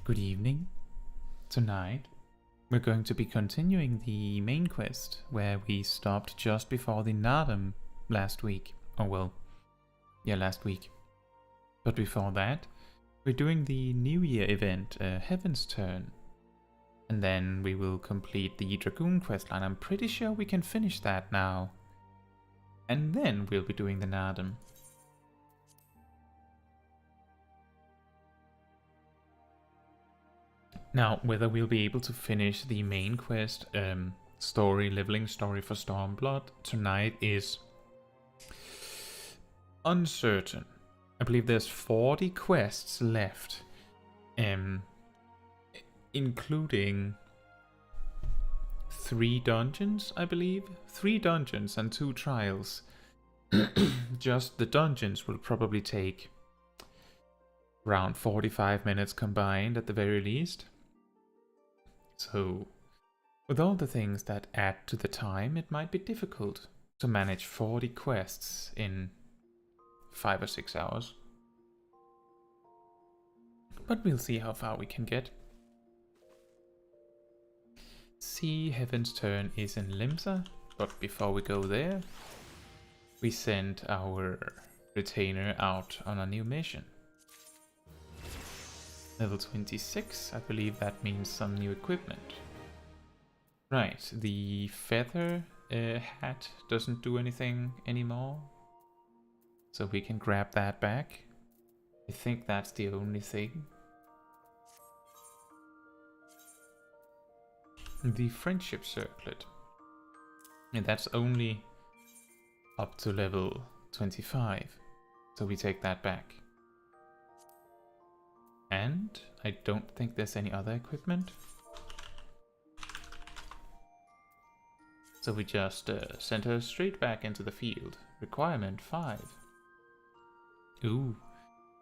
Good evening. Tonight, we're going to be continuing the main quest where we stopped just before the Naadam last week. Oh well, yeah, last week. But before that, we're doing the New Year event, Heavensturn. And then we will complete the Dragoon questline. I'm pretty sure we can finish that now. And then we'll be doing the Naadam. Now, whether we'll be able to finish the main quest, leveling story for Stormblood tonight is uncertain. I believe there's 40 quests left, including 3 dungeons, I believe. 3 dungeons and 2 trials. Just the dungeons will probably take around 45 minutes combined at the very least. So, with all the things that add to the time, it might be difficult to manage 40 quests in 5 or 6 hours. But we'll see how far we can get. See, Heavensturn is in Limsa, but before we go there, we send our retainer out on a new mission. Level 26, I believe that means some new equipment. Right, the feather hat doesn't do anything anymore, so we can grab that back. I think that's the only thing. The friendship circlet, and that's only up to level 25, so we take that back. And I don't think there's any other equipment. So we just send her straight back into the field. Requirement 5. Ooh,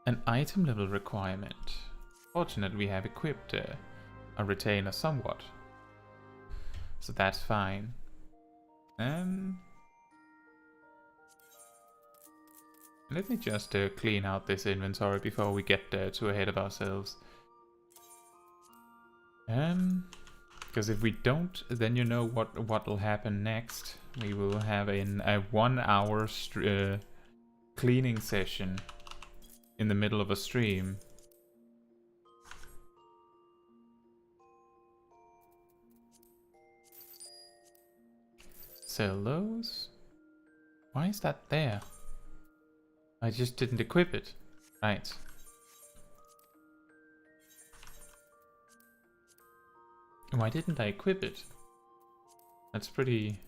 an item level requirement. Fortunately, we have equipped a retainer somewhat. So that's fine. Let me just clean out this inventory before we get too ahead of ourselves. Because if we don't, then you know what will happen next. We will have a 1 hour cleaning session in the middle of a stream. Sell those. Why is that there? I just didn't equip it. Right. Why didn't I equip it? That's pretty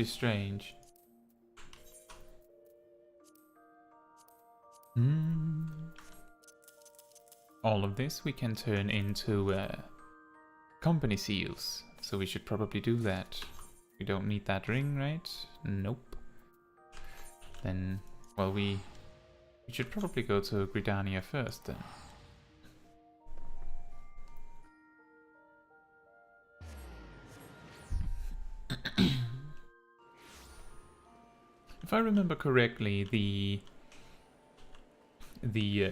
strange. All of this we can turn into company seals, so we should probably do that. We don't need that ring, right? Nope. Then, well, we should probably go to Gridania first then. If I remember correctly, the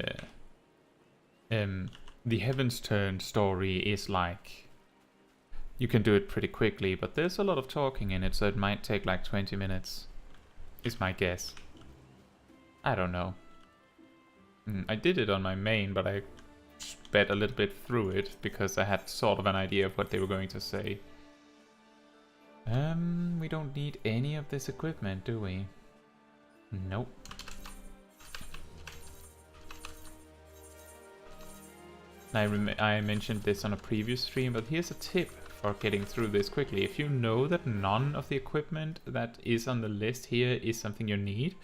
Heavensturn story is like, you can do it pretty quickly, but there's a lot of talking in it, so it might take like 20 minutes, is my guess. I don't know. I did it on my main, but I sped a little bit through it because I had sort of an idea of what they were going to say. We don't need any of this equipment, do we? Nope. I mentioned this on a previous stream, but here's a tip for getting through this quickly. If you know that none of the equipment that is on the list here is something you need,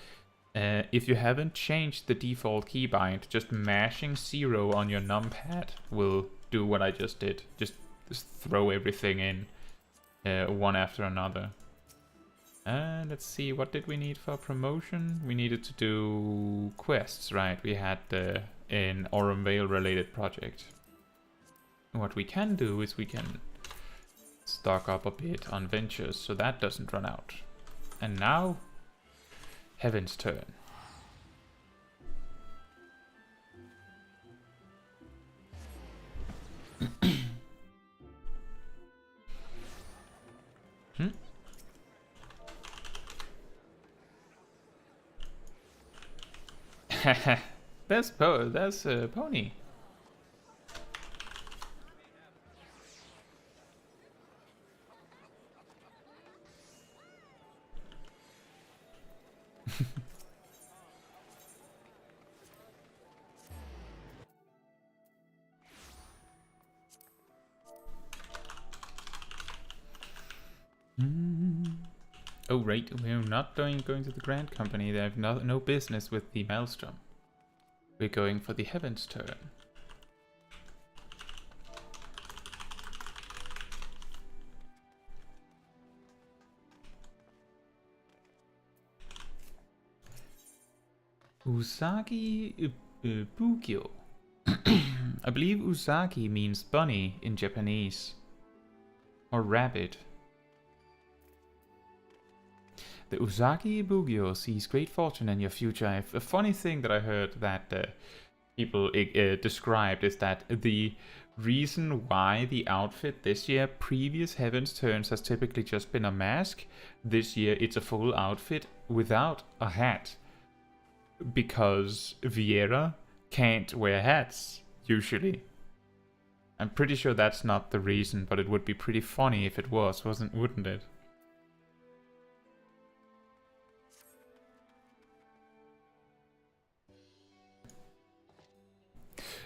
if you haven't changed the default keybind, just mashing 0 on your numpad will do what I just did. Just throw everything in one after another. And let's see, what did we need for promotion? We needed to do quests, right? We had an Aurum Vale related project. What we can do is we can stock up a bit on ventures so that doesn't run out. And now, Heavensturn. Hmm? There's Pony. Oh right, we're not going to the Grand Company. They have no business with the Maelstrom. We're going for the Heavensturn. Usagi Bugyo. I believe Usagi means bunny in Japanese. Or rabbit. The Usagi Bugyo sees great fortune in your future. A funny thing that I heard that people described is that the reason why the outfit this year, previous Heavensturns has typically just been a mask. This year it's a full outfit without a hat. Because Viera can't wear hats, usually. I'm pretty sure that's not the reason, but it would be pretty funny if it was, wouldn't it?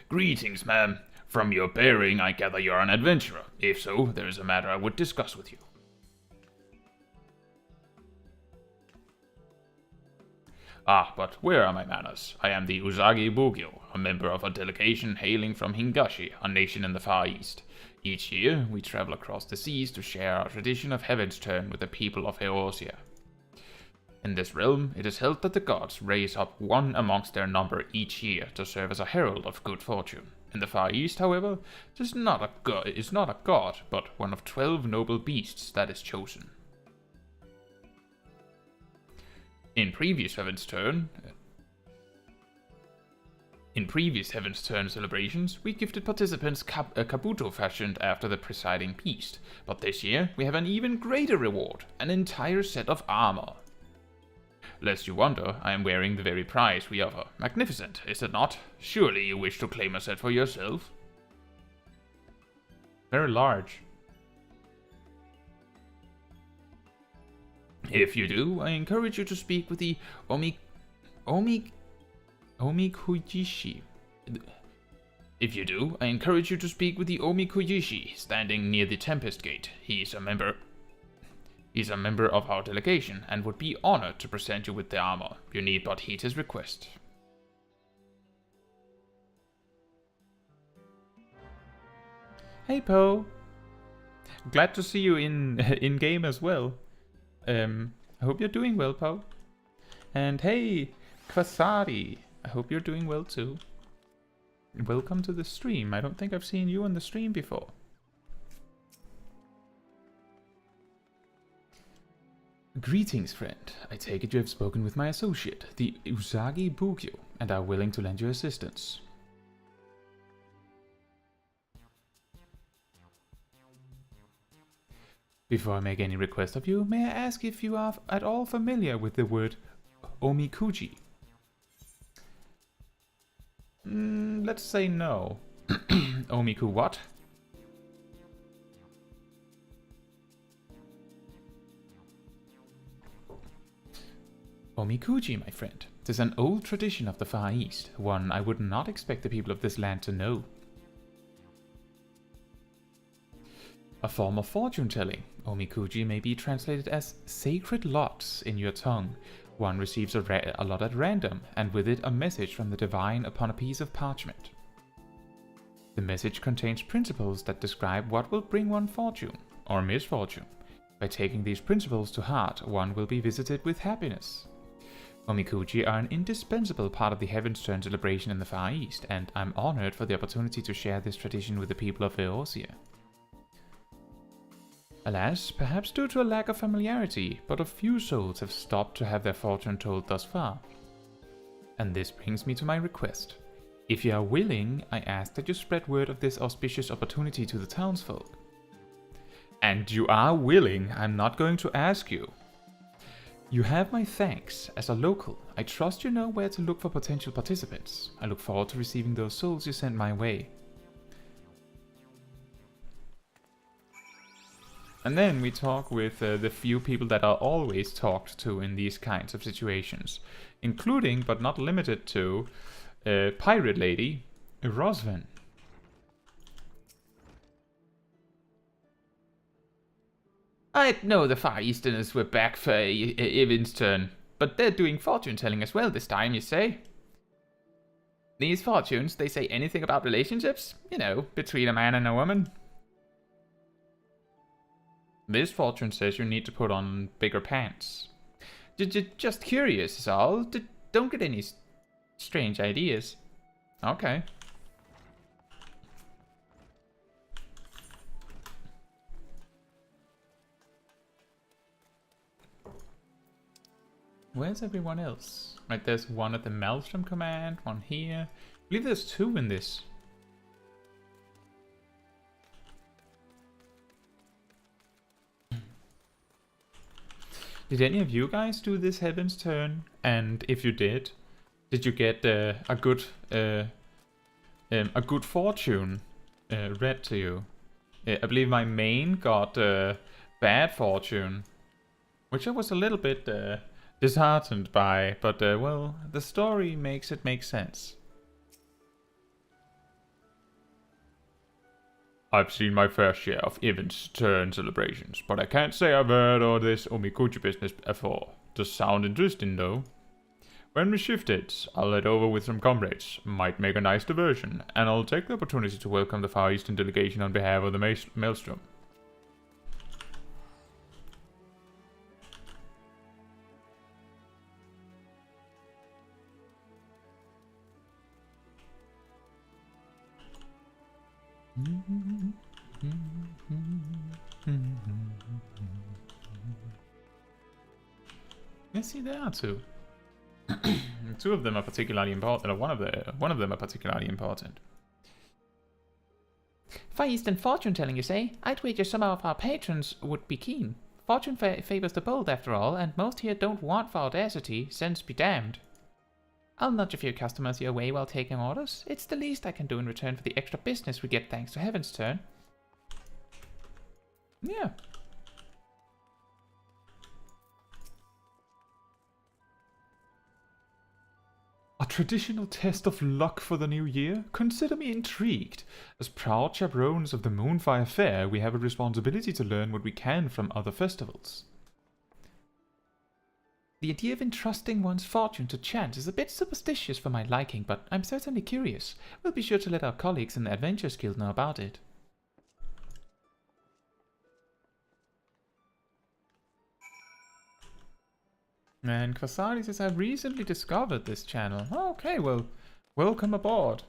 Greetings, ma'am. From your bearing, I gather you're an adventurer. If so, there is a matter I would discuss with you. Ah, but where are my manners? I am the Usagi Bugyo, a member of a delegation hailing from Hingashi, a nation in the Far East. Each year, we travel across the seas to share our tradition of Heavensturn with the people of Eorzea. In this realm, it is held that the gods raise up one amongst their number each year to serve as a herald of good fortune. In the Far East, however, it is not a god, but one of 12 noble beasts that is chosen. In previous Heavensturn celebrations, we gifted participants a kabuto fashioned after the presiding beast, but this year we have an even greater reward, an entire set of armor. Lest you wonder, I am wearing the very prize we offer. Magnificent, is it not? Surely you wish to claim a set for yourself? Very large. If you do, I encourage you to speak with the Omikujishi. If you do, I encourage you to speak with the Omikujishi, standing near the Tempest Gate. He's a member of our delegation, and would be honored to present you with the armor. You need but heed his request. Hey Poe! Glad to see you in game as well. I hope you're doing well, Poe. And hey, Kwasari, I hope you're doing well too. Welcome to the stream. I don't think I've seen you on the stream before. Greetings, friend. I take it you have spoken with my associate, the Usagi Bugyo, and are willing to lend you assistance. Before I make any request of you, may I ask if you are at all familiar with the word omikuji? Let's say no. Omiku what? Omikuji, my friend. It is an old tradition of the Far East, one I would not expect the people of this land to know. A form of fortune-telling, omikuji may be translated as sacred lots in your tongue. One receives a lot at random, and with it a message from the divine upon a piece of parchment. The message contains principles that describe what will bring one fortune, or misfortune. By taking these principles to heart, one will be visited with happiness. Omikuji are an indispensable part of the Heavensturn celebration in the Far East, and I'm honored for the opportunity to share this tradition with the people of Eorzea. Alas, perhaps due to a lack of familiarity, but a few souls have stopped to have their fortune told thus far. And this brings me to my request. If you are willing, I ask that you spread word of this auspicious opportunity to the townsfolk. And you are willing, I'm not going to ask you. You have my thanks. As a local, I trust you know where to look for potential participants. I look forward to receiving those souls you send my way. And then we talk with the few people that are always talked to in these kinds of situations, including, but not limited to, Pirate Lady, Rosvin. I know the Far Easterners were back for Heavensturn, but they're doing fortune-telling as well this time, you say? These fortunes, they say anything about relationships? You know, between a man and a woman? This fortune says you need to put on bigger pants. Just curious is all. Don't get any strange ideas. Okay. Where's everyone else? Right, there's one at the Maelstrom command, one here. I believe there's two in this. Did any of you guys do this Heavensturn? And if you did you get a good fortune read to you? I believe my main got bad fortune, which I was a little bit disheartened by, but well, the story makes it make sense. I've seen my fair share of Heavensturn celebrations, but I can't say I've heard all this Omikuchi business before. Does sound interesting though. When we shift it, I'll head over with some comrades. Might make a nice diversion, and I'll take the opportunity to welcome the Far Eastern delegation on behalf of the Maelstrom. Yes, see, there are two. Two of them are particularly important, or one of them are particularly important. Far Eastern fortune telling, you say? I'd wager some of our patrons would be keen. Fortune favors the bold, after all, and most here don't want for audacity, sense be damned. I'll nudge a few customers your way while taking orders. It's the least I can do in return for the extra business we get thanks to Heavensturn. Yeah. A traditional test of luck for the new year? Consider me intrigued. As proud chaperones of the Moonfire Fair, we have a responsibility to learn what we can from other festivals. The idea of entrusting one's fortune to chance is a bit superstitious for my liking, but I'm certainly curious. We'll be sure to let our colleagues in the Adventures Guild know about it. And Kvasari says, I've recently discovered this channel. Oh, okay, well, welcome aboard.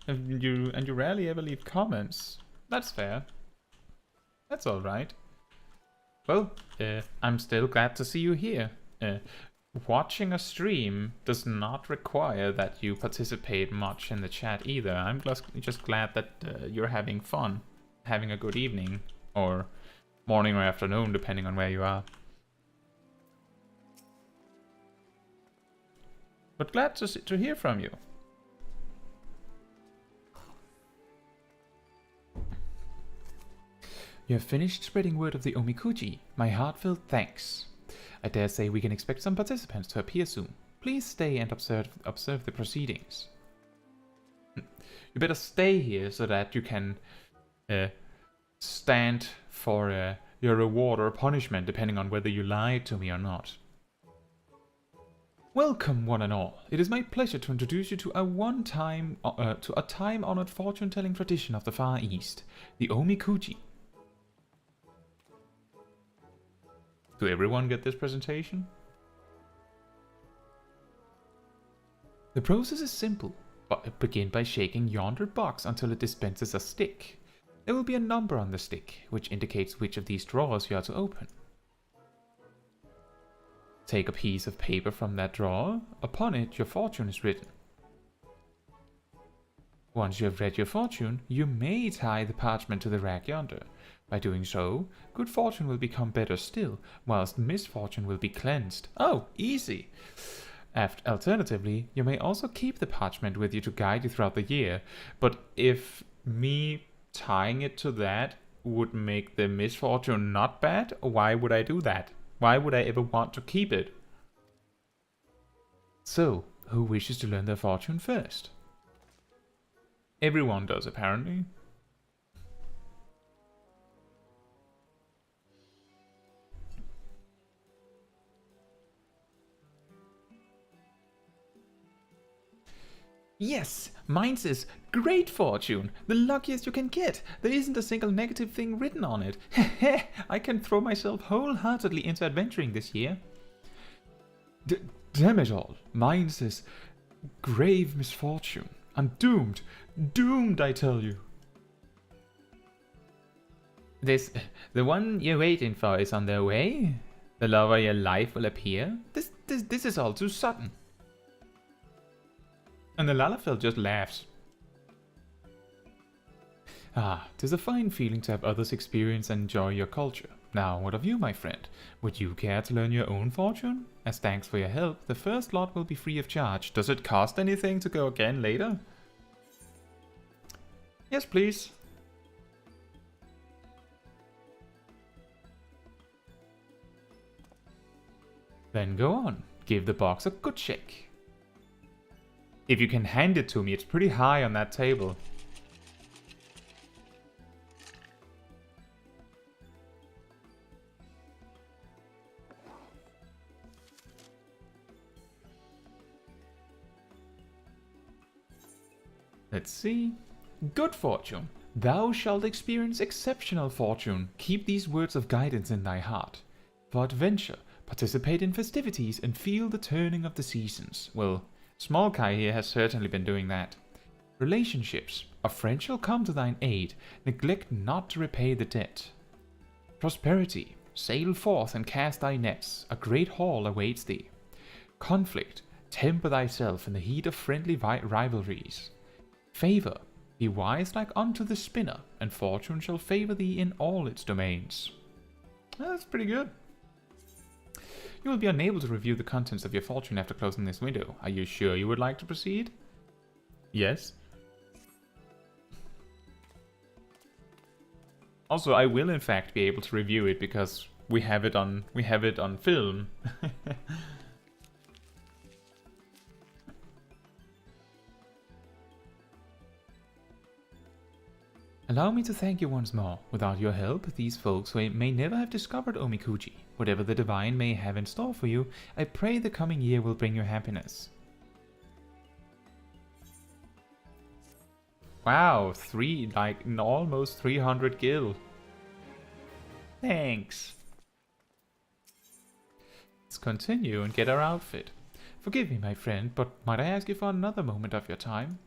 And you rarely ever leave comments. That's fair. That's alright. Well, I'm still glad to see you here. Watching a stream does not require that you participate much in the chat either. I'm just glad that you're having fun, having a good evening, or morning or afternoon, depending on where you are. But glad to hear from you. You have finished spreading word of the Omikuchi. My heartfelt thanks. I dare say we can expect some participants to appear soon. Please stay and observe the proceedings. You better stay here so that you can stand for your reward or punishment, depending on whether you lied to me or not. Welcome, one and all. It is my pleasure to introduce you to a time-honored fortune-telling tradition of the Far East, the Omikuchi. Do everyone get this presentation? The process is simple. Begin by shaking yonder box until it dispenses a stick. There will be a number on the stick, which indicates which of these drawers you are to open. Take a piece of paper from that drawer. Upon it, your fortune is written. Once you have read your fortune, you may tie the parchment to the rack yonder. By doing so, good fortune will become better still, whilst misfortune will be cleansed. Oh, easy! Alternatively, you may also keep the parchment with you to guide you throughout the year, but if me tying it to that would make the misfortune not bad, why would I do that? Why would I ever want to keep it? So, who wishes to learn their fortune first? Everyone does, apparently. Yes, mine says great fortune, the luckiest you can get. There isn't a single negative thing written on it. Heh, I can throw myself wholeheartedly into adventuring this year. Damn it all, mine says grave misfortune. I'm doomed, doomed, I tell you. The one you're waiting for is on their way. The love of your life will appear. This is all too sudden. And the Lalafell just laughs. Ah, 'tis a fine feeling to have others experience and enjoy your culture. Now, what of you, my friend? Would you care to learn your own fortune? As thanks for your help, the first lot will be free of charge. Does it cost anything to go again later? Yes, please. Then go on. Give the box a good shake. If you can hand it to me, it's pretty high on that table. Let's see. Good fortune. Thou shalt experience exceptional fortune. Keep these words of guidance in thy heart. For adventure, participate in festivities and feel the turning of the seasons. Well, Smol Caetsu here has certainly been doing that. Relationships. A friend shall come to thine aid. Neglect not to repay the debt. Prosperity. Sail forth and cast thy nets. A great haul awaits thee. Conflict. Temper thyself in the heat of friendly rivalries. Favor. Be wise like unto the spinner, and fortune shall favor thee in all its domains. That's pretty good. You will be unable to review the contents of your fortune after closing this window. Are you sure you would like to proceed? Yes. Also, I will in fact be able to review it because we have it on film. Allow me to thank you once more. Without your help, these folks may never have discovered Omikuji. Whatever the divine may have in store for you, I pray the coming year will bring you happiness. Wow, almost 300 gil. Thanks. Let's continue and get our outfit. Forgive me, my friend, but might I ask you for another moment of your time?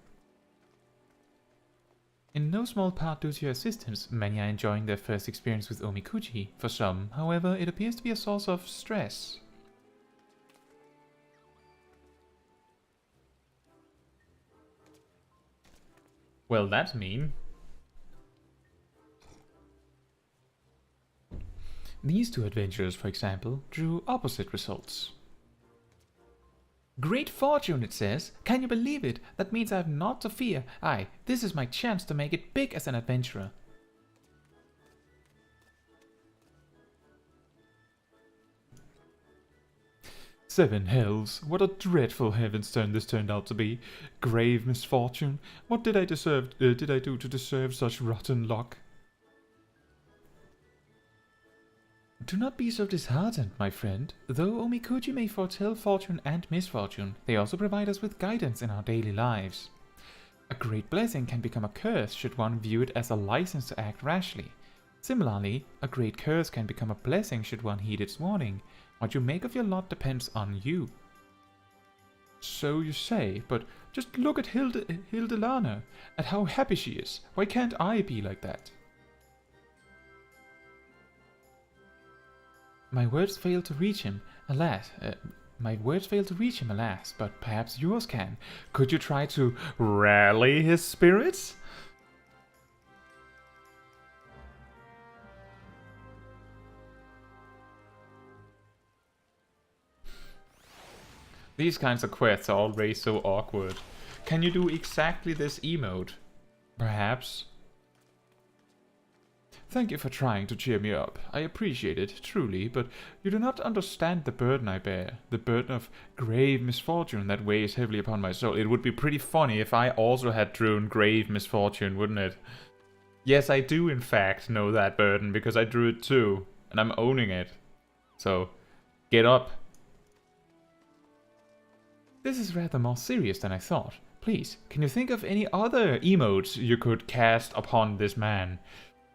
In no small part due to your assistance, many are enjoying their first experience with Omikuji. For some, however, it appears to be a source of stress. Well, that's mean. These two adventurers, for example, drew opposite results. Great fortune, it says. Can you believe it? That means I have naught to fear. Aye, this is my chance to make it big as an adventurer. Seven hells, what a dreadful Heavensturn this turned out to be. Grave misfortune. What did I do to deserve such rotten luck? Do not be so disheartened, my friend. Though Omikuji may foretell fortune and misfortune, they also provide us with guidance in our daily lives. A great blessing can become a curse should one view it as a license to act rashly. Similarly, a great curse can become a blessing should one heed its warning. What you make of your lot depends on you. So you say, but just look at Hildelana, at how happy she is. Why can't I be like that? My words fail to reach him. Alas, My words fail to reach him, alas, but perhaps yours can. Could you try to rally his spirits? These kinds of quests are always so awkward. Can you do exactly this emote? Perhaps. Thank you for trying to cheer me up. I appreciate it, truly, but you do not understand the burden I bear. The burden of grave misfortune that weighs heavily upon my soul. It would be pretty funny if I also had drawn grave misfortune, wouldn't it? Yes, I do in fact know that burden, because I drew it too. And I'm owning it. So, get up. This is rather more serious than I thought. Please, can you think of any other emotes you could cast upon this man?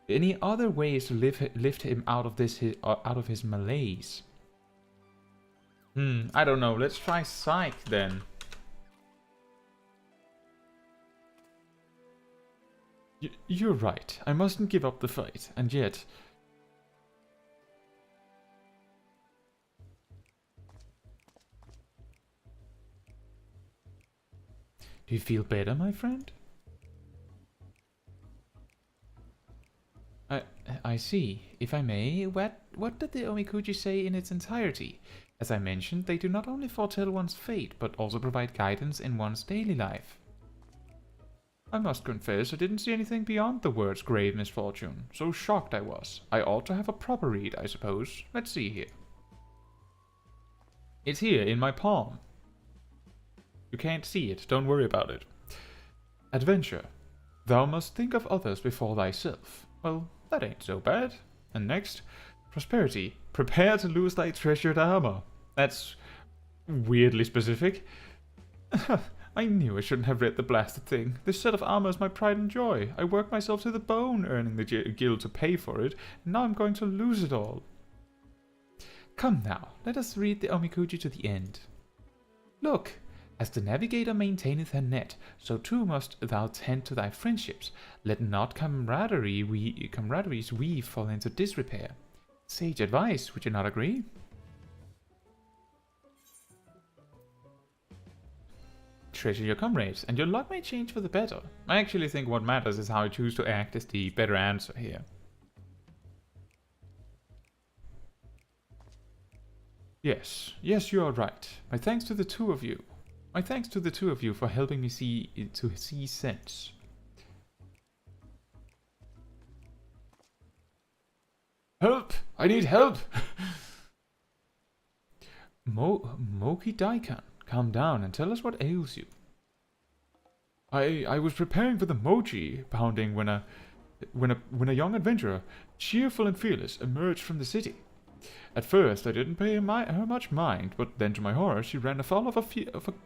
Any other ways to lift him out of his malaise? I don't know. Let's try Psych then. You're right. I mustn't give up the fight, and yet... Do you feel better, my friend? I see. If I may, what did the Omikuji say in its entirety? As I mentioned, they do not only foretell one's fate, but also provide guidance in one's daily life. I must confess, I didn't see anything beyond the words grave misfortune. So shocked I was. I ought to have a proper read, I suppose. Let's see here. It's here, in my palm. You can't see it, don't worry about it. Adventure. Thou must think of others before thyself. Well, that ain't so bad. And next, prosperity. Prepare to lose thy treasured armor. That's weirdly specific. I knew I shouldn't have read the blasted thing. This set of armor is my pride and joy. I worked myself to the bone earning the guild to pay for it, and now I'm going to lose it all. Come now, let us read the Omikuji to the end. Look! As the navigator maintaineth her net, so too must thou tend to thy friendships. Let not camaraderies weave fall into disrepair. Sage advice, would you not agree? Treasure your comrades, and your luck may change for the better. I actually think what matters is how you choose to act is the better answer here. Yes, you are right. My thanks to the two of you. For helping me see sense. Help! I need help! Moki Daikan, calm down and tell us what ails you. I was preparing for the mochi pounding when a young adventurer, cheerful and fearless, emerged from the city. At first, I didn't pay her much mind, but then to my horror, she ran afoul of a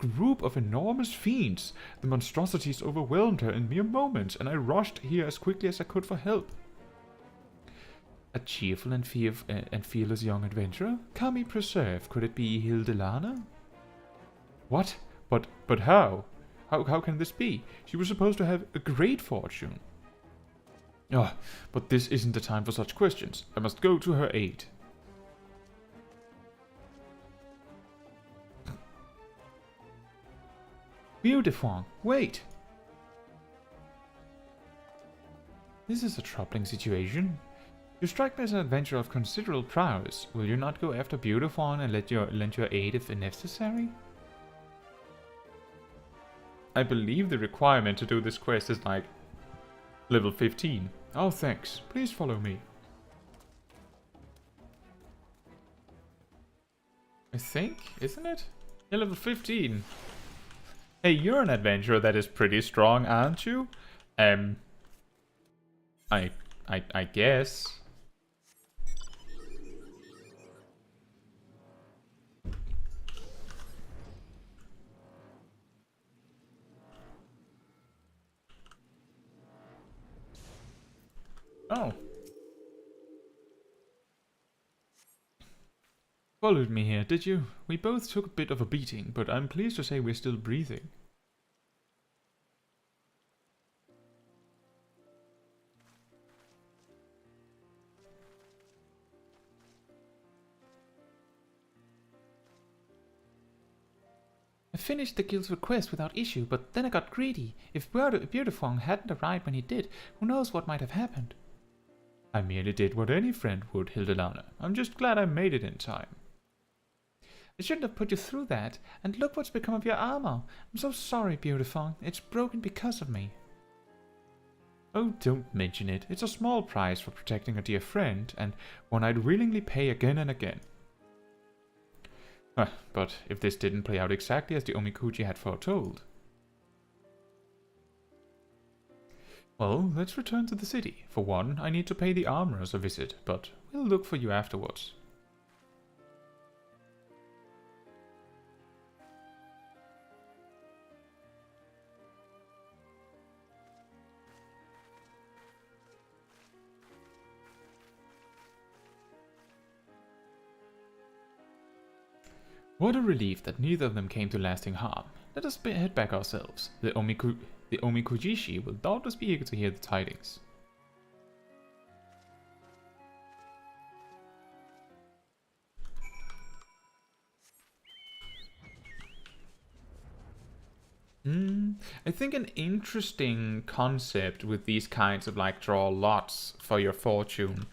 group of enormous fiends. The monstrosities overwhelmed her in mere moments, and I rushed here as quickly as I could for help. A cheerful and fearless young adventurer? Kami preserve, could it be Hildelana? What? But how? How can this be? She was supposed to have a great fortune. Oh, but this isn't the time for such questions. I must go to her aid. Beautiful, wait! This is a troubling situation. You strike me as an adventurer of considerable prowess. Will you not go after Beautiful and lend your aid if necessary? I believe the requirement to do this quest is like level 15. Oh, thanks. Please follow me. I think, isn't it? Yeah, level 15. Hey, you're an adventurer that is pretty strong, aren't you? I guess. Oh. Followed me here, did you? We both took a bit of a beating, but I'm pleased to say we're still breathing. finished the guild's request without issue, but then I got greedy. If Beautifong hadn't arrived when he did, who knows what might have happened. I merely did what any friend would, Hildelana. I'm just glad I made it in time. I shouldn't have put you through that, and look what's become of your armor. I'm so sorry, Beautifong. It's broken because of me. Oh, don't mention it. It's a small price for protecting a dear friend, and one I'd willingly pay again and again. But if this didn't play out exactly as the Omikuji had foretold... Well, let's return to the city. For one, I need to pay the armorers a visit, but we'll look for you afterwards. What a relief that neither of them came to lasting harm. Let us head back ourselves. The Omikujishi will doubtless be eager to hear the tidings. I think an interesting concept with these kinds of like draw lots for your fortune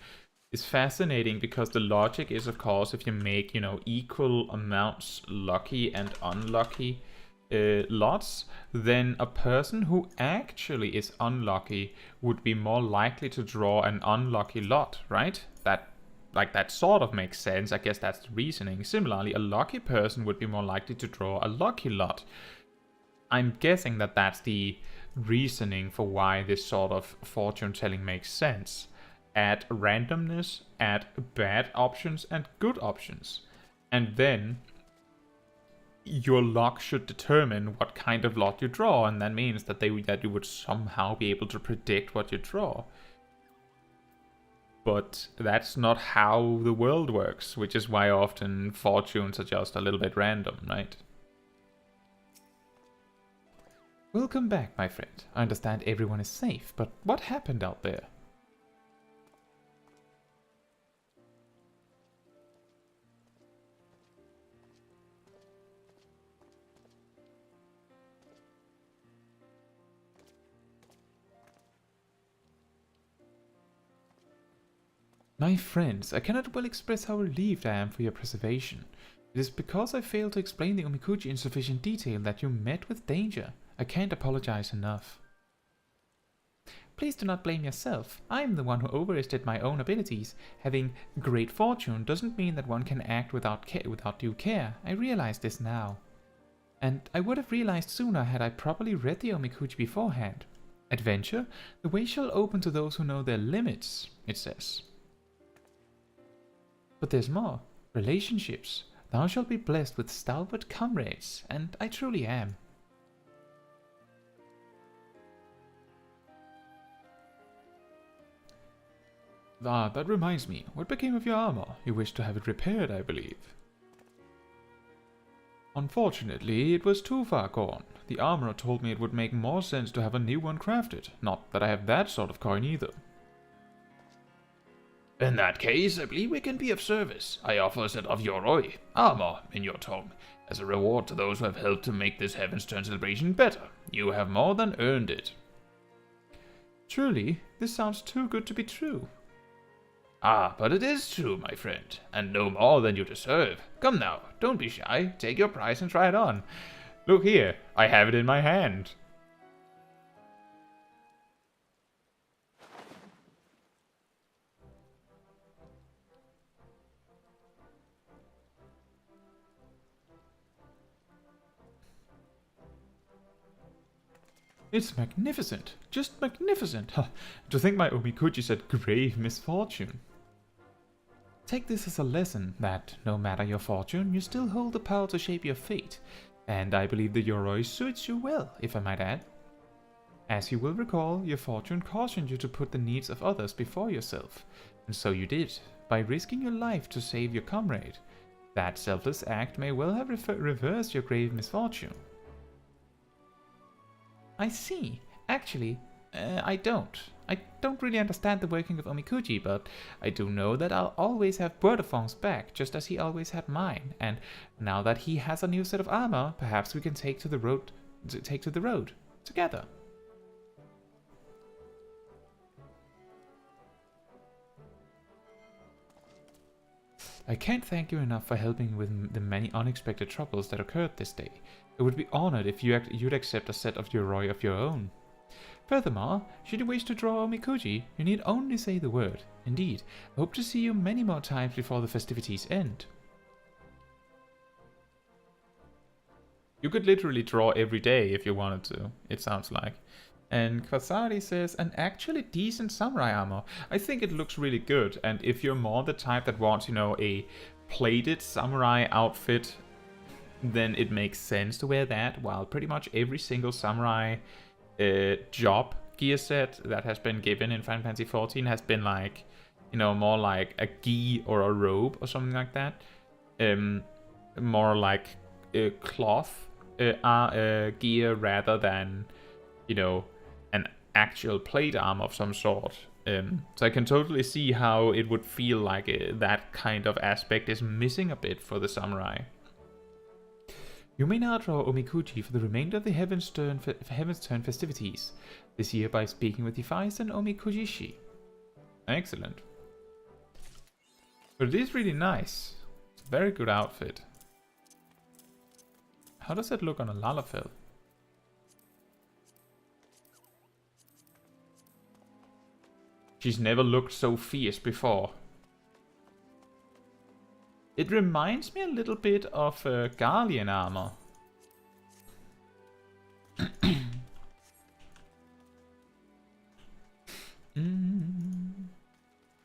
is fascinating, because the logic is, of course, if you make, equal amounts lucky and unlucky lots, then a person who actually is unlucky would be more likely to draw an unlucky lot, right? That sort of makes sense. I guess that's the reasoning. Similarly, a lucky person would be more likely to draw a lucky lot. I'm guessing that that's the reasoning for why this sort of fortune telling makes sense. Add randomness, add bad options and good options, and then your luck should determine what kind of lot you draw, and that means that you would somehow be able to predict what you draw. But that's not how the world works, which is why often fortunes are just a little bit random, right? Welcome back, my friend. I understand everyone is safe, but what happened out there? My friends, I cannot well express how relieved I am for your preservation. It is because I failed to explain the Omikuji in sufficient detail that you met with danger. I can't apologize enough. Please do not blame yourself. I am the one who overestimated my own abilities. Having great fortune doesn't mean that one can act without due care. I realize this now. And I would have realized sooner had I properly read the Omikuji beforehand. Adventure, the way shall open to those who know their limits, it says. But there's more. Relationships. Thou shalt be blessed with stalwart comrades, and I truly am. Ah, that reminds me. What became of your armor? You wished to have it repaired, I believe. Unfortunately, it was too far gone. The armorer told me it would make more sense to have a new one crafted. Not that I have that sort of coin either. In that case, I believe we can be of service. I offer a set of yoroi, armor in your tongue, as a reward to those who have helped to make this Heavensturn celebration better. You have more than earned it. Truly, this sounds too good to be true. Ah, but it is true, my friend, and no more than you deserve. Come now, don't be shy. Take your prize and try it on. Look here, I have it in my hand. It's magnificent, just magnificent. To think my Omikuji said grave misfortune. Take this as a lesson that, no matter your fortune, you still hold the power to shape your fate, and I believe the yoroi suits you well, if I might add. As you will recall, your fortune cautioned you to put the needs of others before yourself, and so you did, by risking your life to save your comrade. That selfless act may well have reversed your grave misfortune. I see. Actually, I don't. I don't really understand the working of Omikuji, but I do know that I'll always have Broderfong's back, just as he always had mine. And now that he has a new set of armor, perhaps we can take to the road together. I can't thank you enough for helping with the many unexpected troubles that occurred this day. I would be honored if you'd accept a set of Yoroi of your own. Furthermore, should you wish to draw Omikuji, you need only say the word. Indeed, I hope to see you many more times before the festivities end. You could literally draw every day if you wanted to, it sounds like. And Kwasari says, an actually decent samurai armor. I think it looks really good, and if you're more the type that wants, you know, a plated samurai outfit, then it makes sense to wear that, while pretty much every single samurai job gear set that has been given in Final Fantasy XIV has been like, you know, more like a gi or a robe or something like that. More like cloth gear rather than, you know, an actual plate armor of some sort. So I can totally see how it would feel like that kind of aspect is missing a bit for the samurai. You may now draw Omikuji for the remainder of the Heavensturn festivities, this year by speaking with Defiance and Omikujishi. Excellent. But it is really nice. It's a very good outfit. How does it look on a Lalafell? She's never looked so fierce before. It reminds me a little bit of Garlean armor.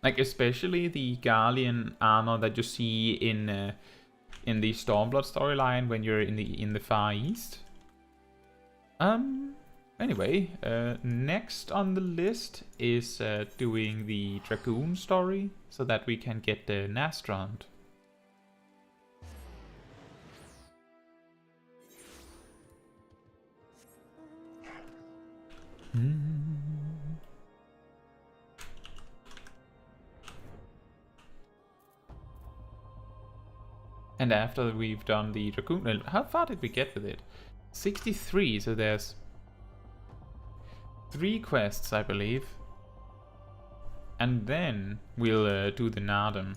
Like especially the Garlean armor that you see in the Stormblood storyline when you're in the Far East. Anyway, next on the list is doing the Dragoon story so that we can get the Nastrand. And after we've done the Dragoon, how far did we get with it? 63, so there's 3 quests, I believe. And then we'll do the Naadam.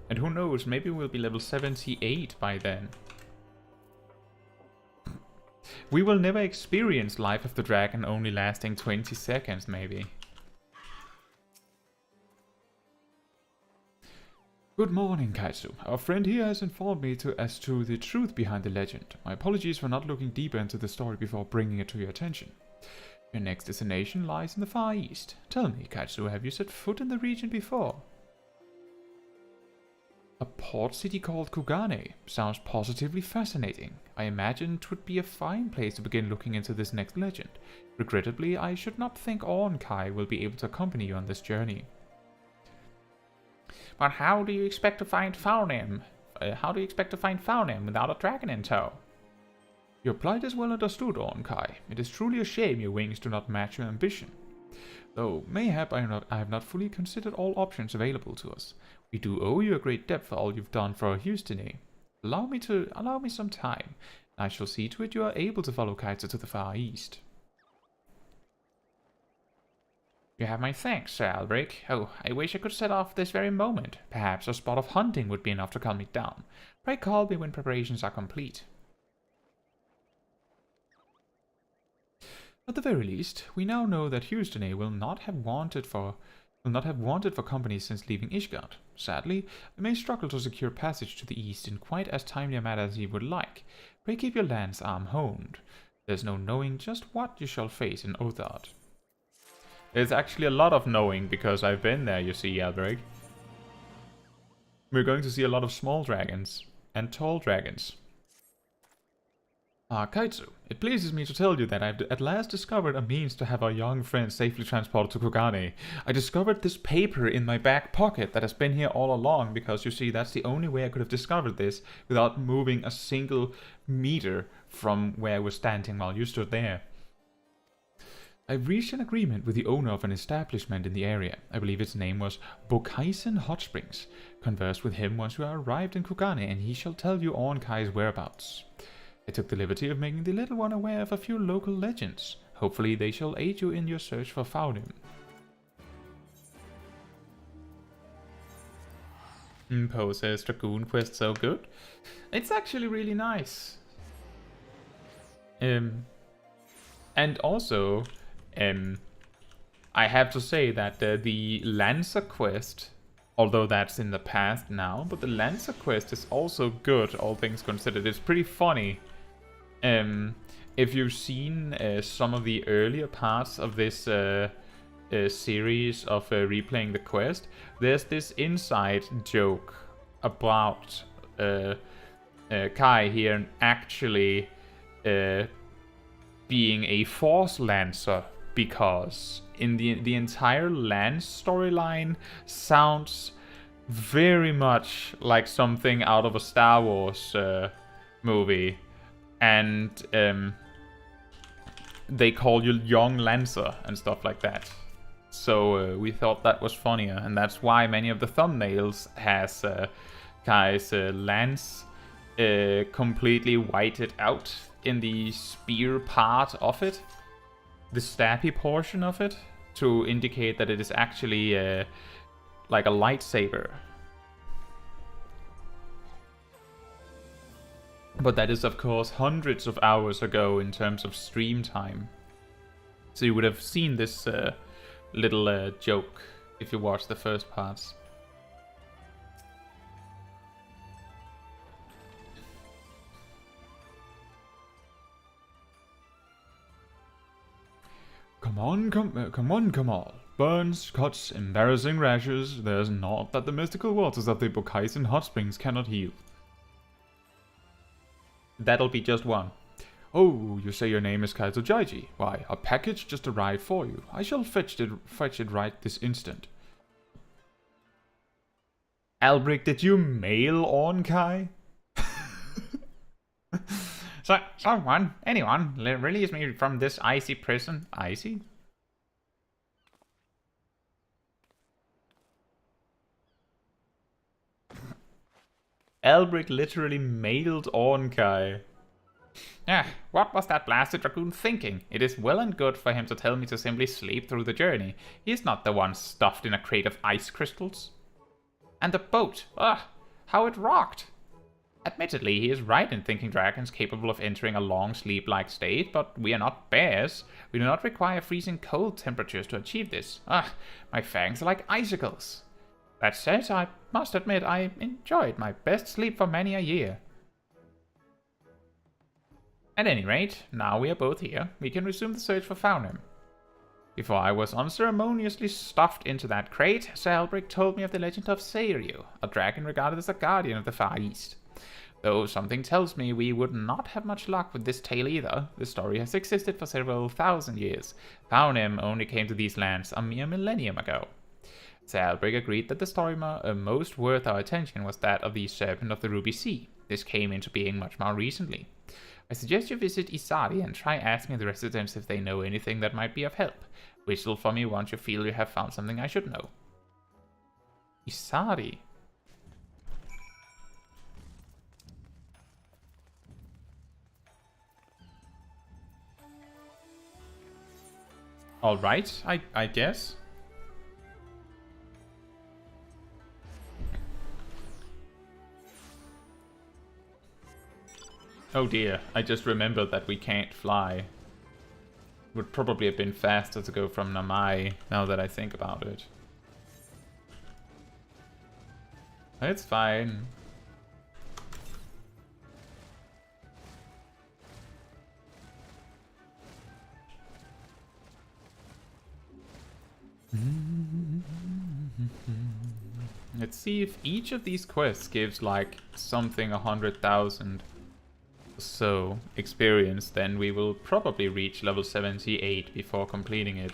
And who knows, maybe we'll be level 78 by then. We will never experience Life of the Dragon only lasting 20 seconds, maybe. Good morning, Caetsu. Our friend here has informed me as to the truth behind the legend. My apologies for not looking deeper into the story before bringing it to your attention. Your next destination lies in the Far East. Tell me, Caetsu, have you set foot in the region before? A port city called Kugane. Sounds positively fascinating. I imagine it would be a fine place to begin looking into this next legend. Regrettably, I should not think Ornkai will be able to accompany you on this journey. But how do you expect to find Faunam? Without a dragon in tow? Your plight is well understood, Ornkai. It is truly a shame your wings do not match your ambition. Though mayhap I have not fully considered all options available to us. We do owe you a great debt for all you've done for Heavensturn. Allow me some time, and I shall see to it you are able to follow Caetsu to the Far East. You have my thanks, Sir Albrecht. Oh, I wish I could set off this very moment. Perhaps a spot of hunting would be enough to calm me down. Pray call me when preparations are complete. At the very least, we now know that Heavensturn will not have wanted for company since leaving Ishgard. Sadly, I may struggle to secure passage to the east in quite as timely a manner as you would like. Pray keep your lance arm honed. There's no knowing just what you shall face in Othard. There's actually a lot of knowing, because I've been there, you see, Albrecht. We're going to see a lot of small dragons and tall dragons. Caetsu, it pleases me to tell you that I've at last discovered a means to have our young friend safely transported to Kugane. I discovered this paper in my back pocket that has been here all along, because you see, that's the only way I could have discovered this without moving a single meter from where I was standing while you stood there. I've reached an agreement with the owner of an establishment in the area. I believe its name was Bokaisen Hot Springs. Converse with him once you are arrived in Kugane, and he shall tell you Ornkai's whereabouts. I took the liberty of making the little one aware of a few local legends. Hopefully they shall aid you in your search for Faunim. Poe says Dragoon quest so good. It's actually really nice. And also, I have to say that the Lancer quest, although that's in the past now, but the Lancer quest is also good, all things considered. It's pretty funny. If you've seen some of the earlier parts of this series of replaying the quest, there's this inside joke about Kai here actually being a Force Lancer, because in the entire Lance storyline sounds very much like something out of a Star Wars movie, and they call you Young Lancer and stuff like that. So we thought that was funnier, and that's why many of the thumbnails has Kai's lance completely whited out in the spear part of it, the stabby portion of it, to indicate that it is actually like a lightsaber. But that is, of course, hundreds of hours ago in terms of stream time. So you would have seen this little joke if you watched the first parts. Come on, Kamal. Burns, cuts, embarrassing rashes. There's naught that the mystical waters of the Bokaisen Hot Springs cannot heal. That'll be just one. Oh, you say your name is Caetsu Chaiji. Why, a package just arrived for you. I shall fetch it right this instant. Albrecht, did you mail on Kai? Anyone, release me from this icy prison. Icy? Albrecht literally mailed on Kai. What was that blasted Dragoon thinking? It is well and good for him to tell me to simply sleep through the journey. He is not the one stuffed in a crate of ice crystals. And the boat, how it rocked. Admittedly, he is right in thinking dragons capable of entering a long sleep-like state, but we are not bears. We do not require freezing cold temperatures to achieve this. My fangs are like icicles. That said, I must admit I enjoyed my best sleep for many a year. At any rate, now we are both here, we can resume the search for Faunim. Before I was unceremoniously stuffed into that crate, Sir Albrecht told me of the legend of Seiryu, a dragon regarded as a guardian of the Far East. Though something tells me we would not have much luck with this tale either. The story has existed for several thousand years. Faunim only came to these lands a mere millennium ago. Sir Albrecht agreed that the story most worth our attention was that of the Serpent of the Ruby Sea. This came into being much more recently. I suggest you visit Isari and try asking the residents if they know anything that might be of help. Whistle for me once you feel you have found something I should know. Isari? Alright, I guess. Oh dear, I just remembered that we can't fly. Would probably have been faster to go from Namai, now that I think about it. It's fine. Let's see if each of these quests gives like something 100,000 so experience, then we will probably reach level 78 before completing it.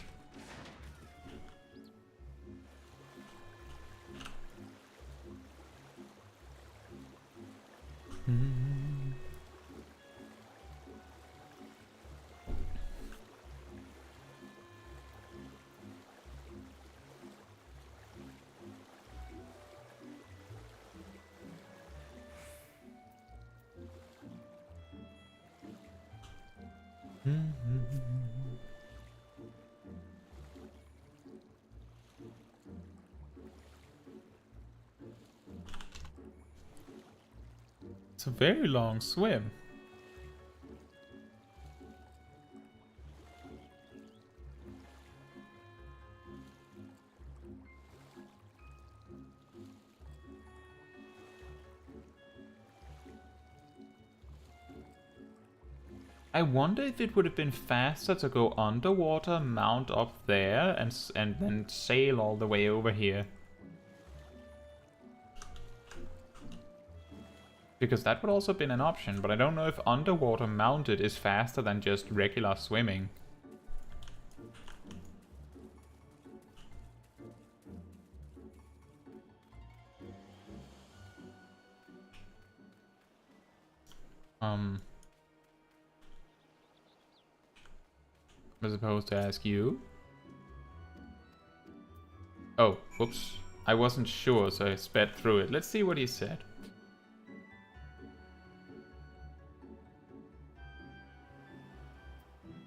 It's a very long swim. I wonder if it would have been faster to go underwater, mount up there, and then sail all the way over here. Because that would also have been an option, but I don't know if underwater mounted is faster than just regular swimming. I'm supposed to ask you. Oh, whoops. I wasn't sure, so I sped through it. Let's see what he said.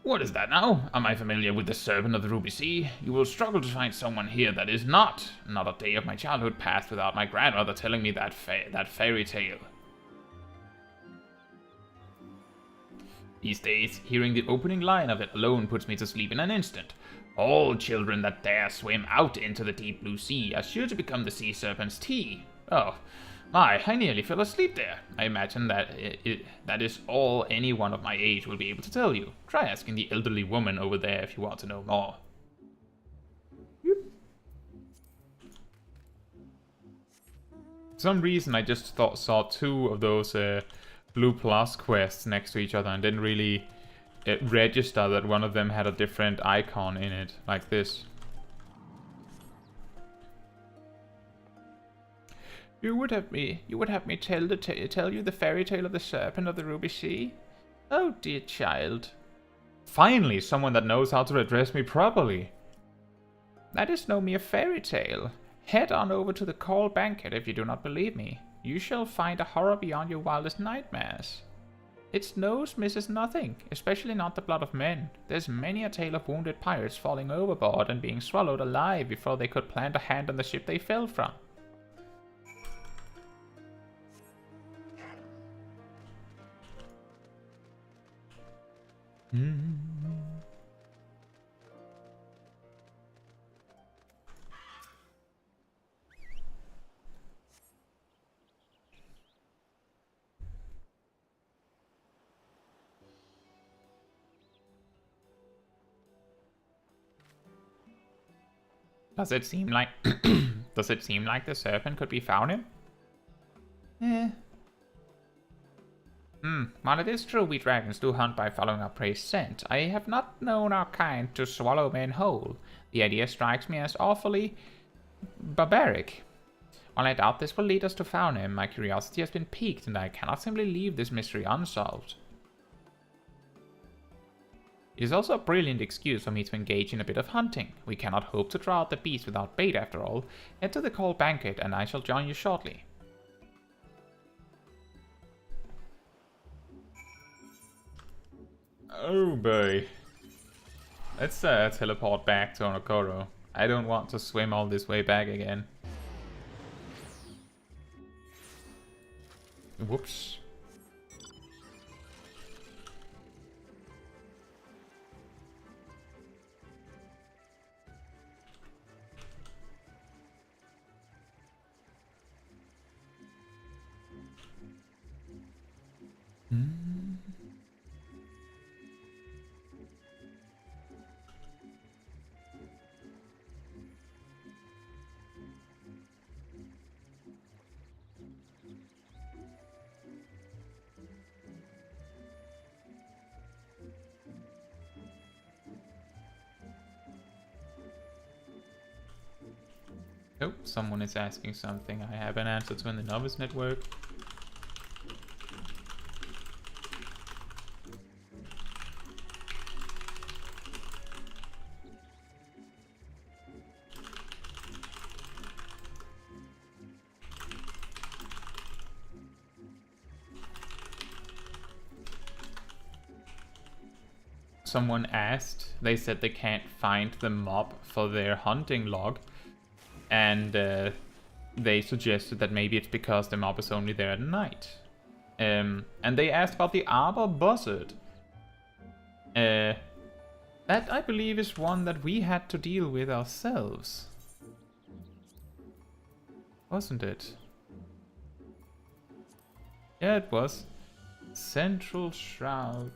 What is that now? Am I familiar with the Serpent of the Ruby Sea? You will struggle to find someone here that is not. Not a day of my childhood passed without my grandmother telling me that fairy tale. These days, hearing the opening line of it alone puts me to sleep in an instant. All children that dare swim out into the deep blue sea are sure to become the sea serpent's tea. Oh, my, I nearly fell asleep there. I imagine that that is all anyone of my age will be able to tell you. Try asking the elderly woman over there if you want to know more. For some reason, I just saw two of those Blue Plus quests next to each other and didn't really register that one of them had a different icon in it, like this. You would have me tell you the fairy tale of the Serpent of the Ruby Sea? Oh, dear child. Finally, someone that knows how to address me properly. That is no mere fairy tale. Head on over to the Call Banquet if you do not believe me. You shall find a horror beyond your wildest nightmares. Its nose misses nothing, especially not the blood of men. There's many a tale of wounded pirates falling overboard and being swallowed alive before they could plant a hand on the ship they fell from. Does it seem like the serpent could be found in? While it is true we dragons do hunt by following our prey's scent, I have not known our kind to swallow men whole. The idea strikes me as awfully barbaric. While I doubt this will lead us to found him, my curiosity has been piqued and I cannot simply leave this mystery unsolved. It is also a brilliant excuse for me to engage in a bit of hunting. We cannot hope to draw out the beast without bait after all. Head to the Call Banquet and I shall join you shortly. Oh boy. Let's teleport back to Onokoro. I don't want to swim all this way back again. Whoops. Oh, someone is asking something I haven't answered to in the novice network. someone asked, they said they can't find the mob for their hunting log, and they suggested that maybe it's because the mob is only there at night. And they asked about the arbor buzzard. That I believe is one that we had to deal with ourselves, wasn't it? Yeah, it was. Central Shroud.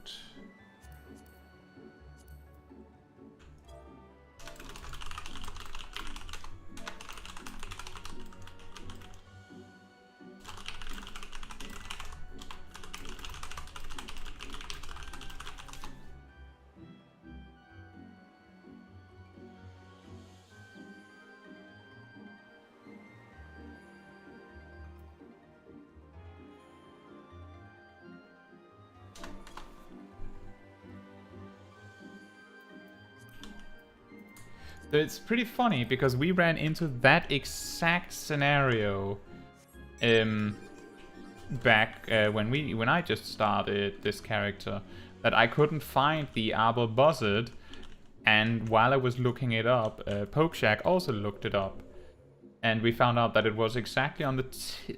It's pretty funny because we ran into that exact scenario back when I just started this character, that I couldn't find the arbor buzzard, and while I was looking it up, Pokeshack also looked it up, and we found out that it was exactly on the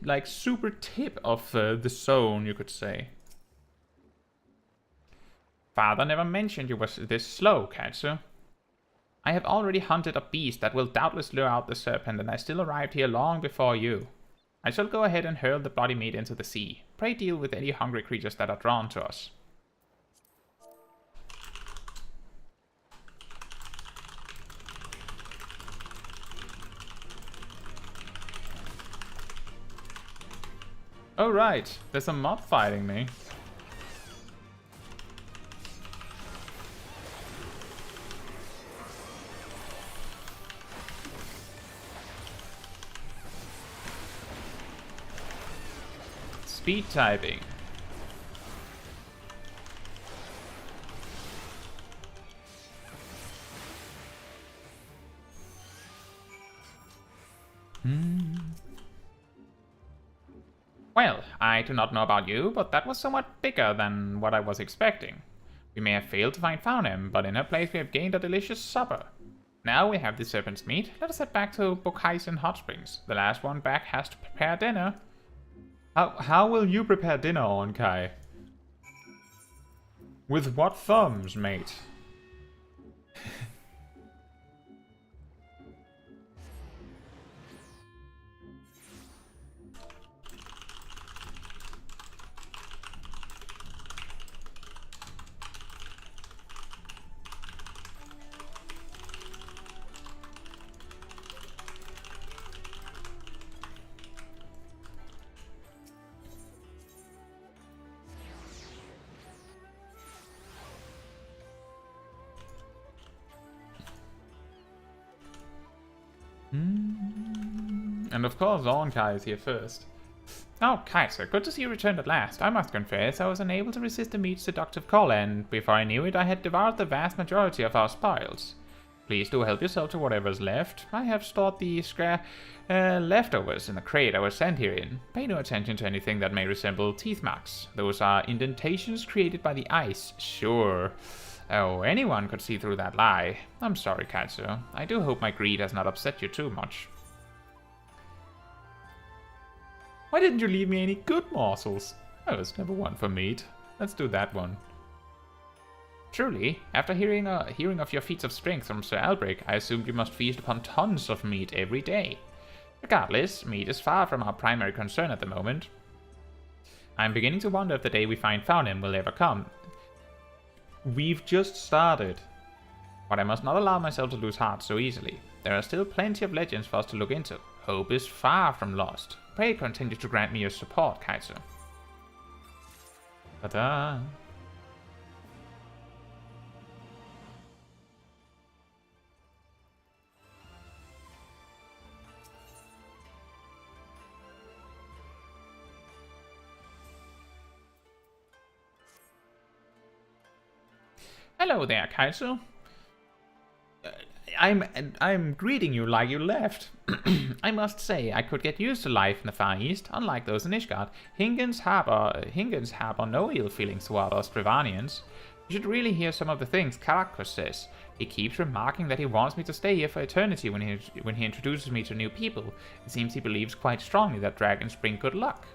like super tip of the zone, you could say. Father never mentioned you was this slow, Caetsu. I have already hunted a beast that will doubtless lure out the serpent, and I still arrived here long before you. I shall go ahead and hurl the bloody meat into the sea. Pray deal with any hungry creatures that are drawn to us. Oh right, there's a mob fighting me. Speed typing. Well, I do not know about you, but that was somewhat bigger than what I was expecting. We may have failed to find Faunem, but in her place we have gained a delicious supper. Now we have the serpent's meat, let us head back to Bokaisen Hot Springs. The last one back has to prepare dinner. How will you prepare dinner, Onkai? With what thumbs, mate? And of course, Onkai is here first. Oh, Kaiser, good to see you returned at last. I must confess, I was unable to resist the meat's seductive call, and before I knew it, I had devoured the vast majority of our spoils. Please do help yourself to whatever's left. I have stored the leftovers in the crate I was sent here in. Pay no attention to anything that may resemble teeth marks. Those are indentations created by the ice, sure. Oh, anyone could see through that lie. I'm sorry, Kaitsu. I do hope my greed has not upset you too much. Why didn't you leave me any good morsels? Oh, there's never one for meat. Let's do that one. Truly, after hearing of your feats of strength from Sir Albrecht, I assumed you must feast upon tons of meat every day. Regardless, meat is far from our primary concern at the moment. I'm beginning to wonder if the day we find Faunem will ever come. We've just started. But I must not allow myself to lose heart so easily. There are still plenty of legends for us to look into. Hope is far from lost. Pray continue to grant me your support, Kaitsu. Ta-da! Hello there, Kaitsu. I'm greeting you like you left. I must say, I could get used to life in the Far East, unlike those in Ishgard. Hingens harbor no ill feelings toward us Drevanians. You should really hear some of the things Karakos says. He keeps remarking that he wants me to stay here for eternity when he introduces me to new people. It seems he believes quite strongly that dragons bring good luck.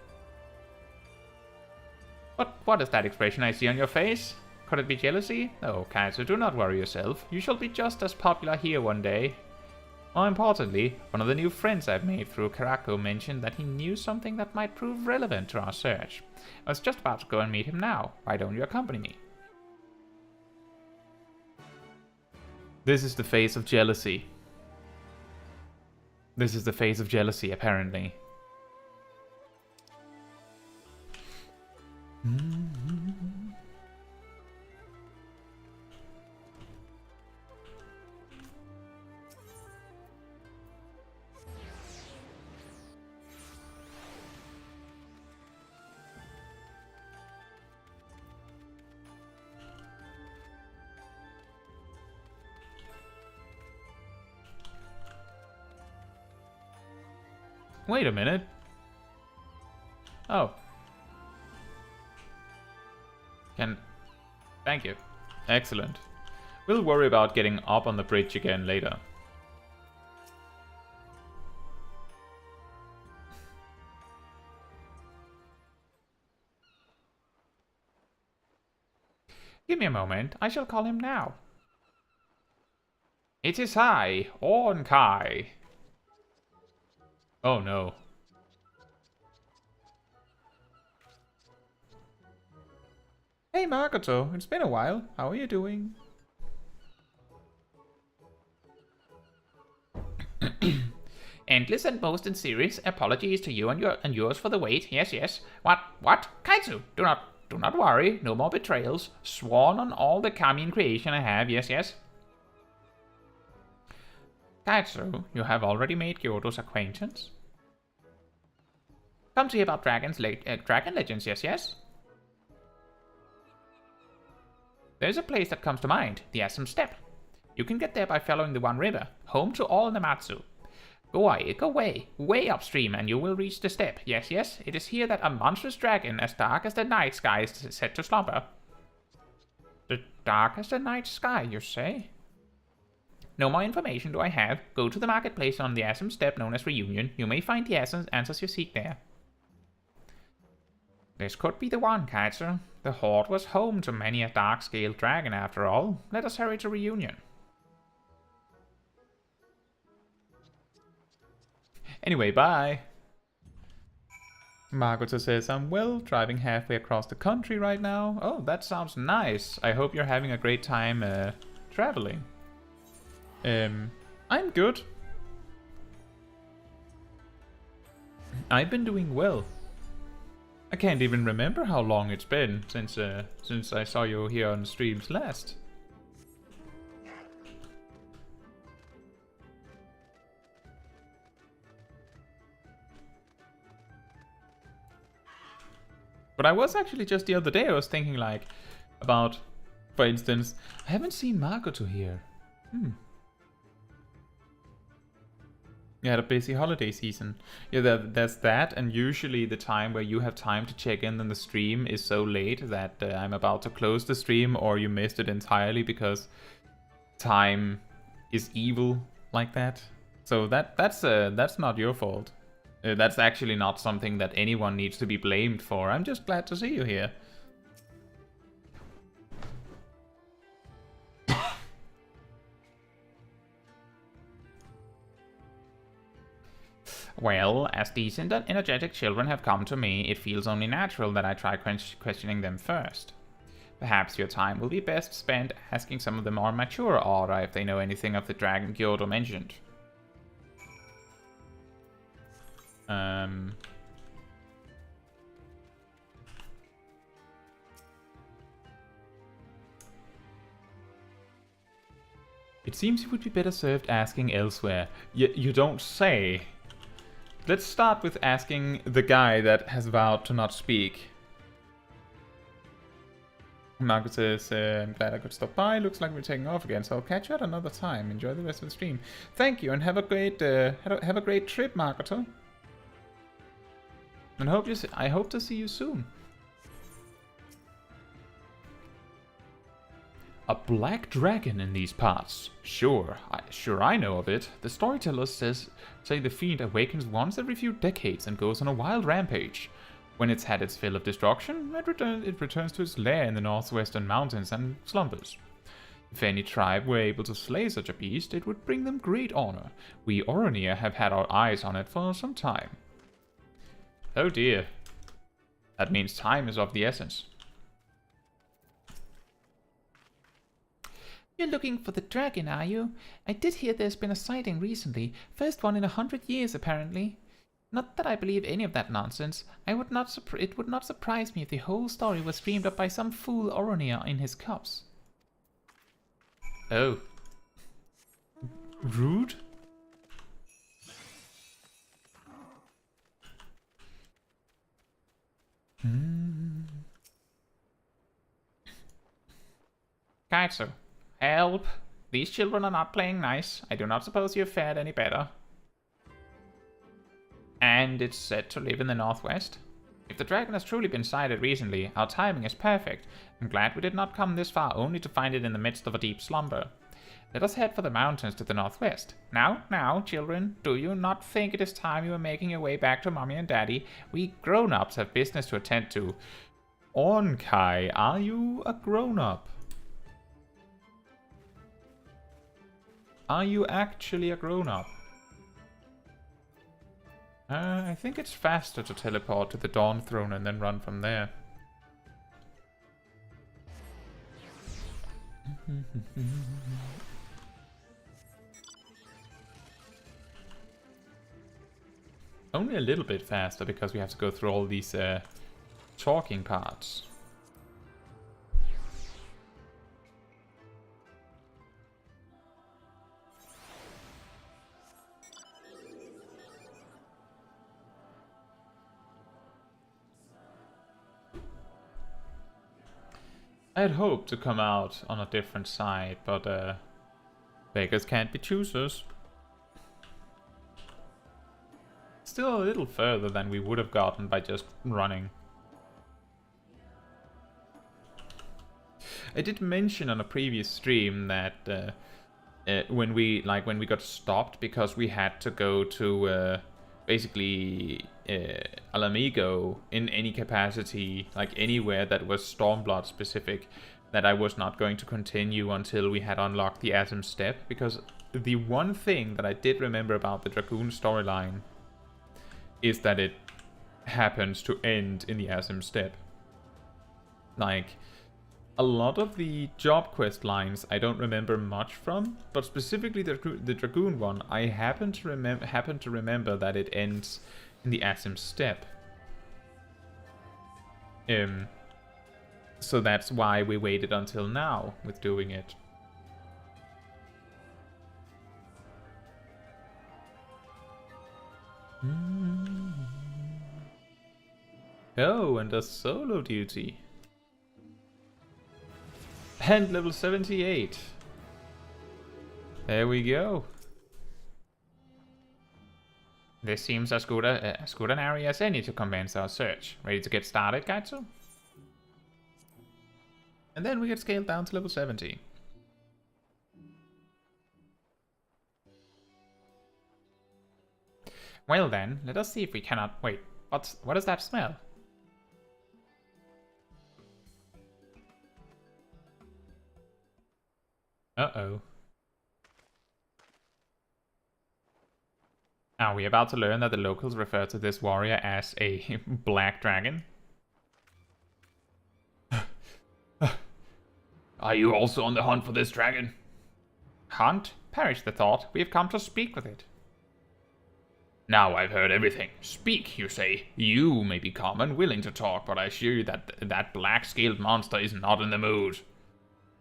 What is that expression I see on your face? Could it be jealousy? No, Caetsu, do not worry yourself. You shall be just as popular here one day. More importantly, one of the new friends I've made through Karako mentioned that he knew something that might prove relevant to our search. I was just about to go and meet him now. Why don't you accompany me? This is the face of jealousy. This is the face of jealousy, apparently. Wait a minute. Oh. Thank you. Excellent. We'll worry about getting up on the bridge again later. Give me a moment. I shall call him now. It is I, Orn Kai. Oh no. Hey Makoto, it's been a while. How are you doing? Endless and most serious apologies to you and yours for the wait. Yes. What? Caetsu, do not worry. No more betrayals. Sworn on all the kami in creation I have. Yes. Caetsu, you have already made Kyoto's acquaintance. Come to hear about dragon legends. Yes. There's a place that comes to mind, the Steppe. You can get there by following the One River, home to all Namatsu. Go way upstream and you will reach the steppe. Yes, it is here that a monstrous dragon as dark as the night sky is set to slumber. The dark as the night sky, you say? No more information do I have. Go to the marketplace on the Steppe known as Reunion. You may find the answers you seek there. This could be the one, Caetsu. The Horde was home to many a dark-scaled dragon after all. Let us hurry to Reunion. Anyway, bye. Makoto says, I'm driving halfway across the country right now. Oh, that sounds nice. I hope you're having a great time traveling. I'm good. I've been doing well. I can't even remember how long it's been since I saw you here on streams last. But I was actually just the other day, I was thinking like about, for instance, I haven't seen Makoto here. You had a busy holiday season. Yeah, there's that, and usually the time where you have time to check in on the stream is so late that I'm about to close the stream, or you missed it entirely because time is evil like that. So that's not your fault. That's actually not something that anyone needs to be blamed for. I'm just glad to see you here. Well, as decent and energetic children have come to me, it feels only natural that I try questioning them first. Perhaps your time will be best spent asking some of the more mature Aura if they know anything of the dragon Kyoto mentioned. It seems you would be better served asking elsewhere. You don't say. Let's start with asking the guy that has vowed to not speak. Marco says, I'm glad I could stop by. Looks like we're taking off again, so I'll catch you at another time. Enjoy the rest of the stream. Thank you, and have a great trip, Makoto. And I hope to see you soon. A black dragon in these parts. Sure I know of it. The storytellers say the fiend awakens once every few decades and goes on a wild rampage. When it's had its fill of destruction, it returns to its lair in the northwestern mountains and slumbers. If any tribe were able to slay such a beast, it would bring them great honor. We Oronir have had our eyes on it for some time. Oh dear. That means time is of the essence. You're looking for the dragon, are you? I did hear there's been a sighting recently. First one in 100 years, apparently. Not that I believe any of that nonsense. It would not surprise me if the whole story was dreamed up by some fool Oronir in his cups. Oh. Rude? Caetsu, help! These children are not playing nice. I do not suppose you have fared any better. And it's said to live in the northwest? If the dragon has truly been sighted recently, our timing is perfect. I'm glad we did not come this far only to find it in the midst of a deep slumber. Let us head for the mountains to the northwest. Now, children, do you not think it is time you were making your way back to Mommy and Daddy? We grown-ups have business to attend to. Ornkai, are you a grown-up? Are you actually a grown-up? I think it's faster to teleport to the Dawn Throne and then run from there. Only a little bit faster because we have to go through all these talking parts. I had hoped to come out on a different side, but beggars can't be choosers. Still a little further than we would have gotten by just running. I did mention on a previous stream that when we got stopped because we had to go to basically Alamigo in any capacity, like anywhere that was Stormblood specific, that I was not going to continue until we had unlocked the Atom Steppe, because the one thing that I did remember about the Dragoon storyline is that it happens to end in the Atom Steppe. Like, a lot of the job quest lines I don't remember much from, but specifically the Dragoon one, I happen to remember that it ends in the Atom Steppe. So that's why we waited until now with doing it. Oh, and a solo duty. And level 78. There we go. This seems as good an area as any to commence our search. Ready to get started, Caetsu? And then we get scaled down to level 70. Well then, let us see if we cannot... Wait, what does that smell? Uh-oh. Are we about to learn that the locals refer to this warrior as a black dragon? Are you also on the hunt for this dragon? Hunt? Perish the thought. We have come to speak with it. Now I've heard everything. Speak, you say. You may be calm and willing to talk, but I assure you that that black-scaled monster is not in the mood.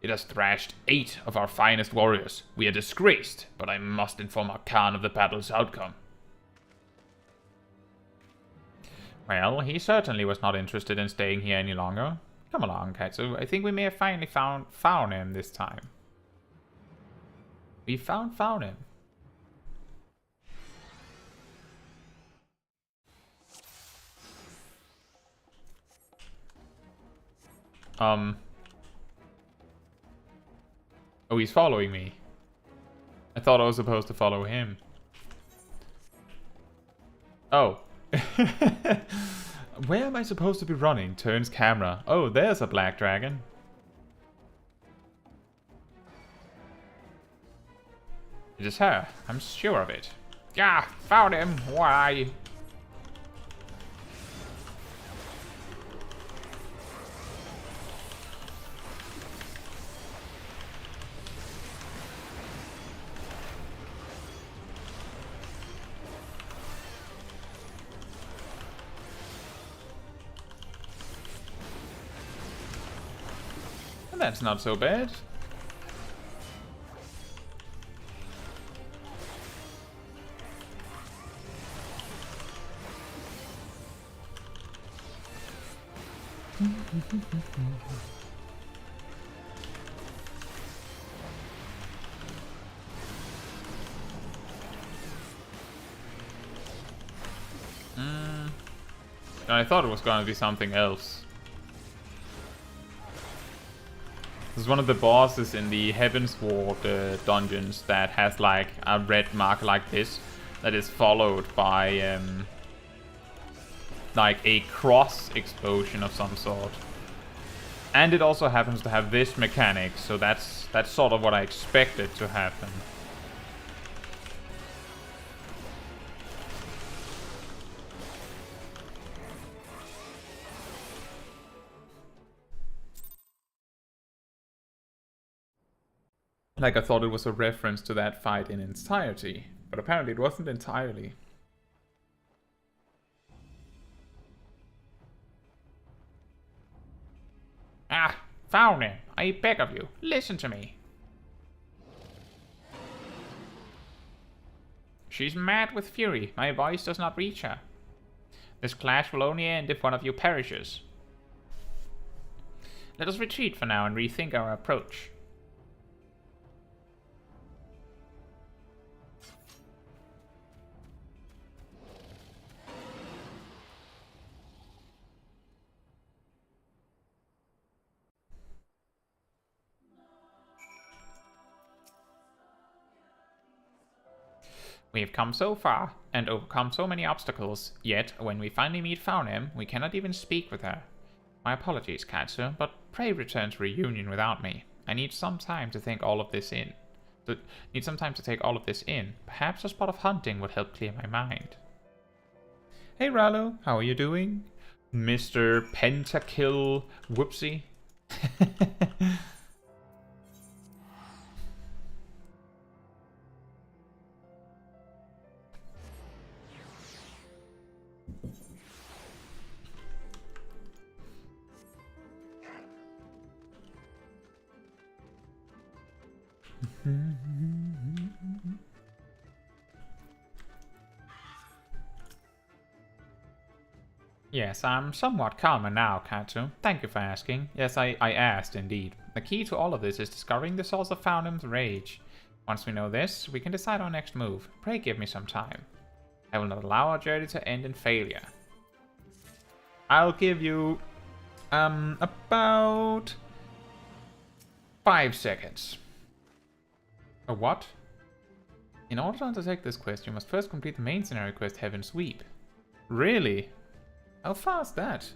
It has thrashed 8 of our finest warriors. We are disgraced, but I must inform our Khan of the battle's outcome. Well, he certainly was not interested in staying here any longer. Come along, Caetsu. I think we may have finally found him this time. We found him. Oh, he's following me. I thought I was supposed to follow him. Oh. Where am I supposed to be running? Turns camera. Oh, there's a black dragon. It is her. I'm sure of it. Yeah, found him. Why? That's not so bad. I thought it was going to be something else. This is one of the bosses in the Heavensturn dungeons that has like a red mark like this that is followed by like a cross explosion of some sort. And it also happens to have this mechanic, so that's sort of what I expected to happen. Like I thought it was a reference to that fight in entirety, but apparently it wasn't entirely. Ah, found him. I beg of you, listen to me. She's mad with fury. My voice does not reach her. This clash will only end if one of you perishes. Let us retreat for now and rethink our approach. We have come so far, and overcome so many obstacles, yet, when we finally meet Faunim, we cannot even speak with her. My apologies, Caetsu, but pray return to reunion without me. I need some time to take all of this in. Perhaps a spot of hunting would help clear my mind. Hey Rallo, how are you doing? Mr. Pentakill Whoopsie. Yes, I'm somewhat calmer now, Caetsu. Thank you for asking. Yes, I asked, indeed. The key to all of this is discovering the source of Faunim's rage. Once we know this, we can decide our next move. Pray give me some time. I will not allow our journey to end in failure. I'll give you, about 5 seconds. A what? In order to undertake this quest, you must first complete the main scenario quest, Heaven Sweep. Really? How far is that?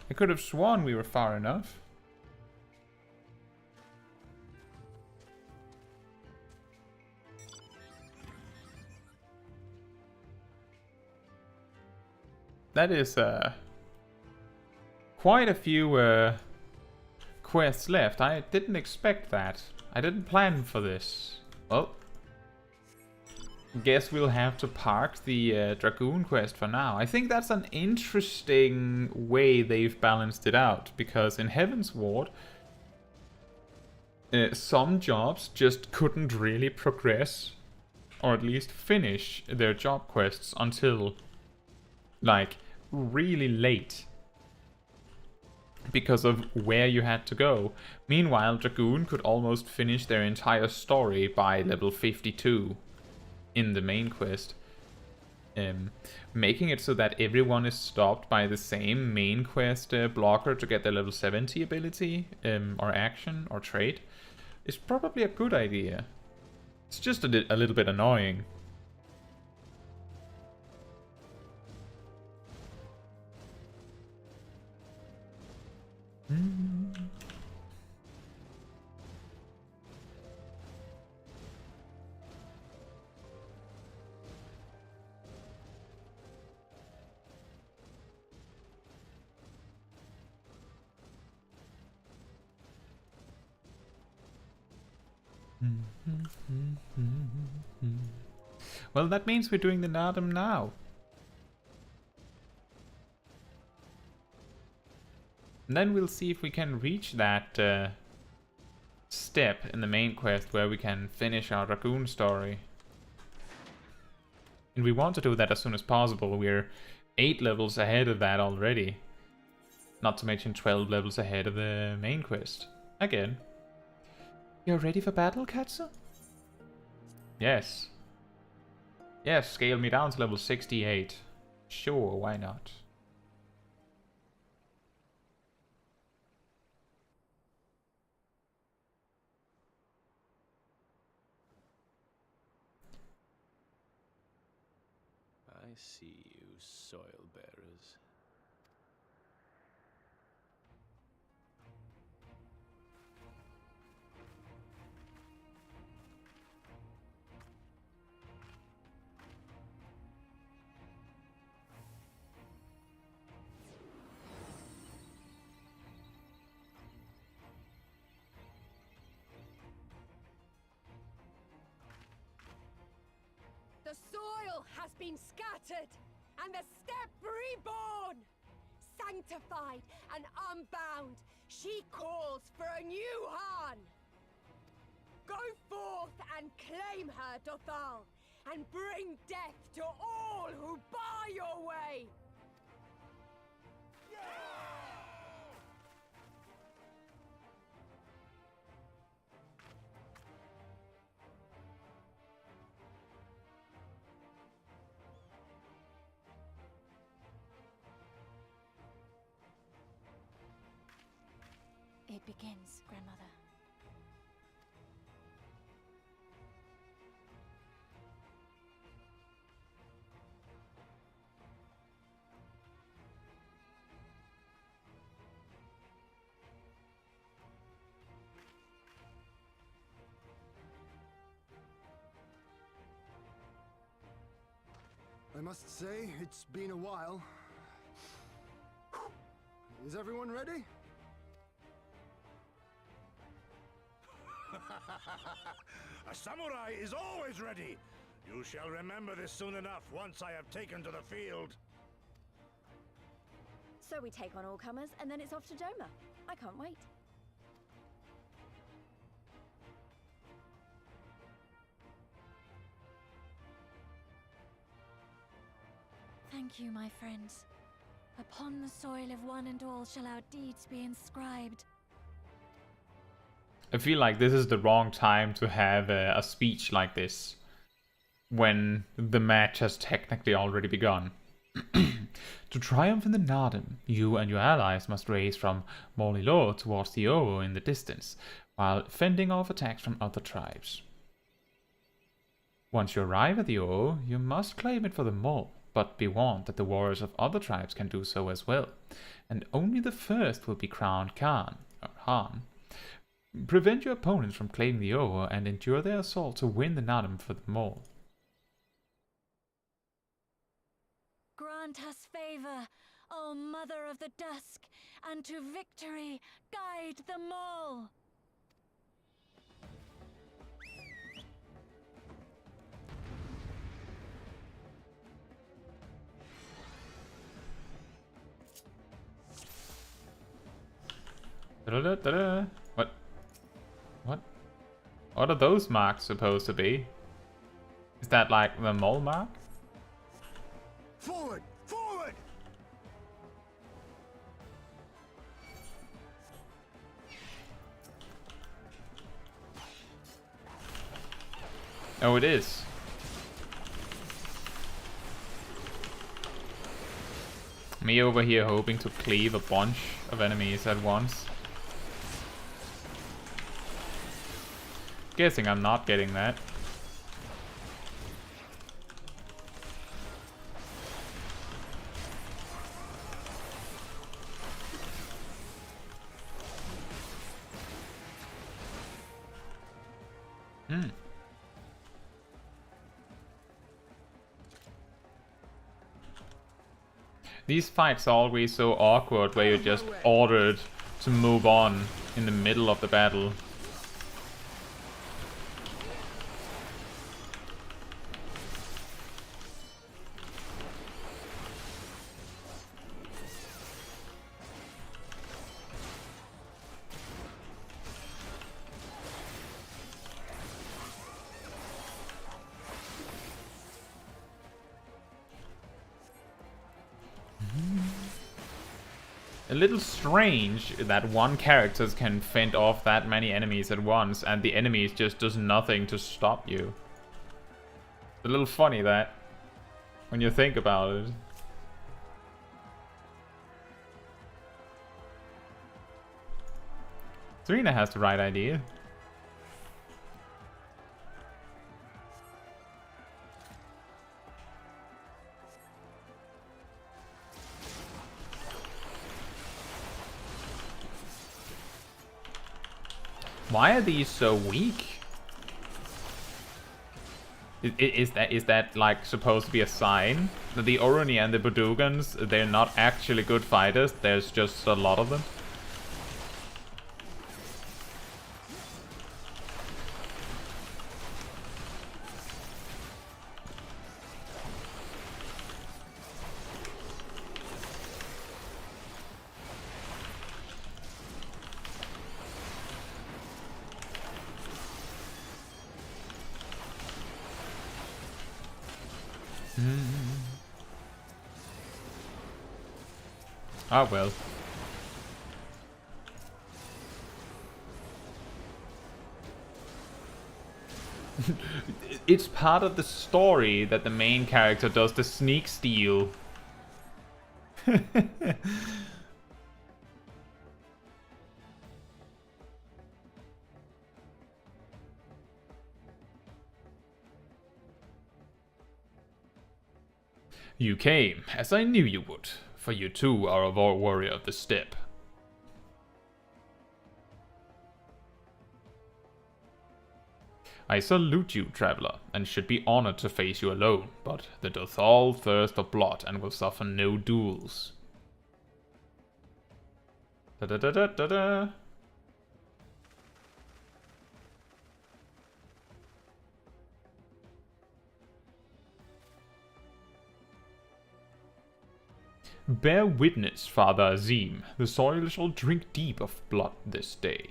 I could have sworn we were far enough. That is quite a few quests left. I didn't expect that. I didn't plan for this. Well, guess we'll have to park the Dragoon quest for now. I think that's an interesting way they've balanced it out, because in Heavensturn, some jobs just couldn't really progress, or at least finish their job quests until, like, really late, because of where you had to go. Meanwhile, Dragoon could almost finish their entire story by level 52 in the main quest, making it so that everyone is stopped by the same main quest blocker to get their level 70 ability or action or trait. is probably a good idea. It's just a little bit annoying. Well, that means we're doing the Naadam now. And then we'll see if we can reach that step in the main quest where we can finish our Dragoon story. And we want to do that as soon as possible. We're 8 levels ahead of that already. Not to mention 12 levels ahead of the main quest. Again. You're ready for battle, Caetsu? Yes. Yes, scale me down to level 68. Sure, why not? I see you, soil bearers. The soil has been scattered, and the steppe reborn! Sanctified and unbound, she calls for a new Han! Go forth and claim her, Dothal, and bring death to all who bar your way! It begins, Grandmother. I must say, it's been a while. Is everyone ready? A samurai is always ready. You shall remember this soon enough once I have taken to the field. So we take on all comers, and then it's off to Doma. I can't wait. Thank you, my friends. Upon the soil of one and all shall our deeds be inscribed. I feel like this is the wrong time to have a speech like this when the match has technically already begun. To triumph in the Naadam, you and your allies must race from Molilo towards the Owo in the distance, while fending off attacks from other tribes. Once you arrive at the Owo, you must claim it for the Mole, but be warned that the warriors of other tribes can do so as well, and only the first will be crowned Khan, or Han. Prevent your opponents from claiming the Owo and endure their assault to win the Naadam for the Mole. Grant us favor, O Mother of the Dusk, and to victory guide them all. Da-da-da-da-da. What? What? What are those marks supposed to be? Is that like the mole mark? Forward! Forward! Oh, it is. Me over here hoping to cleave a bunch of enemies at once. guessing I'm not getting that. These fights are always so awkward where you're just ordered to move on in the middle of the battle. A little strange that one character can fend off that many enemies at once and the enemies just does nothing to stop you. It's a little funny that, when you think about it. Serena has the right idea. Why are these so weak? Is that like supposed to be a sign that the Oruni and the Bodugans, they're not actually good fighters? There's just a lot of them. Ah, well. It's part of the story that the main character does the sneak steal. You came, as I knew you would, for you too are a warrior of the steppe. I salute you, traveler, and should be honored to face you alone, but the Dothal thirst of blood and will suffer no duels. Da-da-da-da-da-da. Bear witness, Father Azim, the soil shall drink deep of blood this day.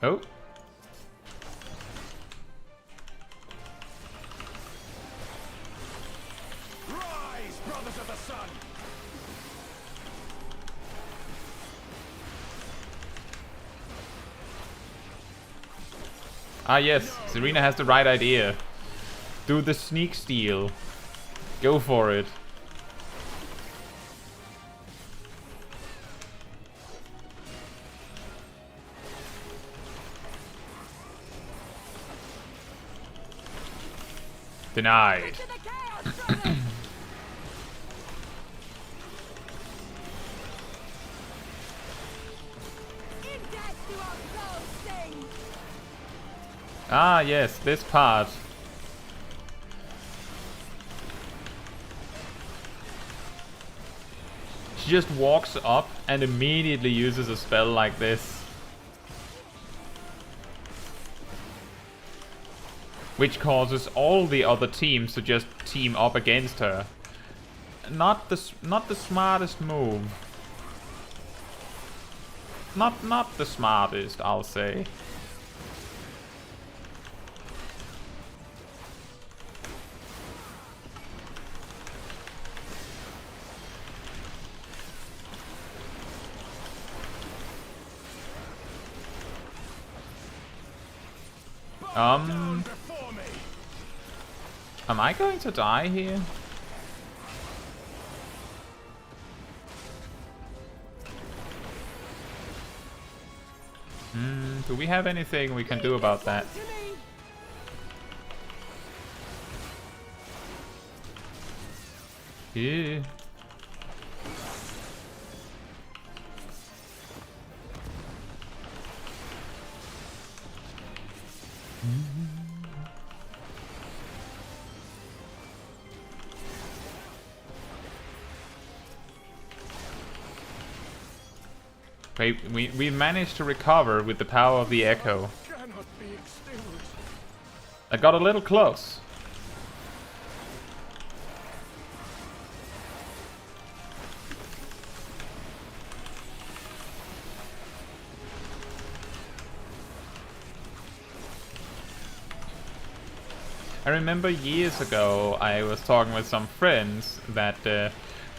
Oh. Rise, brothers of the sun! Ah yes, Serena has the right idea. Do the sneak steal. Go for it. Denied. Ah, yes, this part. She just walks up and immediately uses a spell like this. Which causes all the other teams to just team up against her. Not the smartest move. Not the smartest, I'll say. Am I going to die here? Do we have anything we can do about that? Yeah. We managed to recover with the power of the echo. I got a little close. I remember years ago I was talking with some friends that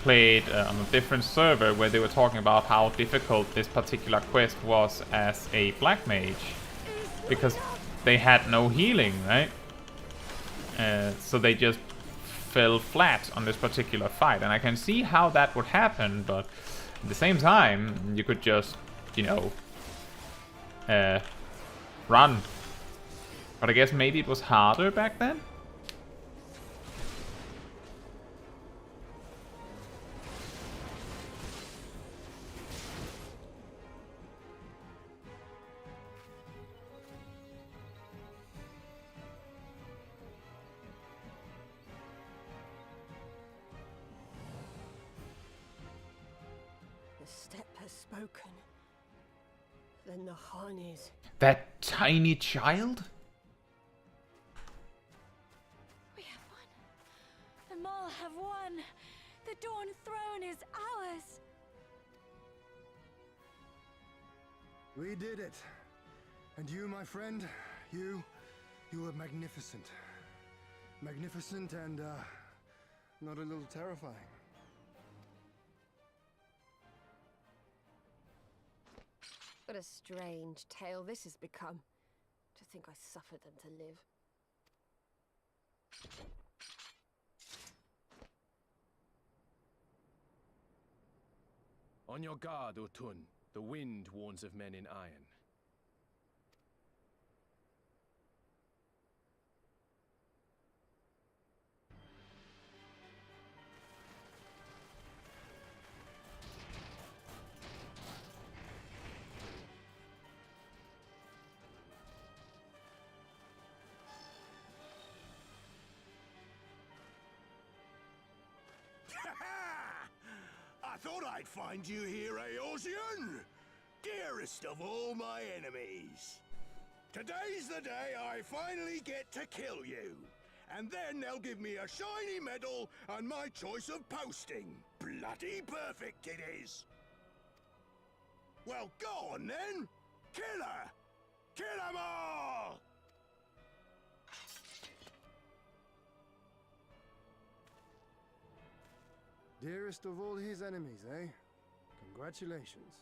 played on a different server where they were talking about how difficult this particular quest was as a black mage, because they had no healing, right? So they just fell flat on this particular fight, and I can see how that would happen, but at the same time you could just, you know, run. But I guess maybe it was harder back then? Spoken. Then the Hanis. That tiny child? We have won. The Mole have won. The Dawn Throne is ours. We did it. And you, my friend, you were magnificent. Magnificent and, not a little terrifying. What a strange tale this has become. To think I suffered them to live. On your guard, Otun. The wind warns of men in iron. I thought I'd find you here, Eorzean! Dearest of all my enemies. Today's the day I finally get to kill you. And then they'll give me a shiny medal and my choice of posting. Bloody perfect it is! Well, go on then! Kill her! Kill 'em all! Dearest of all his enemies, eh? Congratulations.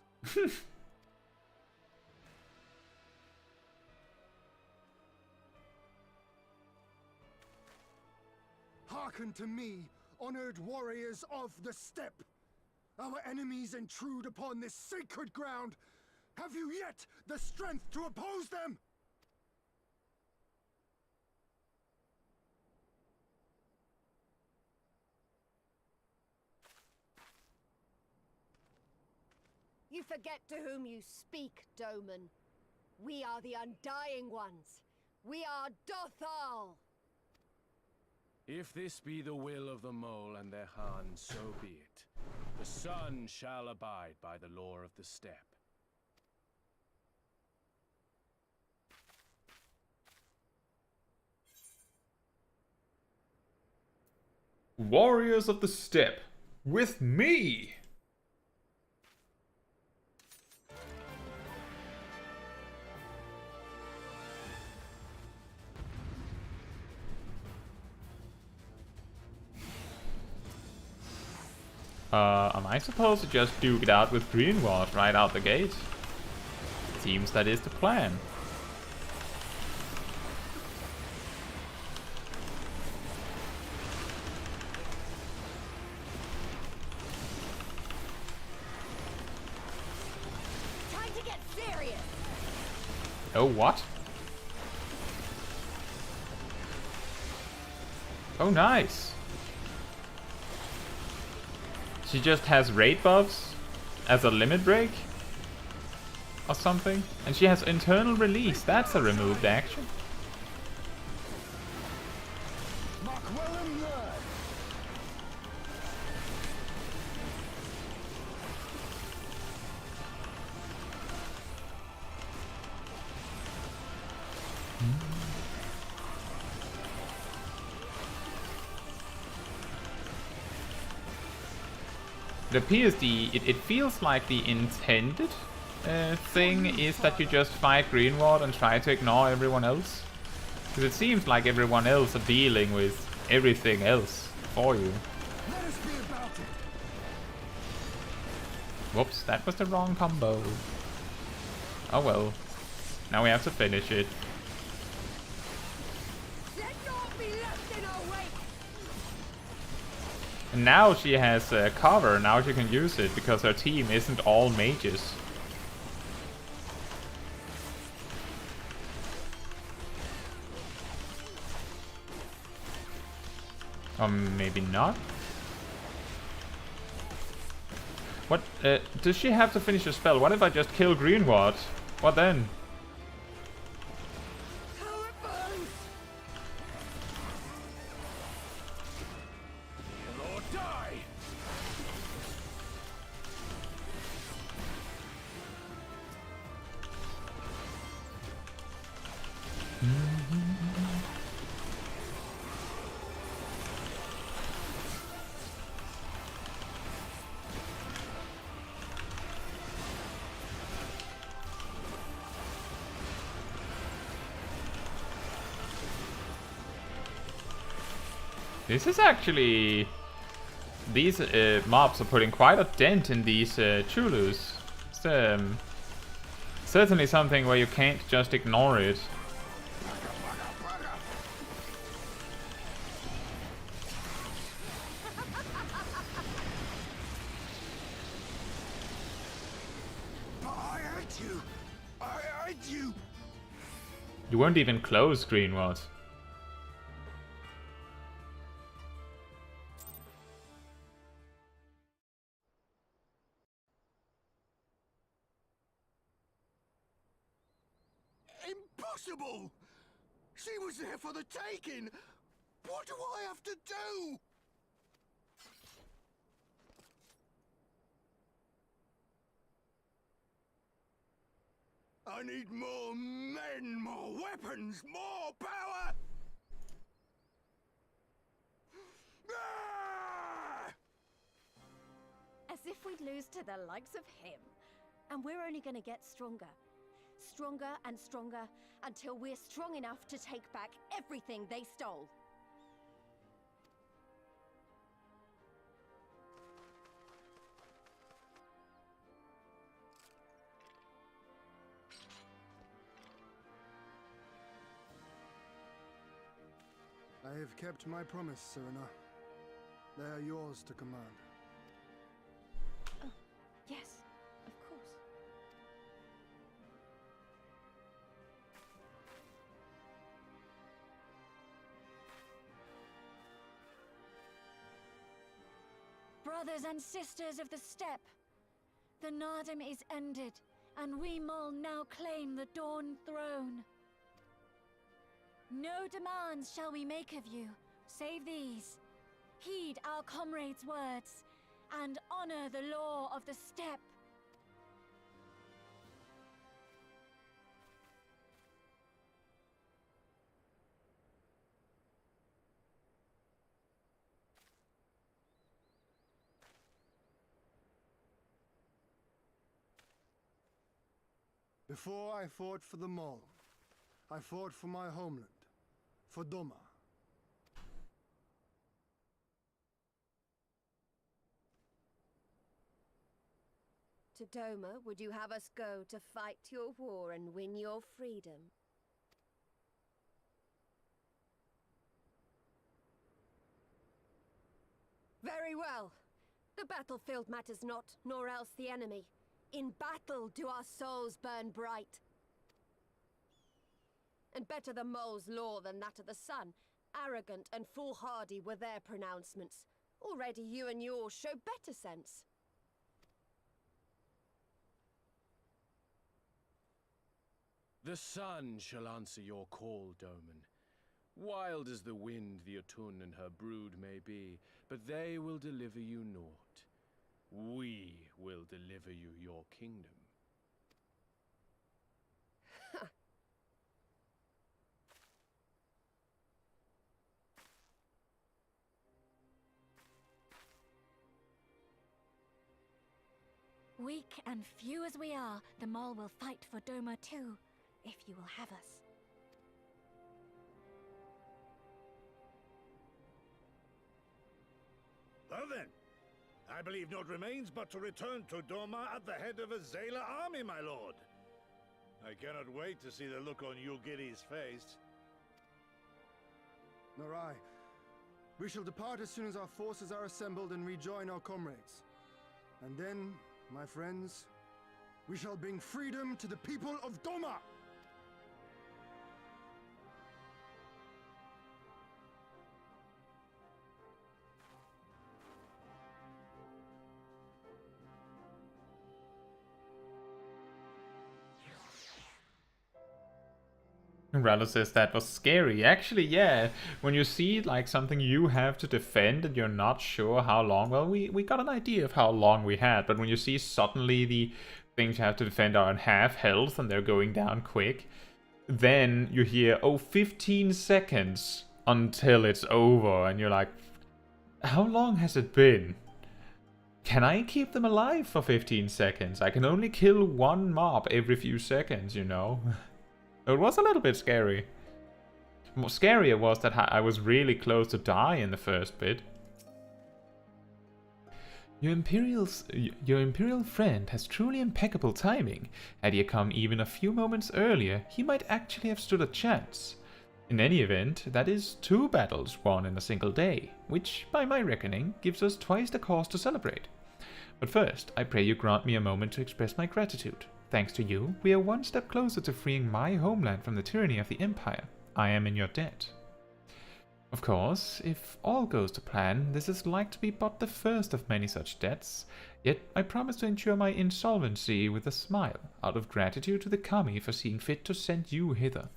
Hearken to me, honored warriors of the steppe. Our enemies intrude upon this sacred ground. Have you yet the strength to oppose them? You forget to whom you speak, Doman. We are the Undying Ones. We are Dothal. If this be the will of the Mole and their Han, so be it. The sun shall abide by the law of the steppe. Warriors of the Steppe, with me! Am I supposed to just duke it out with Greenwald right out the gate? Seems that is the plan. Time to get serious! Oh, what? Oh, nice. She just has raid buffs as a limit break or something. And she has internal release. That's a removed action. It appears it feels like the intended thing is that you just fight Greenward and try to ignore everyone else. Because it seems like everyone else are dealing with everything else for you. Let us be about it. Whoops, that was the wrong combo. Oh well. Now we have to finish it. Let naught be left in our wake. And now she has cover, now she can use it because her team isn't all mages. Or maybe not. What? Does she have to finish a spell? What if I just kill Greenward? What then? How it burns! The Lord die! This is actually... These mobs are putting quite a dent in these Chulus. It's certainly something where you can't just ignore it. I hate you! I hate you! You weren't even close, Greenward. Impossible! She was there for the taking! What do I have to do? I need more men, more weapons, more power! Ah! As if we'd lose to the likes of him. And we're only gonna get stronger. Stronger and stronger until we're strong enough to take back everything they stole. I have kept my promise, Serena. They are yours to command. Oh, yes, of course. Brothers and sisters of the steppe, the Naadam is ended, and we Mol now claim the Dawn Throne. No demands shall we make of you, save these. Heed our comrades' words, and honor the law of the steppe. Before I fought for the Mol, I fought for my homeland, for Doma. To Doma, would you have us go to fight your war and win your freedom? Very well. The battlefield matters not, nor else the enemy. In battle do our souls burn bright. And better the mole's law than that of the sun. Arrogant and foolhardy were their pronouncements. Already you and yours show better sense. The sun shall answer your call, Doman. Wild as the wind the Otun and her brood may be, but they will deliver you naught. We will deliver you your kingdom. Weak and few as we are, the mole will fight for Doma too, if you will have us. Well then, I believe naught remains but to return to Doma at the head of a Zayla army, my lord. I cannot wait to see the look on Yulgiri's face. Nor I. We shall depart as soon as our forces are assembled and rejoin our comrades. And then, my friends, we shall bring freedom to the people of Doma! Rallo says that was scary. Actually, yeah, when you see like something you have to defend and you're not sure how long, well, we got an idea of how long we had, but when you see suddenly the things you have to defend are on half health and they're going down quick, then you hear, oh, 15 seconds until it's over, and you're like, how long has it been? Can I keep them alive for 15 seconds? I can only kill one mob every few seconds, you know? It was a little bit scary. More scarier was that I was really close to die in the first bit. Your Imperial friend has truly impeccable timing. Had he come even a few moments earlier, he might actually have stood a chance. In any event, that is 2 battles won in a single day, which, by my reckoning, gives us twice the cause to celebrate. But first, I pray you grant me a moment to express my gratitude. Thanks to you, we are one step closer to freeing my homeland from the tyranny of the Empire. I am in your debt. Of course, if all goes to plan, this is like to be but the first of many such debts, yet I promise to ensure my insolvency with a smile, out of gratitude to the Kami for seeing fit to send you hither.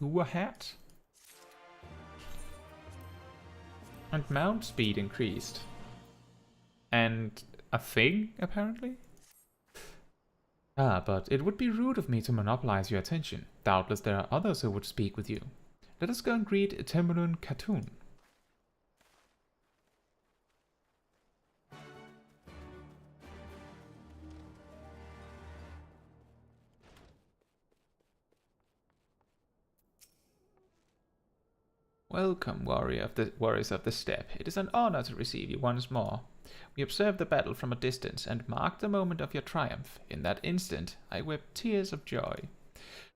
Ooh, a hat. And mount speed increased. And a thing, apparently? Ah, but it would be rude of me to monopolize your attention. Doubtless there are others who would speak with you. Let us go and greet Temurun Khatun. Welcome, warriors of the steppe. It is an honor to receive you once more. We observed the battle from a distance and marked the moment of your triumph. In that instant, I wept tears of joy.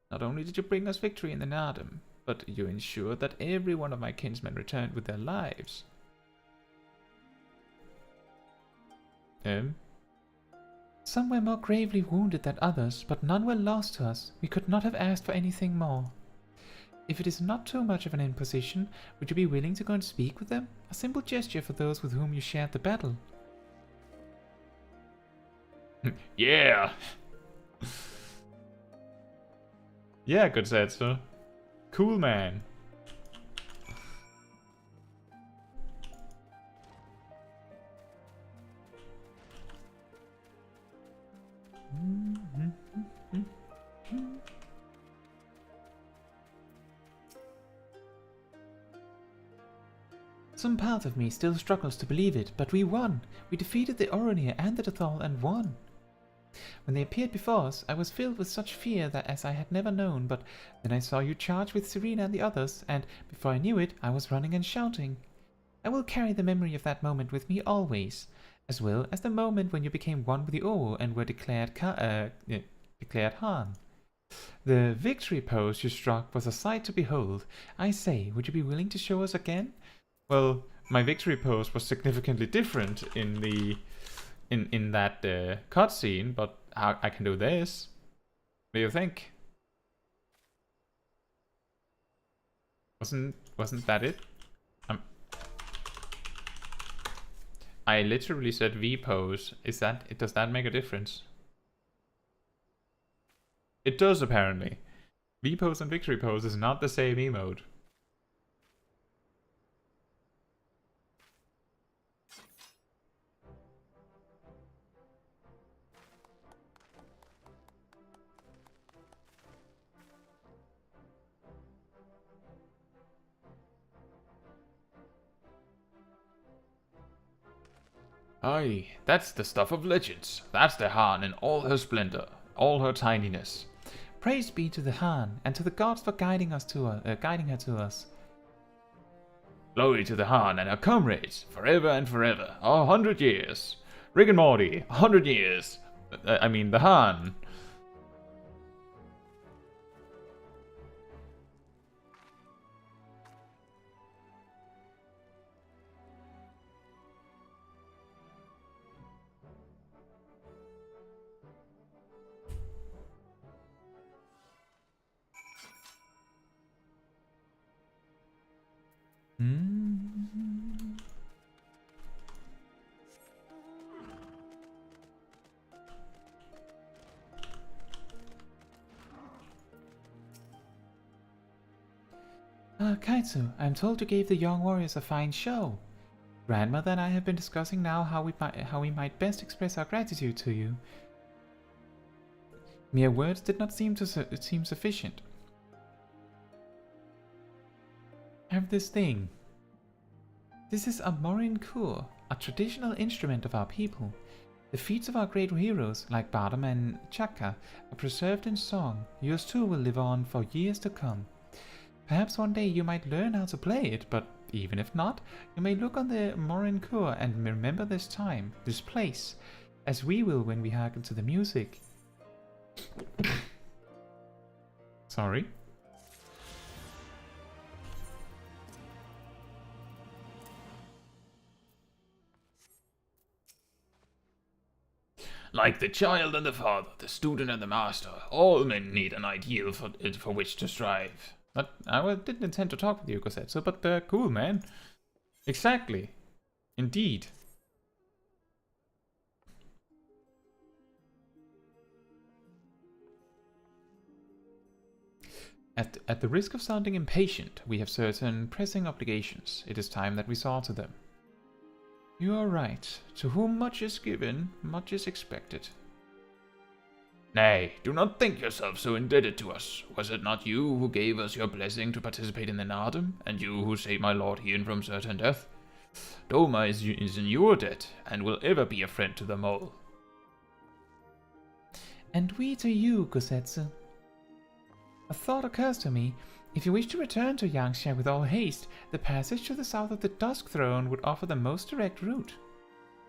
Not only did you bring us victory in the Naadam, but you ensured that every one of my kinsmen returned with their lives. Some were more gravely wounded than others, but none were lost to us. We could not have asked for anything more. If it is not too much of an imposition, would you be willing to go and speak with them? A simple gesture for those with whom you shared the battle. Yeah! Yeah, good Setsu. Cool man. Some part of me still struggles to believe it, but we won. We defeated the Oronir and the Dathal and won. When they appeared before us, I was filled with such fear that as I had never known, but then I saw you charge with Serena and the others, and before I knew it, I was running and shouting. I will carry the memory of that moment with me always, as well as the moment when you became one with the Oro and were declared Han. The victory pose you struck was a sight to behold. I say, would you be willing to show us again? Well, my victory pose was significantly different in the in that cutscene, but I can do this. What do you think? Wasn't that it? I literally said V pose. Does that make a difference? It does apparently. V pose and victory pose is not the same emote. Aye, that's the stuff of legends. That's the Han in all her splendor, all her tininess. Praise be to the Han and to the gods for guiding her to us. Glory to the Han and her comrades, forever and forever, 100 years. Rick and Morty, 100 years. I mean, the Han. Caetsu, I am told you gave the young warriors a fine show. Grandmother and I have been discussing now how we might best express our gratitude to you. Mere words did not seem sufficient. Have this thing. This is a morin kur, a traditional instrument of our people. The feats of our great heroes, like Naadam and Chaka, are preserved in song. Yours too will live on for years to come. Perhaps one day you might learn how to play it, but even if not, you may look on the morin kur and remember this time, this place, as we will when we hearken to the music. Sorry. Like the child and the father, the student and the master, all men need an ideal for which to strive. But I didn't intend to talk with you, Caetsu, but cool, man. Exactly. Indeed. At the risk of sounding impatient, we have certain pressing obligations. It is time that we saw to them. You are right. To whom much is given, much is expected. Nay, do not think yourself so indebted to us. Was it not you who gave us your blessing to participate in the Naadam, and you who saved my lord Hien from certain death? Doma is in your debt, and will ever be a friend to the mole. And we to you, Caetsu. A thought occurs to me. If you wish to return to Yangxia with all haste, the passage to the south of the Dusk Throne would offer the most direct route.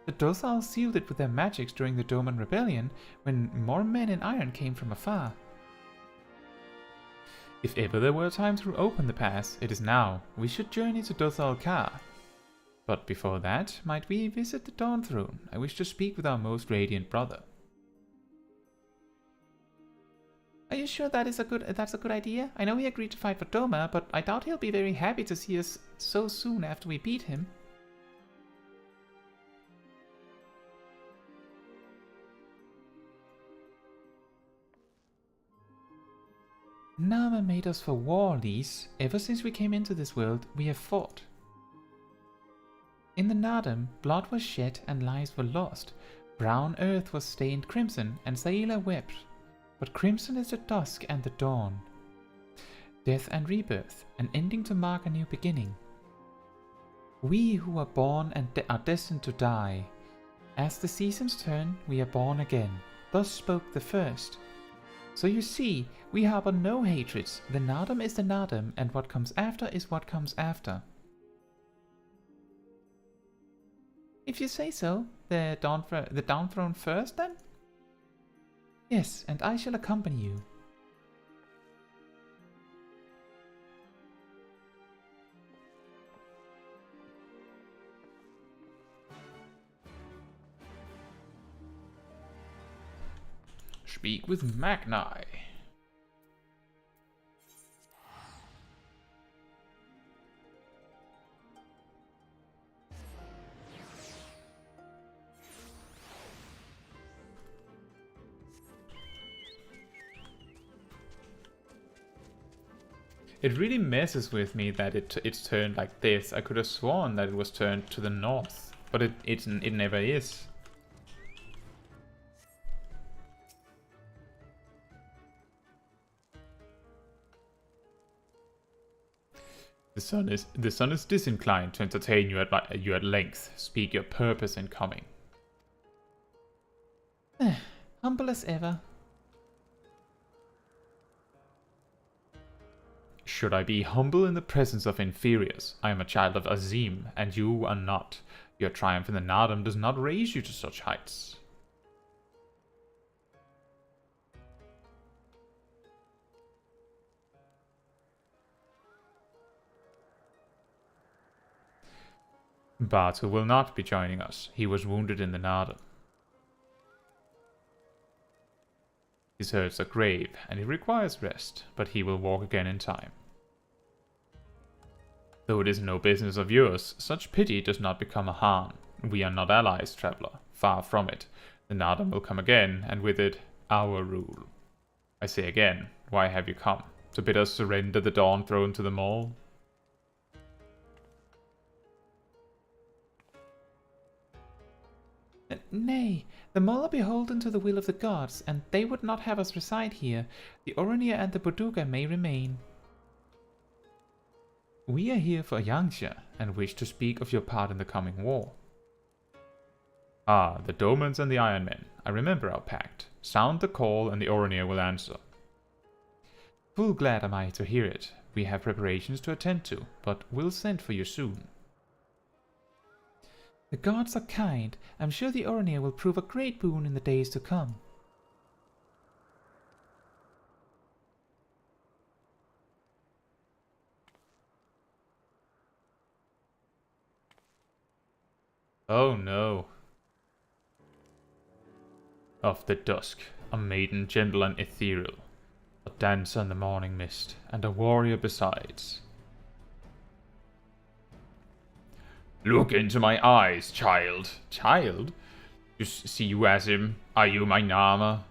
The Dothal sealed it with their magics during the Doman Rebellion, when more men in iron came from afar. If ever there were a time to open the pass, it is now. We should journey to Dothal Ka. But before that, might we visit the Dawn Throne? I wish to speak with our most radiant brother. Are you sure that's a good idea? I know he agreed to fight for Doma, but I doubt he'll be very happy to see us so soon after we beat him. Nama made us for war, Lise. Ever since we came into this world, we have fought. In the Naadam, blood was shed and lives were lost. Brown earth was stained crimson, and Saela wept. But crimson is the dusk and the dawn. Death and rebirth, an ending to mark a new beginning. We who are born and are destined to die. As the seasons turn, we are born again. Thus spoke the first. So you see, we harbor no hatreds. The Naadam is the Naadam, and what comes after is what comes after. If you say so, the Dawn Throne first, then? Yes, and I shall accompany you. Speak with Magnai. It really messes with me that it's turned like this. I could have sworn that it was turned to the north, but it never is. The sun is disinclined to entertain you at length. Speak your purpose in coming. Humble as ever. Should I be humble in the presence of inferiors? I am a child of Azim, and you are not. Your triumph in the Naadam does not raise you to such heights. Batu will not be joining us. He was wounded in the Naadam. His hurts are grave, and he requires rest, but he will walk again in time. Though it is no business of yours, such pity does not become a harm. We are not allies, traveler. Far from it. The Naadam will come again, and with it, our rule. I say again, why have you come? To bid us surrender the Dawn Throne to the Maul? Nay, the Maul are beholden to the will of the gods, and they would not have us reside here. The Orania and the Boduga may remain. We are here for Yangsha, and wish to speak of your part in the coming war. Ah, the Domans and the Iron Men. I remember our pact. Sound the call, and the Orania will answer. Full glad am I to hear it. We have preparations to attend to, but we'll send for you soon. The gods are kind. I'm sure the Orania will prove a great boon in the days to come. Oh no. Of the dusk, a maiden gentle and ethereal, a dancer in the morning mist, and a warrior besides. Look into my eyes, child. Child? You see you as him? Are you my Nama?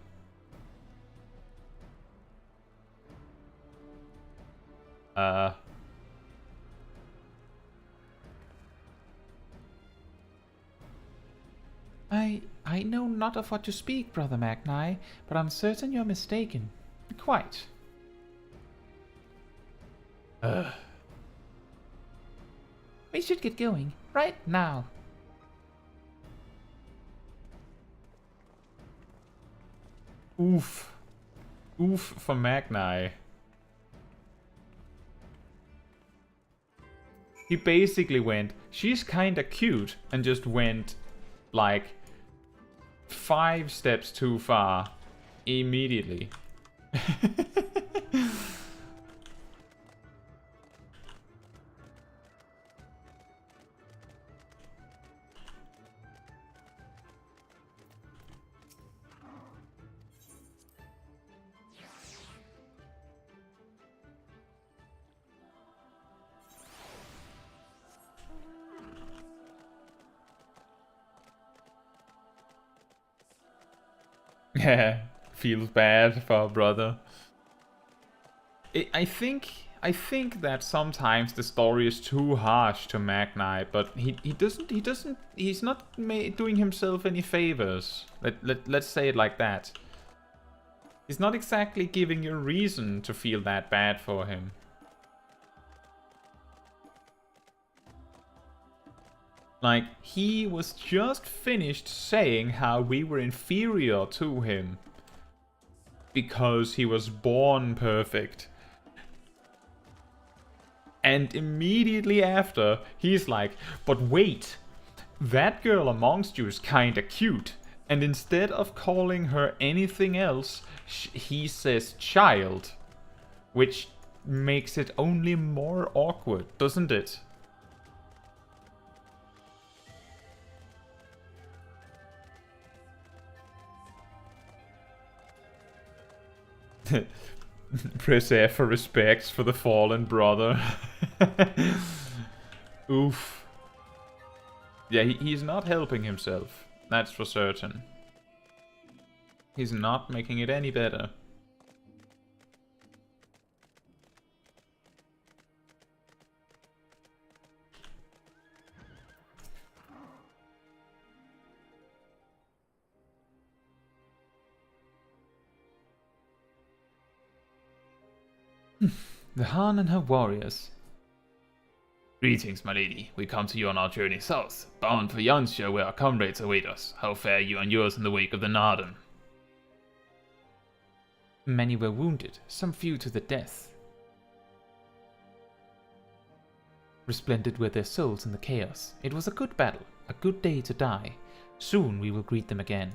I know not of what you speak, Brother Magni, but I'm certain you're mistaken. Quite. We should get going, right now. Oof. Oof for Magni. He basically went, she's kinda cute, and just went, like, 5 steps too far immediately. Yeah, feels bad for our brother. I think that sometimes the story is too harsh to Magni, but he's not doing himself any favors. Let's say it like that. He's not exactly giving you a reason to feel that bad for him. Like, he was just finished saying how we were inferior to him because he was born perfect. And immediately after, he's like, but wait, that girl amongst you is kinda cute. And instead of calling her anything else, he says child. Which makes it only more awkward, doesn't it? Press F for respects for the fallen brother. Oof. Yeah, he's not helping himself. That's for certain. He's not making it any better. The Han and her warriors. Greetings, my lady. We come to you on our journey south, bound for Yansha, where our comrades await us. How fare you and yours in the wake of the Naadam? Many were wounded, some few to the death. Resplendent were their souls in the chaos. It was a good battle, a good day to die. Soon we will greet them again.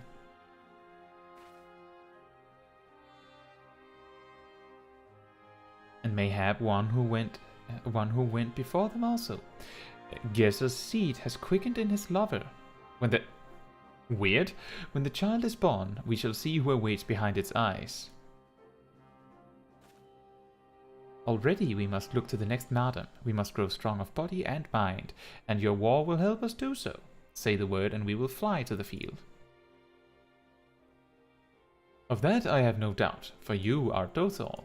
And mayhap one who went before them also. Gesser's seed has quickened in his lover. When the child is born, we shall see who awaits behind its eyes. Already we must look to the next Naadam. We must grow strong of body and mind, and your war will help us do so. Say the word and we will fly to the field. Of that I have no doubt, for you are Dothor.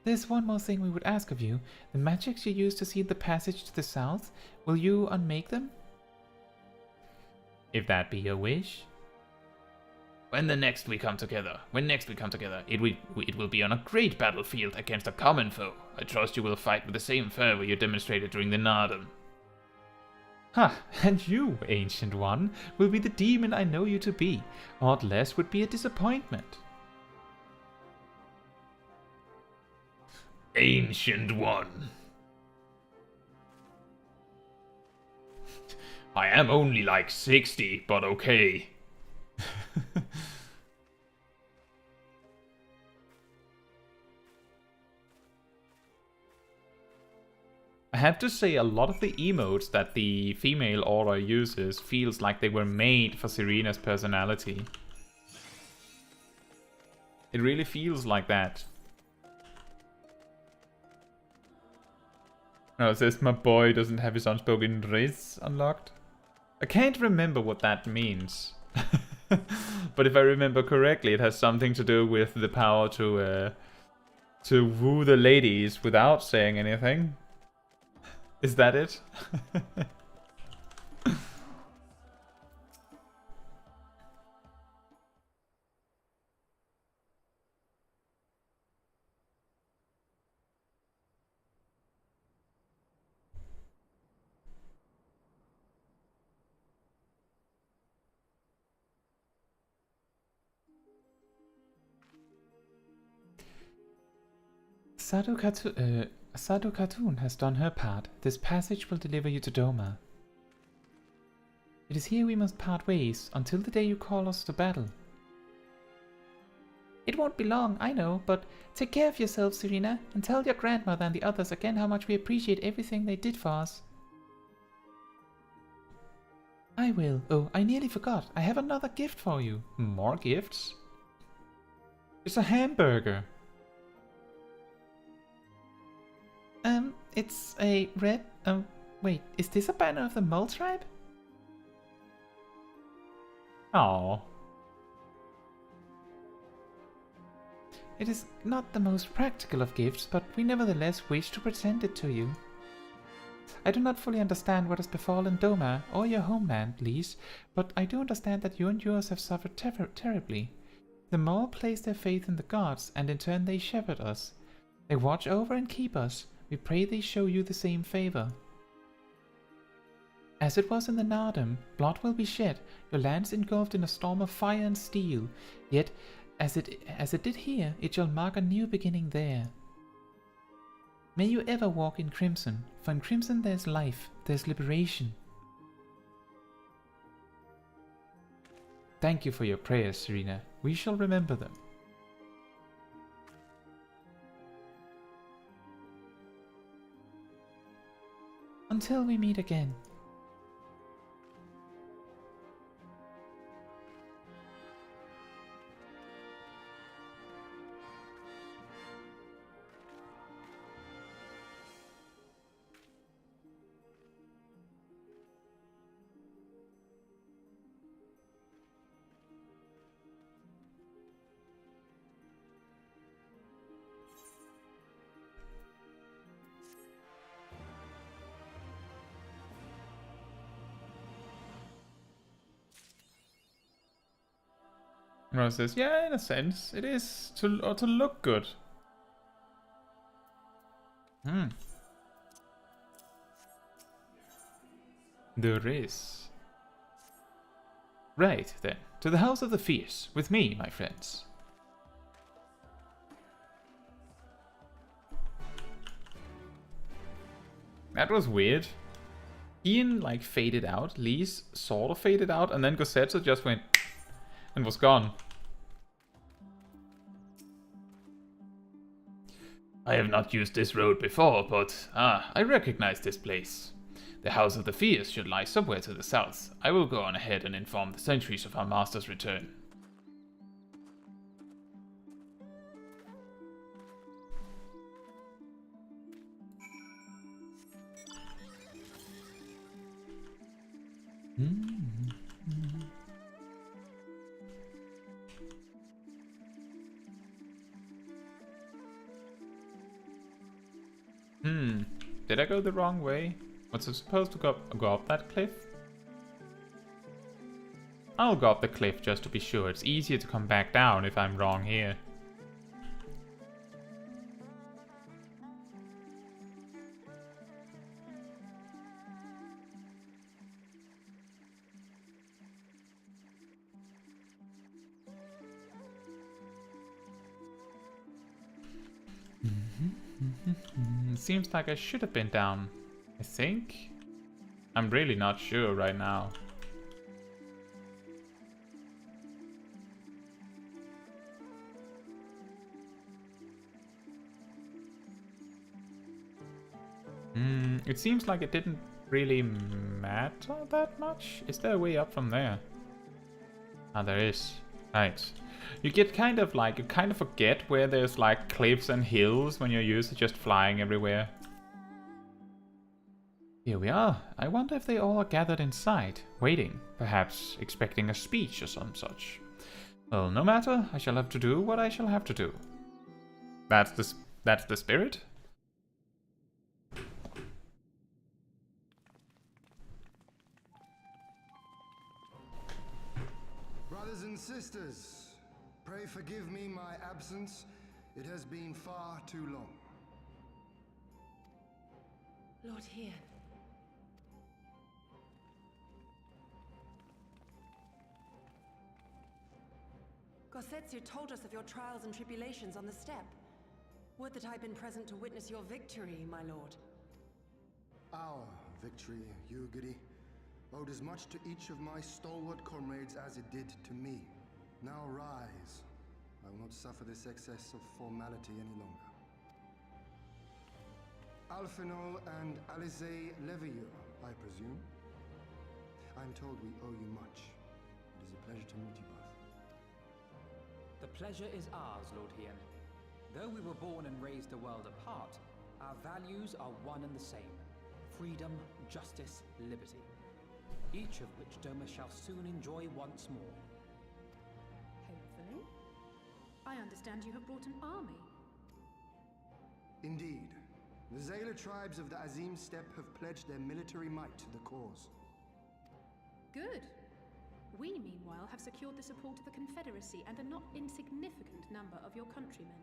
There's one more thing we would ask of you. The magics you used to seal the passage to the south, will you unmake them? If that be your wish. When next we come together, it will be on a great battlefield against a common foe. I trust you will fight with the same fervor you demonstrated during the Naadam. Ha! And you, Ancient One, will be the demon I know you to be. Aught less would be a disappointment. Ancient One. I am only like 60, but okay. I have to say, a lot of the emotes that the female Aura uses feels like they were made for Serena's personality. It really feels like that. Oh, it says my boy doesn't have his unspoken race unlocked. I can't remember what that means. But if I remember correctly, it has something to do with the power to woo the ladies without saying anything. Is that it? Sadu Khatun has done her part. This passage will deliver you to Doma. It is here we must part ways, until the day you call us to battle. It won't be long, I know, but take care of yourself, Serena, and tell your grandmother and the others again how much we appreciate everything they did for us. I will. Oh, I nearly forgot. I have another gift for you. More gifts? It's a hamburger. It's a red... wait, is this a banner of the Mole tribe? Oh. It is not the most practical of gifts, but we nevertheless wish to present it to you. I do not fully understand what has befallen Doma or your homeland, Lise, but I do understand that you and yours have suffered terribly. The Mole place their faith in the gods, and in turn they shepherd us. They watch over and keep us. We pray they show you the same favor. As it was in the Naadam, blood will be shed, your lands engulfed in a storm of fire and steel. Yet, as it did here, it shall mark a new beginning there. May you ever walk in crimson, for in crimson there's life, there's liberation. Thank you for your prayers, Serena. We shall remember them. Until we meet again. Rose says, yeah, in a sense, it is to look good. There is. Right, then. To the House of the Fierce. With me, my friends. That was weird. Ian, like, faded out. Lee's sort of faded out. And then Caetsu just went... and was gone. I have not used this road before, but... I recognize this place. The House of the Fierce should lie somewhere to the south. I will go on ahead and inform the sentries of our master's return. Did I go the wrong way? Was I supposed to go up that cliff? I'll go up the cliff just to be sure. It's easier to come back down if I'm wrong here. Seems like I should have been down, I think. I'm really not sure right now. It seems like it didn't really matter that much. Is there a way up from there? Ah, there is. Right. You get kind of like, you kind of forget where there's like cliffs and hills when you're used to just flying everywhere. Here we are. I wonder if they all are gathered inside, waiting, perhaps expecting a speech or some such. Well, no matter, I shall have to do what I shall have to do. That's the spirit? Brothers and sisters, pray forgive me my absence. It has been far too long. Lord Hien. Caetsu told us of your trials and tribulations on the steppe. Would that I'd been present to witness your victory, my lord. Our victory, Yugiri, owed as much to each of my stalwart comrades as it did to me. Now rise. I will not suffer this excess of formality any longer. Alphino and Alizé Levieux, I presume. I'm told we owe you much. It is a pleasure to meet you both. The pleasure is ours, Lord Hien. Though we were born and raised a world apart, our values are one and the same. Freedom, justice, liberty. Each of which Doma shall soon enjoy once more. Hopefully. I understand you have brought an army. Indeed. The Zayla tribes of the Azim Steppe have pledged their military might to the cause. Good. We, meanwhile, have secured the support of the Confederacy and a not insignificant number of your countrymen.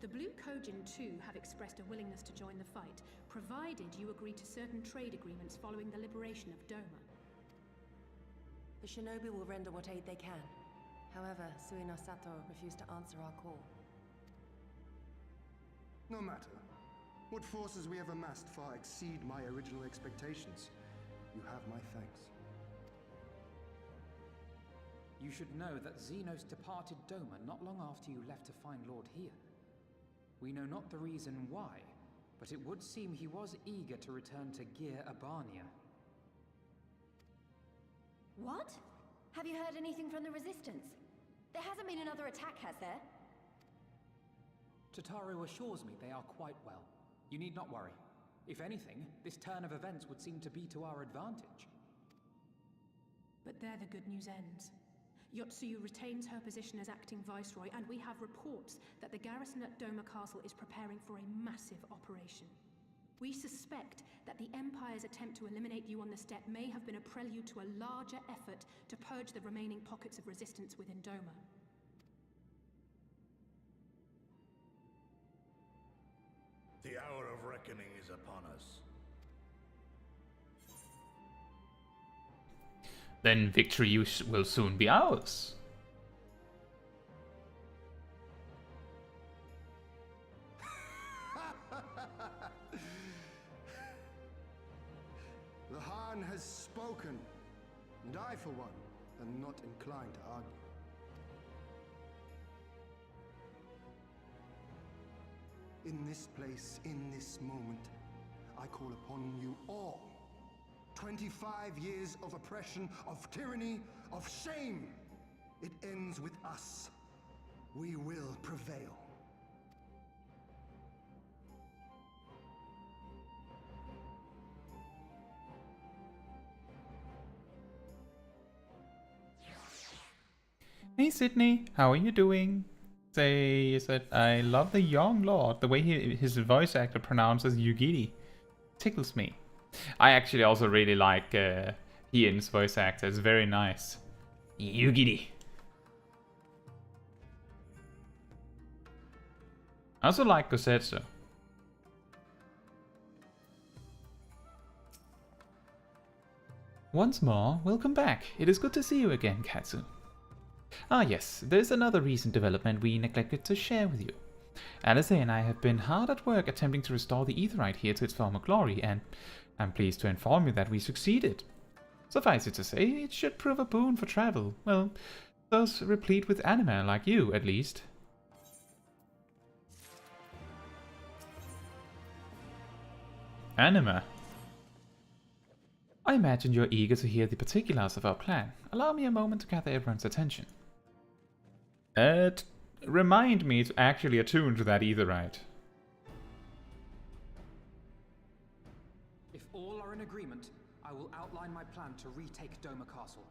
The Blue Kojin, too, have expressed a willingness to join the fight, provided you agree to certain trade agreements following the liberation of Doma. The shinobi will render what aid they can. However, Suino Sato refused to answer our call. No matter. What forces we have amassed far exceed my original expectations. You have my thanks. You should know that Xenos departed Doma not long after you left to find Lord Hien. We know not the reason why, but it would seem he was eager to return to Gir Abania. What? Have you heard anything from the Resistance? There hasn't been another attack, has there? Tataru assures me they are quite well. You need not worry. If anything, this turn of events would seem to be to our advantage. But there the good news ends. Yotsuyu retains her position as acting viceroy, and we have reports that the garrison at Doma Castle is preparing for a massive operation. We suspect that the Empire's attempt to eliminate you on the steppe may have been a prelude to a larger effort to purge the remaining pockets of resistance within Doma. The hour of reckoning is upon us. Then victory will soon be ours. The Han has spoken, and I, for one, am not inclined to argue. In this place, in this moment, I call upon you all. 25 years of oppression, of tyranny, of shame. It ends with us. We will prevail. Hey Sydney, how are you doing? Say that I love the young lord. The way his voice actor pronounces Yugiri tickles me. I actually also really like Ian's voice actor. It's very nice. Yugiri. I also like Caetsu. Once more, welcome back. It is good to see you again, Caetsu. Ah yes, there's another recent development we neglected to share with you. Alice and I have been hard at work attempting to restore the Aetheryte here to its former glory, and I'm pleased to inform you that we succeeded. Suffice it to say, it should prove a boon for travel. Well, those replete with anima like you, at least. Anima? I imagine you're eager to hear the particulars of our plan. Allow me a moment to gather everyone's attention. Remind me to actually attune to that Aetheryte. If all are in agreement, I will outline my plan to retake Doma Castle.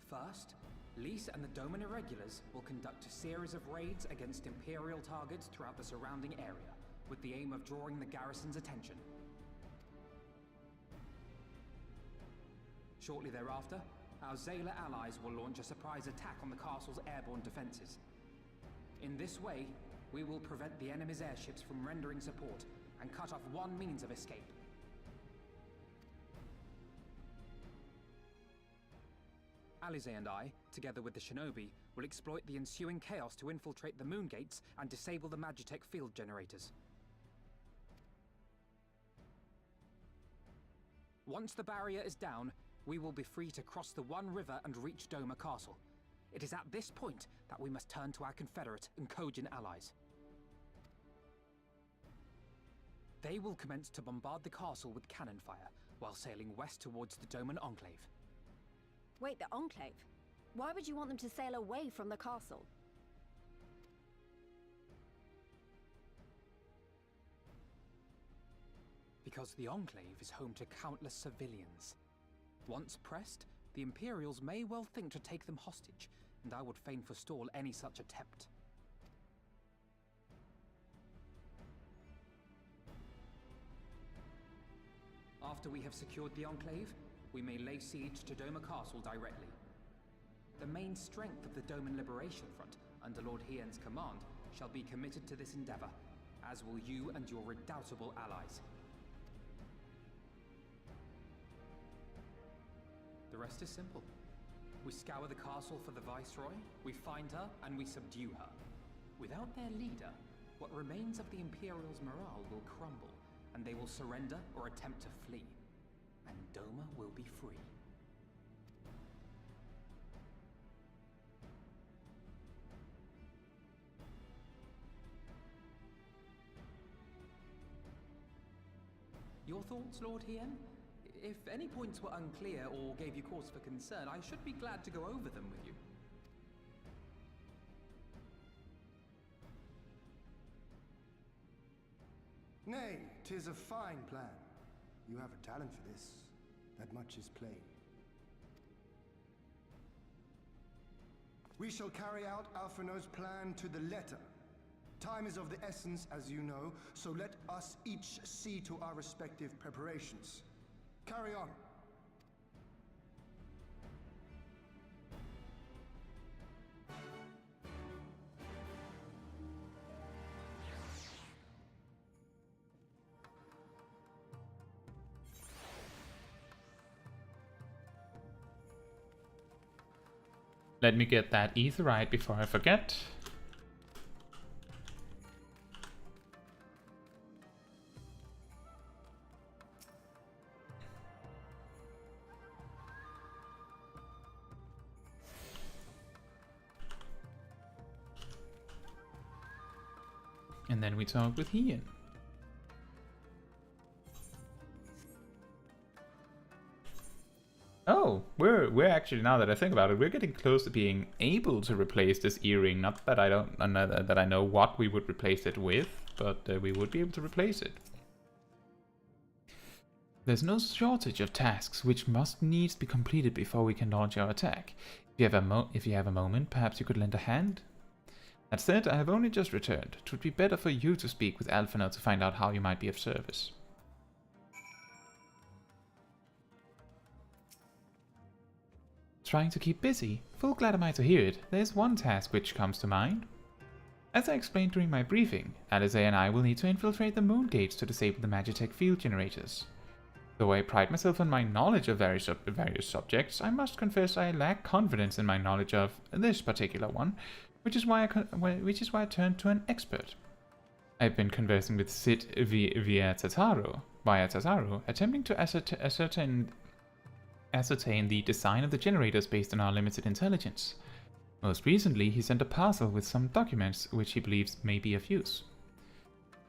First, Lys and the Doman Irregulars will conduct a series of raids against Imperial targets throughout the surrounding area, with the aim of drawing the garrison's attention. Shortly thereafter, our Zayla allies will launch a surprise attack on the castle's airborne defenses. In this way, we will prevent the enemy's airships from rendering support and cut off one means of escape. Alize and I, together with the shinobi, will exploit the ensuing chaos to infiltrate the moon gates and disable the Magitech field generators. Once the barrier is down, we will be free to cross the One River and reach Doma Castle. It is at this point that we must turn to our Confederate and Kojin allies. They will commence to bombard the castle with cannon fire, while sailing west towards the Doman Enclave. Wait, the Enclave? Why would you want them to sail away from the castle? Because the Enclave is home to countless civilians. Once pressed, the Imperials may well think to take them hostage, and I would fain forestall any such attempt. After we have secured the Enclave, we may lay siege to Doma Castle directly. The main strength of the Doman Liberation Front, under Lord Hien's command, shall be committed to this endeavor, as will you and your redoubtable allies. The rest is simple. We scour the castle for the Viceroy, we find her, and we subdue her. Without their leader, what remains of the Imperials' morale will crumble, and they will surrender or attempt to flee. And Doma will be free. Your thoughts, Lord Hien? If any points were unclear or gave you cause for concern, I should be glad to go over them with you. Nay, 'tis a fine plan. You have a talent for this. That much is plain. We shall carry out Alphino's plan to the letter. Time is of the essence, as you know, so let us each see to our respective preparations. Carry on. Let me get that etherite before I forget. And then we talk with Ian. Oh, we're actually, now that I think about it, we're getting close to being able to replace this earring. Not that I don't that I know what we would replace it with, but we would be able to replace it. There's no shortage of tasks which must needs be completed before we can launch our attack. If you have a moment, perhaps you could lend a hand. That said, I have only just returned. It would be better for you to speak with Alphinaud to find out how you might be of service. Trying to keep busy. Full glad am I to hear it. There's one task which comes to mind. As I explained during my briefing, Alice and I will need to infiltrate the moon gates to disable the Magitech field generators. Though I pride myself on my knowledge of various subjects, I must confess I lack confidence in my knowledge of this particular one, which is why I turned to an expert. I've been conversing with Sid via Tataru, attempting to ascertain the design of the generators based on our limited intelligence. Most recently, he sent a parcel with some documents which he believes may be of use.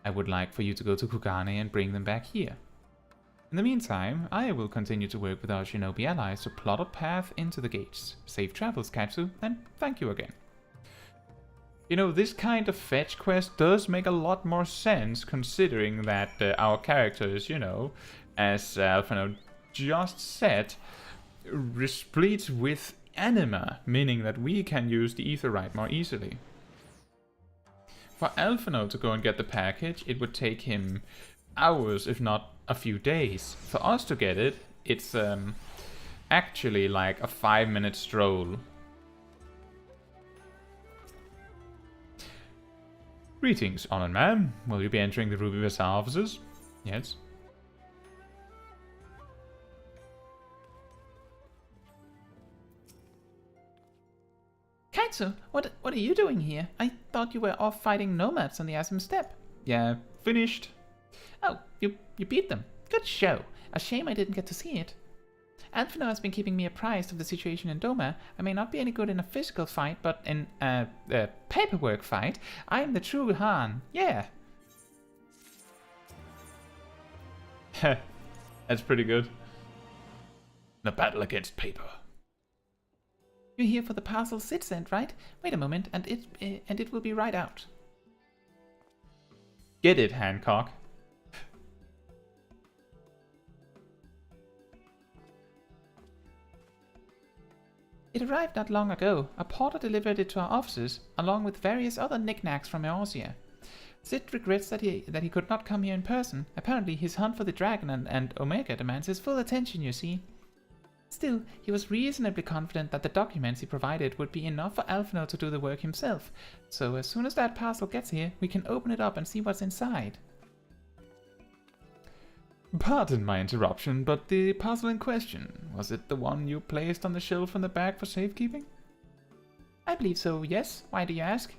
I would like for you to go to Kugane and bring them back here. In the meantime, I will continue to work with our shinobi allies to plot a path into the gates. Safe travels, Caetsu, and thank you again. You know, this kind of fetch quest does make a lot more sense, considering that our characters, you know, as Alphinaud just said, replete with anima, meaning that we can use the etherite more easily. For Alphinaud to go and get the package, it would take him hours, if not a few days. For us to get it, it's actually like a 5-minute stroll. Greetings, honored ma'am. Will you be entering the Ruby Bazaar offices? Yes. Caetsu, what are you doing here? I thought you were off fighting nomads on the Asm Steppe. Yeah, finished. Oh, you beat them. Good show. A shame I didn't get to see it. Alphinaud has been keeping me apprised of the situation in Doma. I may not be any good in a physical fight, but in a paperwork fight, I am the true Han. Yeah. That's pretty good. The battle against paper. You're here for the parcel Sid sent, right? Wait a moment, and it will be right out. Get it, Hancock. It arrived not long ago. A porter delivered it to our offices, along with various other knickknacks from Eorzea. Sid regrets that he could not come here in person. Apparently his hunt for the dragon and Omega demands his full attention, you see. Still, he was reasonably confident that the documents he provided would be enough for Alphinaud to do the work himself. So as soon as that parcel gets here, we can open it up and see what's inside. Pardon my interruption, but the parcel in question, was it the one you placed on the shelf in the bag for safekeeping? I believe so, yes. Why do you ask?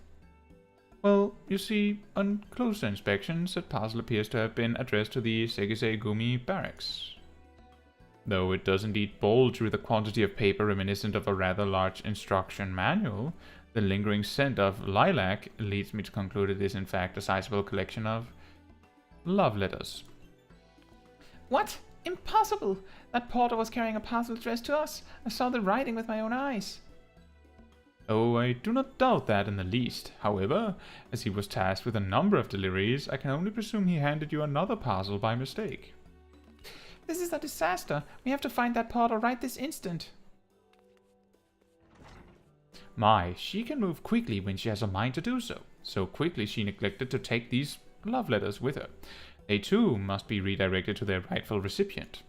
Well, you see, on closer inspection, said parcel appears to have been addressed to the Segisei Gumi barracks. Though it does indeed bulge with a quantity of paper reminiscent of a rather large instruction manual, the lingering scent of lilac leads me to conclude it is in fact a sizable collection of love letters. What? Impossible! That porter was carrying a parcel addressed to us. I saw the writing with my own eyes. Oh, I do not doubt that in the least. However, as he was tasked with a number of deliveries, I can only presume he handed you another parcel by mistake. This is a disaster. We have to find that porter right this instant. My, she can move quickly when she has a mind to do so. So quickly she neglected to take these love letters with her. They too must be redirected to their rightful recipient.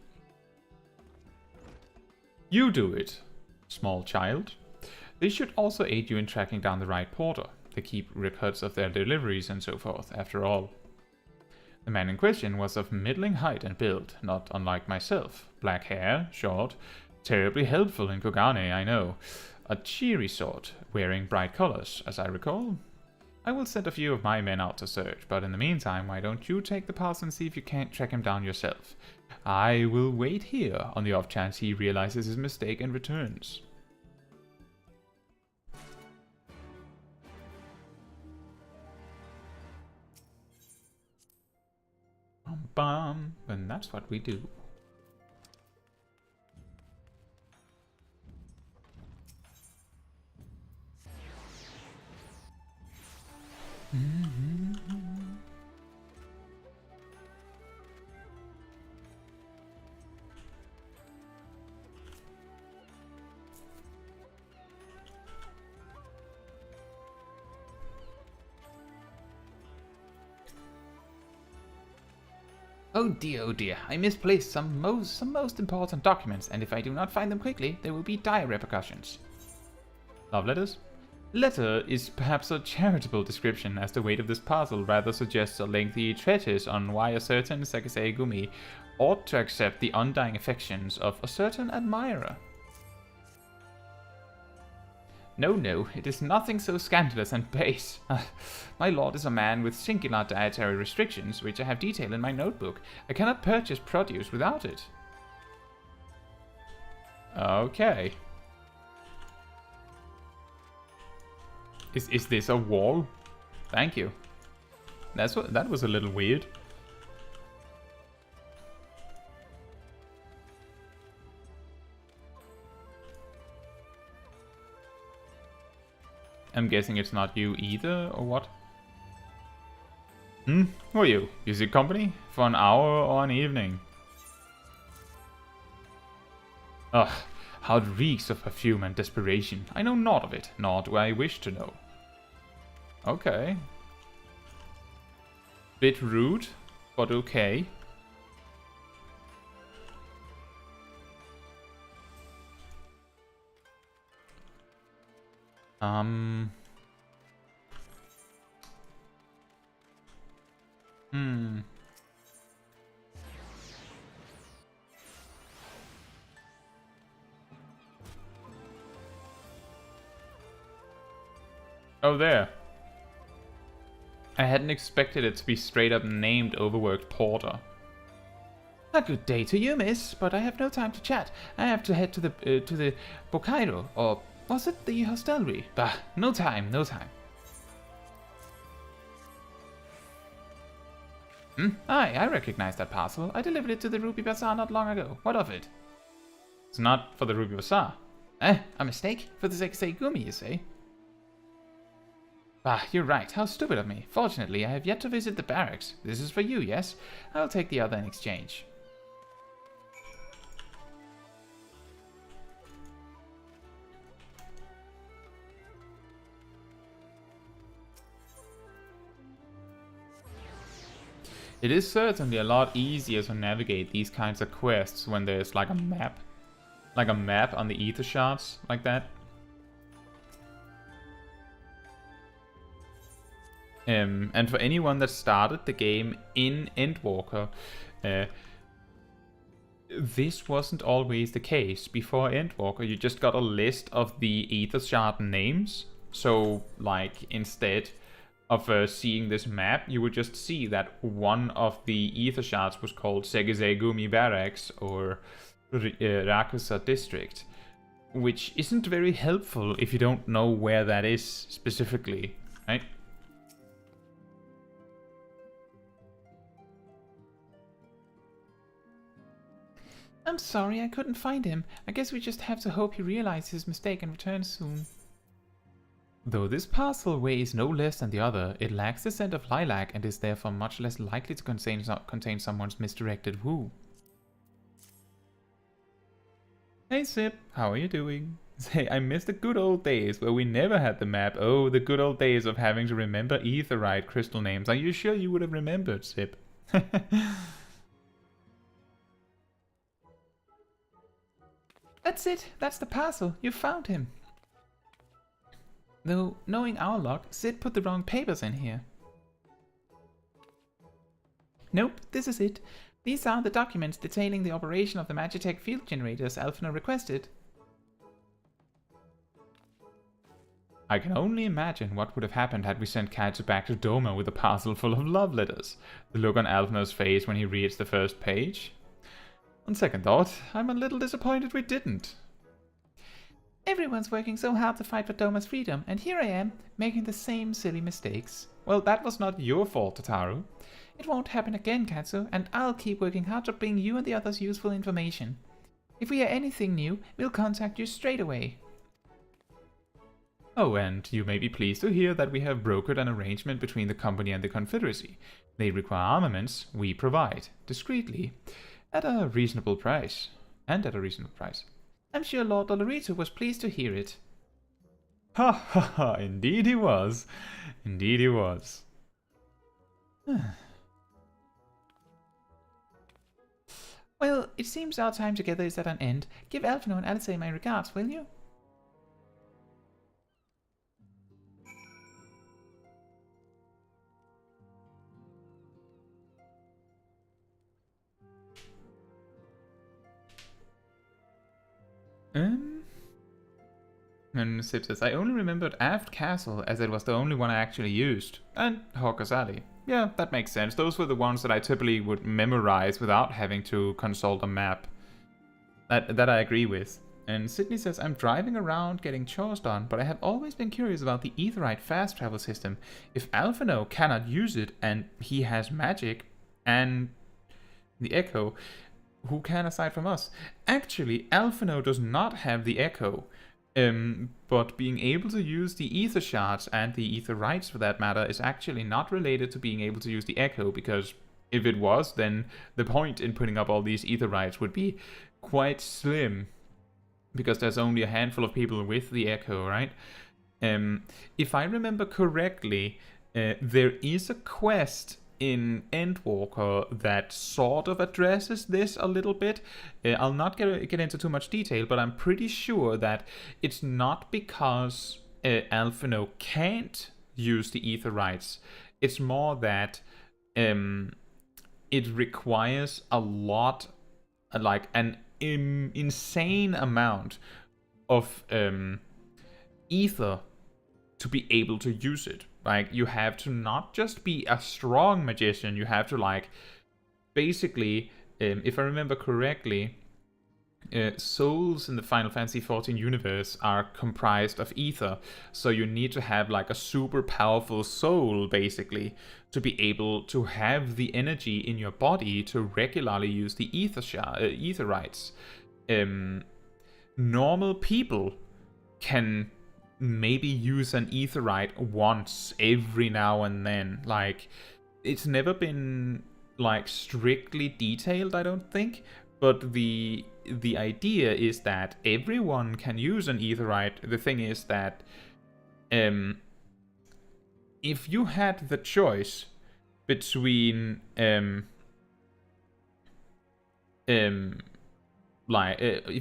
You do it, small child. They should also aid you in tracking down the right porter. They keep records of their deliveries and so forth, after all. The man in question was of middling height and build, not unlike myself. Black hair, short, terribly helpful in Kogane, I know. A cheery sort, wearing bright colors, as I recall. I will send a few of my men out to search, but in the meantime, why don't you take the pass and see if you can't track him down yourself? I will wait here on the off chance he realizes his mistake and returns. Bum, and that's what we do. Oh dear, I misplaced some most important documents, and if I do not find them quickly, there will be dire repercussions. Love letters? Letter is perhaps a charitable description, as the weight of this parcel rather suggests a lengthy treatise on why a certain Sekisei Gumi ought to accept the undying affections of a certain admirer. No, it is nothing so scandalous and base. My lord is a man with singular dietary restrictions, which I have detailed in my notebook. I cannot purchase produce without it. Okay. Is this a wall? Thank you. That was a little weird. I'm guessing it's not you either, or what? Who are you? You seek company? For an hour or an evening? Ugh, how it reeks of perfume and desperation. I know naught of it, nor do I wish to know. Okay. Bit rude, but okay. Oh, there. I hadn't expected it to be straight up named Overworked Porter. A good day to you, miss, but I have no time to chat. I have to head to the Bokairo, or was it the hostelry? Bah, no time. Aye, I recognize that parcel. I delivered it to the Ruby Bazaar not long ago. What of it? It's not for the Ruby Bazaar. A mistake? For the Sekisei Gumi, you say? Bah, you're right. How stupid of me. Fortunately, I have yet to visit the barracks. This is for you, yes? I'll take the other in exchange. It is certainly a lot easier to navigate these kinds of quests when there's like a map. Like a map on the ether shards, like that. And for anyone that started the game in Endwalker, this wasn't always the case. Before Endwalker, you just got a list of the ether shard names. So, like, instead of seeing this map, you would just see that one of the ether shards was called Sekisei Gumi Barracks or Rakusa District, which isn't very helpful if you don't know where that is specifically, right? I'm sorry, I couldn't find him. I guess we just have to hope he realizes his mistake and returns soon. Though this parcel weighs no less than the other, it lacks the scent of lilac and is therefore much less likely to contain someone's misdirected woo. Hey Sip, how are you doing? Say, I miss the good old days where we never had the map. Oh, the good old days of having to remember aetheryte crystal names. Are you sure you would have remembered, Sip? That's it. That's the parcel. You found him. Though, knowing our luck, Sid put the wrong papers in here. Nope, this is it. These are the documents detailing the operation of the Magitech field generators Alphinaud requested. I can only imagine what would have happened had we sent Caetsu back to Doma with a parcel full of love letters. The look on Alphinaud's face when he reads the first page. On second thought, I'm a little disappointed we didn't. Everyone's working so hard to fight for Doma's freedom, and here I am, making the same silly mistakes. Well, that was not your fault, Tataru. It won't happen again, Caetsu, and I'll keep working hard to bring you and the others useful information. If we hear anything new, we'll contact you straight away. Oh, and you may be pleased to hear that we have brokered an arrangement between the company and the Confederacy. They require armaments, we provide, discreetly, at a reasonable price. And at a reasonable price. I'm sure Lord Dolorito was pleased to hear it. Ha ha ha, indeed he was. Indeed he was. Well, it seems our time together is at an end. Give Alphinaud and Alice my regards, will you? And Sip says, I only remembered Aft Castle as it was the only one I actually used. And Hawker's Alley. Yeah, that makes sense. Those were the ones that I typically would memorize without having to consult a map. That I agree with. And Sydney says, I'm driving around getting chores done, but I have always been curious about the aetheryte fast travel system. If Alphinaud cannot use it, and he has magic, and the Echo, who can aside from us? Actually, Alphinaud does not have the Echo. But being able to use the ether shards and the ether rights for that matter is actually not related to being able to use the Echo, because if it was, then the point in putting up all these ether rights would be quite slim, because there's only a handful of people with the Echo, right? If I remember correctly, there is a quest in Endwalker that sort of addresses this a little bit. I'll not get into too much detail, but I'm pretty sure that it's not because Alphinaud can't use the ether rights. It's more that it requires a lot, like an insane amount of ether to be able to use it. Like, you have to not just be a strong magician, you have to, like, basically, if I remember correctly, souls in the Final Fantasy XIV universe are comprised of ether, so you need to have, like, a super powerful soul, basically, to be able to have the energy in your body to regularly use the ether rights. Normal people can maybe use an aetheryte once every now and then. Like, it's never been, like, strictly detailed, I don't think, but the idea is that everyone can use an aetheryte. The thing is that if you had the choice between if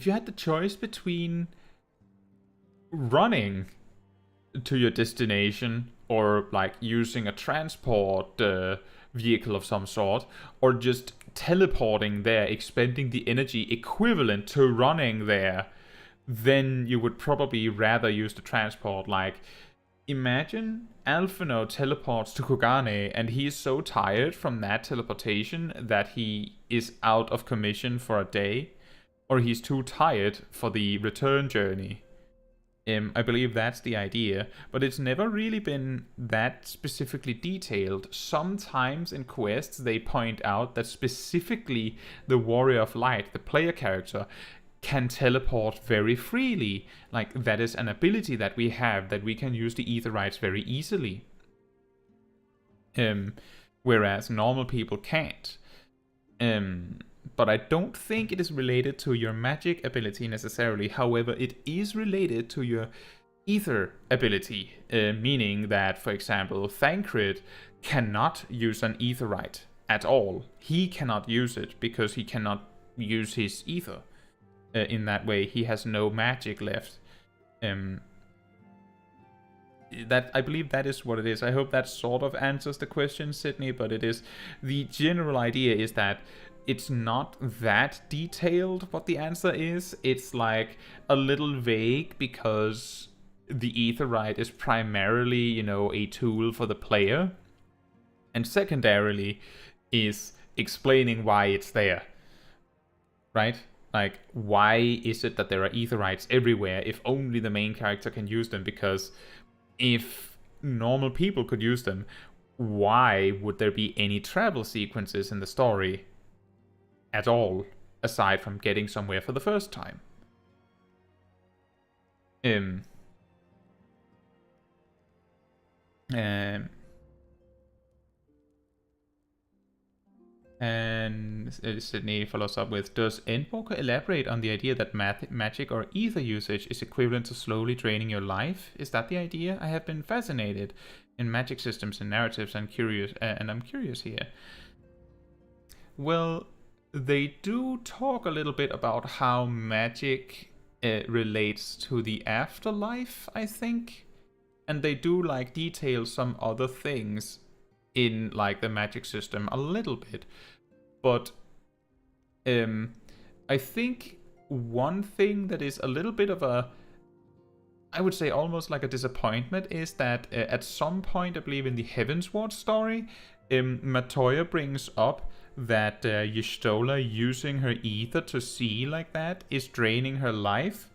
you had the choice between running to your destination or like using a transport vehicle of some sort, or just teleporting there, expending the energy equivalent to running there, then you would probably rather use the transport. Like, imagine Alphinaud teleports to Kogane and he is so tired from that teleportation that he is out of commission for a day, or he's too tired for the return journey. I believe that's the idea, but it's never really been that specifically detailed. Sometimes in quests they point out that specifically the Warrior of Light, the player character, can teleport very freely. Like, that is an ability that we have, that we can use the aetherytes very easily. Whereas normal people can't. But I don't think it is related to your magic ability necessarily. However, it is related to your ether ability, meaning that, for example, Thancred cannot use an etherite at all. He cannot use it because he cannot use his ether in that way. He has no magic left. That I believe that is what it is. I hope that sort of answers the question, Sydney, but it is the general idea is that it's not that detailed what the answer is. It's like a little vague because the etherite is primarily, you know, a tool for the player, and secondarily is explaining why it's there, right? Like, why is it that there are etherites everywhere if only the main character can use them? Because if normal people could use them, why would there be any travel sequences in the story at all, aside from getting somewhere for the first time? And Sydney follows up with, does Endwalker elaborate on the idea that magic or ether usage is equivalent to slowly draining your life? Is that the idea? I have been fascinated in magic systems and narratives and I'm curious here. Well, they do talk a little bit about how magic relates to the afterlife, I think. And they do like detail some other things in like the magic system a little bit. But I think one thing that is a little bit of a, I would say almost like a disappointment, is that at some point, I believe in the Heavensturn story, Matoya brings up that Y'shtola using her ether to see like that is draining her life.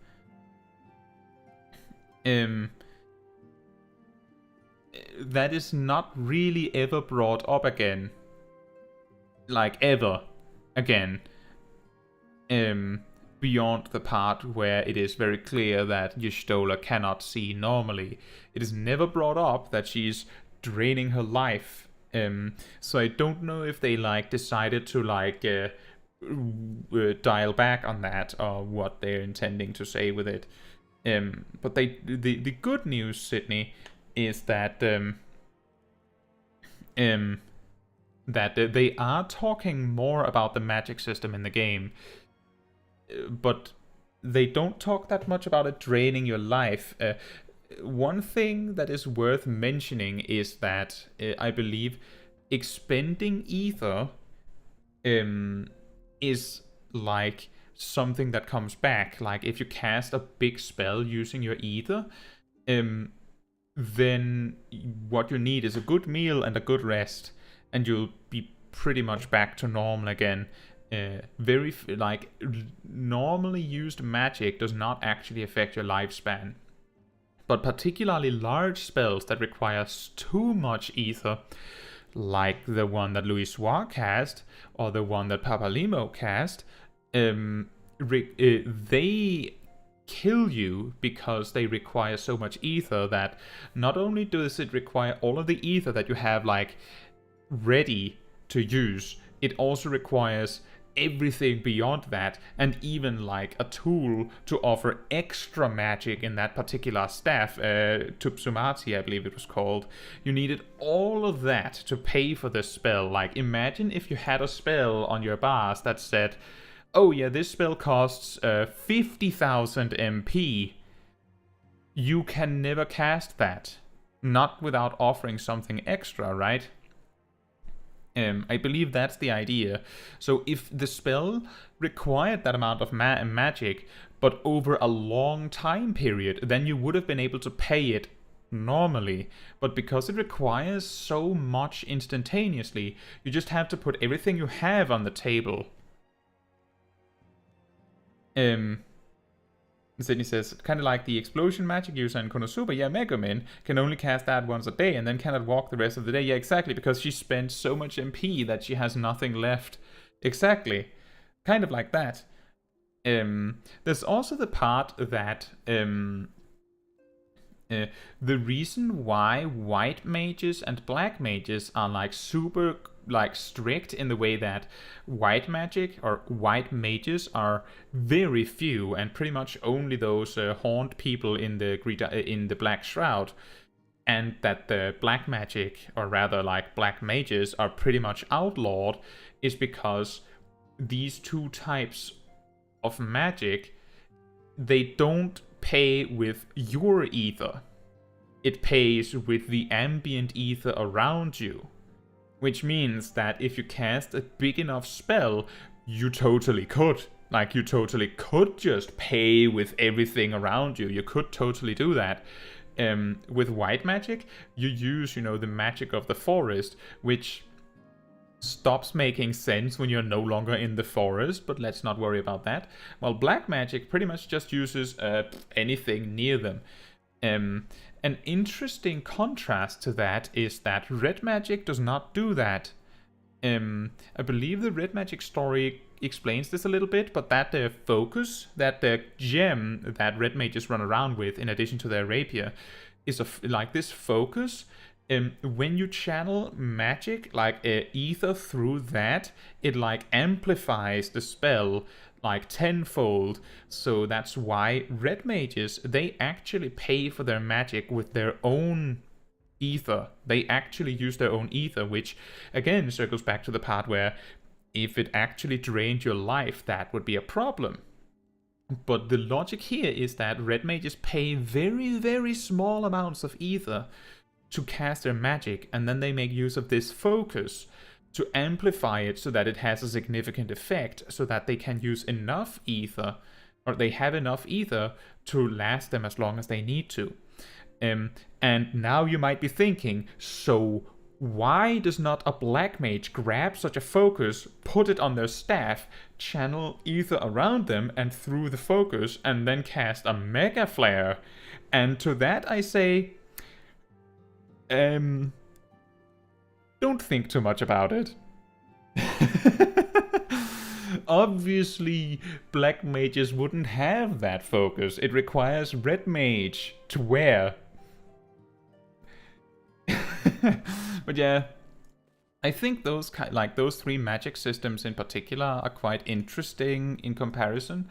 That is not really ever brought up again. Like, ever again. Beyond the part where it is very clear that Y'shtola cannot see normally. It is never brought up that she's draining her life. So I don't know if they like decided to like dial back on that or what they're intending to say with it. But the good news, Sydney, is that that they are talking more about the magic system in the game, but they don't talk that much about it draining your life. One thing that is worth mentioning is that I believe expending ether is like something that comes back. Like if you cast a big spell using your ether, then what you need is a good meal and a good rest, and you'll be pretty much back to normal again. Normally used magic does not actually affect your lifespan, but particularly large spells that require too much ether, like the one that Louis Soir cast or the one that Papalimo cast, they kill you because they require so much ether that not only does it require all of the ether that you have like ready to use, it also requires everything beyond that, and even like a tool to offer extra magic in that particular staff, Tupsumati I believe it was called. You needed all of that to pay for this spell. Like imagine if you had a spell on your bars that said, oh yeah, this spell costs 50,000 MP. You can never cast that. Not without offering something extra, right? I believe that's the idea. So if the spell required that amount of magic, but over a long time period, then you would have been able to pay it normally. But because it requires so much instantaneously, you just have to put everything you have on the table. Sydney says, kind of like the explosion magic user in Konosuba. Yeah, Megumin can only cast that once a day and then cannot walk the rest of the day. Yeah, exactly, because she spent so much MP that she has nothing left. Exactly. Kind of like that. There's also the part that the reason why white mages and black mages are like super like strict in the way that white magic or white mages are very few, and pretty much only those horned people in the Black Shroud, and that the black magic, or rather like black mages, are pretty much outlawed, is because these two types of magic, they don't pay with your ether. It pays with the ambient ether around you. Which means that if you cast a big enough spell, you totally could. Like, you totally could just pay with everything around you. You could totally do that. With white magic, you use, the magic of the forest, which stops making sense when you're no longer in the forest, but let's not worry about that. While black magic pretty much just uses anything near them. An interesting contrast to that is that red magic does not do that. I believe the red magic story explains this a little bit, but that the focus, that the gem that red mages run around with, in addition to their rapier, is like this focus. When you channel magic, like ether through that, it like amplifies the spell like tenfold. So that's why red mages, they actually pay for their magic with their own ether. They actually use their own ether, which again circles back to the part where if it actually drained your life, that would be a problem. But the logic here is that red mages pay very, very small amounts of ether to cast their magic, and then they make use of this focus to amplify it so that it has a significant effect, so that they can use enough ether, or they have enough ether to last them as long as they need to. And now you might be thinking, so why does not a black mage grab such a focus, put it on their staff, channel ether around them and through the focus, and then cast a mega flare? And to that I say, don't think too much about it. Obviously, black mages wouldn't have that focus. It requires red mage to wear. But yeah, I think those three magic systems in particular are quite interesting in comparison.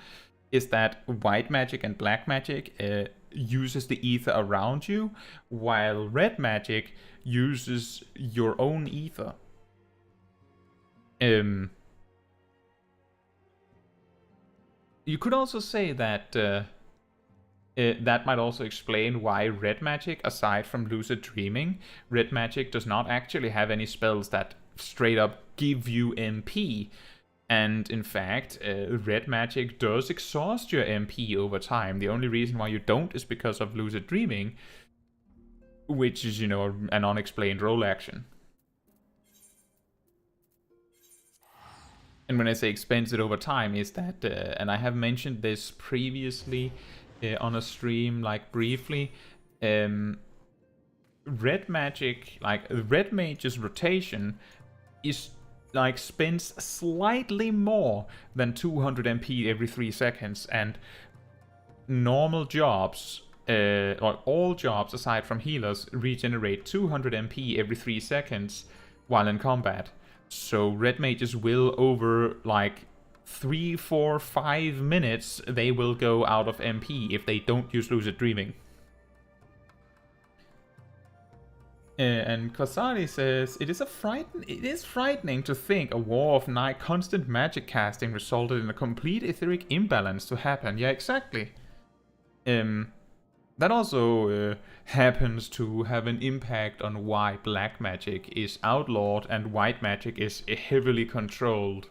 Is that white magic and black magic uses the ether around you, while red magic uses your own ether. You could also say that that might also explain why red magic, aside from lucid dreaming, red magic does not actually have any spells that straight up give you MP. And in fact, red magic does exhaust your MP over time. The only reason why you don't is because of lucid dreaming, which is, an unexplained role action. And when I say expense it over time, is that, and I have mentioned this previously on a stream, like briefly, red magic, like red mage's rotation is like spends slightly more than 200 MP every 3 seconds, and normal jobs, or all jobs aside from healers, regenerate 200 MP every 3 seconds while in combat. So red mages will, over like 3, 4, 5 minutes, they will go out of MP if they don't use lucid dreaming. And Kasari says, it is frightening to think a war of nigh constant magic casting resulted in a complete etheric imbalance to happen. Yeah, exactly. That also happens to have an impact on why black magic is outlawed and white magic is heavily controlled.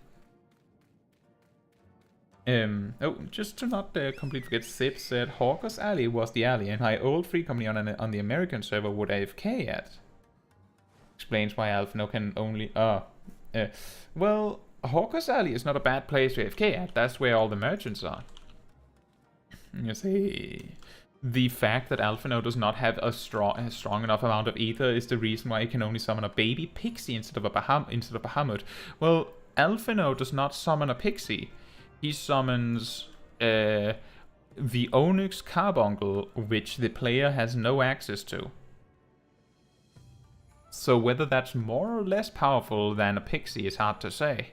Oh, just to not completely forget, Sip said Hawker's Alley was the alley, and my old free company on the American server would AFK at. Explains why Alphino can only... well, Hawker's Alley is not a bad place to AFK at. That's where all the merchants are. You see, the fact that Alphino does not have a strong enough amount of ether is the reason why he can only summon a baby pixie instead of a Bahamut. Well, Alphino does not summon a pixie. He summons the Onyx Carbuncle, which the player has no access to. So whether that's more or less powerful than a pixie is hard to say.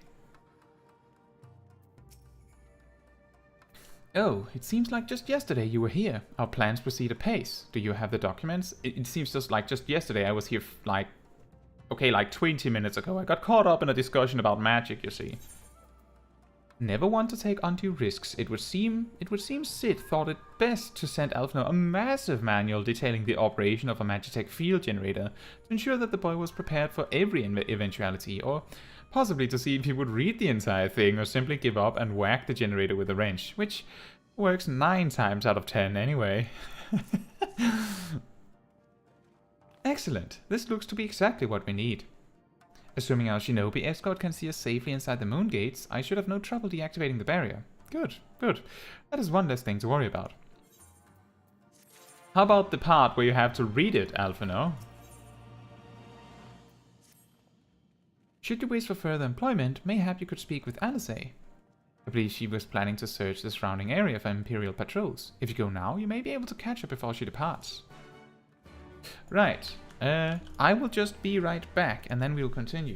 Oh, it seems like just yesterday you were here. Our plans proceed apace. Do you have the documents? It seems just yesterday I was here like 20 minutes ago. I got caught up in a discussion about magic, you see. Never want to take undue risks. It would seem Sid thought it best to send Alphino a massive manual detailing the operation of a Magitech field generator to ensure that the boy was prepared for every eventuality, or possibly to see if he would read the entire thing or simply give up and whack the generator with a wrench, which works 9 times out of 10 anyway. Excellent. This looks to be exactly what we need. Assuming our Shinobi escort can see us safely inside the moon gates, I should have no trouble deactivating the barrier. Good, good. That is one less thing to worry about. How about the part where you have to read it, Alphino? Should you wish for further employment, mayhap you could speak with Alice. I believe she was planning to search the surrounding area for Imperial patrols. If you go now, you may be able to catch her before she departs. Right. I will just be right back, and then we'll continue.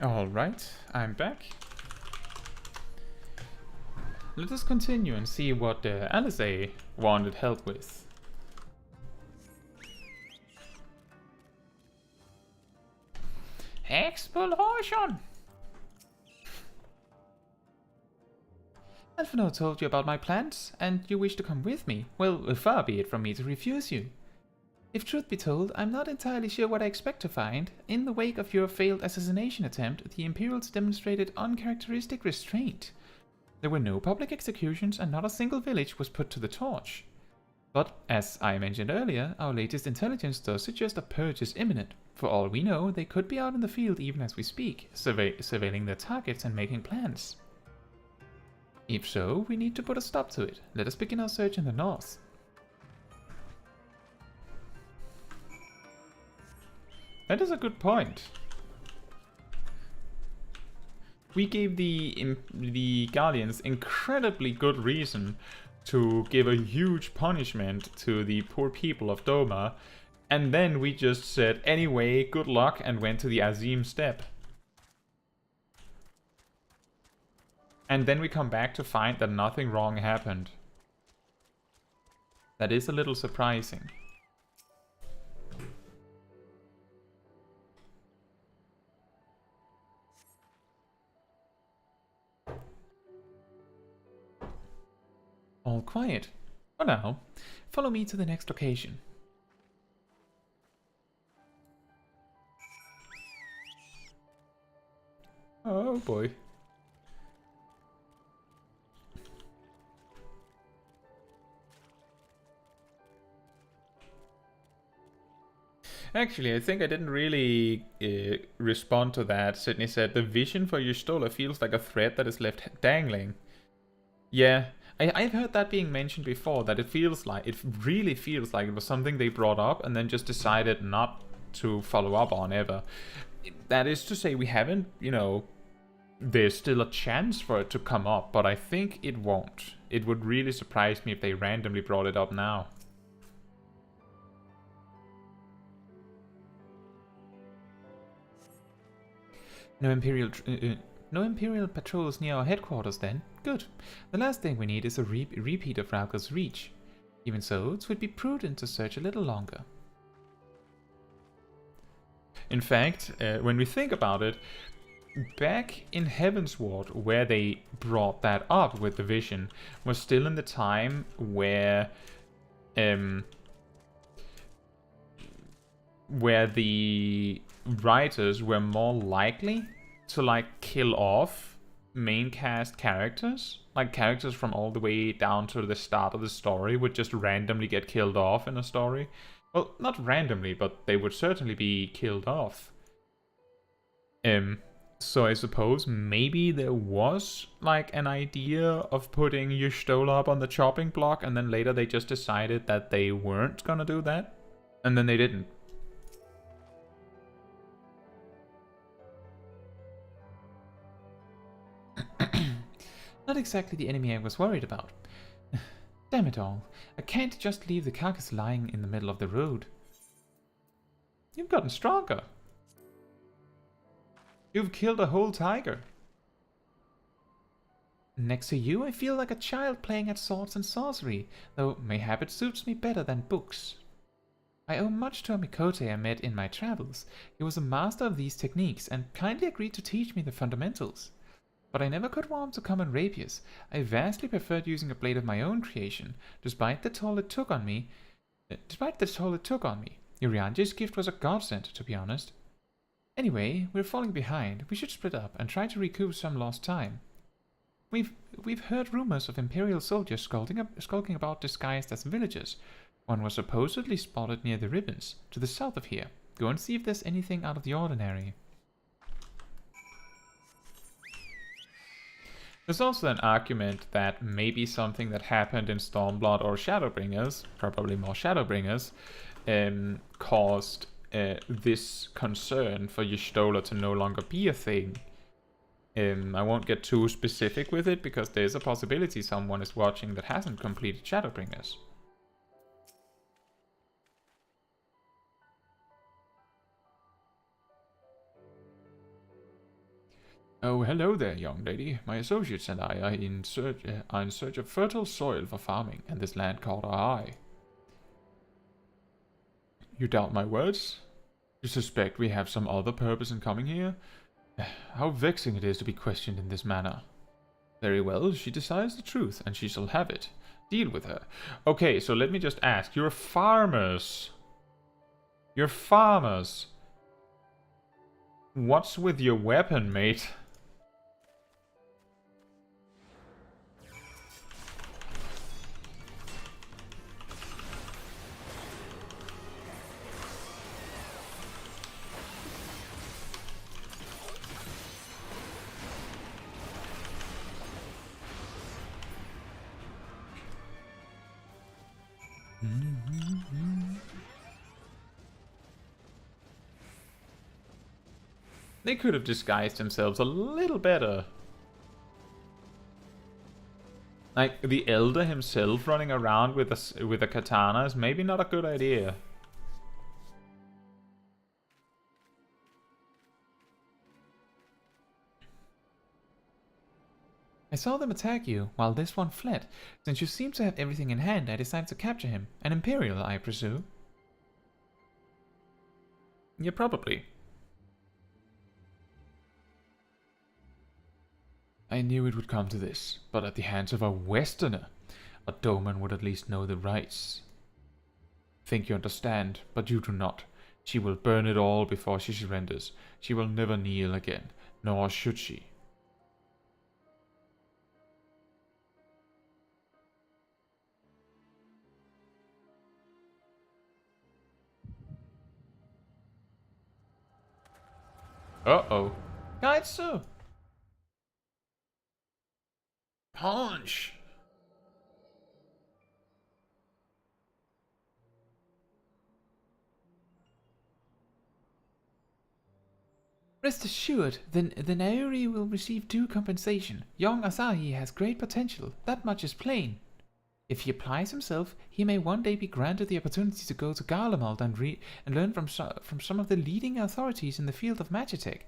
Alright, I'm back. Let us continue and see what Alice wanted help with. Explosion! Alphino told you about my plans, and you wish to come with me. Well, far be it from me to refuse you. If truth be told, I'm not entirely sure what I expect to find. In the wake of your failed assassination attempt, the Imperials demonstrated uncharacteristic restraint. There were no public executions and not a single village was put to the torch. But, as I mentioned earlier, our latest intelligence does suggest a purge is imminent. For all we know, they could be out in the field even as we speak, surveilling their targets and making plans. If so, we need to put a stop to it. Let us begin our search in the north. That is a good point. We gave the Guardians incredibly good reason to give a huge punishment to the poor people of Doma, and then we just said, anyway, good luck, and went to the Azim Steppe. And then we come back to find that nothing wrong happened. That is a little surprising. all quiet. For now, follow me to the next location. Oh boy. Actually, I think I didn't really respond to that. Sydney said, the vision for Y'shtola feels like a thread that is left dangling. Yeah, I've heard that being mentioned before, that it really feels like it was something they brought up and then just decided not to follow up on ever. That is to say, we haven't, you know, there's still a chance for it to come up, but I think it won't. It would really surprise me if they randomly brought it up now. No Imperial patrols near our headquarters then? Good. The last thing we need is a repeat of Rauka's reach. Even so, it would be prudent to search a little longer. In fact, when we think about it, back in Heavensward, where they brought that up with the vision, was still in the time where the writers were more likely to like kill off main cast characters. Like characters from all the way down to the start of the story would just randomly get killed off in a story. Well, not randomly, but they would certainly be killed off. So I suppose maybe there was like an idea of putting Y'shtola up on the chopping block, and then later they just decided that they weren't gonna do that, and then they didn't. Not exactly the enemy I was worried about. Damn it all. I can't just leave the carcass lying in the middle of the road. You've gotten stronger. You've killed a whole tiger. Next to you, I feel like a child playing at swords and sorcery, though mayhap it suits me better than books. I owe much to a Mikote I met in my travels. He was a master of these techniques and kindly agreed to teach me the fundamentals. But I never could warm to common rapiers. I vastly preferred using a blade of my own creation, despite the toll it took on me. Urianji's gift was a godsend, to be honest. Anyway, we're falling behind. We should split up and try to recoup some lost time. We've heard rumors of Imperial soldiers skulking about disguised as villagers. One was supposedly spotted near the ribbons, to the south of here. Go and see if there's anything out of the ordinary. There's also an argument that maybe something that happened in Stormblood or Shadowbringers, probably more Shadowbringers, caused this concern for Y'shtola to no longer be a thing. I won't get too specific with it, because there's a possibility someone is watching that hasn't completed Shadowbringers. Oh, hello there, young lady. My associates and I are in search of fertile soil for farming, and this land caught our eye. You doubt my words? You suspect we have some other purpose in coming here? How vexing it is to be questioned in this manner. Very well, she desires the truth, and she shall have it. Deal with her. Okay, so let me just ask. You're farmers. You're farmers. What's with your weapon, mate? They could have disguised themselves a little better. Like, the Elder himself running around with a katana is maybe not a good idea. I saw them attack you, while this one fled. Since you seem to have everything in hand, I decided to capture him. An Imperial, I presume? Yeah, probably. I knew it would come to this, but at the hands of a Westerner. A Doman would at least know the rights. Think you understand, but you do not. She will burn it all before she surrenders. She will never kneel again, nor should she. Uh-oh. Caetsu! Punch! Rest assured, the Naori will receive due compensation. Young Asahi has great potential, that much is plain. If he applies himself, he may one day be granted the opportunity to go to Garlemald and learn from some of the leading authorities in the field of magitech.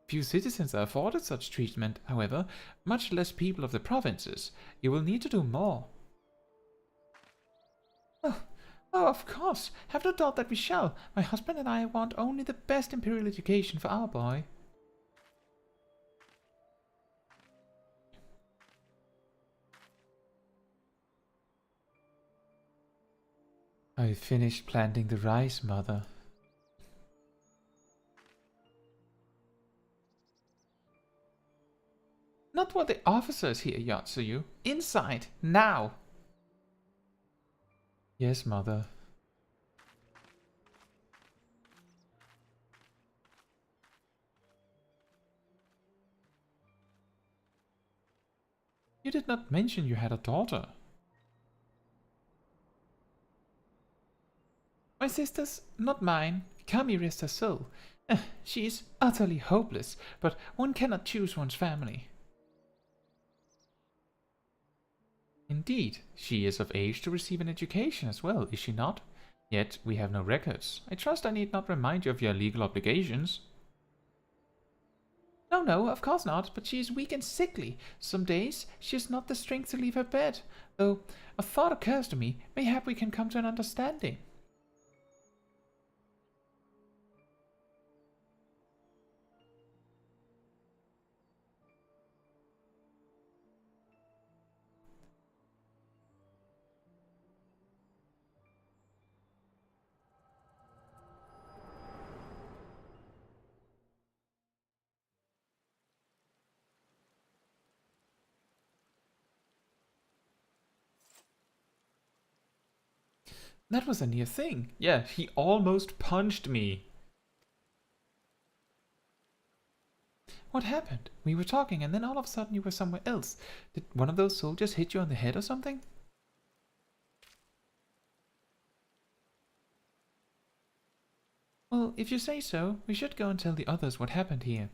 Few citizens are afforded such treatment, however, much less people of the provinces. You will need to do more. Oh, of course. Have no doubt that we shall. My husband and I want only the best imperial education for our boy. I finished planting the rice, Mother. Not what the officers here, Yotsuyu. Inside, now! Yes, Mother. You did not mention you had a daughter. My sister's, not mine. Kami rest her soul. She is utterly hopeless, but one cannot choose one's family. Indeed, she is of age to receive an education as well, is she not? Yet we have no records. I trust I need not remind you of your legal obligations. No, of course not, but she is weak and sickly. Some days she has not the strength to leave her bed. Though a thought occurs to me, mayhap we can come to an understanding. That was a near thing. Yeah, he almost punched me. What happened? We were talking and then all of a sudden you were somewhere else. Did one of those soldiers hit you on the head or something? Well, if you say so, we should go and tell the others what happened here.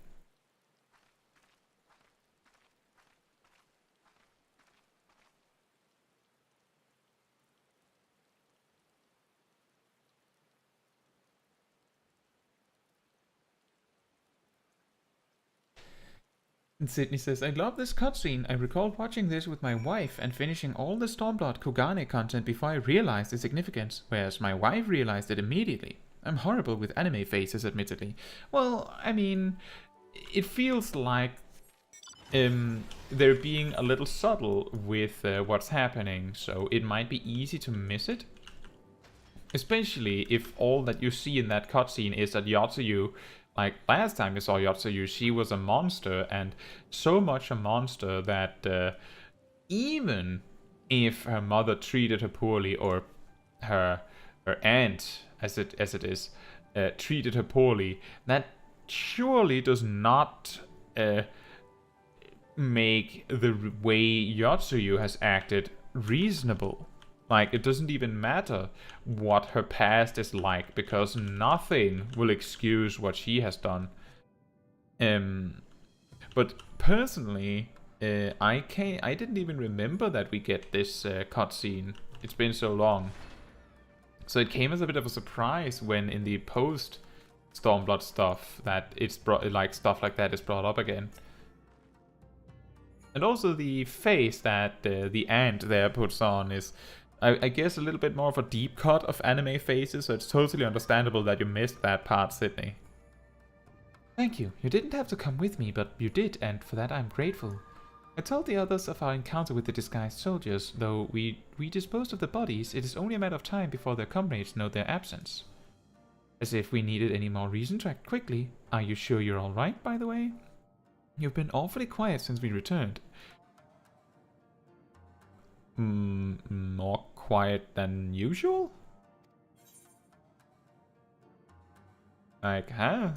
And Sydney says, I love this cutscene. I recall watching this with my wife and finishing all the Stormblood Kogane content before I realized the significance, whereas my wife realized it immediately. I'm horrible with anime faces, admittedly. Well, I mean, it feels like they're being a little subtle with what's happening, so it might be easy to miss it. Especially if all that you see in that cutscene is that Yotsuyu, like last time you saw Yotsuyu, she was a monster, and so much a monster that even if her mother treated her poorly, or her aunt, as it is, treated her poorly, that surely does not make the way Yotsuyu has acted reasonable. Like, it doesn't even matter what her past is like, because nothing will excuse what she has done. But personally, I didn't even remember that we get this cutscene. It's been so long. So it came as a bit of a surprise when in the post Stormblood stuff that it's brought, like stuff like that is brought up again. And also the face that the ant there puts on is, I guess, a little bit more of a deep cut of anime faces, so it's totally understandable that you missed that part, Sydney. Thank you. You didn't have to come with me, but you did, and for that I'm grateful. I told the others of our encounter with the disguised soldiers. Though we disposed of the bodies, it is only a matter of time before their comrades know their absence. As if we needed any more reason to act quickly. Are you sure you're alright, by the way? You've been awfully quiet since we returned. More quiet than usual? Like, huh?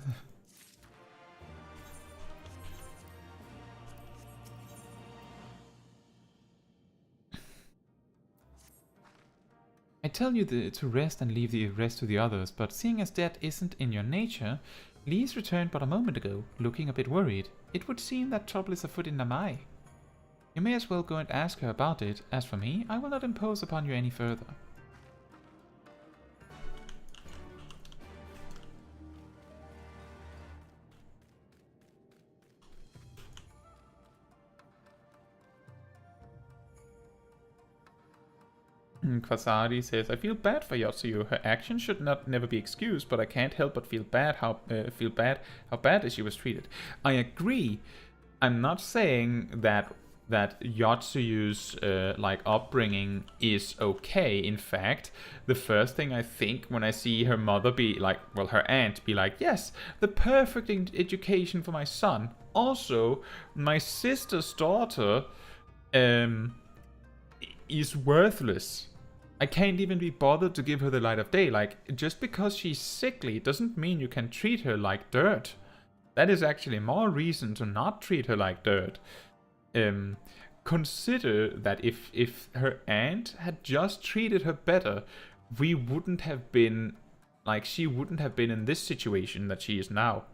I tell you to rest and leave the rest to the others, but seeing as that isn't in your nature, Lise returned but a moment ago, looking a bit worried. It would seem that trouble is afoot in Namai. You may as well go and ask her about it. As for me, I will not impose upon you any further. Kwasari says, I feel bad for Yotsuyu. Her actions should never be excused, but I can't help but feel bad how badly she was treated. I agree. I'm not saying that Yotsuyu's like upbringing is okay. In fact, the first thing I think when I see her mother be like, well, her aunt be like, yes, the perfect education for my son. Also, my sister's daughter is worthless. I can't even be bothered to give her the light of day. Like, just because she's sickly doesn't mean you can treat her like dirt. That is actually more reason to not treat her like dirt. Consider that if her aunt had just treated her better, we wouldn't have been, like, she wouldn't have been in this situation that she is now.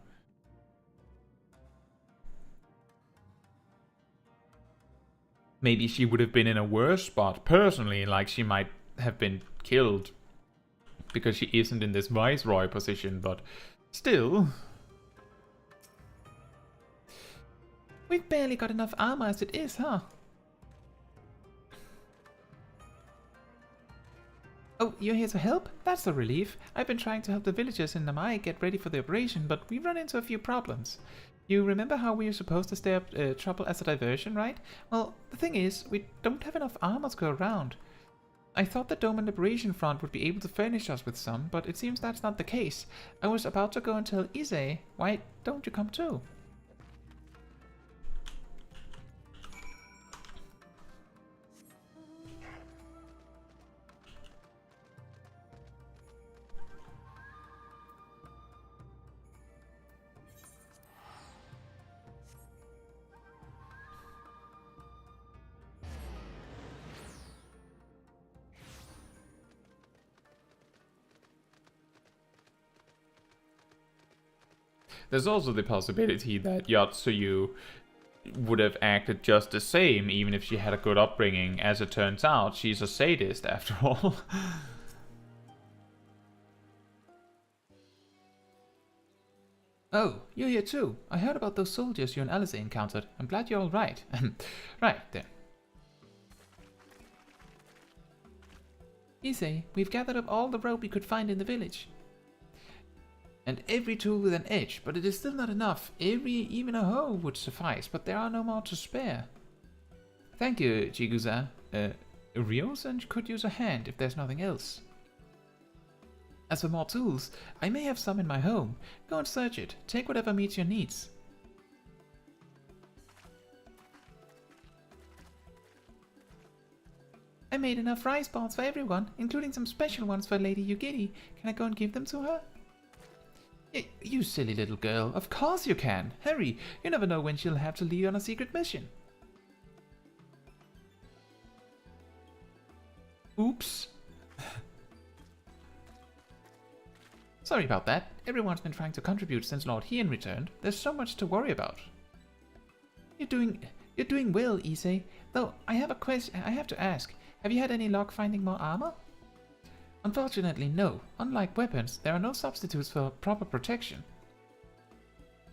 Maybe she would have been in a worse spot personally, like she might have been killed because she isn't in this viceroy position, but still. We've barely got enough armor as it is, huh? Oh, you're here to help? That's a relief. I've been trying to help the villagers in Namai get ready for the operation, but we've run into a few problems. You remember how we were supposed to stir up trouble as a diversion, right? Well, the thing is, we don't have enough armor to go around. I thought the Doma Liberation Front would be able to furnish us with some, but it seems that's not the case. I was about to go and tell Ise. Why don't you come too? There's also the possibility that Yotsuyu would have acted just the same, even if she had a good upbringing. As it turns out, she's a sadist after all. Oh, you're here too. I heard about those soldiers you and Alice encountered. I'm glad you're all right. Right, then. Ise, we've gathered up all the rope we could find in the village. And every tool with an edge, but it is still not enough. Even a hoe would suffice, but there are no more to spare. Thank you, Chigusa. Ryosen could use a hand if there's nothing else. As for more tools, I may have some in my home. Go and search it. Take whatever meets your needs. I made enough rice balls for everyone, including some special ones for Lady Yugiri. Can I go and give them to her? You silly little girl. Of course you can. Hurry. You never know when she'll have to leave on a secret mission. Oops. Sorry about that. Everyone's been trying to contribute since Lord Hien returned. There's so much to worry about. You're doing well, Ise. Though I have a question I have to ask. Have you had any luck finding more armor? Unfortunately, no. Unlike weapons, there are no substitutes for proper protection.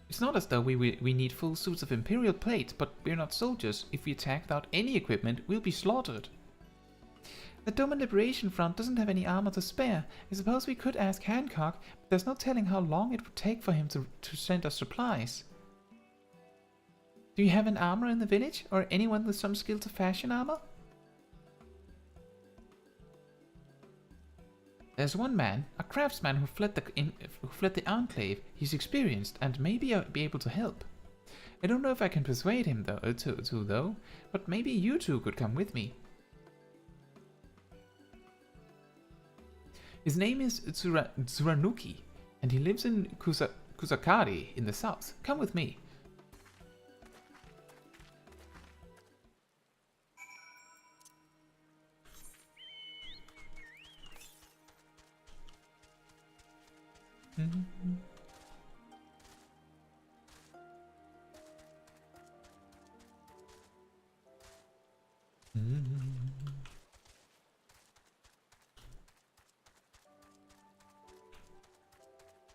It's not as though we need full suits of Imperial plate, but we're not soldiers. If we attack without any equipment, we'll be slaughtered. The Doma Liberation Front doesn't have any armor to spare. I suppose we could ask Hancock, but there's no telling how long it would take for him to send us supplies. Do you have an armor in the village, or anyone with some skill to fashion armor? There's one man, a craftsman who fled the Enclave. He's experienced, and maybe I'll be able to help. I don't know if I can persuade him though, but maybe you two could come with me. His name is Tsuranuki, and he lives in Kusakari in the south. Come with me.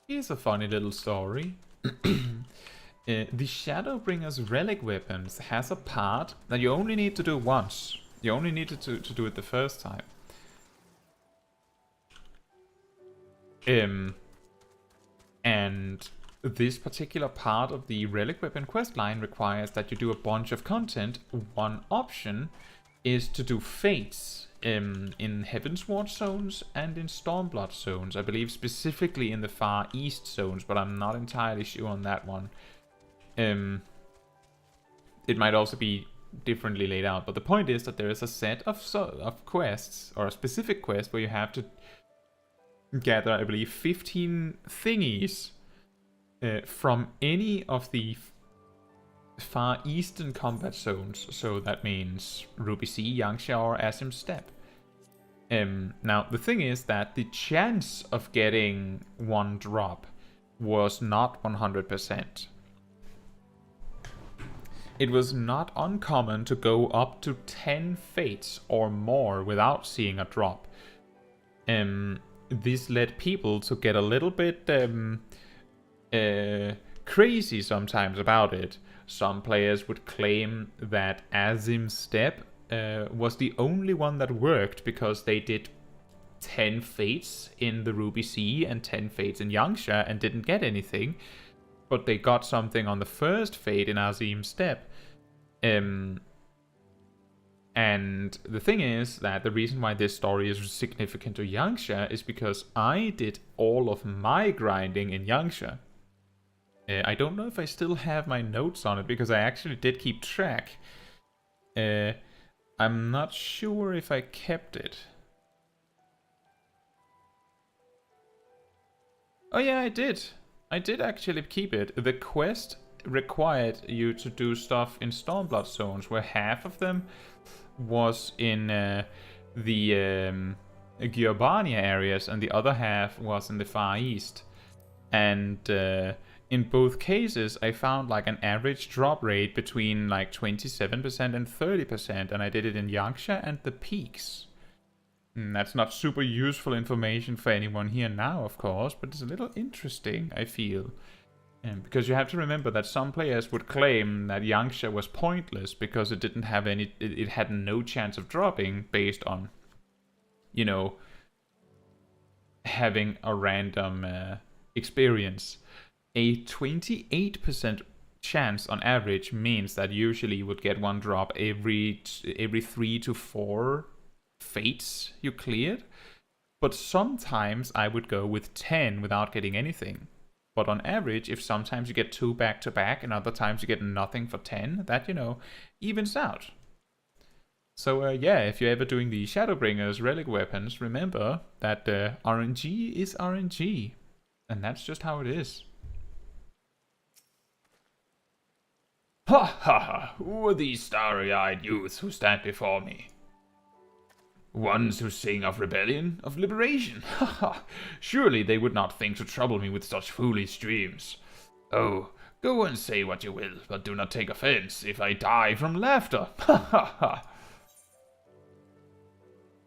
Here's a funny little story. The Shadowbringer's relic weapons has a part that you only need to do once. You only needed to do it the first time. And this particular part of the relic weapon questline requires that you do a bunch of content. One option is to do fates in Heavensturn zones and in Stormblood zones. I believe specifically in the Far East zones, but I'm not entirely sure on that one. It might also be differently laid out, but the point is that there is a set of quests, or a specific quest where you have to gather, I believe, 15 thingies from any of the Far Eastern combat zones. So that means Ruby Sea, Yangsha, or Asim Steppe. Now, the thing is that the chance of getting one drop was not 100%. It was not uncommon to go up to 10 fates or more without seeing a drop. This led people to get a little bit crazy sometimes about it. Some players would claim that Asim Steppe was the only one that worked because they did 10 fates in the Ruby Sea and 10 fates in Yangsha and didn't get anything. But they got something on the first fate in Asim Steppe. And the thing is that the reason why this story is significant to Yangsha is because I did all of my grinding in Yangsha. I don't know if I still have my notes on it, because I actually did keep track. I'm not sure if I kept it. Oh yeah, I did. I did actually keep it. The quest required you to do stuff in Stormblood zones, where half of them was in the Giovannia areas and the other half was in the Far East. And in both cases, I found like an average drop rate between like 27% and 30%, and I did it in Yangsha and the Peaks. That's not super useful information for anyone here now, of course, but it's a little interesting, I feel. Because you have to remember that some players would claim that Yangsha was pointless because it didn't have any, it had no chance of dropping based on, you know, having a random experience. A 28% chance on average means that usually you would get one drop every 3 to 4 fates you cleared. But sometimes I would go with 10 without getting anything. But on average, if sometimes you get 2 back to back and other times you get nothing for 10, that, you know, evens out. So yeah, if you're ever doing the Shadowbringer's relic weapons, remember that RNG is RNG. And that's just how it is. Ha ha ha! Who are these starry-eyed youths who stand before me? Ones who sing of rebellion, of liberation. Ha ha! Surely they would not think to trouble me with such foolish dreams. Oh, go and say what you will, but do not take offense if I die from laughter. Ha ha ha!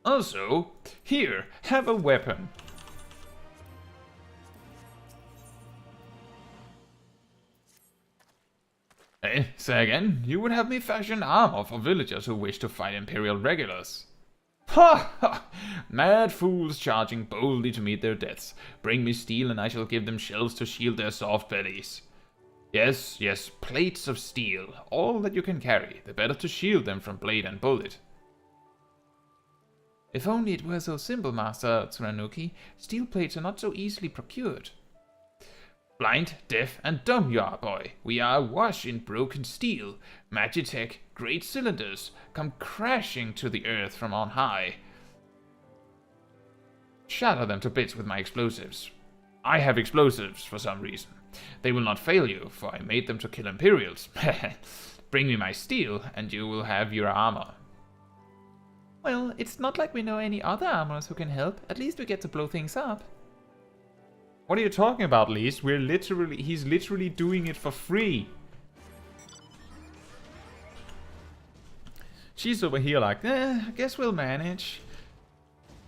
Also, here, have a weapon. Say again, you would have me fashion armor for villagers who wish to fight Imperial regulars. Ha ha! Mad fools charging boldly to meet their deaths. Bring me steel and I shall give them shells to shield their soft bellies. Yes, yes, plates of steel, all that you can carry, the better to shield them from blade and bullet. If only it were so simple, Master Tsunanuki. Steel plates are not so easily procured. Blind, deaf, and dumb you are, boy. We are awash in broken steel. Magitech, great cylinders, come crashing to the earth from on high. Shatter them to bits with my explosives. I have explosives for some reason. They will not fail you, for I made them to kill Imperials. Bring me my steel, and you will have your armor. Well, it's not like we know any other armorers who can help. At least we get to blow things up. What are you talking about, Lise? He's literally doing it for free. She's over here like, I guess we'll manage.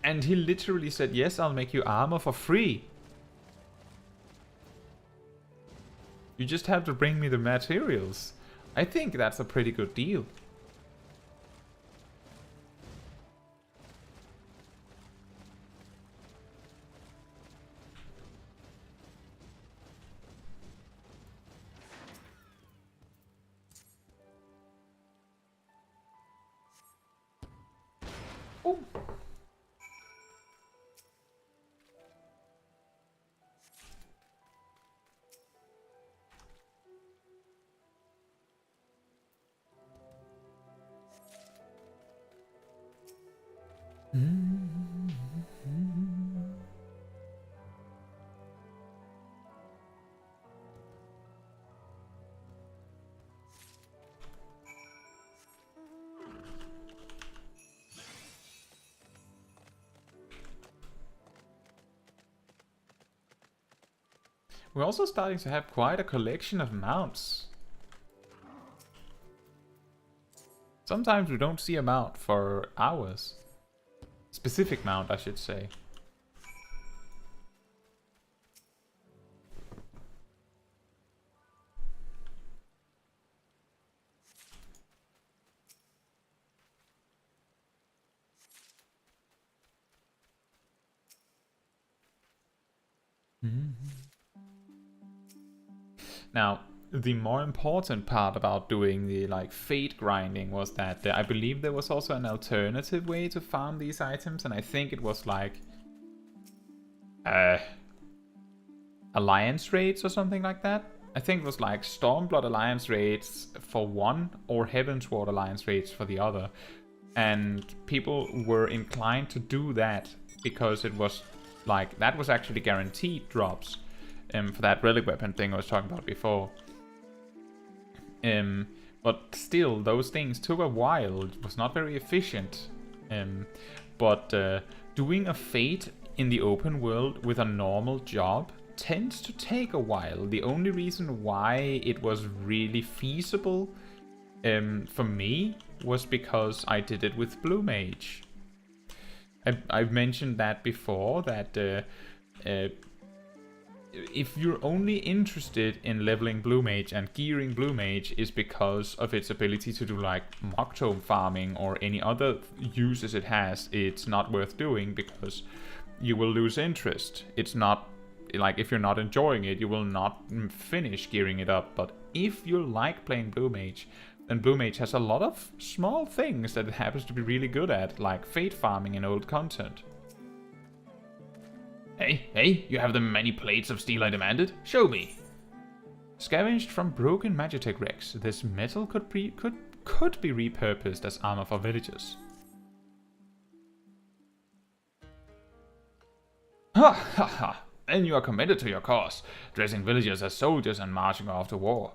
And he literally said, yes, I'll make you armor for free. You just have to bring me the materials. I think that's a pretty good deal. Oh. We're also starting to have quite a collection of mounts. Sometimes we don't see a mount for hours. Specific mount, I should say. Now, the more important part about doing the fate grinding was that I believe there was also an alternative way to farm these items, and I think it was alliance raids or something like that. I think it was Stormblood alliance raids for one or Heavensward alliance raids for the other, and people were inclined to do that because it was that was actually guaranteed drops. For that relic weapon thing I was talking about before. But still, those things took a while. It was not very efficient. But doing a fate in the open world with a normal job tends to take a while. The only reason why it was really feasible for me was because I did it with Blue Mage. I've mentioned that before, that if you're only interested in leveling Blue Mage and gearing Blue Mage is because of its ability to do Mocktome farming or any other uses it has, it's not worth doing because you will lose interest. It's not if you're not enjoying it, you will not finish gearing it up. But if you like playing Blue Mage, then Blue Mage has a lot of small things that it happens to be really good at, like fate farming in old content. Hey, you have the many plates of steel I demanded? Show me. Scavenged from broken Magitech wrecks, this metal could be repurposed as armor for villagers. Ha ha ha! Then you are committed to your cause, dressing villagers as soldiers and marching off to war.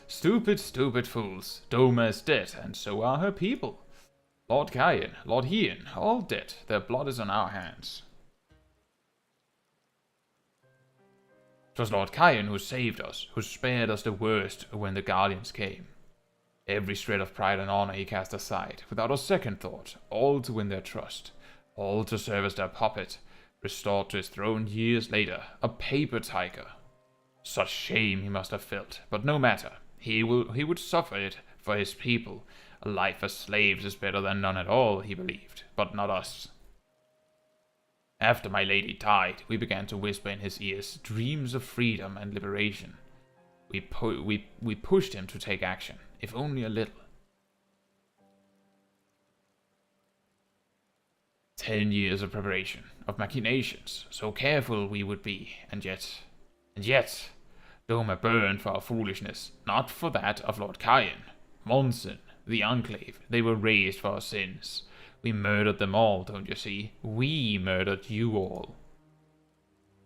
Stupid, stupid fools. Doma is dead, and so are her people. Lord Cain, Lord Hien, all dead. Their blood is on our hands. 'Twas Lord Cain who saved us, who spared us the worst when the Guardians came. Every shred of pride and honor he cast aside, without a second thought, all to win their trust, all to serve as their puppet, restored to his throne years later, a paper tiger. Such shame he must have felt, but no matter, he would suffer it for his people. A life as slaves is better than none at all, he believed, but not us. After my lady died, we began to whisper in his ears dreams of freedom and liberation. We pushed him to take action, if only a little. 10 years of preparation, of machinations, so careful we would be, and yet, Doma burned for our foolishness, not for that of Lord Cain. Monson, the Enclave, they were raised for our sins. We murdered them all, don't you see? We murdered you all.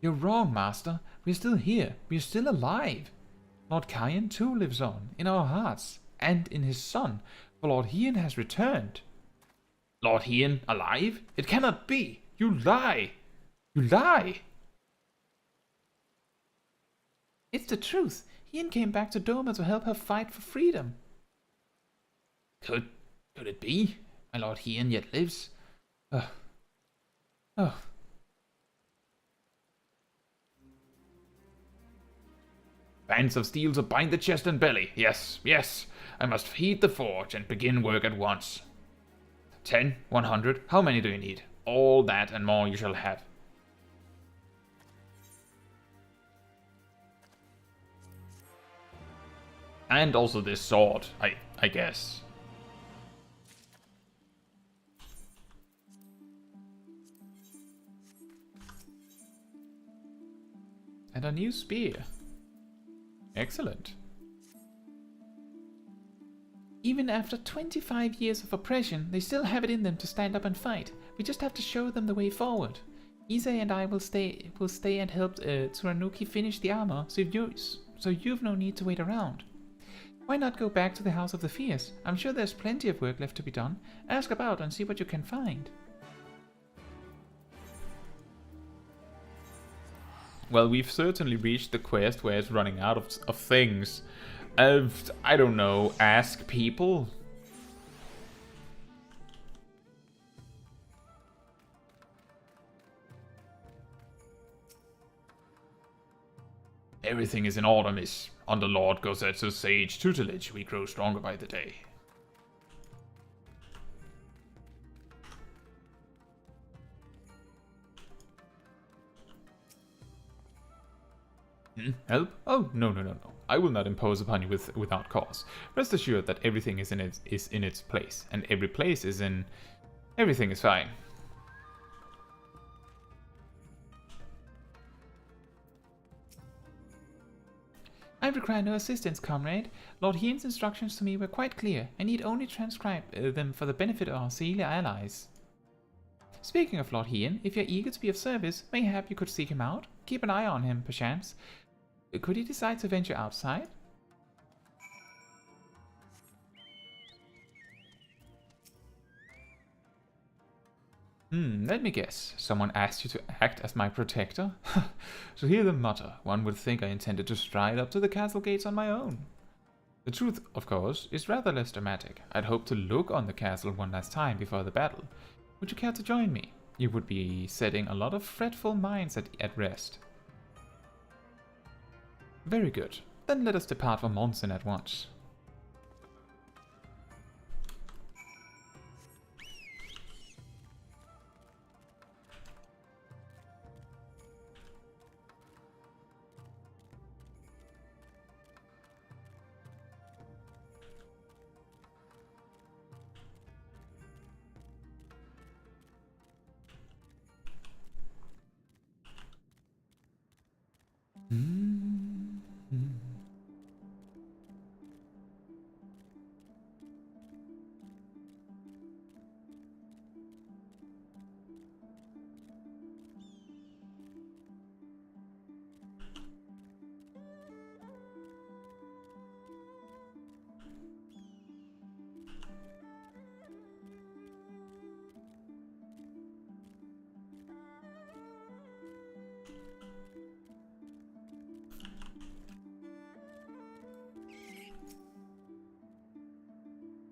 You're wrong, Master. We're still here. We're still alive. Lord Cain too lives on, in our hearts, and in his son, for Lord Hien has returned. Lord Hien alive? It cannot be! You lie! You lie! It's the truth. Hien came back to Doma to help her fight for freedom. Could it be? My Lord Hien yet lives? Oh. Bands of steel to bind the chest and belly. Yes, yes. I must feed the forge and begin work at once. 10, 100. How many do you need? All that and more you shall have. And also this sword, I guess. And a new spear. Excellent. Even after 25 years of oppression, they still have it in them to stand up and fight. We just have to show them the way forward. Ise and I will stay and help Turanuki finish the armor, so you've no need to wait around. Why not go back to the House of the Fierce? I'm sure there's plenty of work left to be done. Ask about and see what you can find. Well, we've certainly reached the quest where it's running out of things. I don't know, ask people? Everything is in order, miss. Under Lord Caetsu's sage tutelage, we grow stronger by the day. Help? Oh, no. I will not impose upon you without cause. Rest assured that everything is in its place, and every place is in... Everything is fine. I require no assistance, comrade. Lord Hien's instructions to me were quite clear. I need only transcribe them for the benefit of our Celia allies. Speaking of Lord Hien, if you're eager to be of service, mayhap you could seek him out. Keep an eye on him, perchance. Could he decide to venture outside? Let me guess. Someone asked you to act as my protector? To hear them mutter, one would think I intended to stride up to the castle gates on my own. The truth, of course, is rather less dramatic. I'd hoped to look on the castle one last time before the battle. Would you care to join me? You would be setting a lot of fretful minds at rest. Very good. Then let us depart for Monson at once.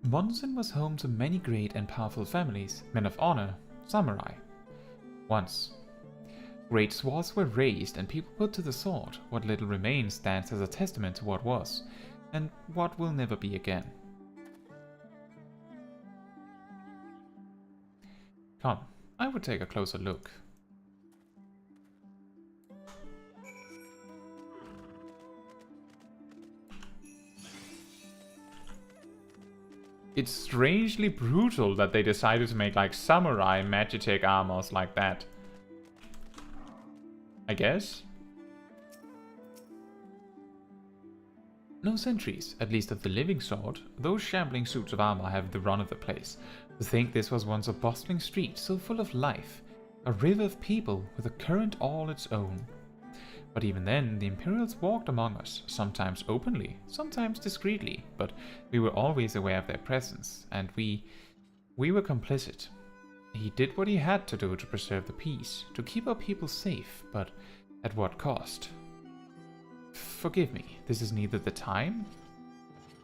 Monson was home to many great and powerful families, men of honor, samurai. Once, great swords were raised and people put to the sword. What little remains stands as a testament to what was, and what will never be again. Come, I would take a closer look. It's strangely brutal that they decided to make like samurai Magitech armors like that. I guess. No sentries, at least of the living sort. Those shambling suits of armor have the run of the place. To think this was once a bustling street so full of life. A river of people with a current all its own. But even then, the Imperials walked among us, sometimes openly, sometimes discreetly, but we were always aware of their presence, and we were complicit. He did what he had to do to preserve the peace, to keep our people safe, but at what cost? Forgive me, this is neither the time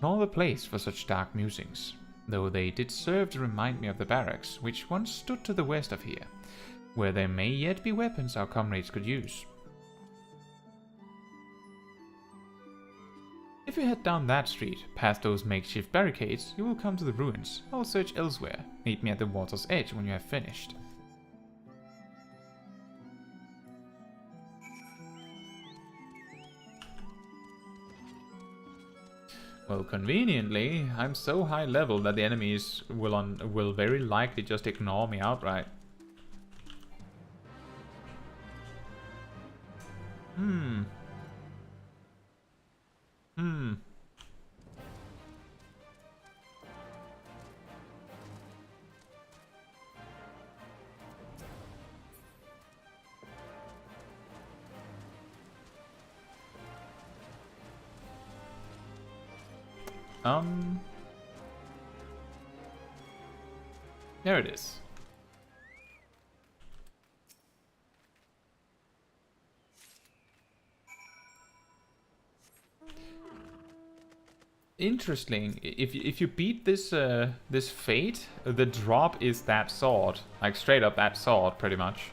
nor the place for such dark musings, though they did serve to remind me of the barracks, which once stood to the west of here, where there may yet be weapons our comrades could use. If you head down that street, past those makeshift barricades, you will come to the ruins. I will search elsewhere. Meet me at the water's edge when you have finished. Well, conveniently, I'm so high level that the enemies will very likely just ignore me outright. There it is. Interesting. If you beat this this fate, the drop is that sword, like straight up that sword, pretty much.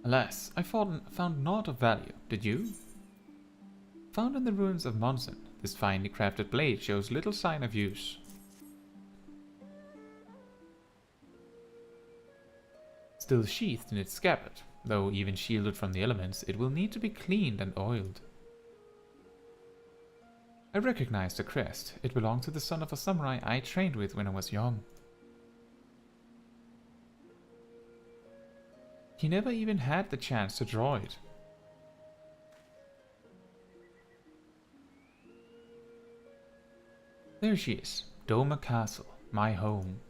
Alas, I found naught of value. Did you? Found in the ruins of Monson, this finely crafted blade shows little sign of use. Still sheathed in its scabbard, though even shielded from the elements, it will need to be cleaned and oiled. I recognized the crest. It belonged to the son of a samurai I trained with when I was young. He never even had the chance to draw it. There she is, Doma Castle, my home.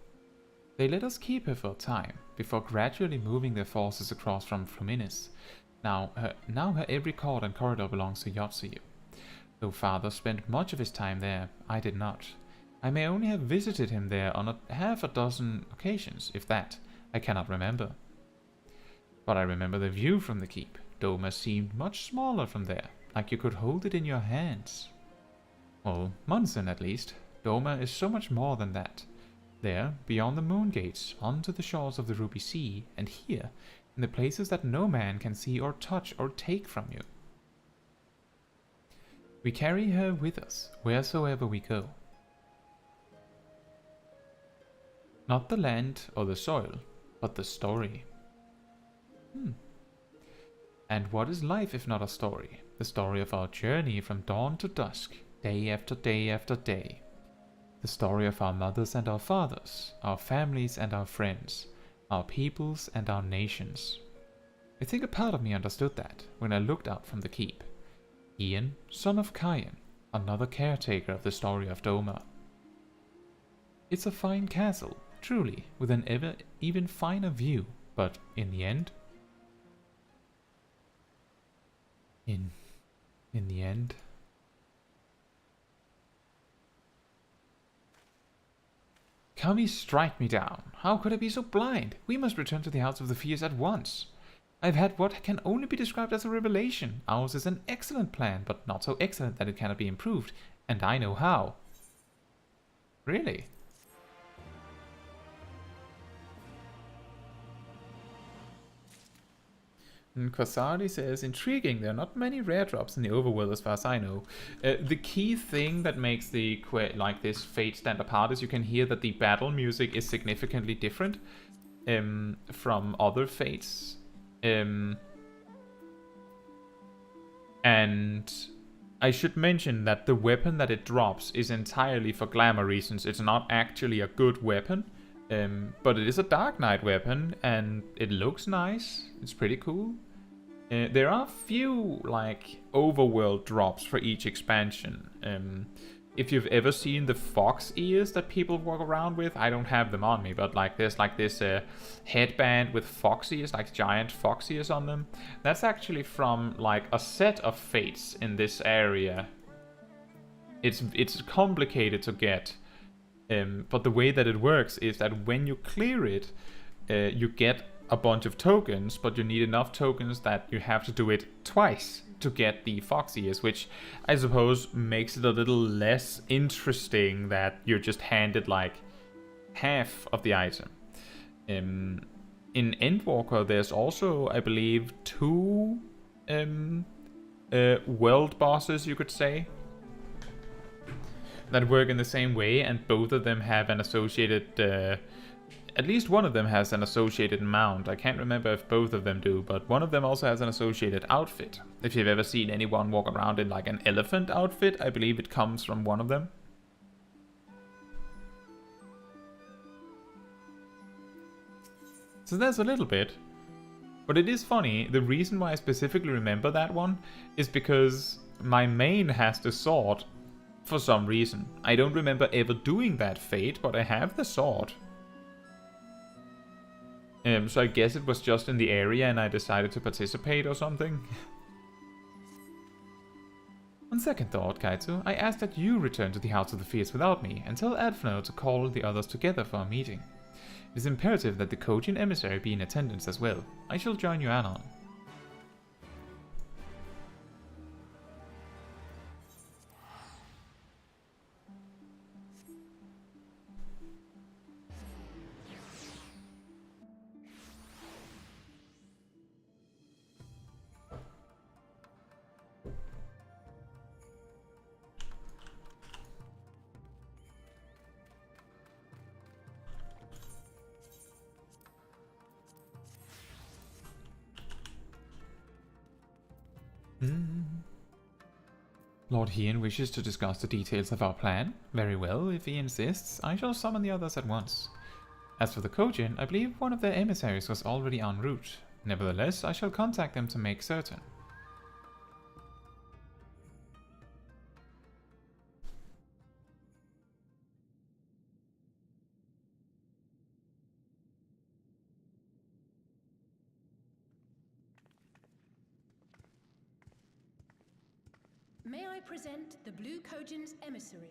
They let us keep her for a time, before gradually moving their forces across from Fluminis. Now her every court and corridor belongs to Yotsuyu. Though father spent much of his time there, I did not. I may only have visited him there on half a dozen occasions, if that. I cannot remember. But I remember the view from the keep. Doma seemed much smaller from there, like you could hold it in your hands. Well, Monson at least. Doma is so much more than that. There, beyond the moon gates, onto the shores of the Ruby Sea, and here, in the places that no man can see or touch or take from you. We carry her with us, wheresoever we go. Not the land or the soil, but the story. And what is life if not a story? The story of our journey from dawn to dusk, day after day after day. The story of our mothers and our fathers, our families and our friends, our peoples and our nations. I think a part of me understood that when I looked out from the keep. Ian, son of Kyan, another caretaker of the story of Doma. It's a fine castle, truly, with an even finer view, but in the end... In the end... Kami, strike me down. How could I be so blind? We must return to the House of the Fierce at once. I've had what can only be described as a revelation. Ours is an excellent plan, but not so excellent that it cannot be improved, and I know how. Really? And Kwasari says, intriguing, there are not many rare drops in the overworld as far as I know. The key thing that makes this Fate stand apart is you can hear that the battle music is significantly different from other Fates. And I should mention that the weapon that it drops is entirely for glamour reasons. It's not actually a good weapon. But it is a Dark Knight weapon, and it looks nice. It's pretty cool. There are few, like, overworld drops for each expansion. If you've ever seen the fox ears that people walk around with, I don't have them on me, but like there's like this headband with fox ears, like giant fox ears on them. That's actually from, like, a set of fates in this area. It's complicated to get. But the way that it works is that when you clear it, you get a bunch of tokens, but you need enough tokens that you have to do it twice to get the fox ears, which I suppose makes it a little less interesting that you're just handed like half of the item. In Endwalker, there's also, I believe, 2 world bosses, you could say, that work in the same way, and both of them have an associated, at least one of them has an associated mount. I can't remember if both of them do, but one of them also has an associated outfit. If you've ever seen anyone walk around in like an elephant outfit, I believe it comes from one of them. So there's a little bit. But it is funny, the reason why I specifically remember that one is because my main has the sword. For some reason. I don't remember ever doing that fate, but I have the sword. So I guess it was just in the area and I decided to participate or something. On second thought, Caetsu, I ask that you return to the House of the Fierce without me and tell Adfno to call the others together for a meeting. It is imperative that the Kojin emissary be in attendance as well. I shall join you anon. Lord Hien wishes to discuss the details of our plan. Very well, if he insists, I shall summon the others at once. As for the Kojin, I believe one of their emissaries was already en route. Nevertheless, I shall contact them to make certain. May I present the Blue Kojin's emissary?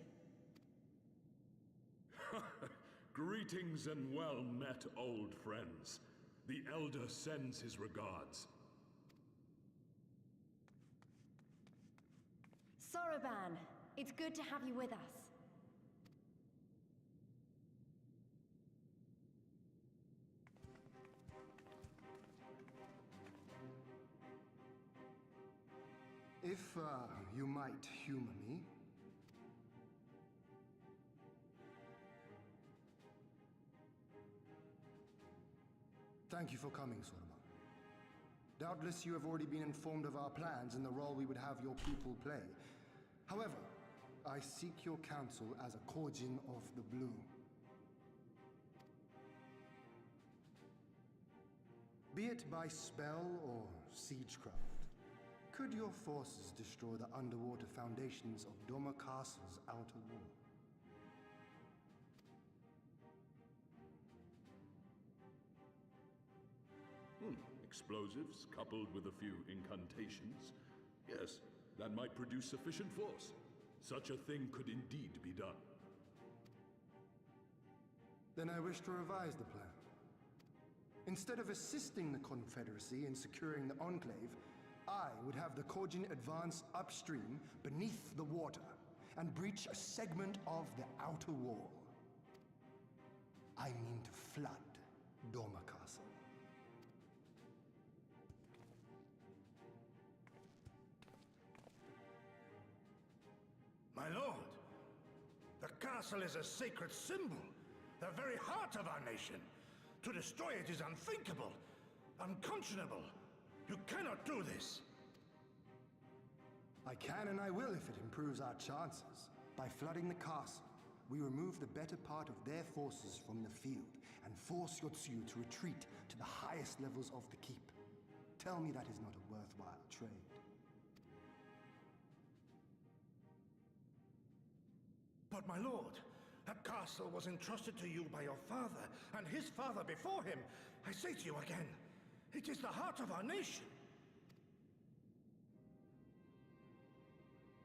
Greetings and well met, old friends. The Elder sends his regards. Soroban, it's good to have you with us. If, you might humor me. Thank you for coming, Soroban. Doubtless you have already been informed of our plans and the role we would have your people play. However, I seek your counsel as a Kojin of the Blue. Be it by spell or siegecraft, could your forces destroy the underwater foundations of Doma Castle's outer wall? Explosives coupled with a few incantations. Yes, that might produce sufficient force. Such a thing could indeed be done. Then I wish to revise the plan. Instead of assisting the Confederacy in securing the Enclave, I would have the Kojin advance upstream beneath the water and breach a segment of the outer wall. I mean to flood Doma Castle. castle is a sacred symbol, the very heart of our nation. To destroy it is unthinkable, unconscionable. You cannot do this. I can and I will if it improves our chances. By flooding the castle, we remove the better part of their forces from the field and force Yotsuyu to retreat to the highest levels of the keep. Tell me that is not a worthwhile trade. But my lord, that castle was entrusted to you by your father, and his father before him. I say to you again, it is the heart of our nation.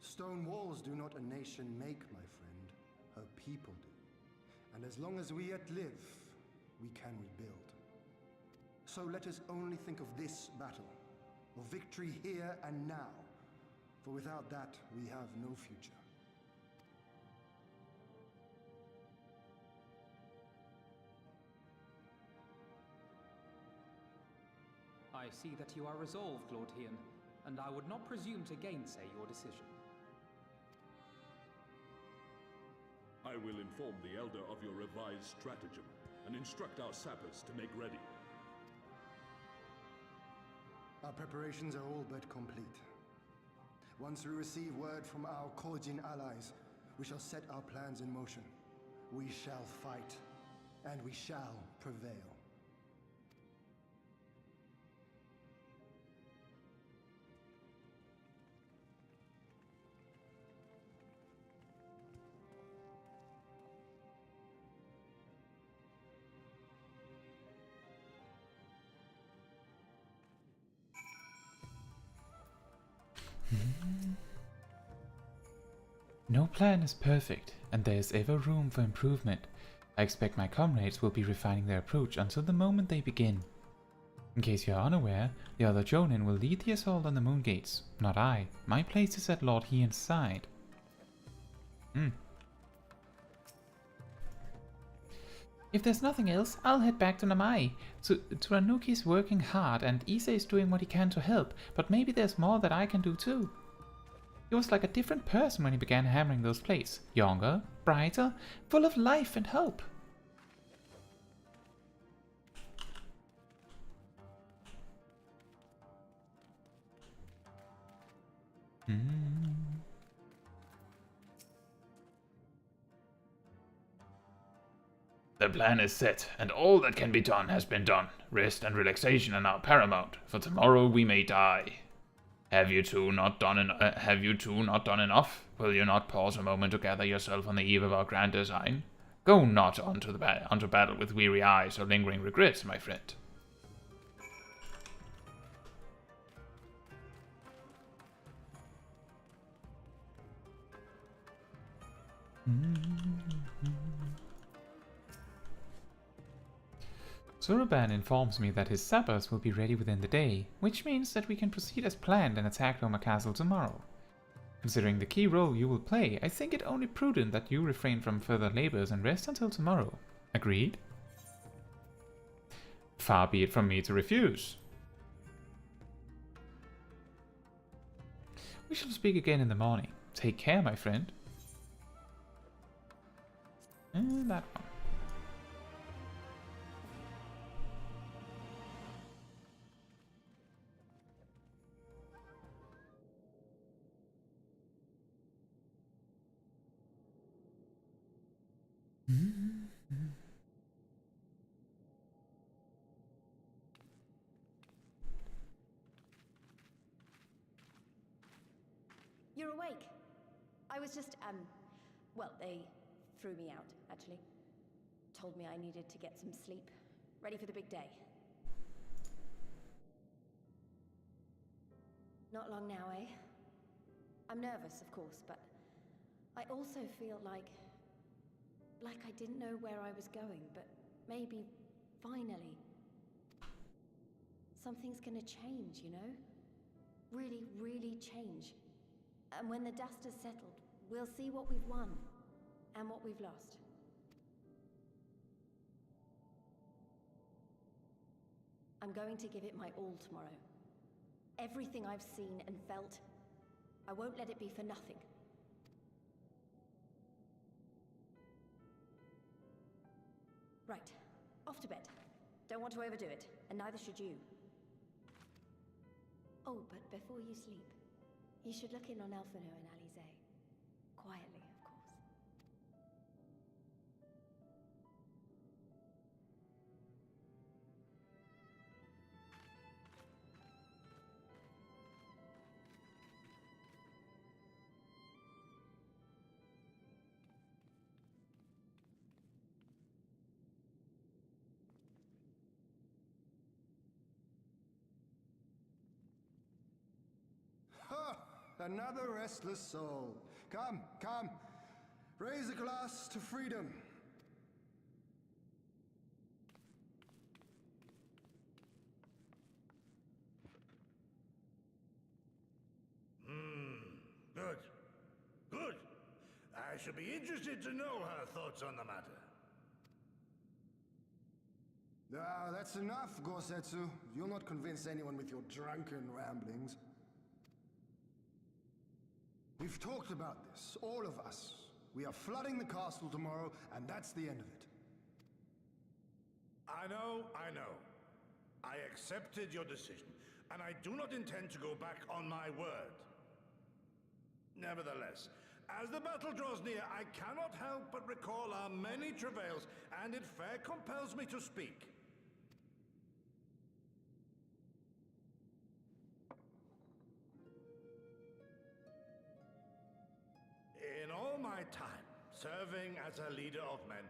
Stone walls do not a nation make, my friend. Her people do. And as long as we yet live, we can rebuild. So let us only think of this battle, of victory here and now. For without that, we have no future. I see that you are resolved, Lord Hien, and I would not presume to gainsay your decision. I will inform the Elder of your revised stratagem and instruct our sappers to make ready. Our preparations are all but complete. Once we receive word from our Kojin allies, we shall set our plans in motion. We shall fight, and we shall prevail. No plan is perfect, and there is ever room for improvement. I expect my comrades will be refining their approach until the moment they begin. In case you are unaware, the other Jonin will lead the assault on the moon gates, not I. My place is at Lord Hien's side. If there's nothing else, I'll head back to Namai. Turanuki's working hard and Ise is doing what he can to help, but maybe there's more that I can do too. He was like a different person when he began hammering those plates. Younger, brighter, full of life and hope. The plan is set, and all that can be done has been done. Rest and relaxation are now paramount, for tomorrow we may die. Have you two not done enough? Will you not pause a moment to gather yourself on the eve of our grand design? Go not onto battle with weary eyes or lingering regrets, my friend. Suruban informs me that his sappers will be ready within the day, which means that we can proceed as planned and attack Doma Castle tomorrow. Considering the key role you will play, I think it only prudent that you refrain from further labors and rest until tomorrow. Agreed? Far be it from me to refuse. We shall speak again in the morning. Take care, my friend. And that one. You're awake. I was just, well, they threw me out, actually. Told me I needed to get some sleep. Ready for the big day. Not long now, eh? I'm nervous, of course, but I also feel like I didn't know where I was going, but maybe, finally, something's gonna change, you know? Really, really change. And when the dust has settled, we'll see what we've won, and what we've lost. I'm going to give it my all tomorrow. Everything I've seen and felt, I won't let it be for nothing. Right. Off to bed. Don't want to overdo it, and neither should you. Oh, but before you sleep, you should look in on Elfino and Alize. Quietly, of course. Ha! Another restless soul. Come, come. Raise a glass to freedom. Good. Good. I should be interested to know her thoughts on the matter. Ah, that's enough, Gosetsu. You'll not convince anyone with your drunken ramblings. We've talked about this, all of us. We are flooding the castle tomorrow, and that's the end of it. I know. I accepted your decision, and I do not intend to go back on my word. Nevertheless, as the battle draws near, I cannot help but recall our many travails, and it fair compels me to speak. In all my time serving as a leader of men,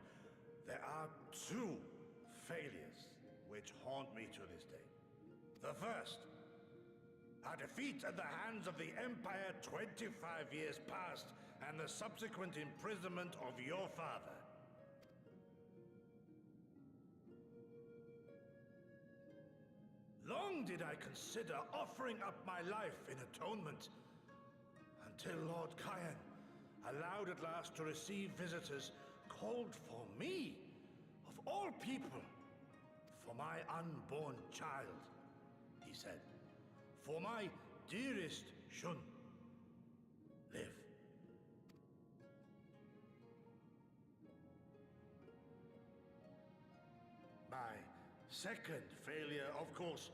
there are two failures which haunt me to this day. The first, a defeat at the hands of the Empire 25 years past, and the subsequent imprisonment of your father. Long did I consider offering up my life in atonement, until Lord Kayan allowed at last to receive visitors, called for me, of all people, for my unborn child, he said, for my dearest Shun. Live. My second failure, of course,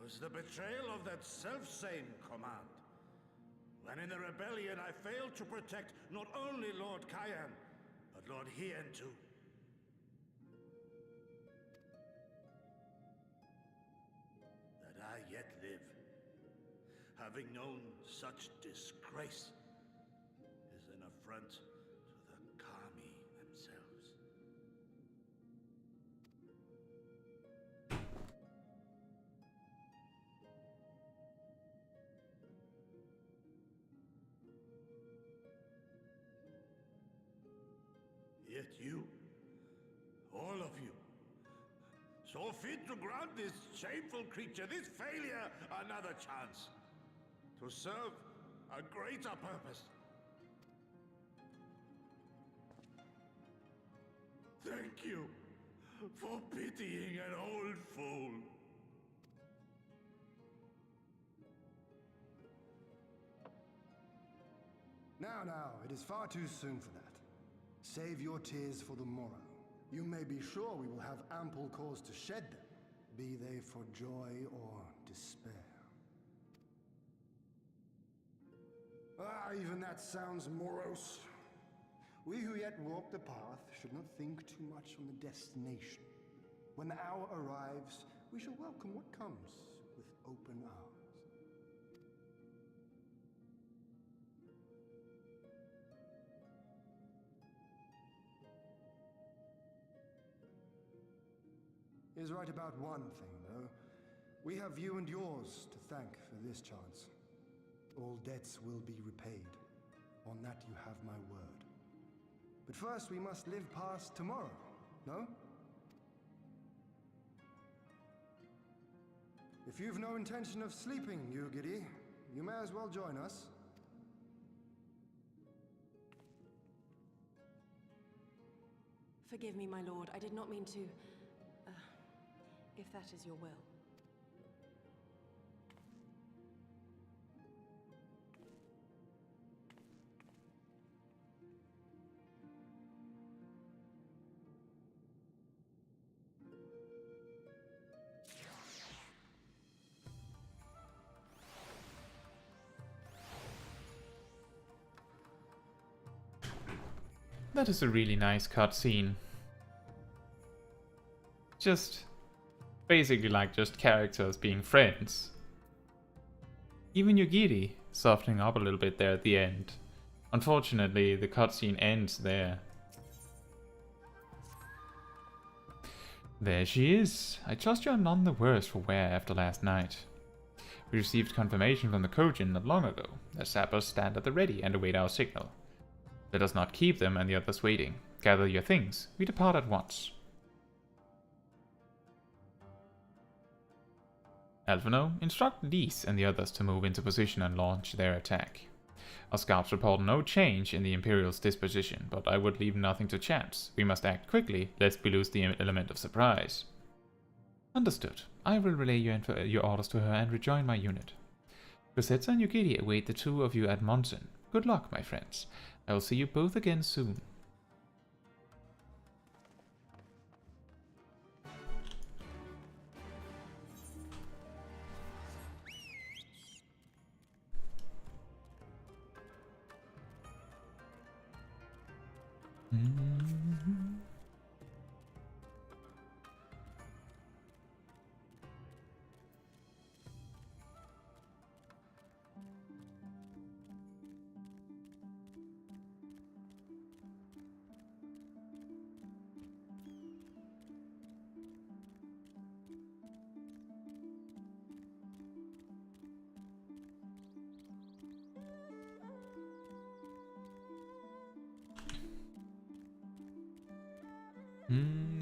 was the betrayal of that self-same command. When in the rebellion I failed to protect not only Lord Kayan, but Lord Hien too. That I yet live, having known such disgrace, is an affront to the Kami themselves. Yet you, all of you, saw fit to grant this shameful creature, this failure, another chance to serve a greater purpose. Thank you for pitying an old fool. Now, it is far too soon for that. Save your tears for the morrow. You may be sure we will have ample cause to shed them, be they for joy or despair. Even that sounds morose. We who yet walk the path should not think too much on the destination. When the hour arrives, we shall welcome what comes with open arms. He is right about one thing, though. We have you and yours to thank for this chance. All debts will be repaid. On that you have my word. But first we must live past tomorrow, no? If you've no intention of sleeping, Yugiri, you may as well join us. Forgive me, my lord. I did not mean to... if that is your will. That is a really nice cutscene. Just basically like just characters being friends. Even Yugiri softening up a little bit there at the end. Unfortunately, the cutscene ends there. There she is. I trust you are none the worse for wear after last night. We received confirmation from the Kojin not long ago. The sappers stand at the ready and await our signal. Let us not keep them and the others waiting. Gather your things. We depart at once. Alphino, instruct Lise and the others to move into position and launch their attack. Our scouts report no change in the Imperial's disposition, but I would leave nothing to chance. We must act quickly, lest we lose the element of surprise. Understood. I will relay your orders to her and rejoin my unit. Rosetta and Yugiri await the two of you at Monson. Good luck, my friends. I will see you both again soon.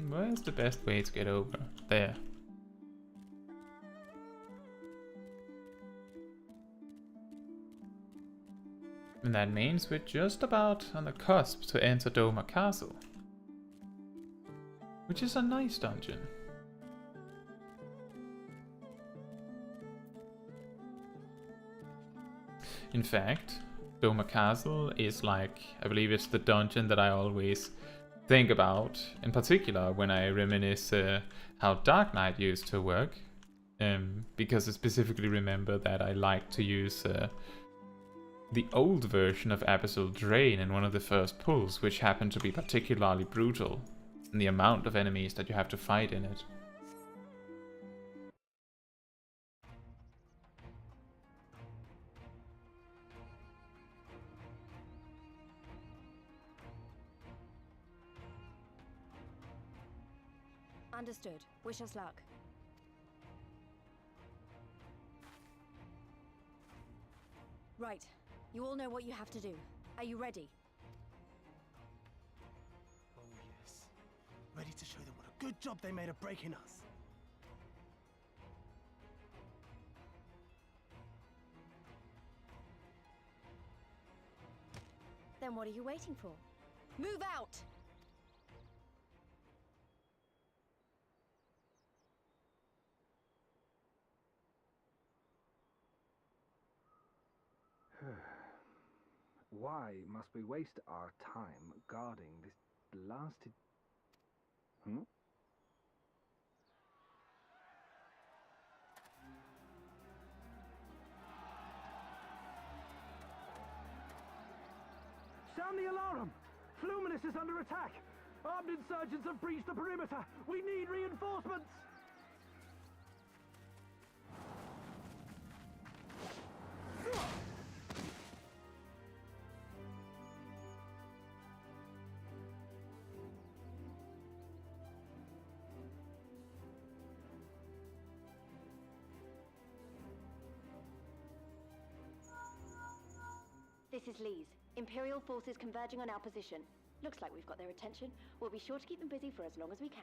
Where's the best way to get over? There. And that means we're just about on the cusp to enter Doma Castle. Which is a nice dungeon. In fact, Doma Castle is like, I believe it's the dungeon that I always think about, in particular when I reminisce how Dark Knight used to work, because I specifically remember that I like to use the old version of Abyssal Drain in one of the first pulls, which happened to be particularly brutal, and the amount of enemies that you have to fight in it. Understood. Wish us luck. Right. You all know what you have to do. Are you ready? Oh yes. Ready to show them what a good job they made of breaking us. Then what are you waiting for? Move out! Why must we waste our time guarding this blasted... Sound the alarm! Fluminous is under attack! Armed insurgents have breached the perimeter! We need reinforcements! This is Lise. Imperial forces converging on our position. Looks like we've got their attention. We'll be sure to keep them busy for as long as we can.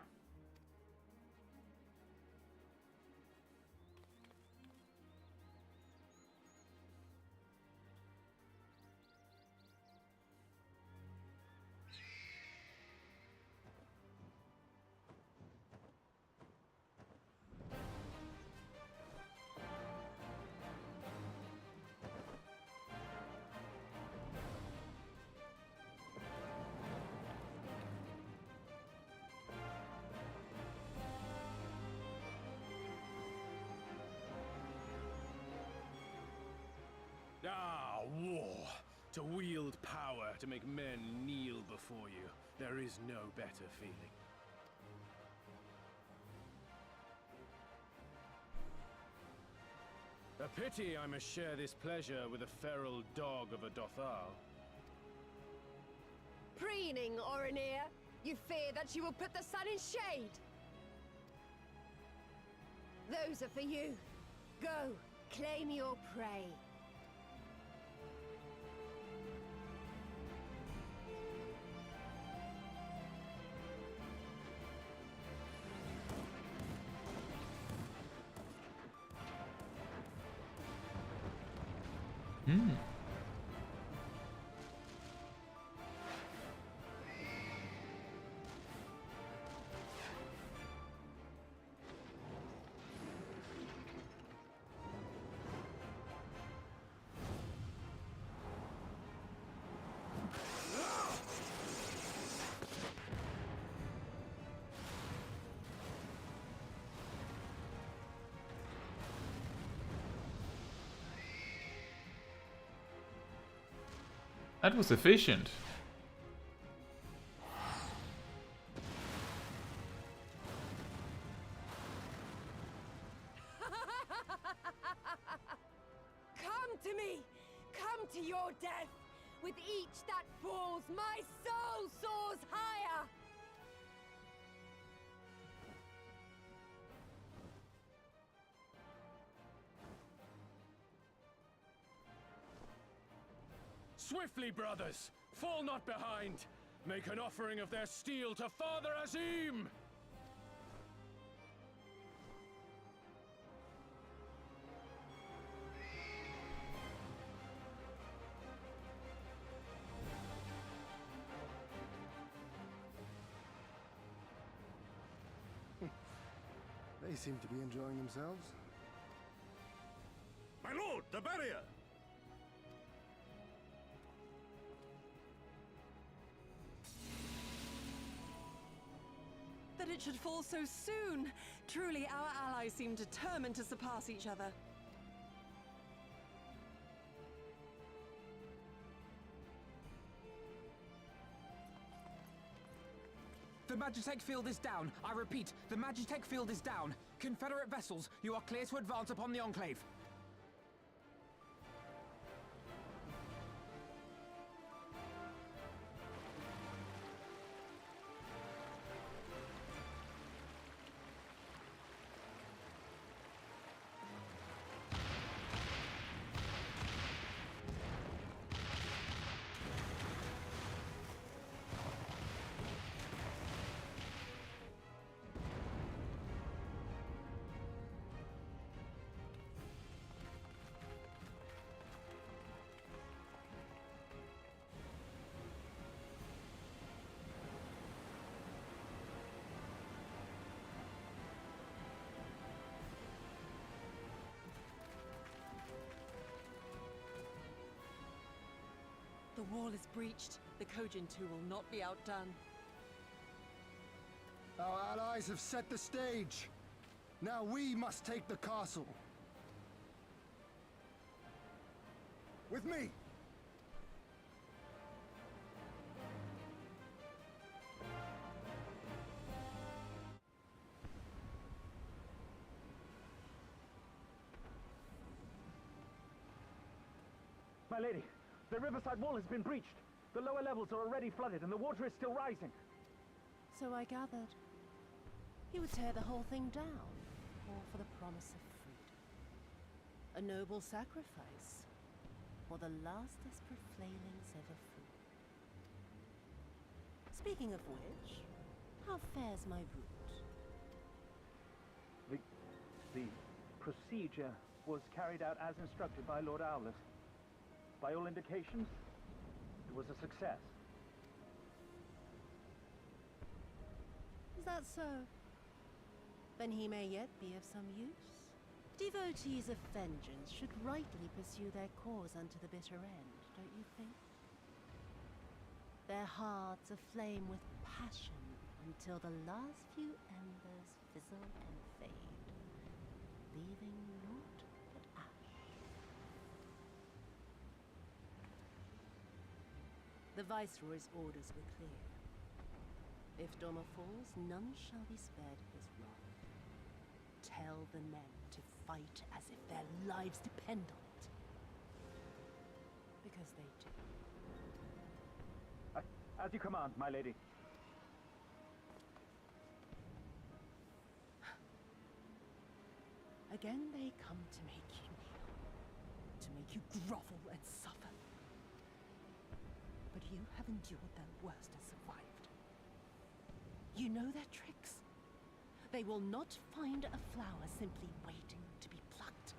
To wield power to make men kneel before you, there is no better feeling. A pity I must share this pleasure with a feral dog of a Dothal. Preening, Oreneer. You fear that she will put the sun in shade. Those are for you. Go, claim your prey. That was efficient. Come to me! Come to your death! With each that falls, my soul soars higher! Swiftly, brothers! Fall not behind! Make an offering of their steel to Father Azim! They seem to be enjoying themselves. My lord, the barrier! That it should fall so soon! Truly, our allies seem determined to surpass each other. The Magitech field is down. I repeat, the Magitech field is down. Confederate vessels, you are clear to advance upon the Enclave. The wall is breached. The Kojin too will not be outdone. Our allies have set the stage. Now we must take the castle. With me! My lady, the riverside wall has been breached. The lower levels are already flooded and the water is still rising. So I gathered. He would tear the whole thing down, all for the promise of freedom. A noble sacrifice, for the last desperate flamelings ever flew. Speaking of which, how fares my route? The procedure was carried out as instructed by Lord Owless. By all indications, it was a success. Is that so? Then he may yet be of some use. Devotees of vengeance should rightly pursue their cause unto the bitter end, don't you think? Their hearts aflame with passion until the last few embers fizzle and fade, leaving naught but ash. The Viceroy's orders were clear. If Doma falls, none shall be spared his wrath. Tell the men to fight as if their lives depend on it. Because they do. As you command, my lady. Again they come to make you kneel, to make you grovel and suffer. But you have endured their worst and survived. You know their tricks. They will not find a flower simply waiting to be plucked.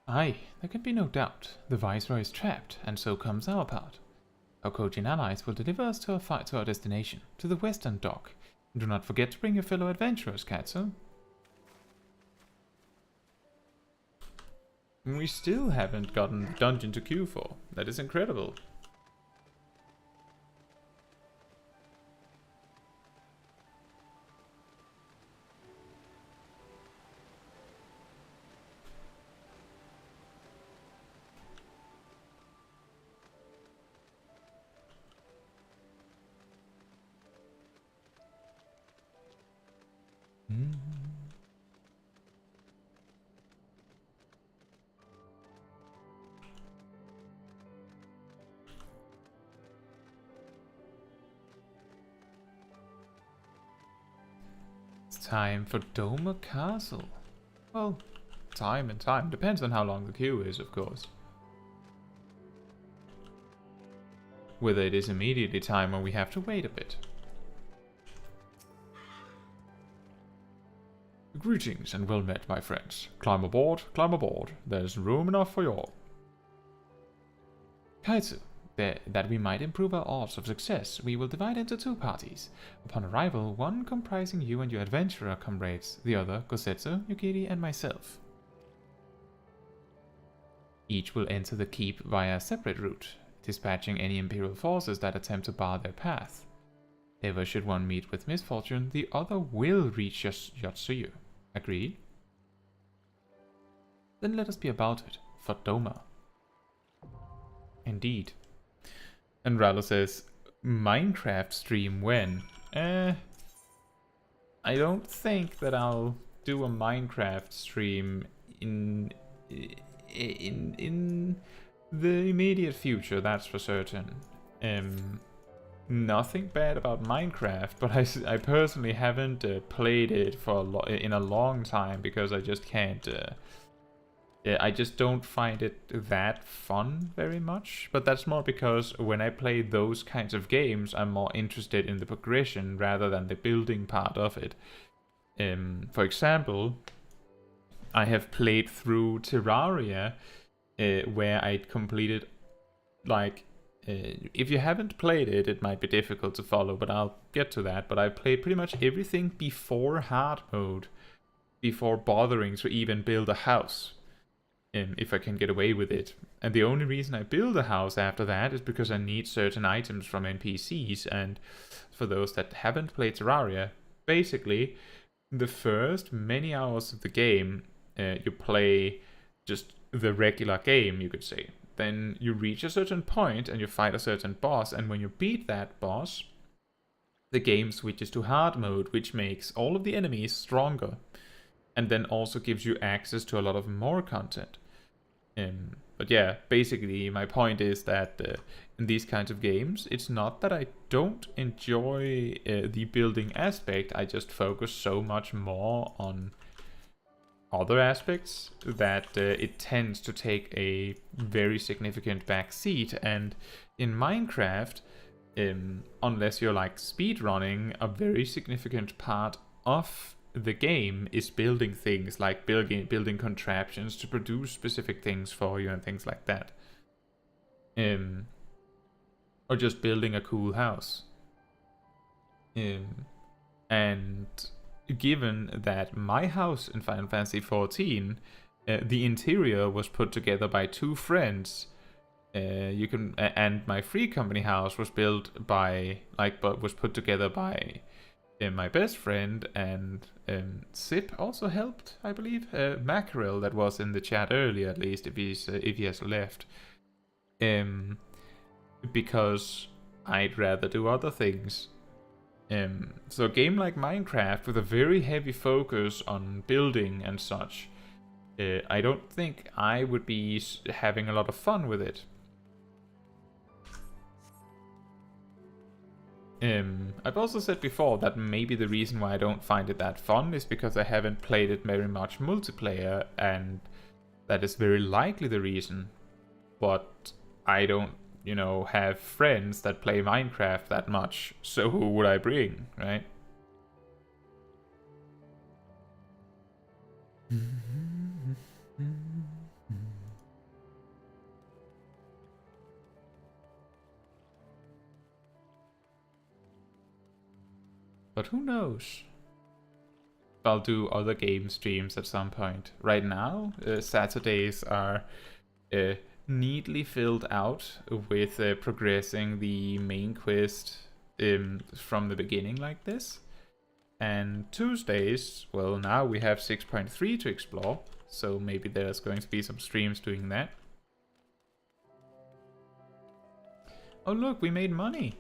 Aye, there can be no doubt. The Viceroy is trapped, and so comes our part. Our Kojian allies will deliver us to our destination, to the western dock. And do not forget to bring your fellow adventurers, Caetsu. We still haven't gotten the dungeon to queue for. That is incredible. It's time for Doma Castle. Well, time and time. Depends on how long the queue is, of course. Whether it is immediately time or we have to wait a bit. Greetings and well met, my friends. Climb aboard, climb aboard. There's room enough for you all. Caetsu, that we might improve our odds of success, we will divide into two parties. Upon arrival, one comprising you and your adventurer comrades, the other Gosetsu, Yukiri, and myself. Each will enter the keep via a separate route, dispatching any Imperial forces that attempt to bar their path. Ever should one meet with misfortune, the other will reach Yotsuyu. Agreed? Then let us be about it, for Doma. Indeed. And Rallo says, Minecraft stream when? I don't think that I'll do a Minecraft stream in the immediate future, that's for certain. Nothing bad about Minecraft, but I personally haven't played it for in a long time because I just can't. I just don't find it that fun very much. But that's more because when I play those kinds of games, I'm more interested in the progression rather than the building part of it. For example, I have played through Terraria, where I completed like. If you haven't played it, it might be difficult to follow, but I'll get to that. But I played pretty much everything before hard mode, before bothering to even build a house, if I can get away with it. And the only reason I build a house after that is because I need certain items from NPCs. And for those that haven't played Terraria, basically, the first many hours of the game, you play just the regular game, you could say. Then you reach a certain point and you fight a certain boss, and when you beat that boss, the game switches to hard mode, which makes all of the enemies stronger, and then also gives you access to a lot of more content. But yeah, basically my point is that in these kinds of games, it's not that I don't enjoy the building aspect, I just focus so much more on other aspects that it tends to take a very significant backseat. And in Minecraft, unless you're like speedrunning, a very significant part of the game is building things, like building contraptions to produce specific things for you and things like that. Or just building a cool house. And given that my house in Final Fantasy XIV, the interior was put together by 2 friends, and my Free Company house was built by, but was put together by my best friend, and Sip also helped, I believe. Mackerel, that was in the chat earlier, at least, if he has left. Because I'd rather do other things. So a game like Minecraft with a very heavy focus on building and such, I don't think I would be having a lot of fun with it. I've also said before that maybe the reason why I don't find it that fun is because I haven't played it very much multiplayer, and that is very likely the reason. But I don't, have friends that play Minecraft that much, so who would I bring, right? But who knows? I'll do other game streams at some point. Right now, Saturdays are neatly filled out with progressing the main quest from the beginning like this. And Tuesdays, well, now we have 6.3 to explore, so maybe there's going to be some streams doing that. Oh look, we made money!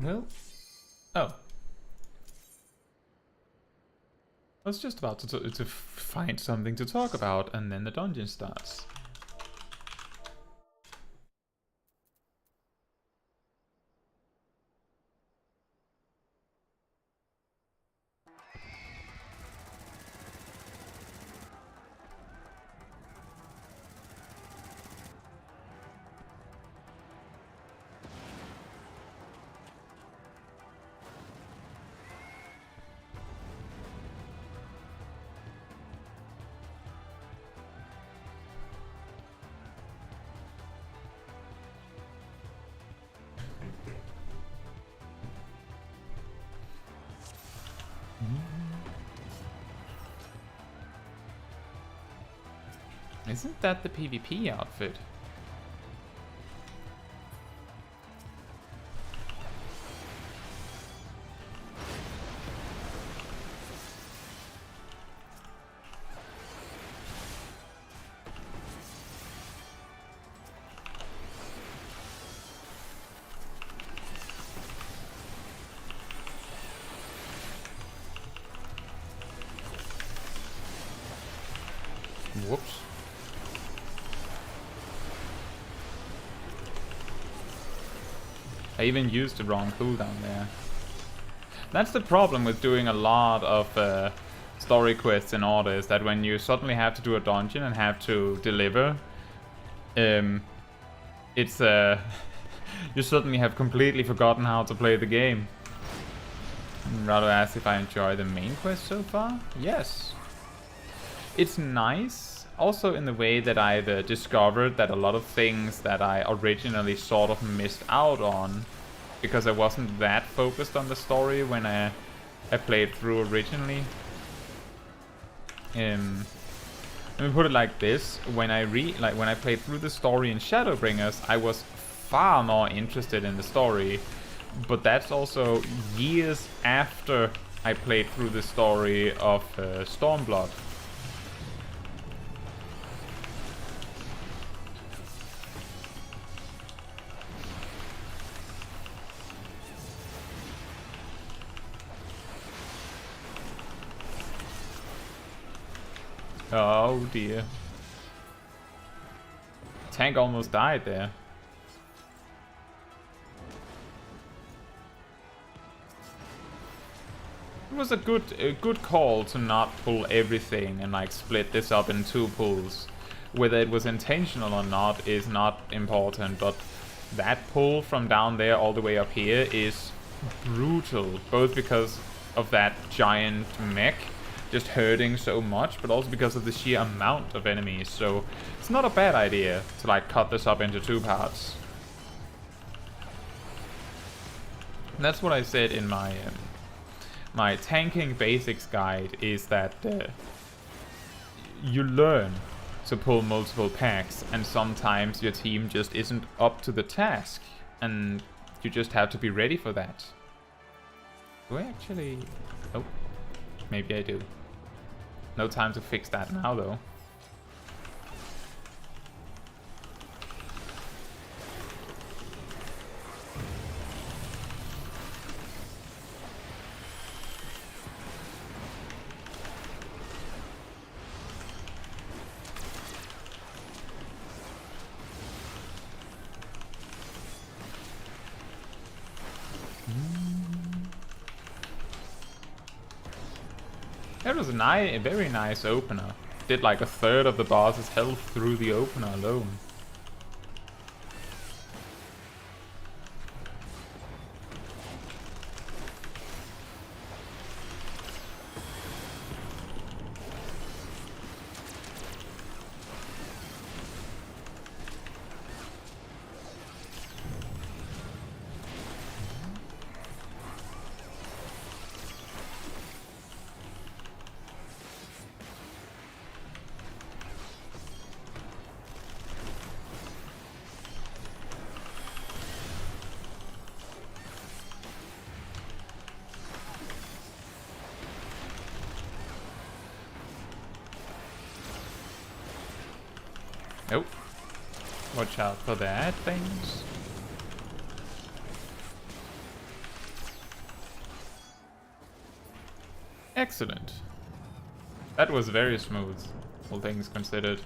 Well, I was just about to find something to talk about, and then the dungeon starts. Isn't that the PvP outfit? Whoops. I even used the wrong cooldown there. That's the problem with doing a lot of story quests in order, is that when you suddenly have to do a dungeon and have to deliver, it's you suddenly have completely forgotten how to play the game. Rather ask if I enjoy the main quest so far? Yes. It's nice, also in the way that I've discovered that a lot of things that I originally sort of missed out on, because I wasn't that focused on the story when I played through originally. Let me put it like this: when I played through the story in Shadowbringers, I was far more interested in the story, but that's also years after I played through the story of Stormblood. Oh dear. Tank almost died there. It was a good call to not pull everything and like split this up in 2 pulls. Whether it was intentional or not is not important, but that pull from down there all the way up here is brutal, both because of that giant mech just hurting so much, but also because of the sheer amount of enemies. So it's not a bad idea to like cut this up into 2 parts. And that's what I said in my my tanking basics guide, is that you learn to pull multiple packs, and sometimes your team just isn't up to the task, and you just have to be ready for that. Do I actually... Oh, maybe I do. No time to fix that now, though. That was a very nice opener. Did like 1/3 of the boss's health through the opener alone. Oh, watch out for that things. Excellent. That was very smooth, all things considered.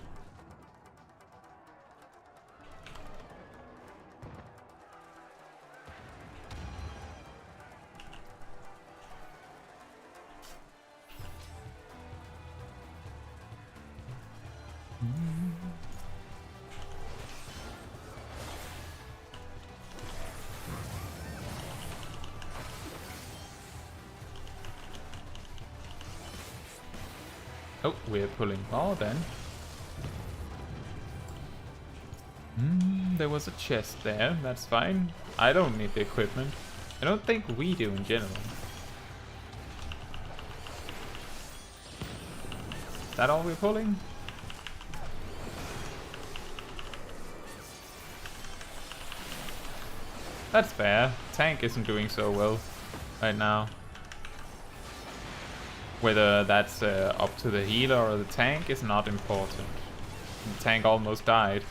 Oh, we're pulling more then. There was a chest there, that's fine. I don't need the equipment. I don't think we do in general. Is that all we're pulling? That's fair. Tank isn't doing so well right now. Whether that's up to the healer or the tank is not important. The tank almost died.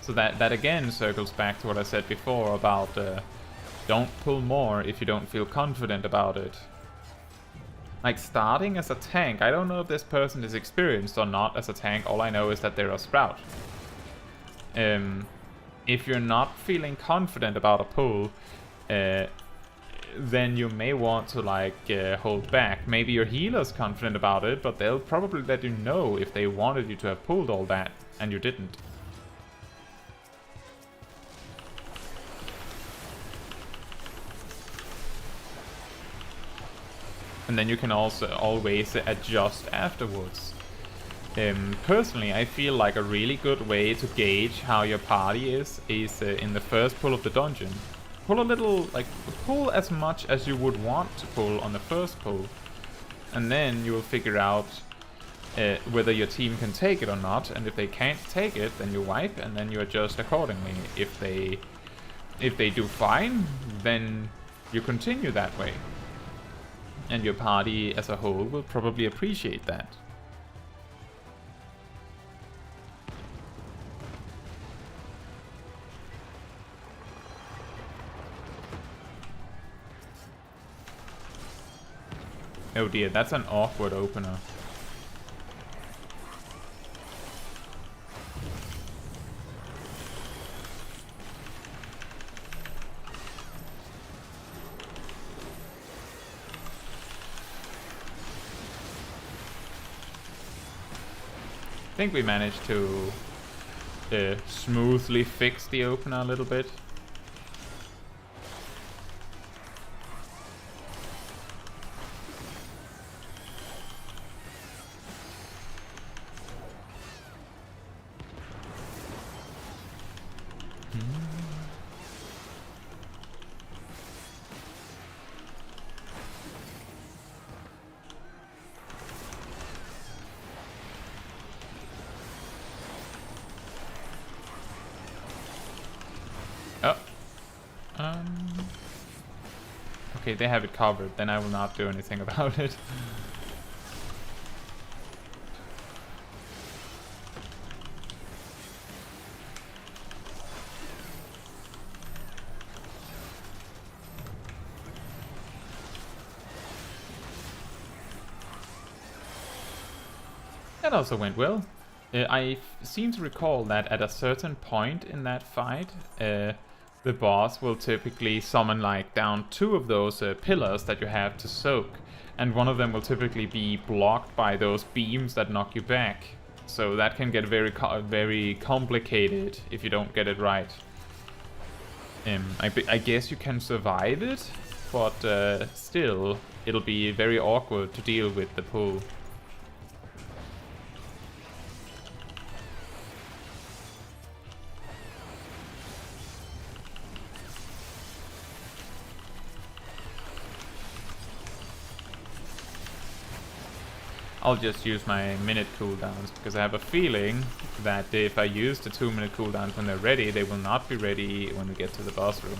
So that again circles back to what I said before about don't pull more if you don't feel confident about it. Like, starting as a tank, I don't know if this person is experienced or not as a tank, all I know is that they're a sprout. If you're not feeling confident about a pull, then you may want to like hold back. Maybe your healer's confident about it, but they'll probably let you know if they wanted you to have pulled all that, and you didn't. And then you can also always adjust afterwards. Personally, I feel like a really good way to gauge how your party is in the first pull of the dungeon. Pull a little, like, pull as much as you would want to pull on the first pull. And then you will figure out whether your team can take it or not. And if they can't take it, then you wipe and then you adjust accordingly. If they do fine, then you continue that way. And your party as a whole will probably appreciate that. Oh dear, that's an awkward opener. I think we managed to smoothly fix the opener a little bit. Okay, they have it covered, then I will not do anything about it. That also went well. I seem to recall that at a certain point in that fight, the boss will typically summon like down 2 of those pillars that you have to soak, and one of them will typically be blocked by those beams that knock you back. So that can get very complicated if you don't get it right. I guess you can survive it, but still, it'll be very awkward to deal with the pull. I'll just use my minute cooldowns, because I have a feeling that if I use the 2-minute cooldowns when they're ready, they will not be ready when we get to the boss room.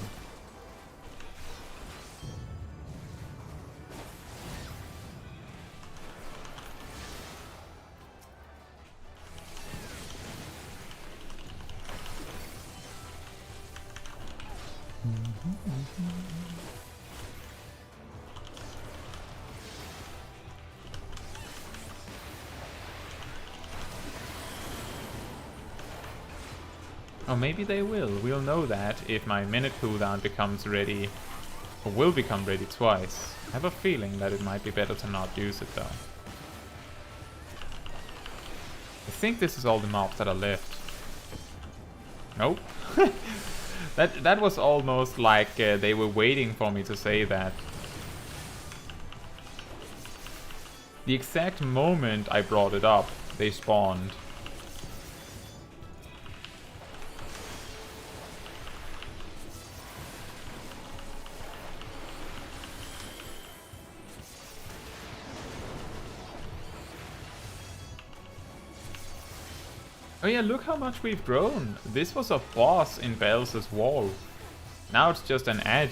Or maybe they will. We'll know that if my minute cooldown becomes ready, or will become ready twice. I have a feeling that it might be better to not use it though. I think this is all the mobs that are left. Nope. That was almost like they were waiting for me to say that. The exact moment I brought it up, they spawned. Oh yeah, look how much we've grown. This was a boss in Bells' wall. Now it's just an edge.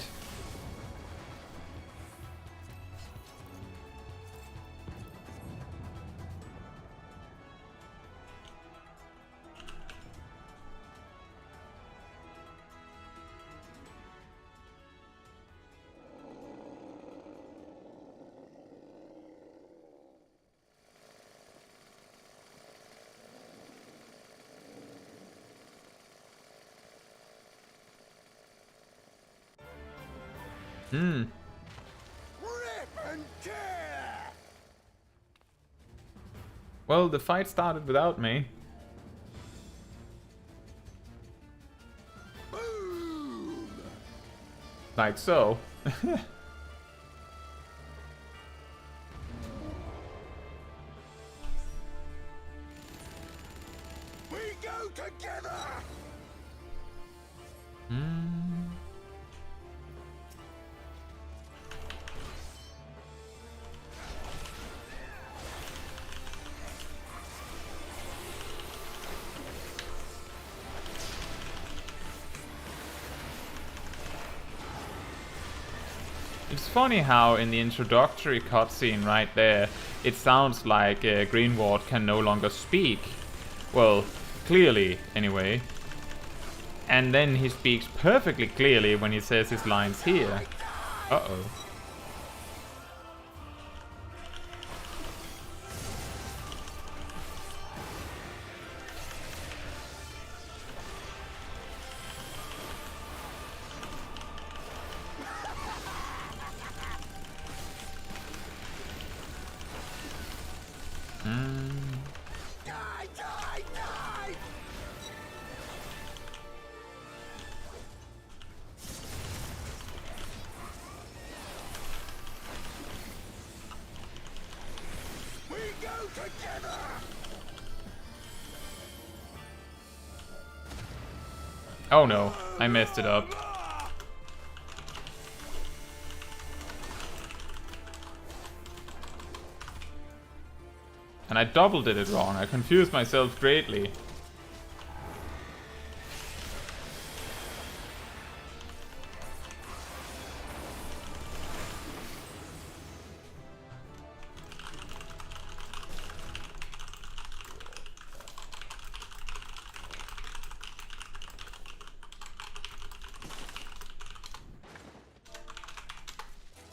Rip and tear! Well, the fight started without me. Boom! Like so. We go together! It's funny how in the introductory cutscene right there, it sounds like Greenward can no longer speak. Well, clearly, anyway. And then he speaks perfectly clearly when he says his lines here. Uh-oh. together! Oh no, I messed it up. And I double did it wrong. I confused myself greatly.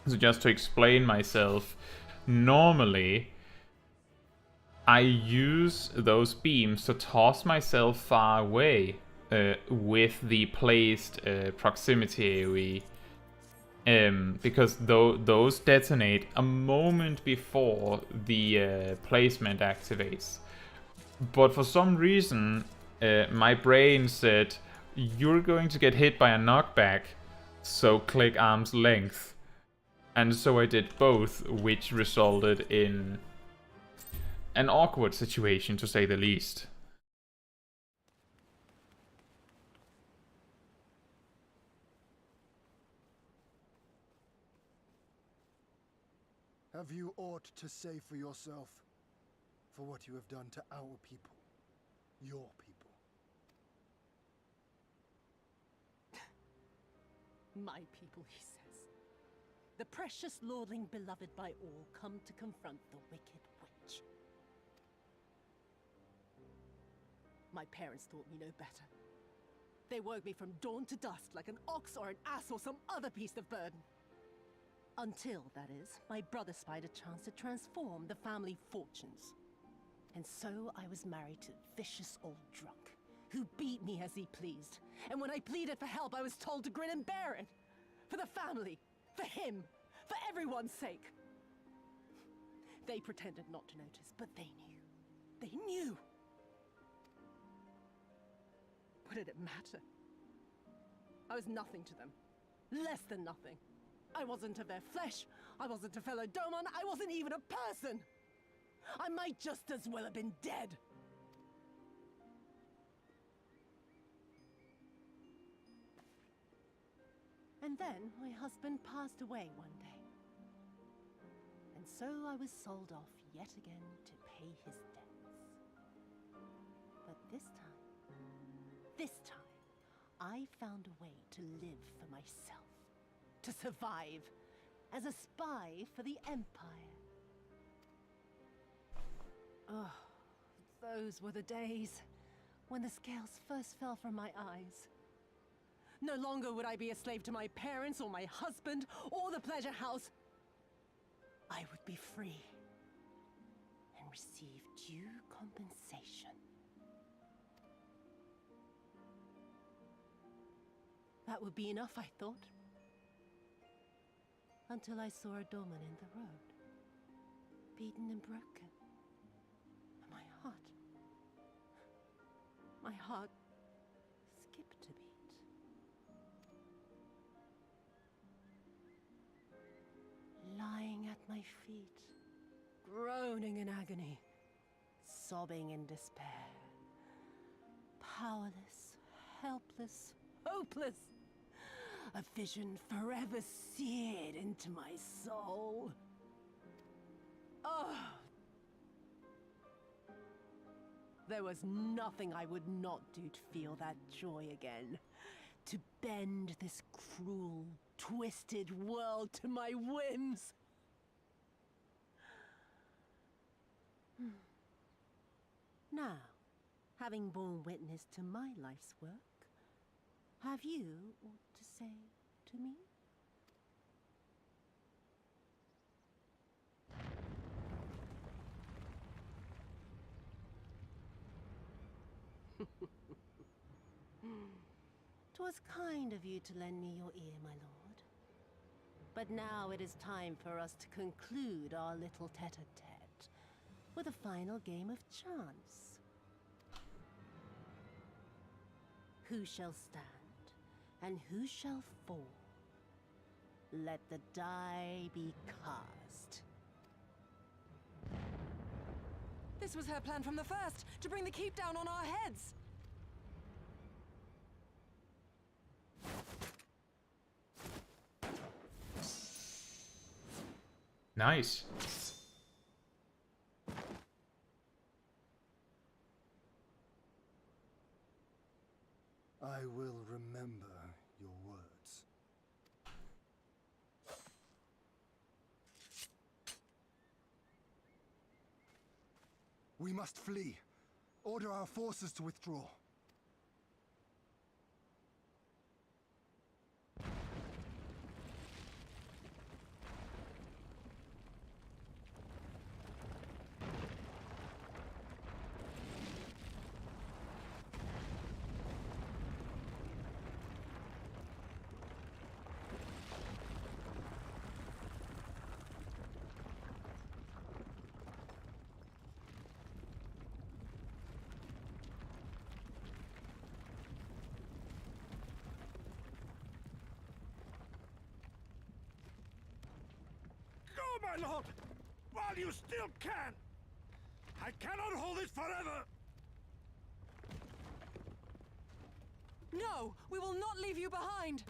So just to explain myself, normally I use those beams to toss myself far away with the placed proximity AoE, because those detonate a moment before the placement activates. But for some reason, my brain said, you're going to get hit by a knockback, so click arm's length. And so I did both, which resulted in an awkward situation, to say the least. Have you aught to say for yourself? For what you have done to our people? Your people? My people, he says. The precious lordling beloved by all, come to confront the wicked witch. My parents taught me no better. They woke me from dawn to dusk like an ox or an ass or some other beast of burden. Until, that is, my brother spied a chance to transform the family fortunes. And so I was married to a vicious old drunk, who beat me as he pleased. And when I pleaded for help, I was told to grin and bear it. For the family, for him, for everyone's sake. They pretended not to notice, but they knew. They knew! What did it matter? I was nothing to them. Less than nothing. I wasn't of their flesh. I wasn't a fellow Doman. I wasn't even a person. I might just as well have been dead. And then my husband passed away one day. And so I was sold off yet again to pay his debts. But this time, I found a way to live for myself. To survive as a spy for the Empire. Oh, those were the days when the scales first fell from my eyes. No longer would I be a slave to my parents or my husband or the pleasure house. I would be free and receive due compensation. That would be enough, I thought. Until I saw a Doman in the road, beaten and broken. And my heart skipped a beat. Lying at my feet, groaning in agony, sobbing in despair. Powerless, helpless, hopeless. A vision forever seared into my soul. Oh! There was nothing I would not do to feel that joy again. To bend this cruel, twisted world to my whims. Now, having borne witness to my life's work, have you aught to say to me? "'Twas kind of you to lend me your ear, my lord. But now it is time for us to conclude our little tete-a-tete with a final game of chance. Who shall stand? And who shall fall? Let the die be cast." This was her plan from the first, to bring the keep down on our heads. Nice. I will remember your words. We must flee. Order our forces to withdraw. My lord, while you still can. I cannot hold it forever. No, we will not leave you behind.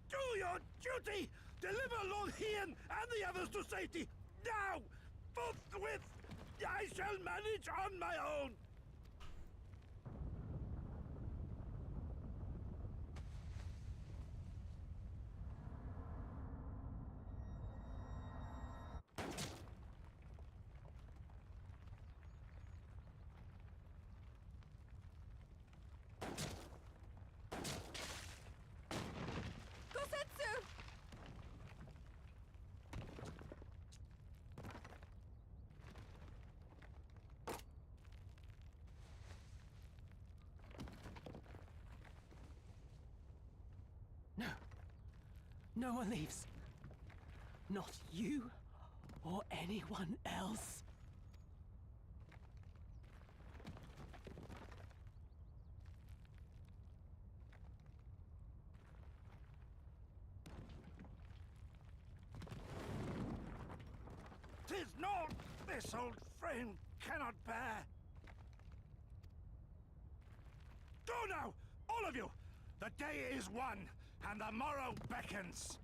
Do your duty. Deliver Lord Hien and the others to safety now. Forthwith. I shall manage on my own. No one leaves. Not you or anyone else. "'Tis naught this old frame cannot bear. Go now, all of you! The day is won, and the morrow beckons.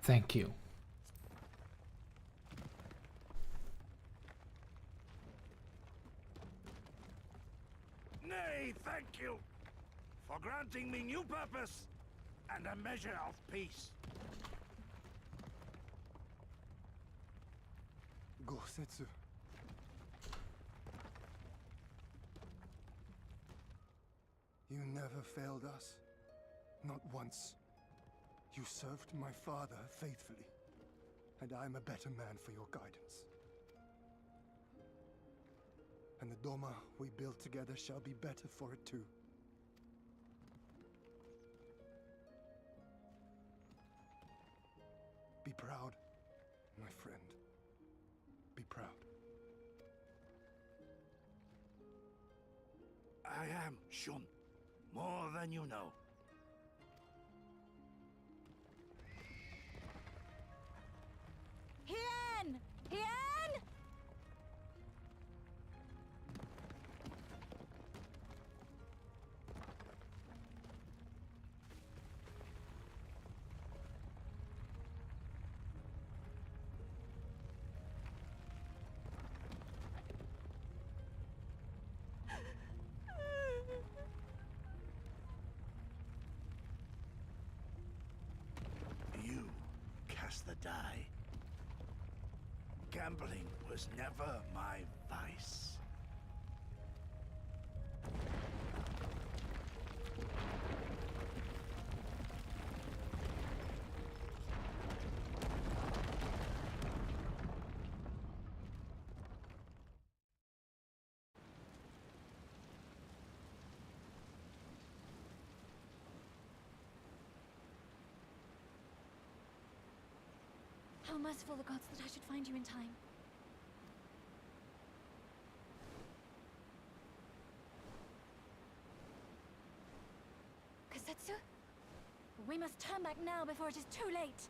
Thank you. Nay, thank you for granting me new purpose and a measure of peace. Go Setsu. You never failed us. Not once. You served my father faithfully, and I'm a better man for your guidance. And the Doma we build together shall be better for it too. Be proud, my friend. Be proud. I am, Shun. More than you know. Hien! Hien! You cast the die. Gambling was never my vice. How merciful the gods that I should find you in time. Casetsu? We must turn back now before it is too late.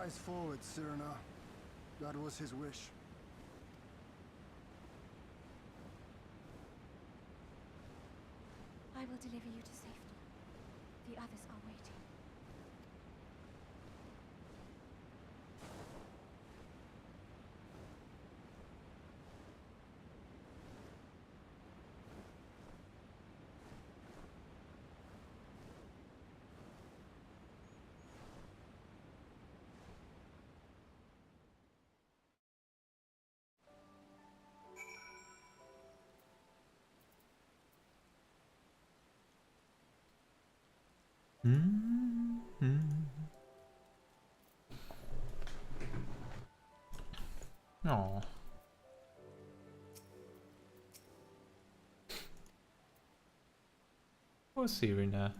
Eyes forward, Cyrano. That was his wish. I will deliver you to safety. The others are waiting. Oh. Poor Serena.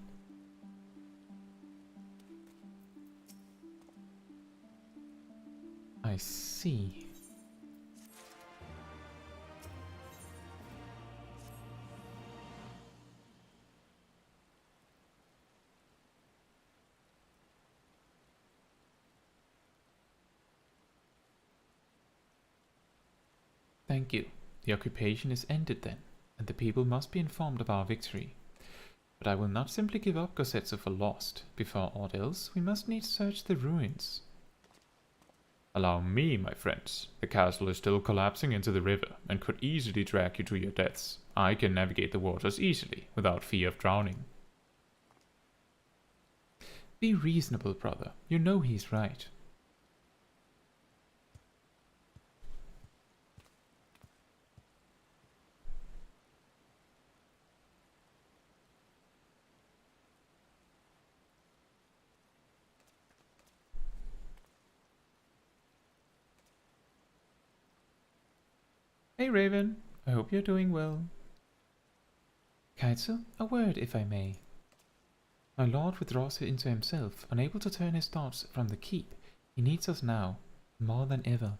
I see. Thank you. The occupation is ended then, and the people must be informed of our victory. But I will not simply give up Cassetsu for lost. Before aught else, we must needs search the ruins. Allow me, my friends. The castle is still collapsing into the river, and could easily drag you to your deaths. I can navigate the waters easily, without fear of drowning. Be reasonable, brother. You know he's right. Hey Raven, I hope you're doing well. Caetsu, a word if I may. My lord withdraws into himself, unable to turn his thoughts from the keep. He needs us now, more than ever.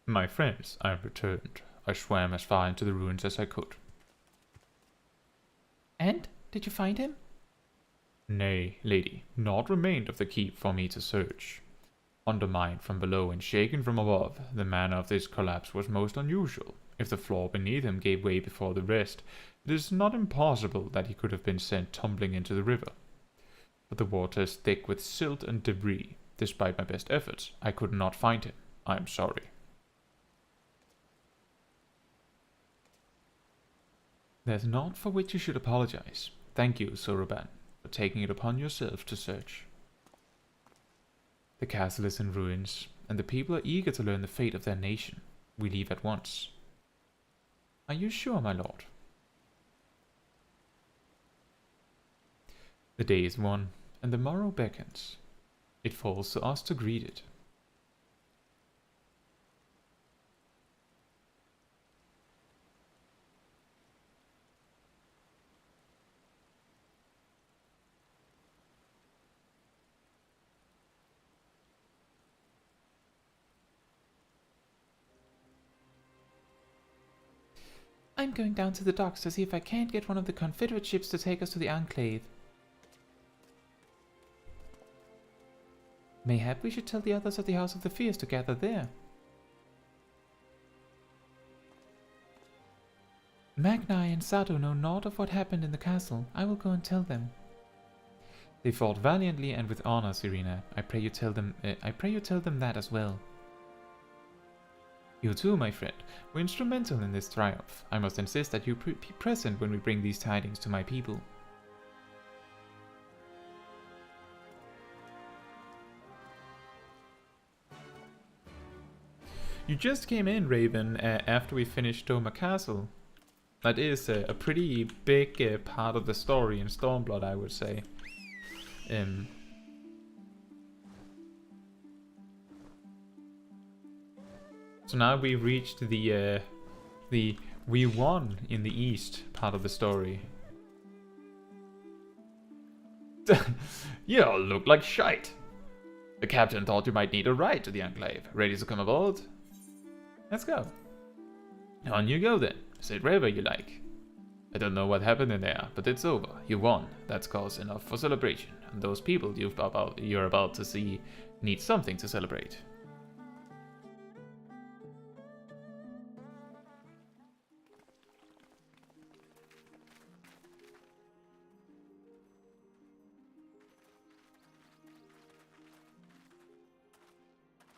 My friends, I have returned. I swam as far into the ruins as I could. And? Did you find him? Nay, lady, naught remained of the keep for me to search. Undermined from below and shaken from above, the manner of this collapse was most unusual. If the floor beneath him gave way before the rest, it is not impossible that he could have been sent tumbling into the river. But the water is thick with silt and debris. Despite my best efforts, I could not find him. I am sorry. There's naught for which you should apologize. Thank you, Soroban, for taking it upon yourself to search. The castle is in ruins, and the people are eager to learn the fate of their nation. We leave at once. Are you sure, my lord? The day is won, and the morrow beckons. It falls to us to greet it. I'm going down to the docks to see if I can't get one of the Confederate ships to take us to the Enclave. Mayhap we should tell the others of the House of the Fierce to gather there. Magnai and Sado know naught of what happened in the castle. I will go and tell them. They fought valiantly and with honor, Serena. I pray you tell them that as well. You too, my friend, were instrumental in this triumph. I must insist that you be present when we bring these tidings to my people. You just came in, Raven, after we finished Doma Castle. That is a pretty big part of the story in Stormblood, I would say. So now we reached the we won in the east part of the story. You all look like shite. The captain thought you might need a ride to the Enclave. Ready to come aboard? Let's go. On you go then. Sit wherever you like. I don't know what happened in there, but it's over. You won. That's cause enough for celebration. And those people you're about to see need something to celebrate.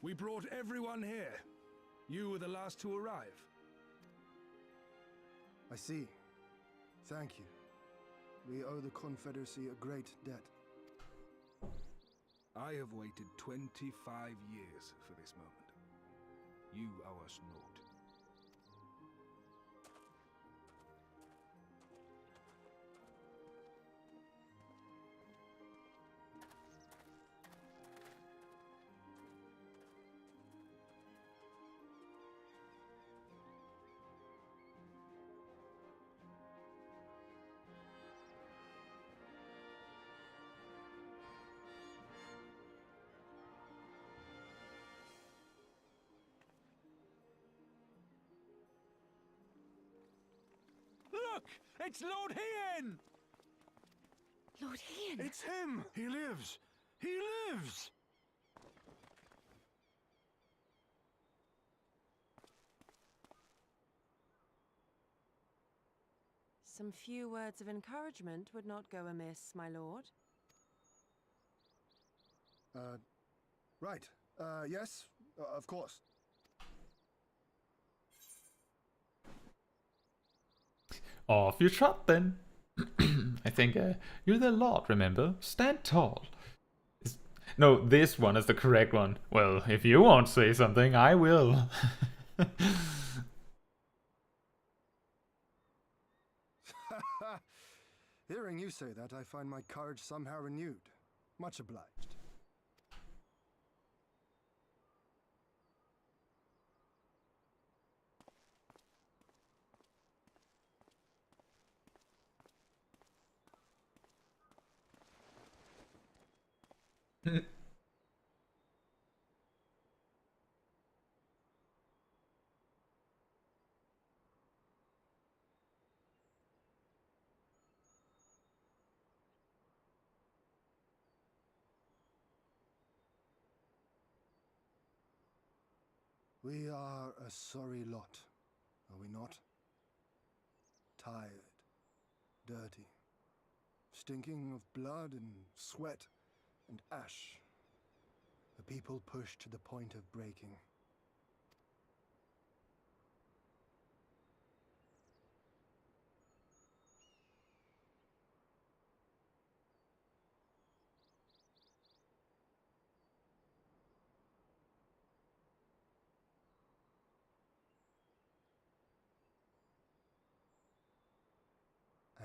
We brought everyone here. You were the last to arrive. I see. Thank you. We owe the Confederacy a great debt. I have waited 25 years for this moment. You owe us naught. Look! It's Lord Hien! Lord Hien! It's him! He lives! He lives! Some few words of encouragement would not go amiss, my lord. Right. Yes, of course. Off you trot then. I think you're the Lord, remember? Stand tall. No, this one is the correct one. Well, if you won't say something, I will. Hearing you say that, I find my courage somehow renewed. Much obliged. We are a sorry lot, are we not? Tired, dirty, stinking of blood and sweat and ash. A people pushed to the point of breaking.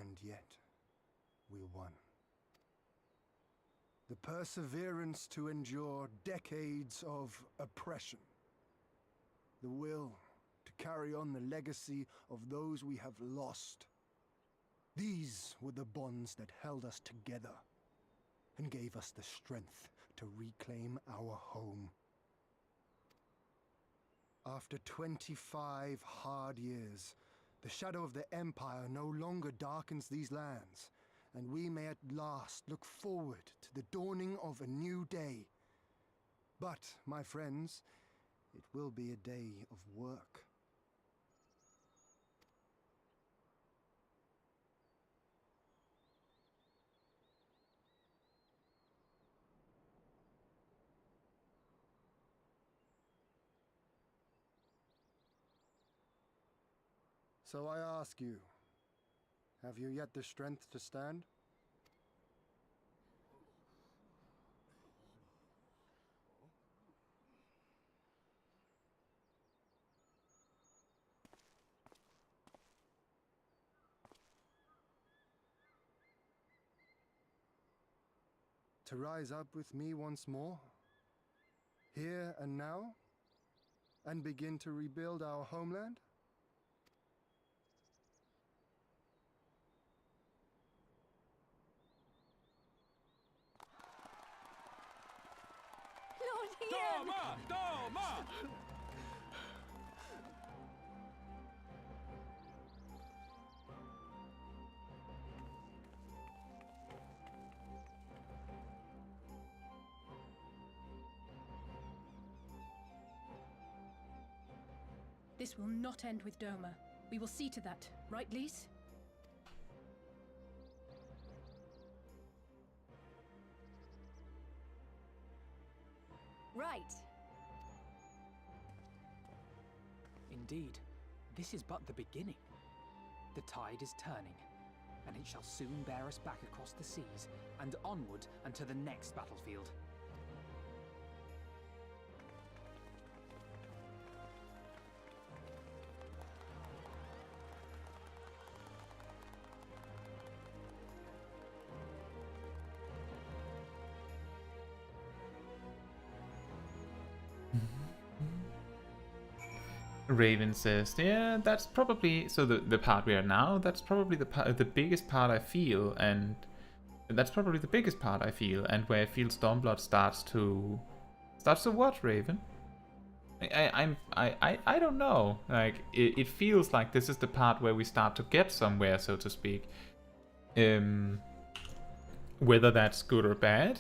And yet, we won. The perseverance to endure decades of oppression. The will to carry on the legacy of those we have lost. These were the bonds that held us together and gave us the strength to reclaim our home. After 25 hard years, the shadow of the Empire no longer darkens these lands, and we may at last look forward to the dawning of a new day. But, my friends, it will be a day of work. So I ask you, have you yet the strength to stand? To rise up with me once more? Here and now? And begin to rebuild our homeland? Lord Ian! Doma! This will not end with Doma. We will see to that, right, Lise? Right. Indeed, this is but the beginning. The tide is turning, and it shall soon bear us back across the seas and onward and to the next battlefield. Raven says, yeah, that's probably, so the part we are now, that's probably the biggest part I feel, and that's probably the biggest part I feel, and where I feel Stormblood starts to what, Raven? I don't know, like, it feels like this is the part where we start to get somewhere, so to speak. Whether that's good or bad,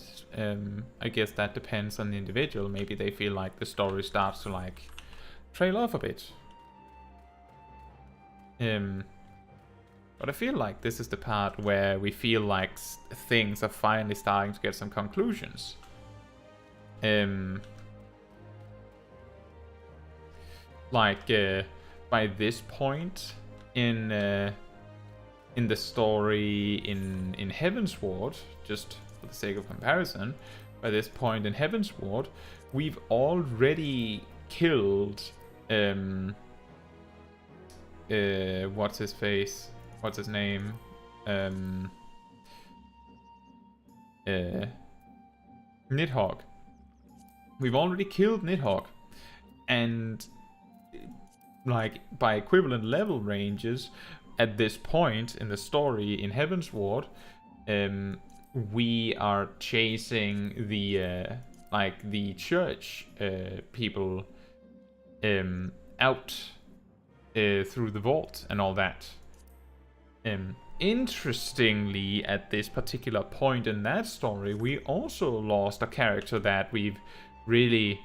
I guess that depends on the individual. Maybe they feel like the story starts to, like, trail off a bit. But I feel like this is the part where we feel like things are finally starting to get some conclusions. Like by this point in the story in Heavensward, just for the sake of comparison, by this point in Heavensward, we've already killed what's his face? What's his name? Nidhogg. We've already killed Nidhogg, and like by equivalent level ranges at this point in the story in Heavensward, we are chasing the like the church people out through the vault and all that. Interestingly, at this particular point in that story, we also lost a character that we've really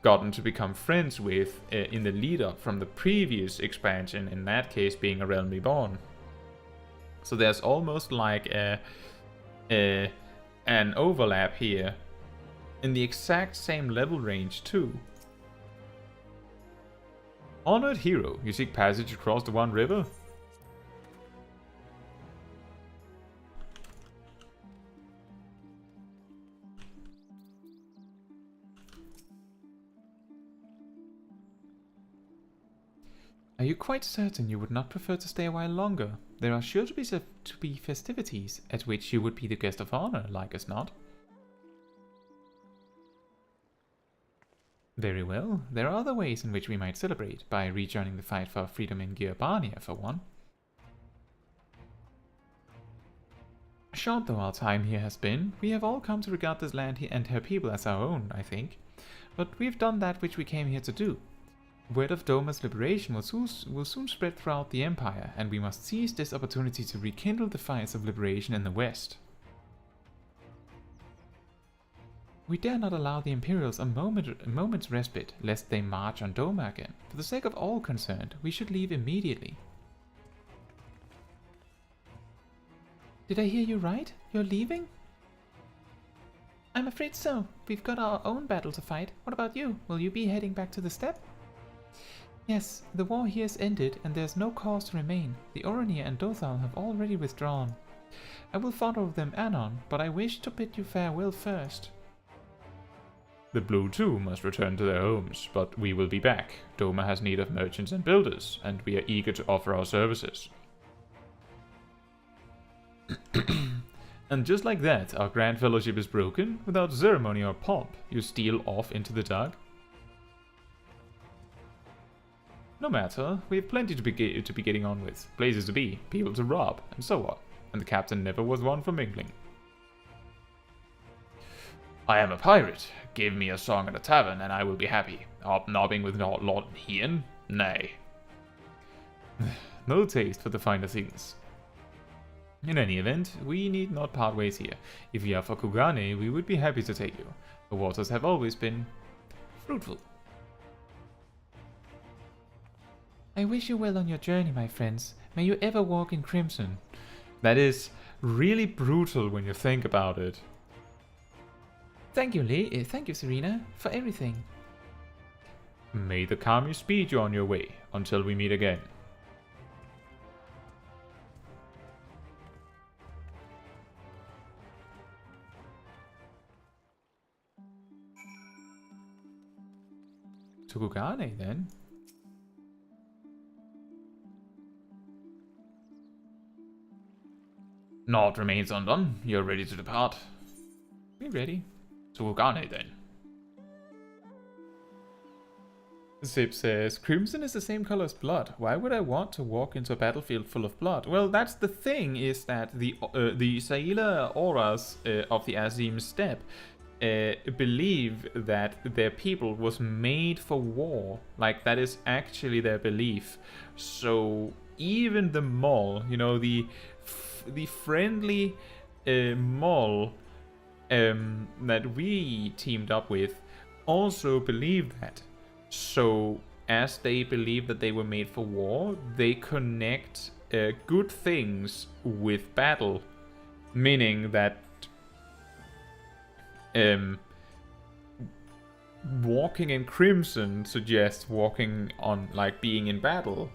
gotten to become friends with in the lead up from the previous expansion, in that case being A Realm Reborn. So there's almost like an overlap here in the exact same level range too. Honored hero, you seek passage across the One River? Are you quite certain you would not prefer to stay a while longer? There are sure to be festivities at which you would be the guest of honor, like as not. Very well. There are other ways in which we might celebrate, by rejoining the fight for freedom in Gerbania, for one. Short though our time here has been, we have all come to regard this land and her people as our own, I think. But we have done that which we came here to do. Word of Doma's liberation will soon spread throughout the Empire, and we must seize this opportunity to rekindle the fires of liberation in the West. We dare not allow the Imperials a moment's respite, lest they march on Doma again. For the sake of all concerned, we should leave immediately. Did I hear you right? You're leaving? I'm afraid so. We've got our own battle to fight. What about you? Will you be heading back to the steppe? Yes, the war here is ended, and there's no cause to remain. The Oranir and Dothal have already withdrawn. I will follow them anon, but I wish to bid you farewell first. The Blue too must return to their homes, but we will be back. Doma has need of merchants and builders, and we are eager to offer our services. And just like that, our grand fellowship is broken. Without ceremony or pomp, you steal off into the dark. No matter, we have plenty to be getting on with. Places to be, people to rob, and so on. And the captain never was one for mingling. I am a pirate. Give me a song at a tavern and I will be happy. Hobnobbing with Lord Hien? Nay. No taste for the finer things. In any event, we need not part ways here. If you are for Kugane, we would be happy to take you. The waters have always been fruitful. I wish you well on your journey, my friends. May you ever walk in crimson. That is really brutal when you think about it. Thank you, Lee. Thank you, Serena, for everything. May the Kami speed you on your way until we meet again. To Kugane, then. Naught remains undone. You're ready to depart. We're ready. To Kugane, then. Zip says, crimson is the same color as blood. Why would I want to walk into a battlefield full of blood? Well, that's the thing, is that the Sailor auras of the Azim Steppe believe that their people was made for war. Like, that is actually their belief. So even the Mol, you know, the friendly Mol that we teamed up with, also believe that. So as they believe that they were made for war, they connect good things with battle, meaning that walking in crimson suggests walking on, like, being in battle,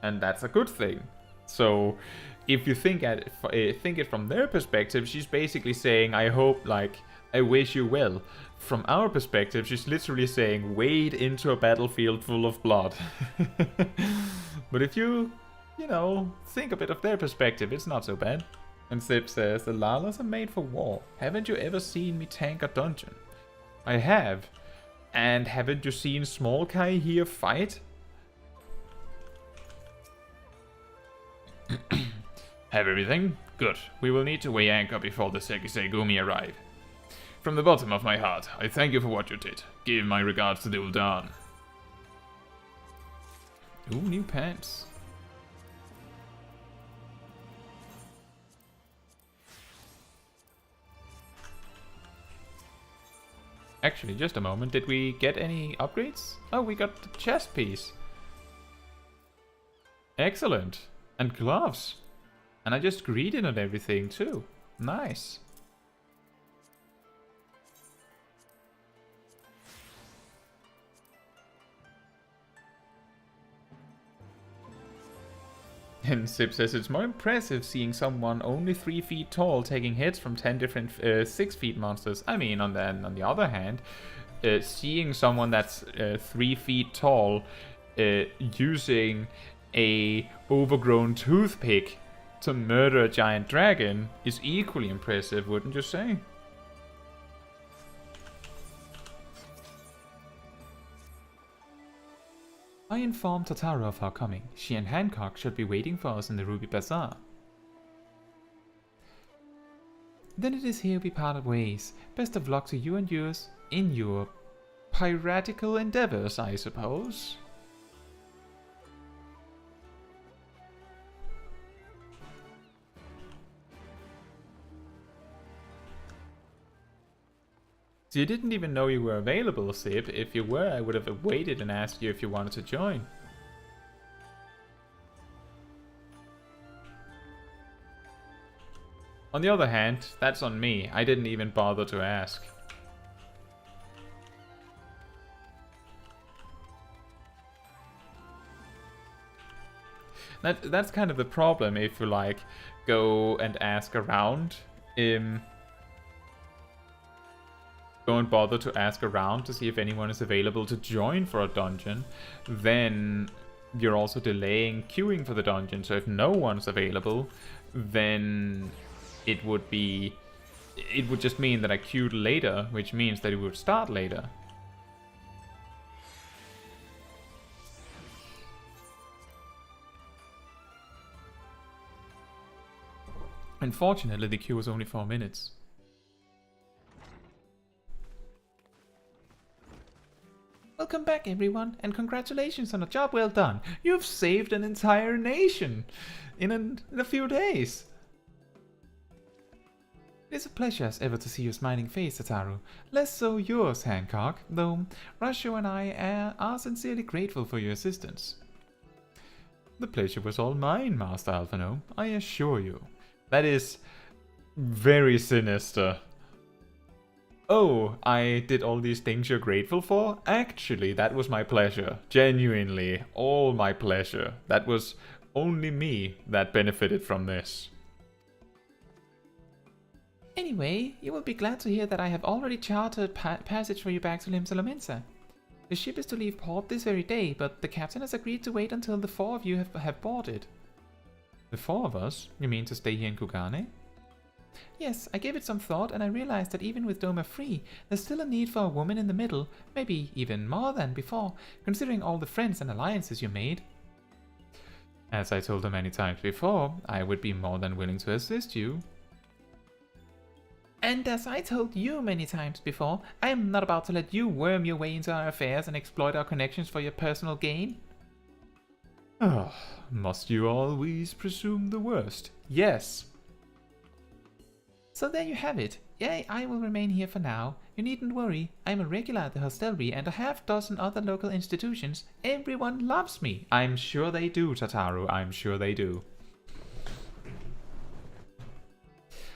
and that's a good thing. So if you think it from their perspective, she's basically saying, I hope, like, I wish you well. From our perspective, she's literally saying, wade into a battlefield full of blood. But if you know, think a bit of their perspective, it's not so bad. And Zip says, the Lalas are made for war. Haven't you ever seen me tank a dungeon? I have. And haven't you seen Smol Kai here fight? Have everything? Good. We will need to weigh anchor before the Sekisei Gumi arrive. From the bottom of my heart, I thank you for what you did. Give my regards to the Uldan. Ooh, new pants. Actually, just a moment. Did we get any upgrades? Oh, we got the chest piece. Excellent. And gloves. And I just greeted on everything too. Nice. And Zip says it's more impressive seeing someone only 3 feet tall taking hits from 10 different 6 feet monsters. I mean, on the other hand, seeing someone that's 3 feet tall using a overgrown toothpick to murder a giant dragon is equally impressive, wouldn't you say? I informed Totaro of our coming. She and Hancock should be waiting for us in the Ruby Bazaar. Then it is here we part ways. Best of luck to you and yours in your piratical endeavors, I suppose. You didn't even know you were available, Zip. If you were, I would have waited and asked you if you wanted to join. On the other hand, that's on me. I didn't even bother to ask. That's kind of the problem if you, like, go and ask around. Don't bother to ask around to see if anyone is available to join for a dungeon, then you're also delaying queuing for the dungeon. So if no one's available, then it would just mean that I queued later, which means that it would start later. Unfortunately, the queue was only 4 minutes. Welcome back, everyone, and congratulations on a job well done. You've saved an entire nation in a few days. It is a pleasure as ever to see your smiling face, Tataru. Less so yours, Hancock, though Rasho and I are sincerely grateful for your assistance. The pleasure was all mine, Master Alphino, I assure you. That is very sinister. Oh, I did all these things you're grateful for? Actually, that was my pleasure. Genuinely, all my pleasure. That was only me that benefited from this. Anyway, you will be glad to hear that I have already chartered passage for you back to Limsa. The ship is to leave port this very day, but the captain has agreed to wait until the 4 of you have boarded. The 4 of us? You mean to stay here in Kugane? Yes, I gave it some thought and I realized that even with Doma free, there's still a need for a woman in the middle, maybe even more than before, considering all the friends and alliances you made. As I told her many times before, I would be more than willing to assist you. And as I told you many times before, I am not about to let you worm your way into our affairs and exploit our connections for your personal gain. Ah, must you always presume the worst? Yes. So there you have it. Yeah, I will remain here for now. You needn't worry. I'm a regular at the hostelry and a half-dozen other local institutions. Everyone loves me. I'm sure they do, Tataru. I'm sure they do.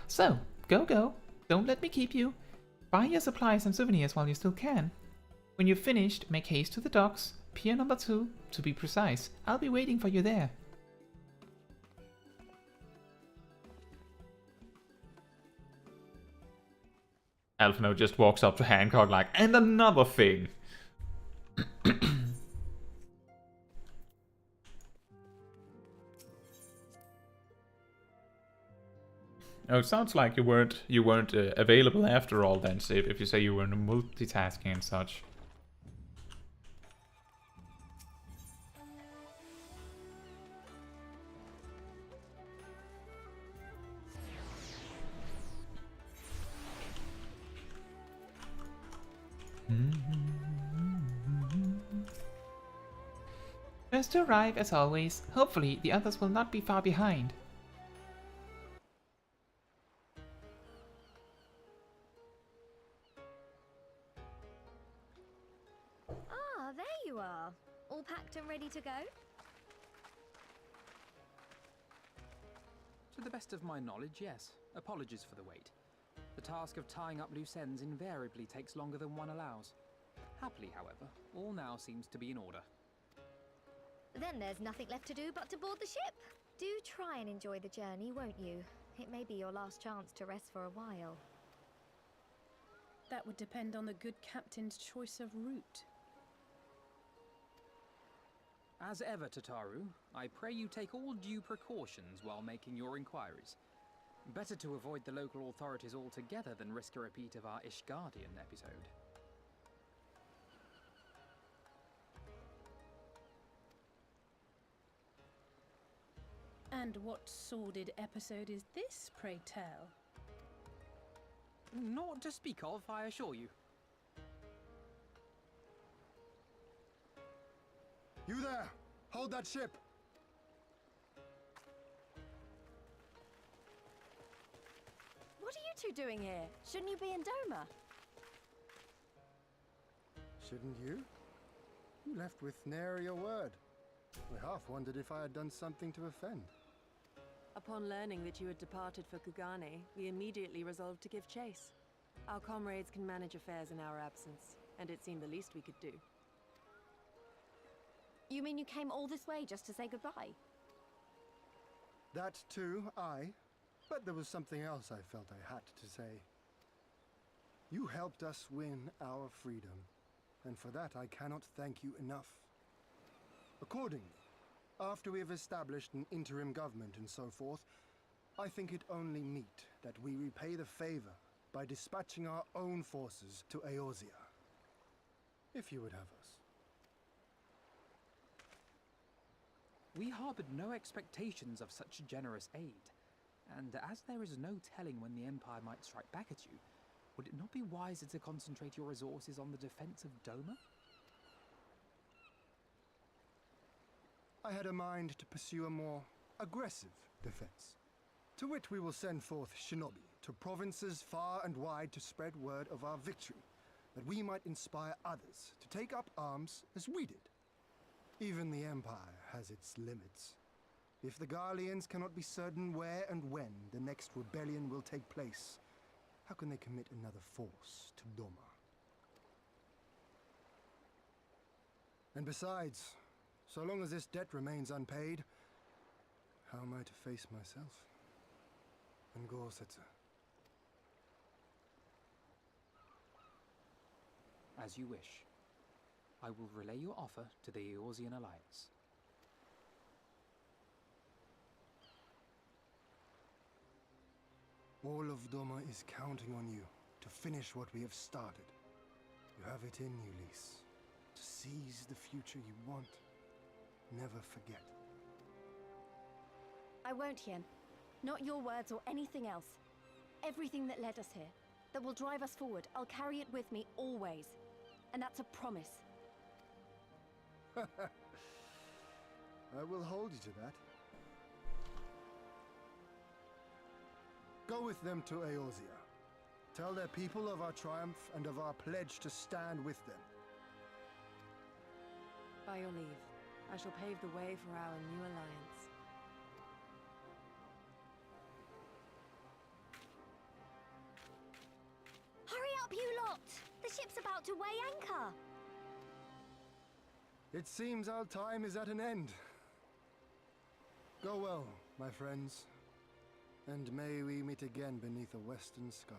So, go. Don't let me keep you. Buy your supplies and souvenirs while you still can. When you've finished, make haste to the docks. Pier number 2, to be precise. I'll be waiting for you there. Alphino just walks up to Hancock like, and another thing! Oh, it sounds like you weren't available after all then, Sib, if you say you were multitasking and such. First to arrive, as always. Hopefully, the others will not be far behind. Ah, there you are. All packed and ready to go? To the best of my knowledge, yes. Apologies for the wait. The task of tying up loose ends invariably takes longer than one allows. Happily, however, all now seems to be in order. Then there's nothing left to do but to board the ship. Do try and enjoy the journey, won't you? It may be your last chance to rest for a while. That would depend on the good captain's choice of route. As ever, Tataru, I pray you take all due precautions while making your inquiries. Better to avoid the local authorities altogether than risk a repeat of our Ishgardian episode. And what sordid episode is this, pray tell? Naught to speak of, I assure you. You there! Hold that ship! What are you two doing here? Shouldn't you be in Doma? Shouldn't you? You left with nary a word. I half wondered if I had done something to offend. Upon learning that you had departed for Kugane, we immediately resolved to give chase. Our comrades can manage affairs in our absence, and it seemed the least we could do. You mean you came all this way just to say goodbye? That too, aye. But there was something else I felt I had to say. You helped us win our freedom, and for that I cannot thank you enough. Accordingly, after we have established an interim government and so forth, I think it only meet that we repay the favor by dispatching our own forces to Eorzea. If you would have us. We harbored no expectations of such generous aid, and as there is no telling when the Empire might strike back at you, would it not be wiser to concentrate your resources on the defense of Doma? I had a mind to pursue a more aggressive defense, to which we will send forth shinobi to provinces far and wide to spread word of our victory, that we might inspire others to take up arms as we did. Even the Empire has its limits. If the Garleans cannot be certain where and when the next rebellion will take place, how can they commit another force to Doma? And besides, so long as this debt remains unpaid, how am I to face myself and Smol Caetsu? As you wish. I will relay your offer to the Eorzean Alliance. All of Doma is counting on you to finish what we have started. You have it in you, Lys. To seize the future you want. Never forget. I won't, Hien. Not your words or anything else. Everything that led us here, that will drive us forward, I'll carry it with me always. And that's a promise. I will hold you to that. Go with them to Eorzea. Tell their people of our triumph and of our pledge to stand with them. By your leave, I shall pave the way for our new alliance. Hurry up, you lot! The ship's about to weigh anchor! It seems our time is at an end. Go well, my friends, and may we meet again beneath a western sky.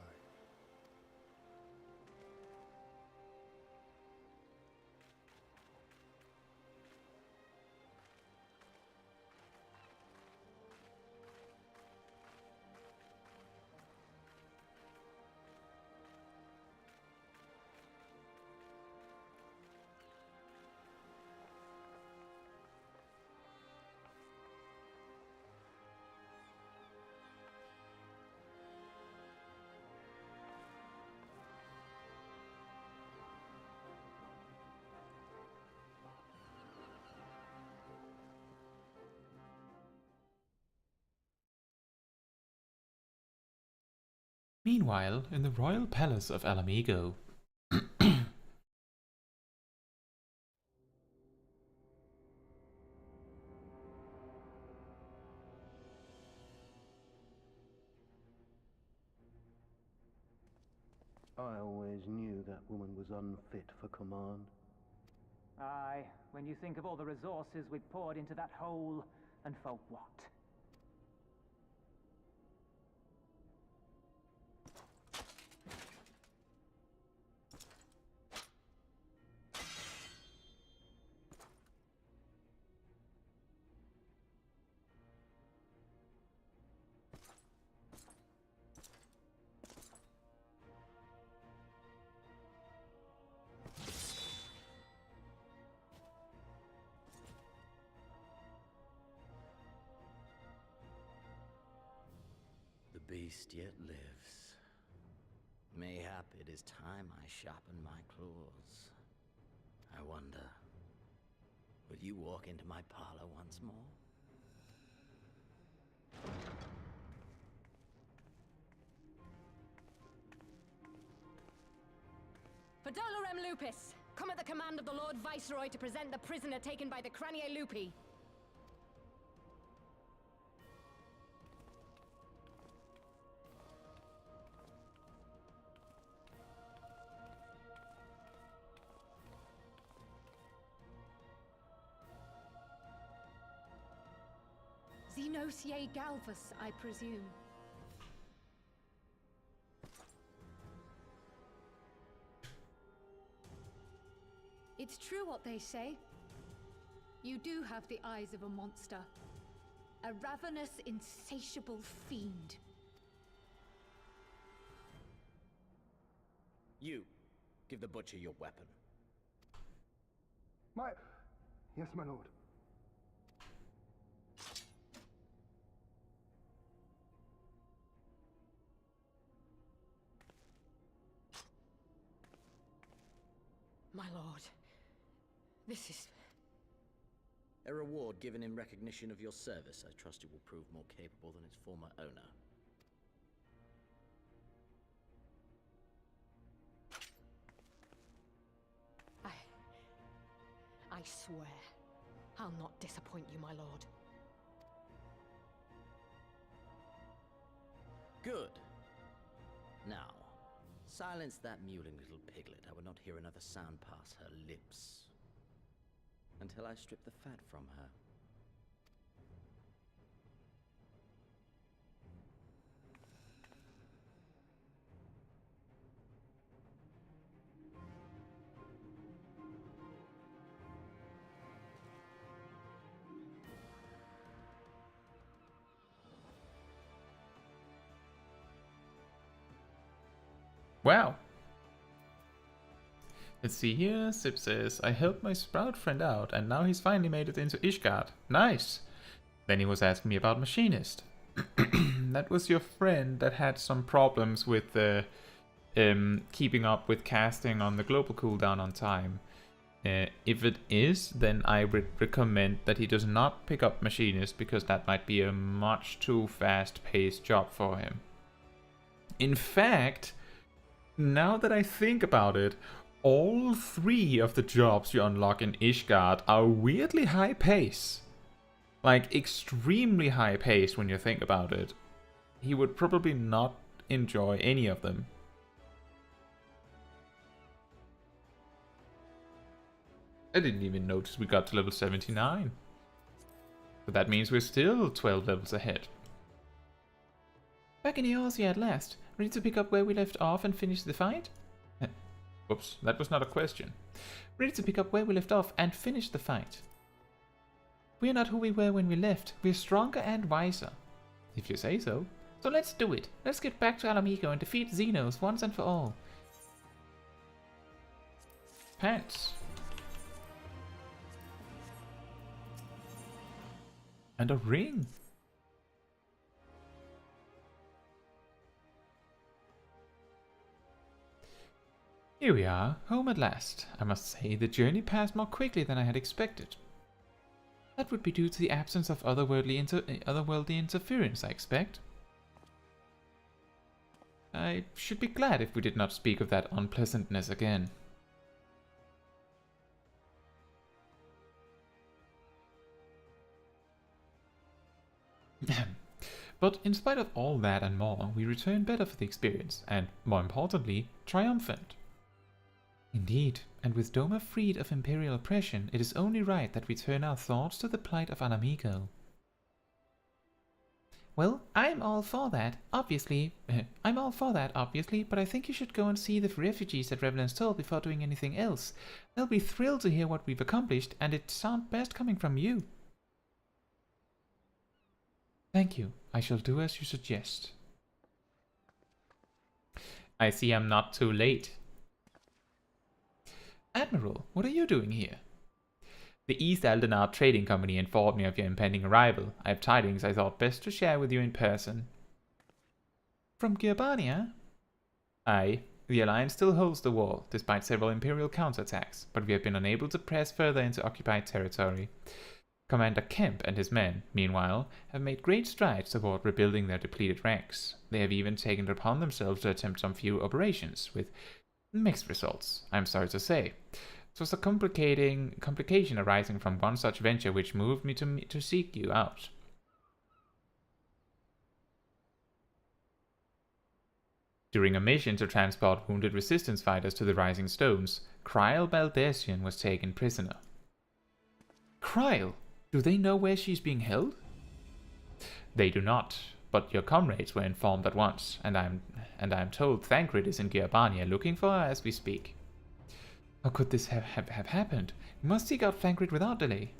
Meanwhile, in the royal palace of Alamigo. I always knew that woman was unfit for command. Aye, when you think of all the resources we've poured into that hole, and for what? The beast yet lives. Mayhap it is time I sharpen my claws. I wonder, will you walk into my parlor once more? For Dolorem Lupus, come at the command of the Lord Viceroy to present the prisoner taken by the Cranier Lupi. Xenosier Galvus, I presume. It's true what they say. You do have the eyes of a monster. A ravenous, insatiable fiend. You, give the butcher your weapon. Yes, my lord. My lord, this is... A reward given in recognition of your service. I trust it will prove more capable than its former owner. I swear, I'll not disappoint you, my lord. Good. Now, silence that mewling little piglet. I will not hear another sound pass her lips. Until I strip the fat from her. Wow. Let's see here. Sip says, I helped my sprout friend out, and now he's finally made it into Ishgard. Nice. Then he was asking me about Machinist. That was your friend that had some problems with keeping up with casting on the global cooldown on time. If it is, then I would recommend that he does not pick up Machinist, because that might be a much too fast-paced job for him. In fact, now that I think about it, all 3 of the jobs you unlock in Ishgard are weirdly high pace. Like, extremely high pace when you think about it. He would probably not enjoy any of them. I didn't even notice we got to level 79. But that means we're still 12 levels ahead. Back in Eorzea at last. Ready to pick up where we left off and finish the fight? Whoops, that was not a question. Ready to pick up where we left off and finish the fight. We're not who we were when we left. We're stronger and wiser. If you say so. So let's do it. Let's get back to Ala Mhigo and defeat Xenos once and for all. Pants. And a ring. Here we are, home at last. I must say, the journey passed more quickly than I had expected. That would be due to the absence of otherworldly interference, I expect. I should be glad if we did not speak of that unpleasantness again. But in spite of all that and more, we return better for the experience, and, more importantly, triumphant. Indeed, and with Doma freed of Imperial oppression, it is only right that we turn our thoughts to the plight of Ala Mhigo. Well, I'm all for that, obviously, but I think you should go and see the refugees at Revenant's Toll before doing anything else. They'll be thrilled to hear what we've accomplished, and it sounds best coming from you. Thank you. I shall do as you suggest. I see I'm not too late. Admiral, what are you doing here? The East Aldenar Trading Company informed me of your impending arrival. I have tidings I thought best to share with you in person. From Gerbania? Aye. The Alliance still holds the wall, despite several Imperial counterattacks, but we have been unable to press further into occupied territory. Commander Kemp and his men, meanwhile, have made great strides toward rebuilding their depleted ranks. They have even taken it upon themselves to attempt some few operations, with mixed results, I'm sorry to say. It was a complication arising from one such venture which moved me to seek you out. During a mission to transport wounded resistance fighters to the Rising Stones, Kryl Baldessian was taken prisoner. Kryl? Do they know where she's being held? They do not, but your comrades were informed at once, and I am told Thancred is in Gerbania looking for her as we speak. How could this have happened? We must seek out Thancred without delay.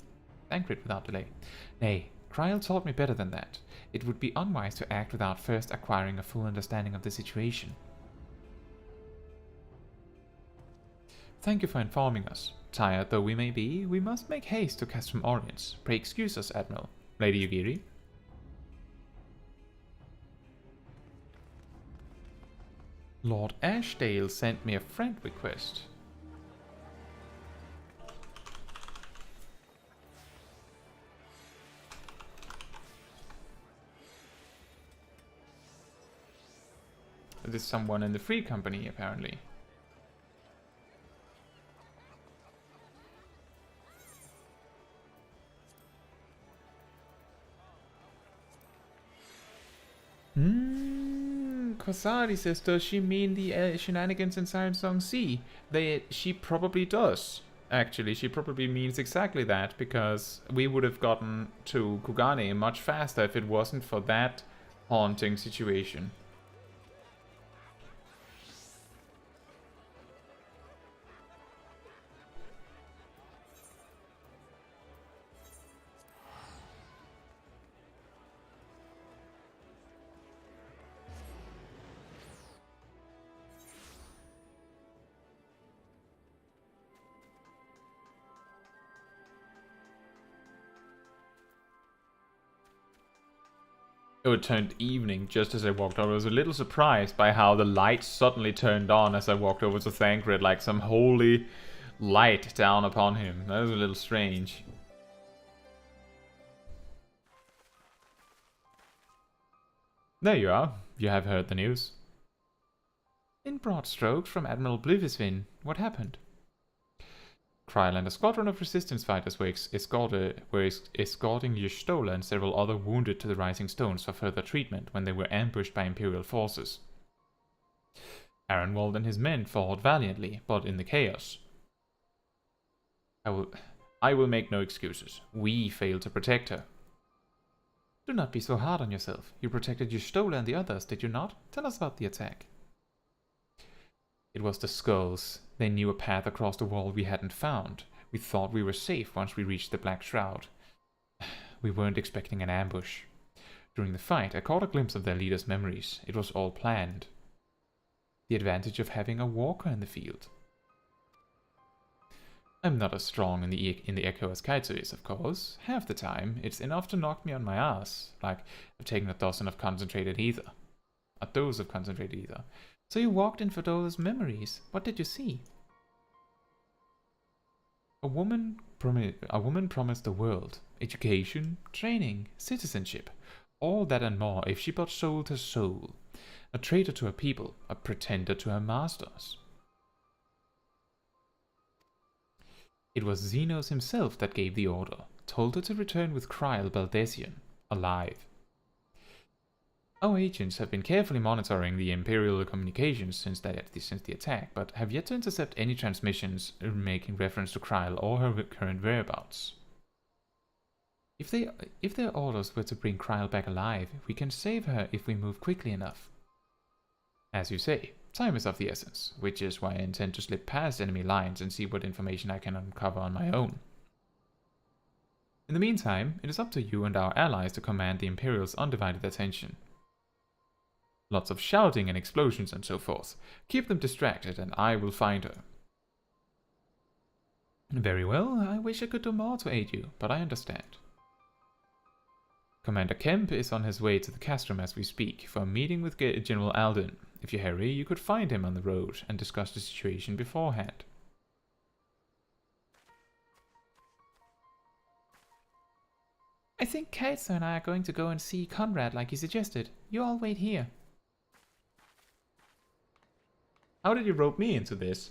Nay, Kryl taught me better than that. It would be unwise to act without first acquiring a full understanding of the situation. Thank you for informing us. Tired though we may be, we must make haste to Castrum Orients. Pray excuse us, Admiral. Lady Yugiri? Lord Ashdale sent me a friend request. There's someone in the Free Company, apparently. Kosari says, does she mean the shenanigans in Siren Song C? She probably does. Actually, she probably means exactly that, because we would have gotten to Kugane much faster if it wasn't for that haunting situation. Oh, it turned evening just as I walked over. I was a little surprised by how the light suddenly turned on as I walked over to Thancred, like some holy light down upon him. That was a little strange. There you are. You have heard the news. In broad strokes from Admiral Blivisvin, what happened? Kryl and a squadron of resistance fighters were escorting Y'shtola and several other wounded to the Rising Stones for further treatment when they were ambushed by Imperial forces. Arenwald and his men fought valiantly, but in the chaos. I will make no excuses. We failed to protect her. Do not be so hard on yourself. You protected Y'shtola and the others, did you not? Tell us about the attack. It was the skulls. They knew a path across the wall we hadn't found. We thought we were safe once we reached the Black Shroud. We weren't expecting an ambush. During the fight, I caught a glimpse of their leader's memories. It was all planned. The advantage of having a walker in the field. I'm not as strong in the Echo as Caetsu is, of course. Half the time, it's enough to knock me on my ass. Like, I've taken a dose of concentrated ether. So you walked in Fedola's memories. What did you see? A woman promised the world. Education, training, citizenship. All that and more if she but sold her soul. A traitor to her people, a pretender to her masters. It was Xenos himself that gave the order. Told her to return with Kryl Baldesian, alive. Our agents have been carefully monitoring the Imperial communications since the attack, but have yet to intercept any transmissions making reference to Kryl or her current whereabouts. If their orders were to bring Kryl back alive, we can save her if we move quickly enough. As you say, time is of the essence, which is why I intend to slip past enemy lines and see what information I can uncover on my own. In the meantime, it is up to you and our allies to command the Imperial's undivided attention. Lots of shouting and explosions and so forth. Keep them distracted and I will find her. Very well, I wish I could do more to aid you, but I understand. Commander Kemp is on his way to the Castrum as we speak for a meeting with General Alden. If you hurry, you could find him on the road and discuss the situation beforehand. I think Caetsu and I are going to go and see Conrad like he suggested. You all wait here. How did you rope me into this?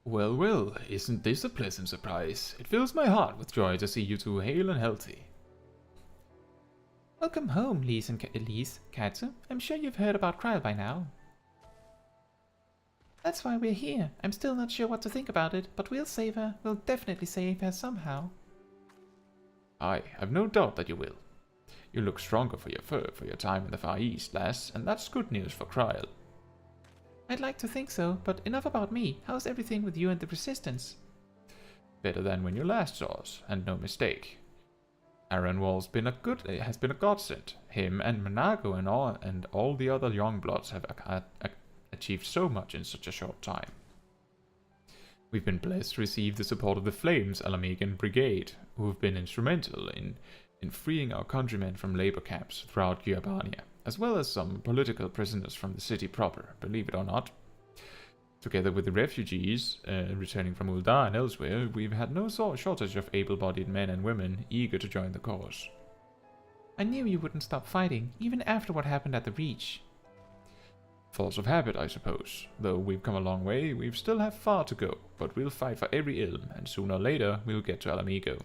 Well, well, isn't this a pleasant surprise? It fills my heart with joy to see you two hale and healthy. Welcome home, Lise Caetsu. I'm sure you've heard about Kryl by now. That's why we're here. I'm still not sure what to think about it, but we'll save her. We'll definitely save her somehow. I've no doubt that you will. You look stronger for your time in the Far East, lass, and that's good news for Kryl. I'd like to think so, but enough about me. How's everything with you and the Resistance? Better than when you last saw us, and no mistake. Aranwal's has been a godsend. Him and Manago and all the other Youngbloods have achieved so much in such a short time. We've been blessed to receive the support of the Flames Alamegan Brigade, who have been instrumental in freeing our countrymen from labor camps throughout Gyabania, as well as some political prisoners from the city proper, believe it or not. Together with the refugees returning from Ul'dah and elsewhere, we've had no shortage of able-bodied men and women eager to join the cause. I knew you wouldn't stop fighting, even after what happened at the Reach. Force of habit, I suppose. Though we've come a long way, we still have far to go, but we'll fight for every ilm, and sooner or later we'll get to Alamigo.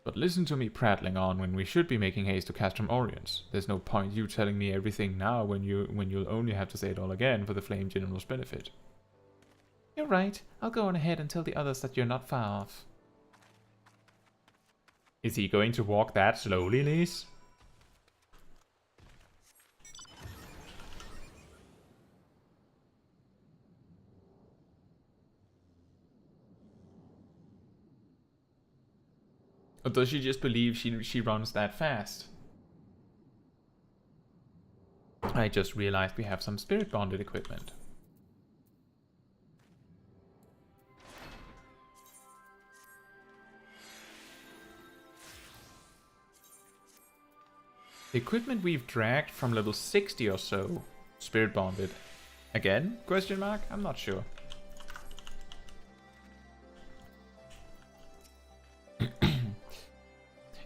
But listen to me prattling on when we should be making haste to Castrum Orients. There's no point you telling me everything now when you'll only have to say it all again for the Flame General's benefit. You're right. I'll go on ahead and tell the others that you're not far off. Is he going to walk that slowly, Lise? Or does she just believe she runs that fast? I just realized we have some spirit bonded equipment. The equipment we've dragged from level 60 or so, spirit bonded. Again? Question mark? I'm not sure.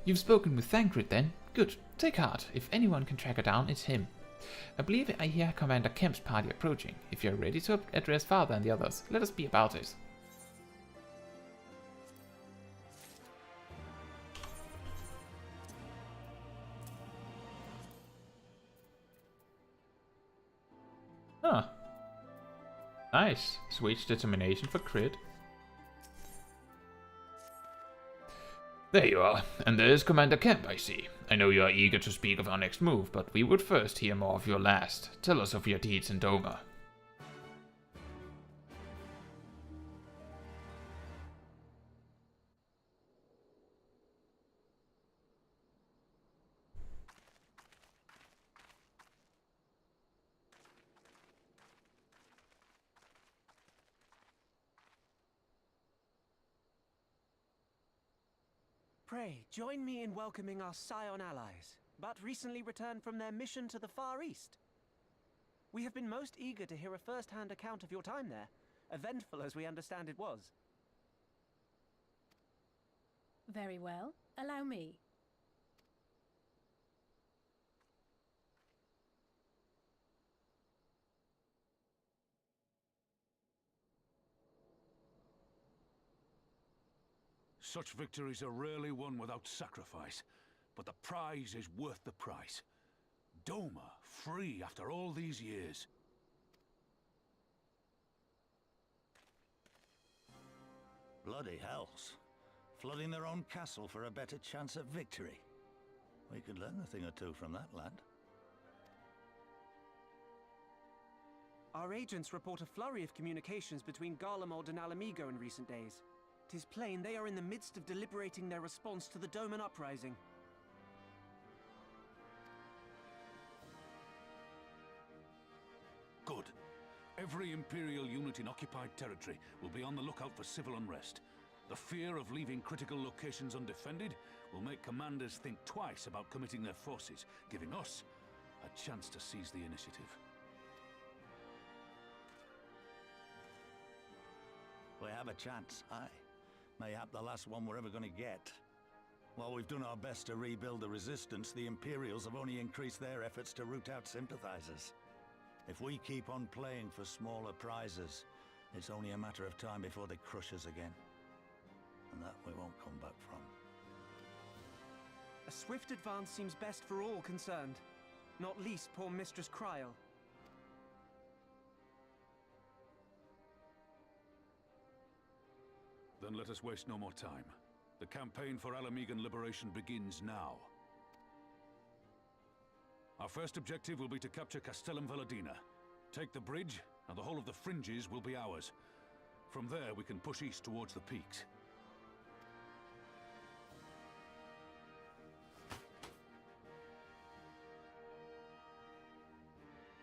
You've spoken with Thancred then? Good. Take heart. If anyone can track her down, it's him. I believe I hear Commander Kemp's party approaching. If you're ready to address Father and the others, let us be about it. Huh. Nice. Switch determination for crit. There you are, and there's Commander Kemp, I see. I know you are eager to speak of our next move, but we would first hear more of your last. Tell us of your deeds in Doma. Pray, join me in welcoming our Scion allies, but recently returned from their mission to the Far East. We have been most eager to hear a first-hand account of your time there, eventful as we understand it was. Very well. Allow me. Such victories are rarely won without sacrifice, but the prize is worth the price. Doma, free after all these years. Bloody hells. Flooding their own castle for a better chance at victory. We could learn a thing or two from that lad. Our agents report a flurry of communications between Garlemald and Alamigo in recent days. 'Tis plain they are in the midst of deliberating their response to the Doman uprising. Good. Every Imperial unit in occupied territory will be on the lookout for civil unrest. The fear of leaving critical locations undefended will make commanders think twice about committing their forces, giving us a chance to seize the initiative. We have a chance, aye. Mayhap the last one we're ever going to get. While we've done our best to rebuild the resistance, the Imperials have only increased their efforts to root out sympathizers. If we keep on playing for smaller prizes, it's only a matter of time before they crush us again. And that we won't come back from. A swift advance seems best for all concerned, not least poor Mistress Kryl. Then let us waste no more time. The campaign for Alamegan liberation begins now. Our first objective will be to capture Castellum Veladina. Take the bridge, and the whole of the fringes will be ours. From there, we can push east towards the peaks.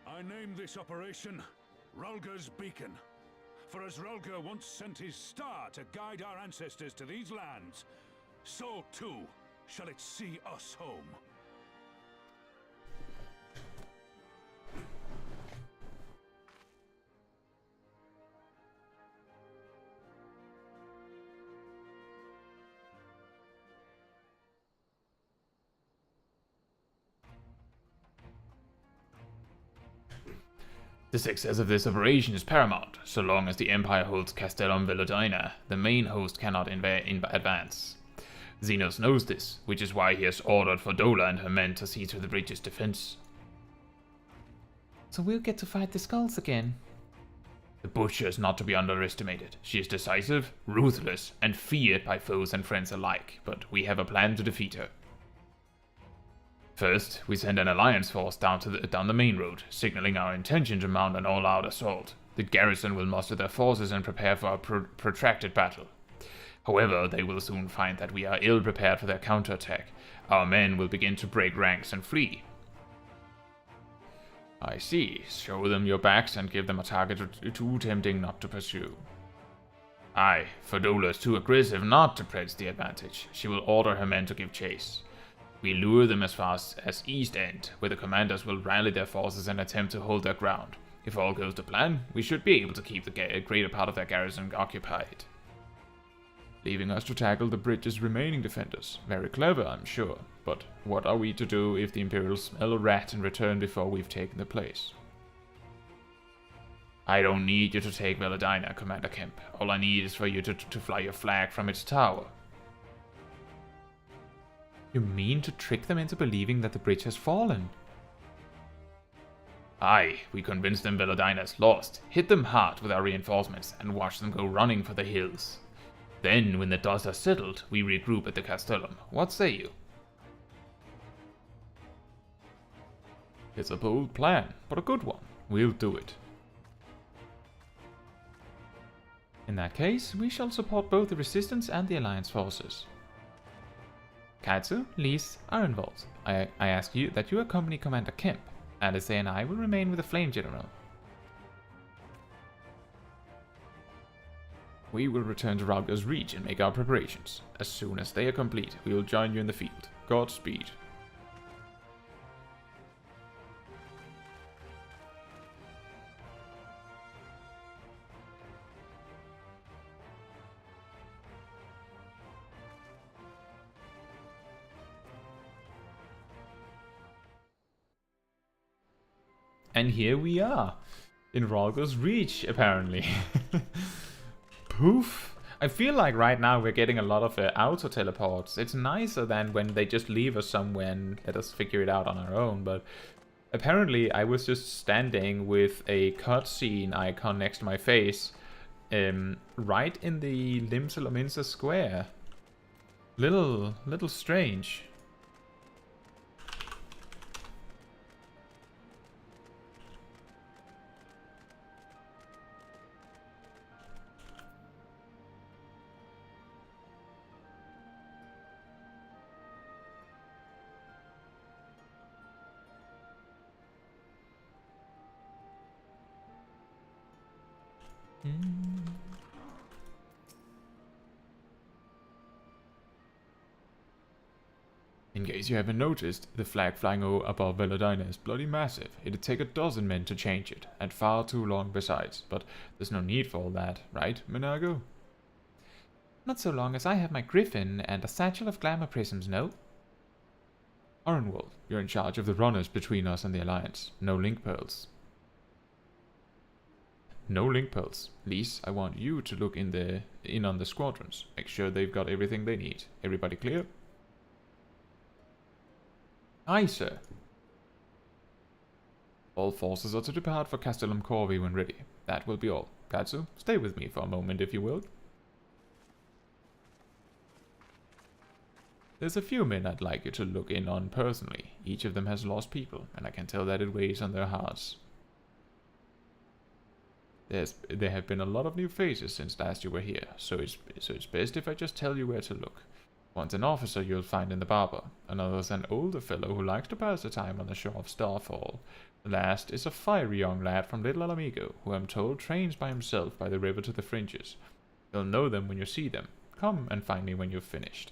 I name this operation Rhalgr's Beacon. For as Rhalgr once sent his star to guide our ancestors to these lands, so too shall it see us home. The success of this operation is paramount. So long as the Empire holds Castellum Veladina, the main host cannot advance. Xenos knows this, which is why he has ordered Fordola and her men to see to the bridge's defense. So we'll get to fight the skulls again. The Butcher is not to be underestimated. She is decisive, ruthless, and feared by foes and friends alike, but we have a plan to defeat her. First, we send an alliance force down the main road, signaling our intention to mount an all-out assault. The garrison will muster their forces and prepare for a protracted battle. However, they will soon find that we are ill-prepared for their counterattack. Our men will begin to break ranks and flee. I see. Show them your backs and give them a target too tempting not to pursue. Aye, Fordola is too aggressive not to press the advantage. She will order her men to give chase. We lure them as far as East End, where the commanders will rally their forces and attempt to hold their ground. If all goes to plan, we should be able to keep the greater part of their garrison occupied, leaving us to tackle the bridge's remaining defenders. Very clever, I'm sure, but what are we to do if the Imperials smell a rat and return before we've taken the place? I don't need you to take Veladina, Commander Kemp. All I need is for you to fly your flag from its tower. You mean to trick them into believing that the bridge has fallen? Aye, we convince them Veladina is lost, hit them hard with our reinforcements, and watch them go running for the hills. Then, when the dust has settled, we regroup at the Castellum. What say you? It's a bold plan, but a good one. We'll do it. In that case, we shall support both the Resistance and the Alliance forces. Caetsu, Lys are involved. I ask you that you accompany Commander Kemp. Alice and I will remain with the Flame General. We will return to Rhalgr's Reach and make our preparations. As soon as they are complete, we will join you in the field. Godspeed. And here we are, in Rhalgr's Reach, apparently. Poof! I feel like right now we're getting a lot of auto-teleports. It's nicer than when they just leave us somewhere and let us figure it out on our own, but apparently I was just standing with a cutscene icon next to my face, right in the Limsa Lominsa square. Little strange. In case you haven't noticed, the flag flying above Veladina is bloody massive. It'd take a dozen men to change it, and far too long besides, but there's no need for all that, right, Minago? Not so long as I have my griffin and a satchel of glamour prisms, no? Orenwald, you're in charge of the runners between us and the Alliance. No link pearls. No link pearls. Lys, I want you to look in on the squadrons. Make sure they've got everything they need. Everybody clear? Aye, sir. All forces are to depart for Castellum Corvi when ready. That will be all. Caetsu, stay with me for a moment, if you will. There's a few men I'd like you to look in on personally. Each of them has lost people, and I can tell that it weighs on their hearts. There have been a lot of new faces since last you were here, so it's best if I just tell you where to look. One's an officer you'll find in the barber. Another's an older fellow who likes to pass the time on the shore of Starfall. The last is a fiery young lad from Little Alamigo, who I'm told trains by himself by the river to the fringes. You'll know them when you see them. Come and find me when you've finished.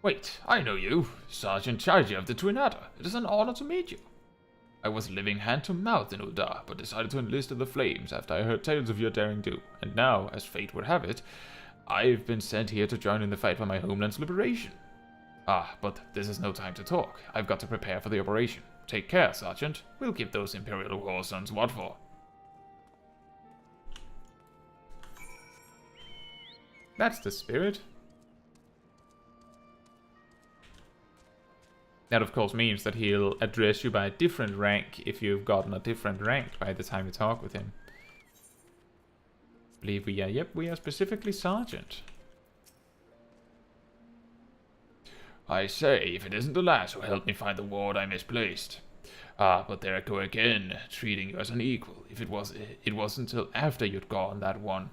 Wait, I know you. Sergeant Chaiji of the Twinata. It is an honor to meet you. I was living hand to mouth in Uldar, but decided to enlist in the flames after I heard tales of your daring do. And now, as fate would have it, I've been sent here to join in the fight for my homeland's liberation. Ah, but this is no time to talk. I've got to prepare for the operation. Take care, Sergeant. We'll give those Imperial war sons what for. That's the spirit. That of course means that he'll address you by a different rank if you've gotten a different rank by the time you talk with him. I believe we are, yep, we are specifically Sergeant. I say, if it isn't the lass who helped me find the ward I misplaced. Ah, but there I go again, treating you as an equal. If it wasn't until after you'd gone that one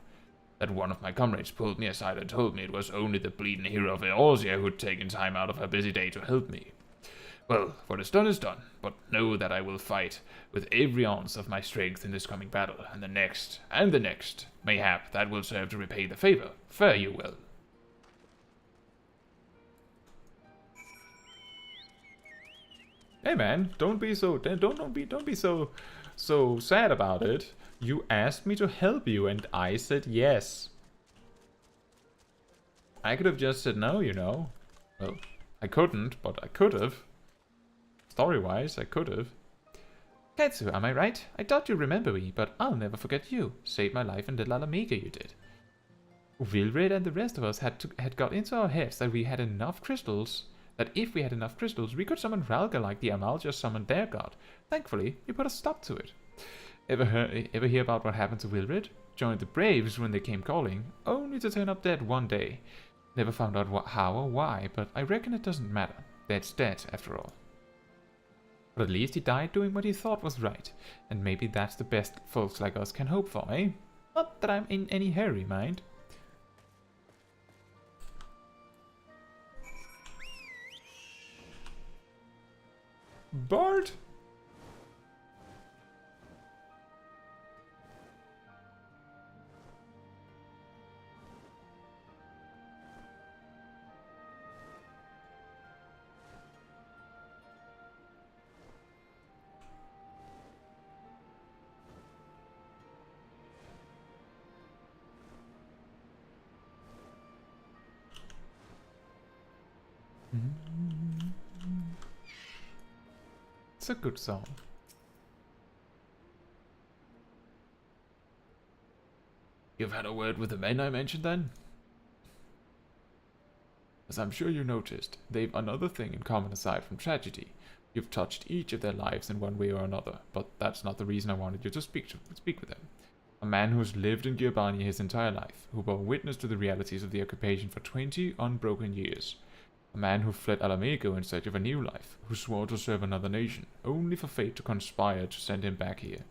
of my comrades pulled me aside and told me it was only the bleeding hero of Eorzea who'd taken time out of her busy day to help me. Well, what is done, but know that I will fight with every ounce of my strength in this coming battle, and the next, and the next. Mayhap that will serve to repay the favor. Fare you well. Hey man, don't be so sad about it. You asked me to help you and I said yes. I could have just said no, you know. Well, I couldn't, but I could have. Story-wise, I could have. Caetsu, am I right? I thought you remember me, but I'll never forget you. Saved my life in Little Alamigo, you did. Wilred and the rest of us had got into our heads that we had enough crystals. That if we had enough crystals, we could summon Ralga like the Amal just summoned their god. Thankfully, you put a stop to it. Ever hear about what happened to Wilred? Joined the Braves when they came calling, only to turn up dead one day. Never found out how or why, but I reckon it doesn't matter. Dead's dead, after all. But at least he died doing what he thought was right, and maybe that's the best folks like us can hope for, eh? Not that I'm in any hurry, mind. Bard? It's a good song. You've had a word with the men I mentioned then? As I'm sure you noticed, they've another thing in common aside from tragedy. You've touched each of their lives in one way or another, but that's not the reason I wanted you to speak with them. A man who's lived in Giovanni his entire life, who bore witness to the realities of the occupation for 20 unbroken years. A man who fled Alamigo in search of a new life, who swore to serve another nation, only for fate to conspire to send him back here.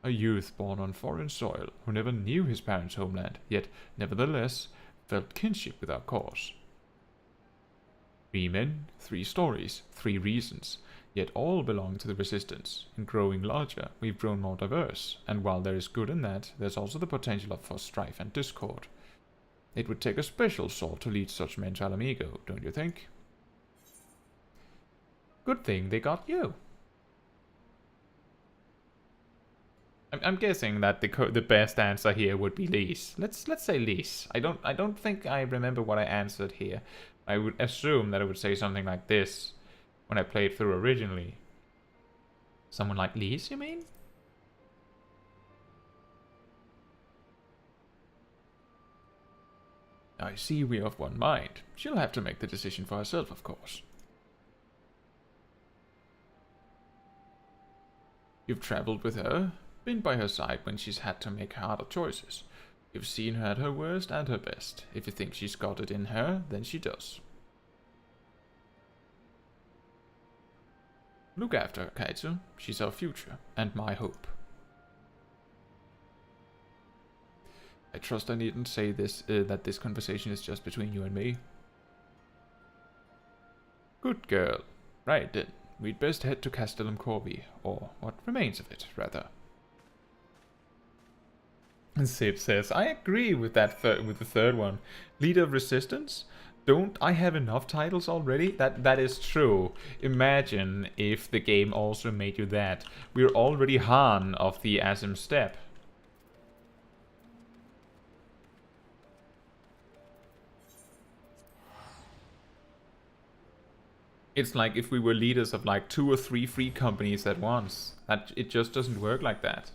A youth born on foreign soil, who never knew his parents' homeland, yet, nevertheless, felt kinship with our cause. 3 men, 3 stories, 3 reasons, yet all belong to the Resistance. In growing larger, we've grown more diverse, and while there is good in that, there's also the potential for strife and discord. It would take a special soul to lead such men to Alamigo, don't you think? Good thing they got you. I'm guessing that the best answer here would be lease. Let's say lease. I don't think I remember what I answered here. I would assume that I would say something like this when I played through originally. Someone like lease, you mean? I see we're of one mind. She'll have to make the decision for herself, of course. You've traveled with her, been by her side when she's had to make harder choices. You've seen her at her worst and her best. If you think she's got it in her, then she does. Look after her, Caetsu. She's our future, and my hope. I trust I needn't say this, that this conversation is just between you and me. Good girl. Right then, we'd best head to Castellum Corvi, or what remains of it, rather. And Sib says, I agree with that with the third one. Leader of Resistance? Don't I have enough titles already? That is true. Imagine if the game also made you that. We're already Han of the Asim Steppe. It's like if we were leaders of like 2 or 3 free companies at once. That it just doesn't work like that.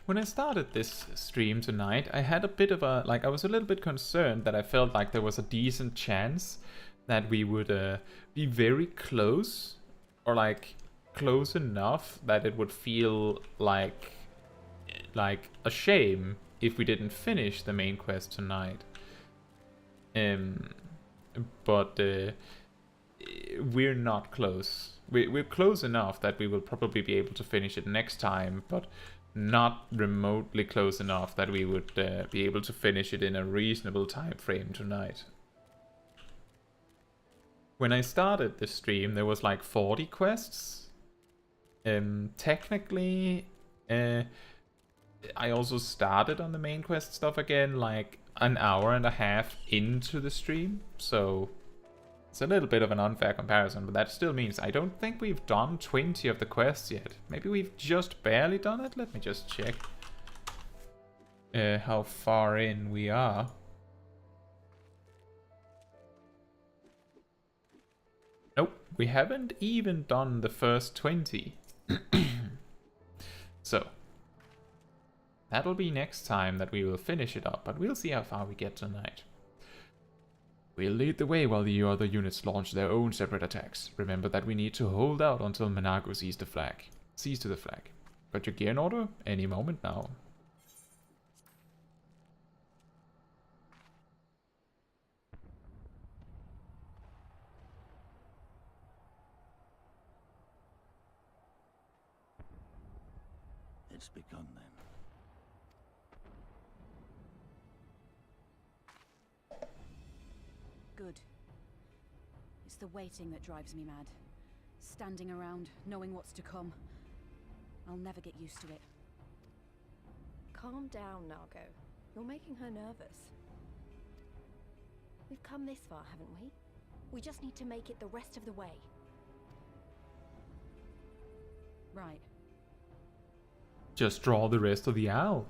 When I started this stream tonight, I had a bit of a, I was a little bit concerned that I felt like there was a decent chance that we would be very close, or like close enough that it would feel like a shame if we didn't finish the main quest tonight. But we're not close. We're close enough that we will probably be able to finish it next time, but not remotely close enough that we would be able to finish it in a reasonable time frame tonight. When I started the stream, there was like 40 quests. Technically, I also started on the main quest stuff again like an hour and a half into the stream, so it's a little bit of an unfair comparison, but that still means I don't think we've done 20 of the quests yet. Maybe we've just barely done it? Let me just check how far in we are. Nope, we haven't even done the first 20. So, that'll be next time that we will finish it up, but we'll see how far we get tonight. We'll lead the way while the other units launch their own separate attacks. Remember that we need to hold out until Menago sees to the flag. Got your gear in order? Any moment now. It's begun then. Good. It's the waiting that drives me mad. Standing around, knowing what's to come. I'll never get used to it. Calm down, Nago. You're making her nervous. We've come this far, haven't we? We just need to make it the rest of the way. Right. Just draw the rest of the owl.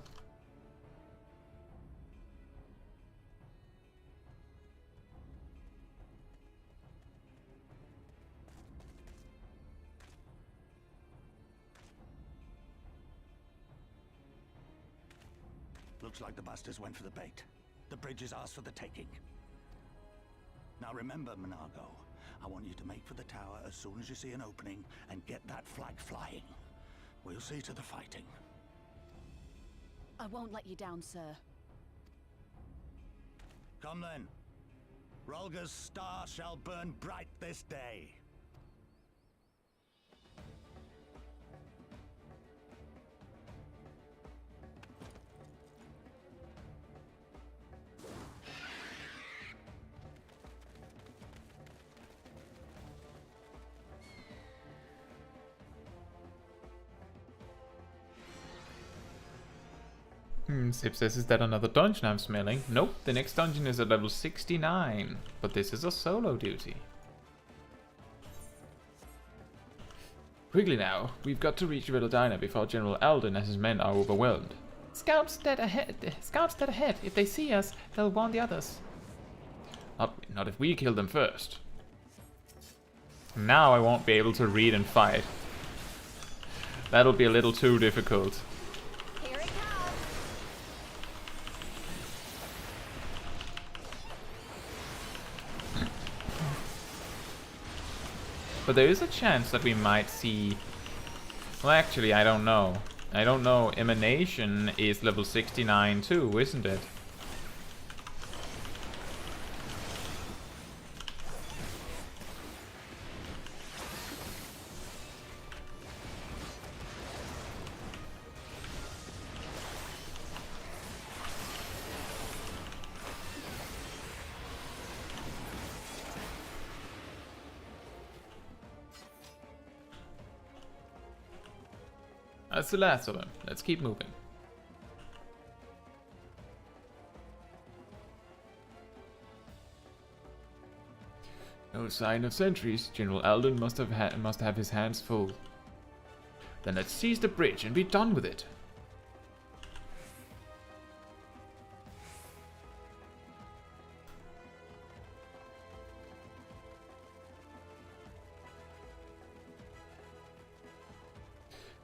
Looks like the bastards went for the bait. The bridge is ours for the taking. Now remember, Menago, I want you to make for the tower as soon as you see an opening and get that flag flying. We'll see to the fighting. I won't let you down, sir. Come then. Rolga's star shall burn bright this day. Sip says, is that another dungeon I'm smelling? Nope, the next dungeon is at level 69. But this is a solo duty. Quickly now, we've got to reach Villadina before General Alden and his men are overwhelmed. Scouts dead ahead! Scouts dead ahead! If they see us, they'll warn the others. Not if we kill them first. Now I won't be able to read and fight. That'll be a little too difficult. But there is a chance that we might see... Well, actually, I don't know. I don't know. Emanation is level 69 too, isn't it? That's the last of them. Let's keep moving. No sign of sentries. General Alden must have his hands full. Then let's seize the bridge and be done with it.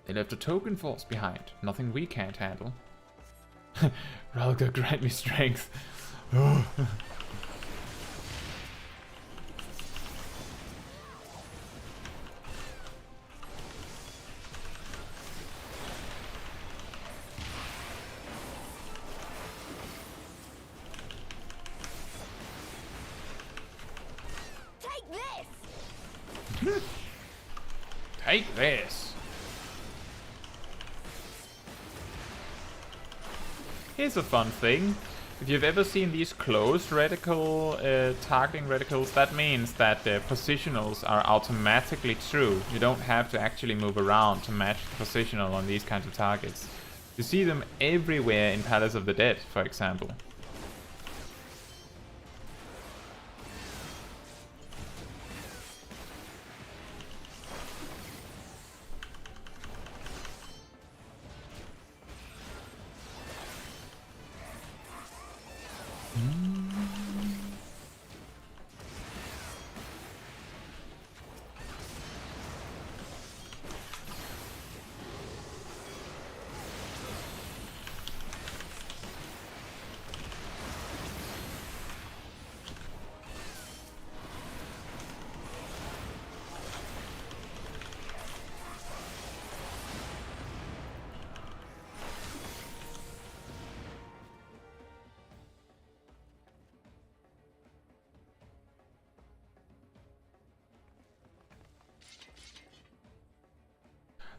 They left a token force behind. Nothing we can't handle. Ralga, grant me strength. Take this! Take this! Here's a fun thing. If you've ever seen these closed reticle targeting reticles, that means that the positionals are automatically true. You don't have to actually move around to match the positional on these kinds of targets. You see them everywhere in Palace of the Dead, for example.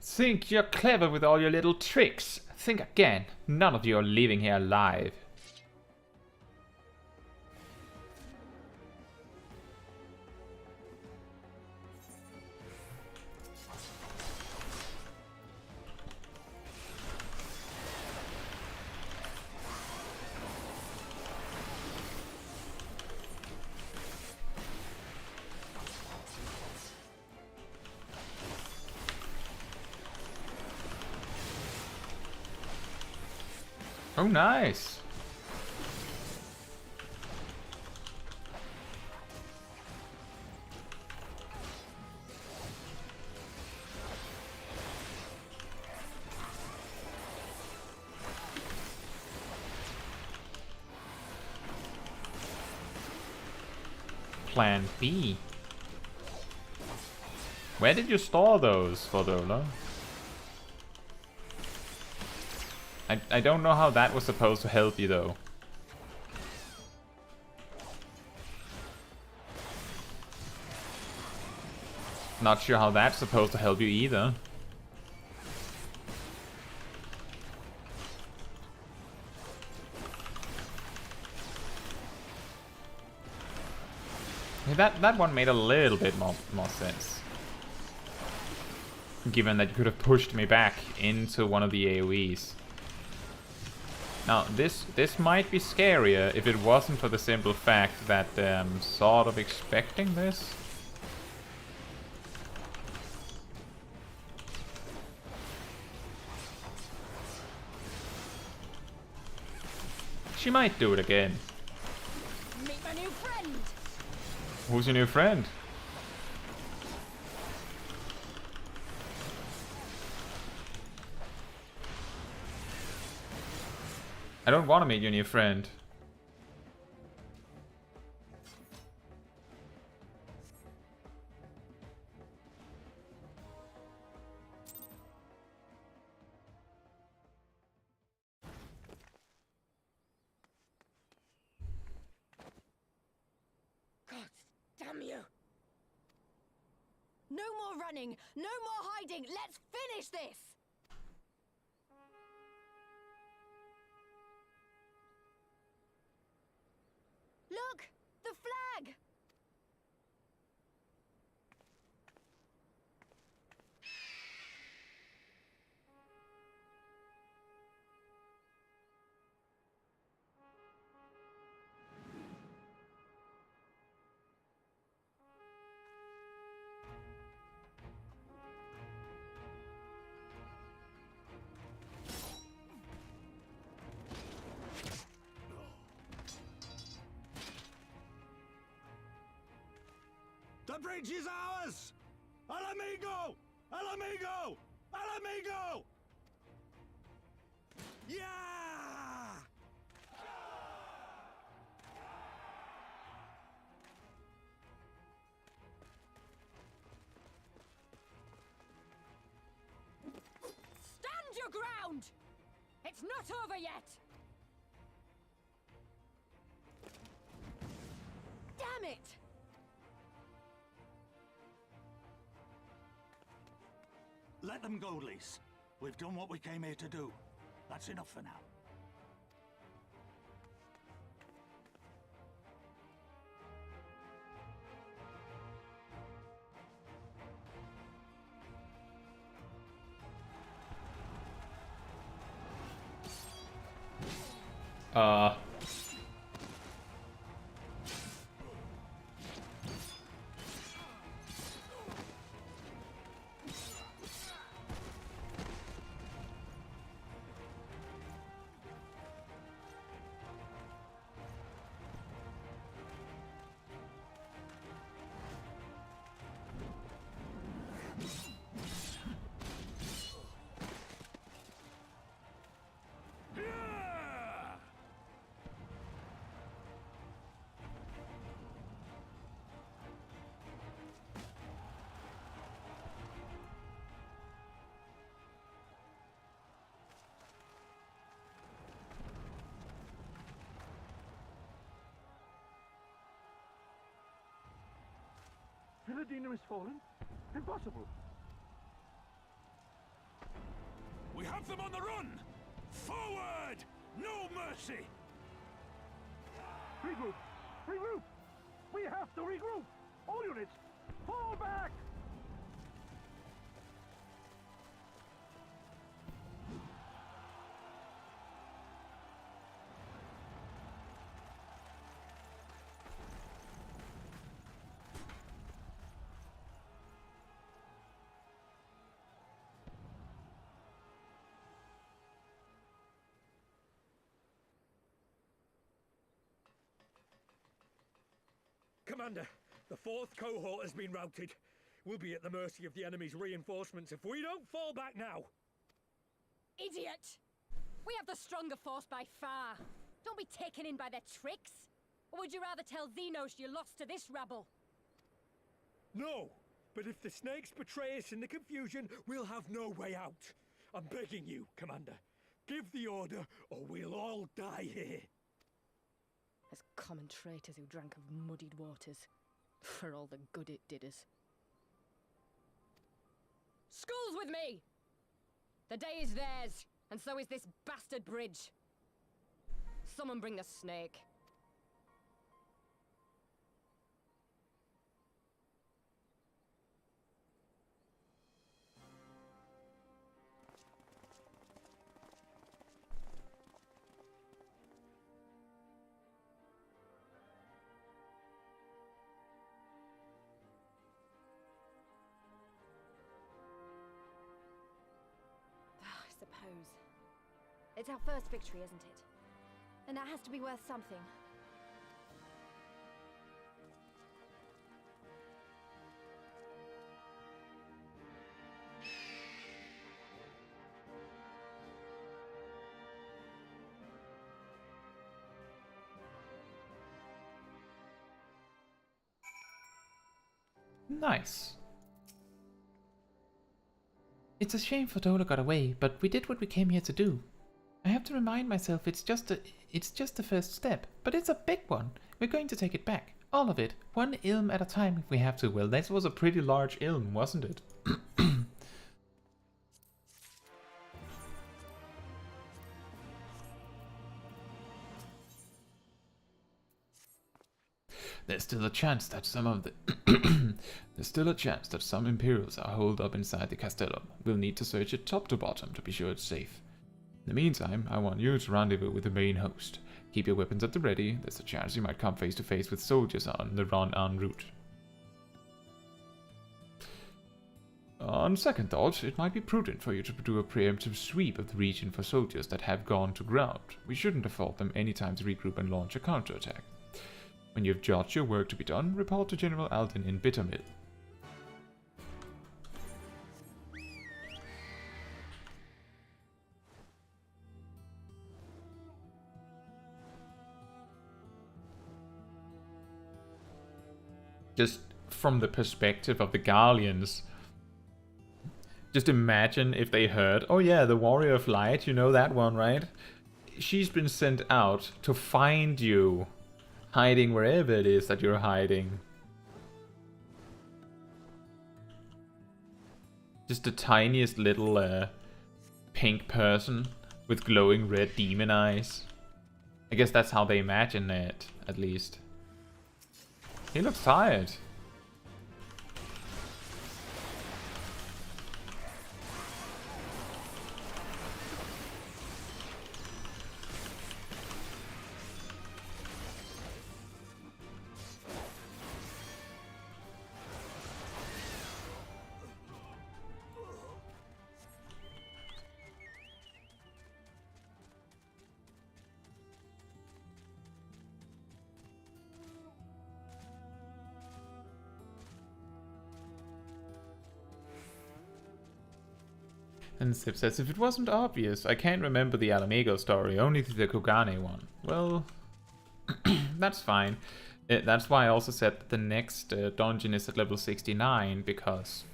Think you're clever with all your little tricks. Think again. None of you are leaving here alive. Oh, nice. Plan B. Where did you store those, Fordola? I don't know how that was supposed to help you, though. Not sure how that's supposed to help you either. That one made a little bit more sense. Given that you could have pushed me back into one of the AoEs. Now, this might be scarier if it wasn't for the simple fact that I'm sort of expecting this. She might do it again. Meet my new friend. Who's your new friend? I don't want to meet your new friend. God damn you! No more running, no more hiding. Let's finish this. Look! The flag! The bridge is ours! Al amigo! Al amigo! Al amigo! Yeah! Stand your ground! It's not over yet! Damn it! Let them go, Lise. We've done what we came here to do. That's enough for now. Villadina is fallen? Impossible! We have them on the run! Forward! No mercy! Regroup! Regroup! We have to regroup! All units, fall back! Commander, the 4th cohort has been routed. We'll be at the mercy of the enemy's reinforcements if we don't fall back now. Idiot! We have the stronger force by far. Don't be taken in by their tricks. Or would you rather tell Xenos you lost to this rabble? No, but if the snakes betray us in the confusion, we'll have no way out. I'm begging you, Commander. Give the order, or we'll all die here. As common traitors who drank of muddied waters, for all the good it did us. School's with me! The day is theirs, and so is this bastard bridge. Someone bring the snake. Suppose. It's our first victory, isn't it? And that has to be worth something. Nice. It's a shame Fedora got away, but we did what we came here to do. I have to remind myself it's just the first step, but it's a big one. We're going to take it back. All of it. One ilm at a time if we have to. Well, that was a pretty large ilm, wasn't it? There's still a chance that some of the there's still a chance that some Imperials are holed up inside the Castellum. We'll need to search it top to bottom to be sure it's safe. In the meantime, I want you to rendezvous with the main host. Keep your weapons at the ready. There's a chance you might come face to face with soldiers on the run en route. On second thought, it might be prudent for you to do a preemptive sweep of the region for soldiers that have gone to ground. We shouldn't afford them any time to regroup and launch a counterattack. When you have judged your work to be done, report to General Alden in Bittermill. Just from the perspective of the Garleans, just imagine if they heard, oh yeah, the Warrior of Light, you know that one, right? She's been sent out to find you. Hiding wherever it is that you're hiding. Just the tiniest little pink person with glowing red demon eyes. I guess that's how they imagine it, at least. He looks tired. And Sip says, if it wasn't obvious, I can't remember the Alamego story, only the Kugane one. Well, that's fine. That's why I also said that the next dungeon is at level 69, because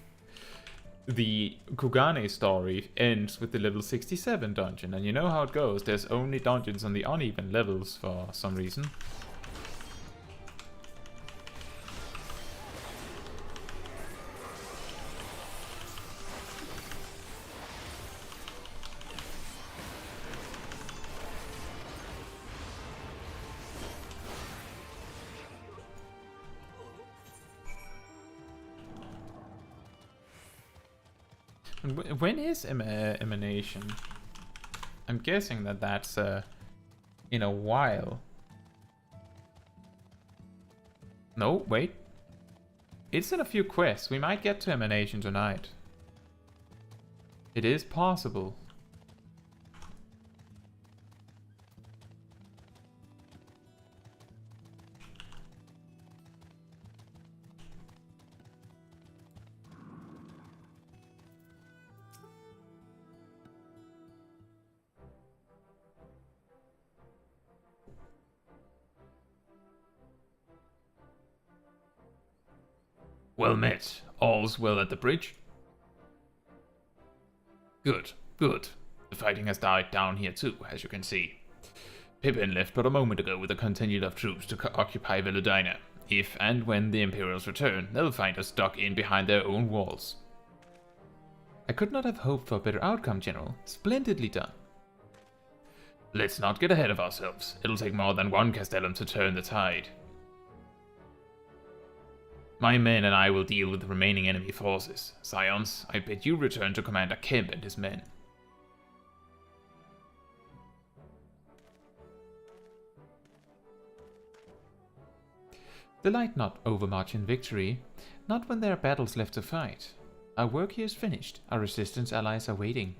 the Kugane story ends with the level 67 dungeon. And you know how it goes, there's only dungeons on the uneven levels for some reason. When is Emanation? I'm guessing that that's in a while. No, wait. It's in a few quests. We might get to Emanation tonight. It is possible. Well met. All's well at the bridge? Good, good. The fighting has died down here too, as you can see. Pippin left but a moment ago with a contingent of troops to occupy Velodina. If and when the Imperials return, they'll find us stuck in behind their own walls. I could not have hoped for a better outcome, General. Splendidly done. Let's not get ahead of ourselves. It'll take more than one Castellum to turn the tide. My men and I will deal with the remaining enemy forces. Scions, I bid you return to Commander Kemp and his men. Delight not overmuch in victory, not when there are battles left to fight. Our work here is finished. Our resistance allies are waiting.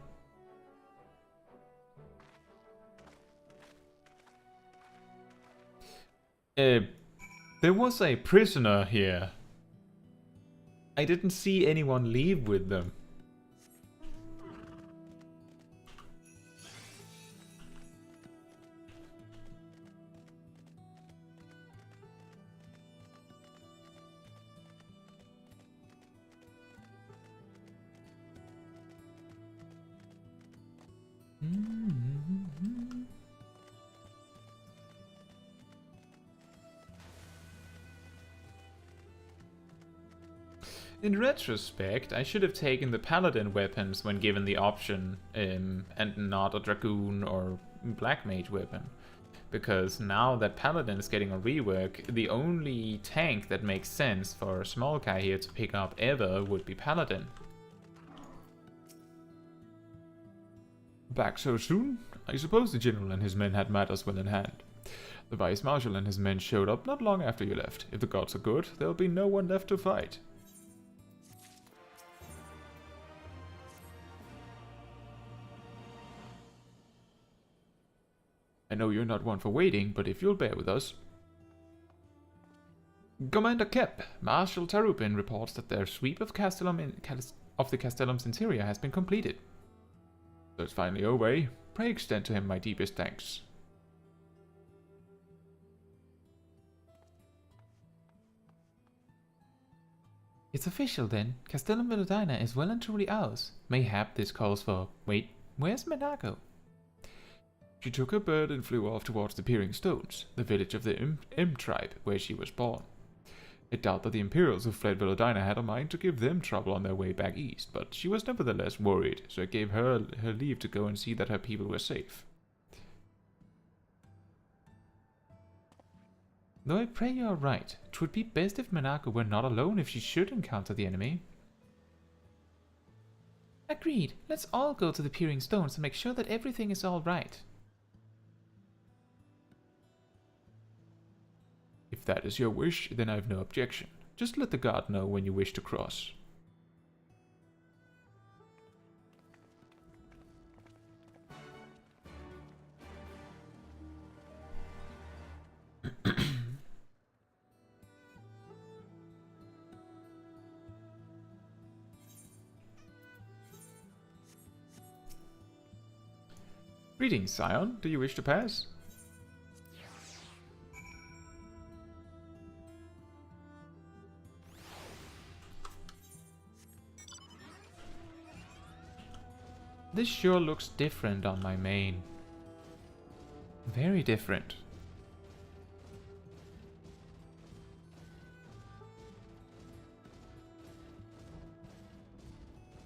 There was a prisoner here. I didn't see anyone leave with them. In retrospect, I should have taken the paladin weapons when given the option, and not a dragoon or black mage weapon. Because now that paladin is getting a rework, the only tank that makes sense for Smol Caetsu here to pick up ever would be paladin. Back so soon? I suppose the general and his men had matters well in hand. The vice marshal and his men showed up not long after you left. If the gods are good, there'll be no one left to fight. I know you're not one for waiting, but if you'll bear with us. Commander Kep, Marshal Tarupin reports that their sweep of the Castellum's interior has been completed. So it's finally over, eh? Pray extend to him my deepest thanks. It's official then. Castellum Velodina is well and truly ours. Mayhap this calls for... Wait, where's Menago? She took her bird and flew off towards the Peering Stones, the village of the Imp tribe, where she was born. I doubt that the Imperials who fled Velodina had a mind to give them trouble on their way back east, but she was nevertheless worried, so I gave her leave to go and see that her people were safe. Though I pray you are right, 'twould be best if Menago were not alone if she should encounter the enemy. Agreed. Let's all go to the Peering Stones to make sure that everything is all right. If that is your wish, then I have no objection. Just let the guard know when you wish to cross. Greetings, Scion. Do you wish to pass? This sure looks different on my main. Very different.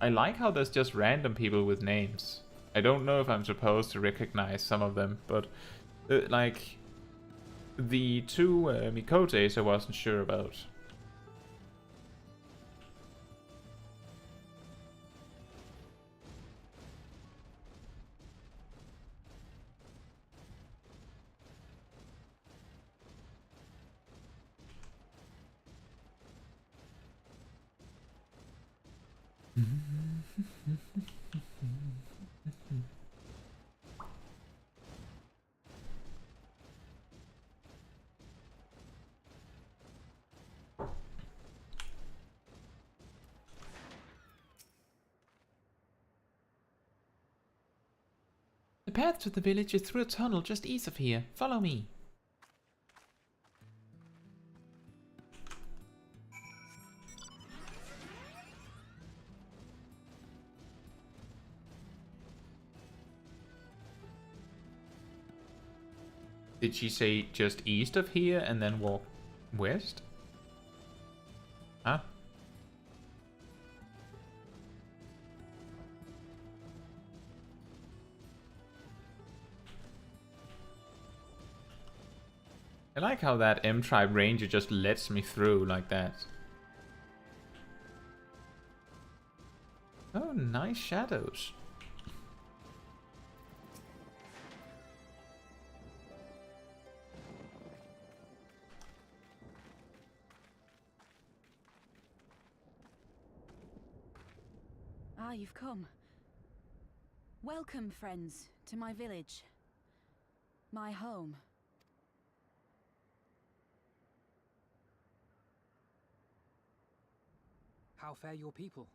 I like how there's just random people with names. I don't know if I'm supposed to recognize some of them, but like the two Mikotes I wasn't sure about. The path to the village is through a tunnel just east of here. Follow me. Did she say just east of here and then walk west? Huh? I like how that M-Tribe ranger just lets me through like that. Oh, nice shadows. Ah, you've come. Welcome, friends, to my village. My home. How fare your people?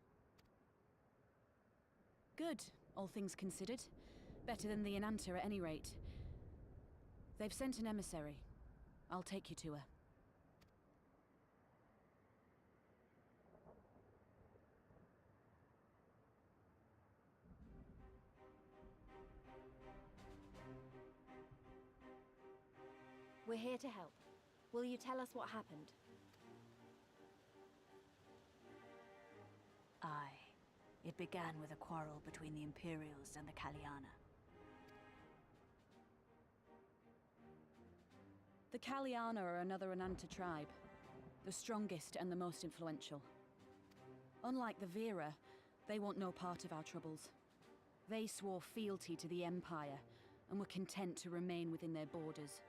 Good, all things considered. Better than the Ananta at any rate. They've sent an emissary. I'll take you to her. We're here to help. Will you tell us what happened? Aye. It began with a quarrel between the Imperials and the Kaliana. The Kaliana are another Ananta tribe. The strongest and the most influential. Unlike the Vera, they want no part of our troubles. They swore fealty to the Empire, and were content to remain within their borders.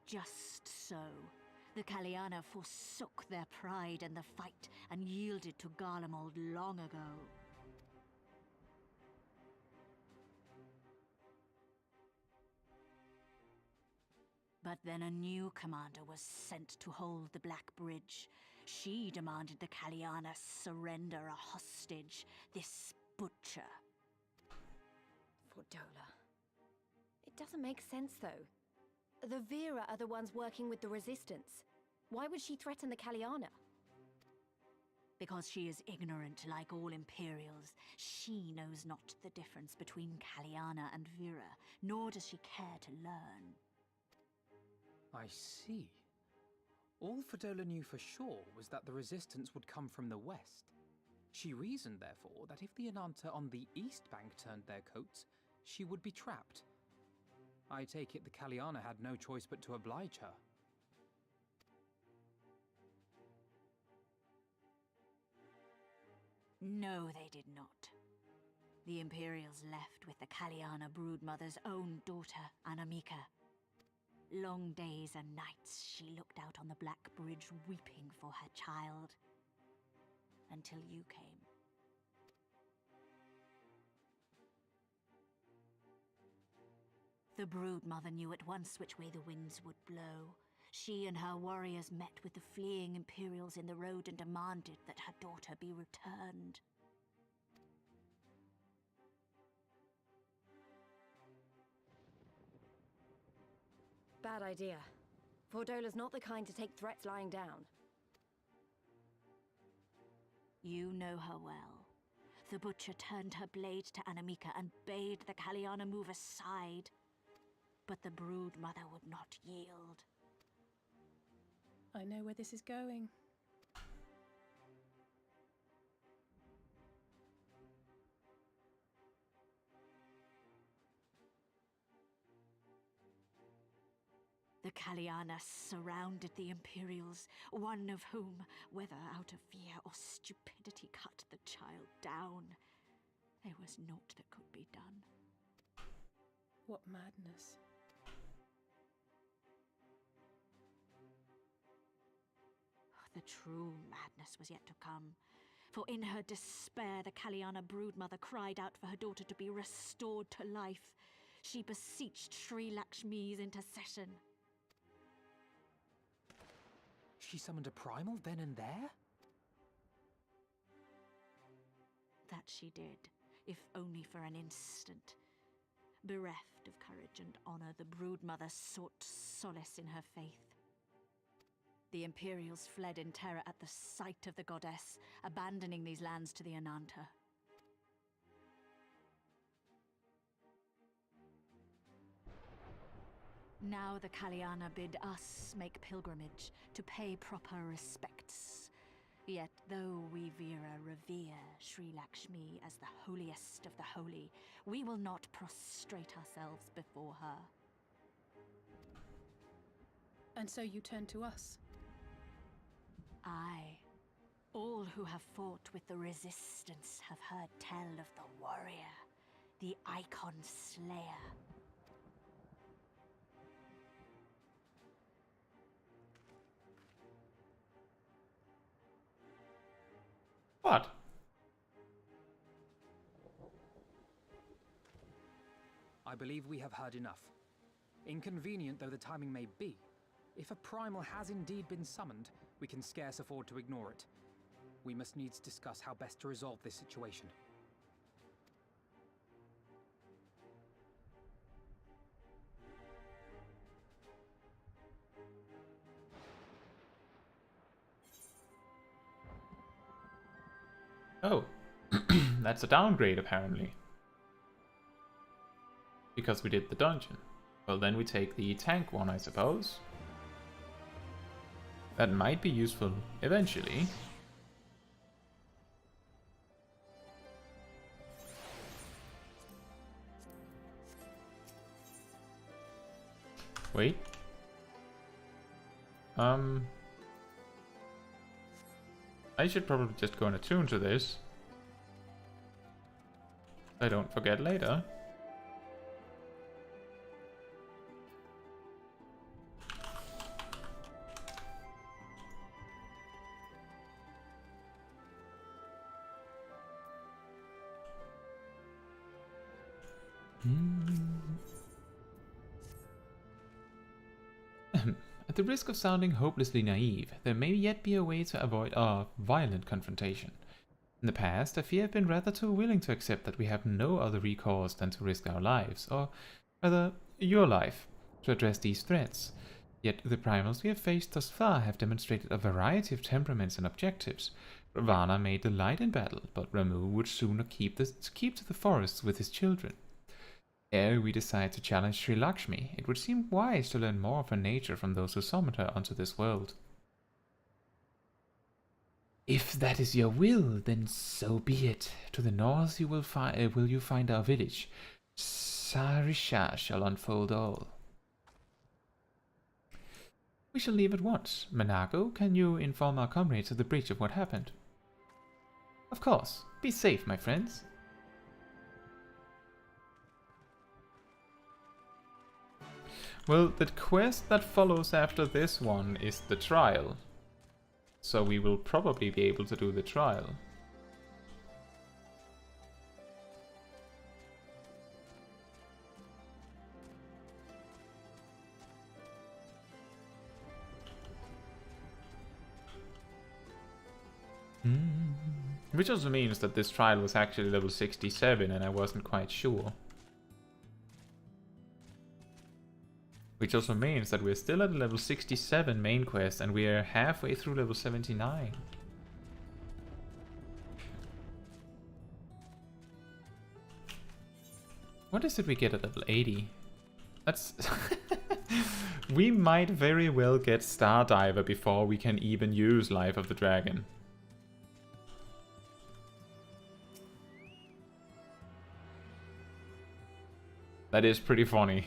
Just so. The Kaliana forsook their pride in the fight and yielded to Garlemald long ago. But then a new commander was sent to hold the Black Bridge. She demanded the Kaliana surrender a hostage, this butcher. Fordola. It doesn't make sense, though. The Vera are the ones working with the Resistance. Why would she threaten the Kaliana? Because she is ignorant like all Imperials. She knows not the difference between Kaliana and Vera, nor does she care to learn. I see. All Fordola knew for sure was that the resistance would come from the west. She reasoned, therefore, that if the Ananta on the east bank turned their coats, she would be trapped. I take it the Kaliana had no choice but to oblige her. No, they did not. The Imperials left with the Kaliana broodmother's own daughter, Anamika. Long days and nights she looked out on the Black Bridge weeping for her child. Until you came. The broodmother knew at once which way the winds would blow. She and her warriors met with the fleeing Imperials in the road and demanded that her daughter be returned. Bad idea. Fordola's not the kind to take threats lying down. You know her well. The butcher turned her blade to Anamika and bade the Kaliana move aside. But the broodmother would not yield. I know where this is going. The Kaliana surrounded the Imperials, one of whom, whether out of fear or stupidity, cut the child down. There was naught that could be done. What madness. The true madness was yet to come. For in her despair, the Kaliana broodmother cried out for her daughter to be restored to life. She beseeched Sri Lakshmi's intercession. She summoned a primal then and there? That she did, if only for an instant. Bereft of courage and honor, the broodmother sought solace in her faith. The Imperials fled in terror at the sight of the goddess, abandoning these lands to the Ananta. Now the Kaliana bid us make pilgrimage to pay proper respects. Yet though we Veera revere Sri Lakshmi as the holiest of the holy, we will not prostrate ourselves before her. And so you turn to us? Aye. All who have fought with the resistance have heard tell of the warrior, the icon slayer. What? I believe we have heard enough. Inconvenient though the timing may be, if a primal has indeed been summoned, we can scarce afford to ignore it. We must needs discuss how best to resolve this situation. Oh, that's a downgrade apparently. Because we did the dungeon. Well, then we take the tank one, I suppose. That might be useful eventually. Wait. I should probably just go and attune to this. I don't forget later. At the risk of sounding hopelessly naive, there may yet be a way to avoid a violent confrontation. In the past, I fear I've been rather too willing to accept that we have no other recourse than to risk our lives, or rather, your life, to address these threats. Yet the primals we have faced thus far have demonstrated a variety of temperaments and objectives. Ravana may delight in battle, but Ramu would sooner keep to the forests with his children. Ere we decide to challenge Sri Lakshmi, it would seem wise to learn more of her nature from those who summoned her onto this world. If that is your will, then so be it. To the north you will find our village. Sarisha shall unfold all. We shall leave at once. Manago, can you inform our comrades of the breach of what happened? Of course. Be safe, my friends. Well, the quest that follows after this one is the trial. So we will probably be able to do the trial. Which also means that this trial was actually level 67 and I wasn't quite sure. Which also means that we're still at level 67 main quest and we are halfway through level 79. What is it we get at level 80? That's... We might very well get Stardiver before we can even use Life of the Dragon. That is pretty funny.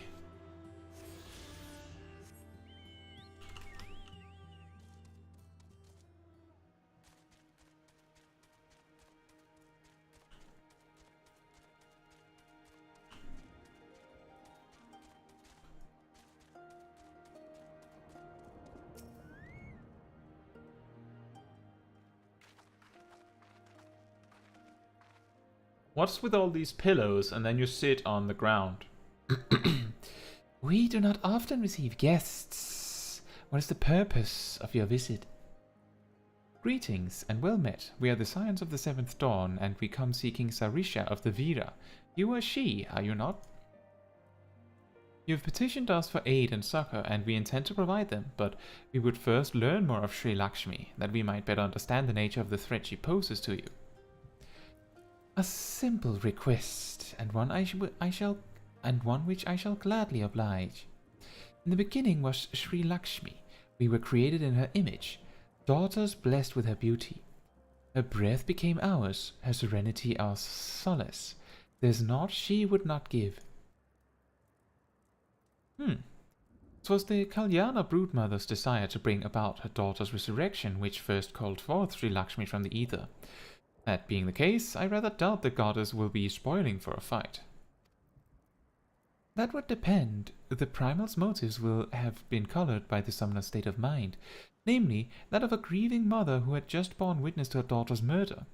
What's with all these pillows and then you sit on the ground? We do not often receive guests. What is the purpose of your visit? Greetings and well met. We are the Scions of the Seventh Dawn and we come seeking Sarisha of the Veera. You are she, are you not? You have petitioned us for aid and succor and we intend to provide them, but we would first learn more of Sri Lakshmi, that we might better understand the nature of the threat she poses to you. A simple request, and one which I shall gladly oblige. In the beginning was Sri Lakshmi. We were created in her image. daughters blessed with her beauty. Her breath became ours, her serenity our solace. There's naught she would not give. 'Twas the Kalyana broodmother's desire to bring about her daughter's resurrection which first called forth Sri Lakshmi from the ether. That being the case, I rather doubt the goddess will be spoiling for a fight. That would depend. The primal's motives will have been colored by the summoner's state of mind, namely, that of a grieving mother who had just borne witness to her daughter's murder.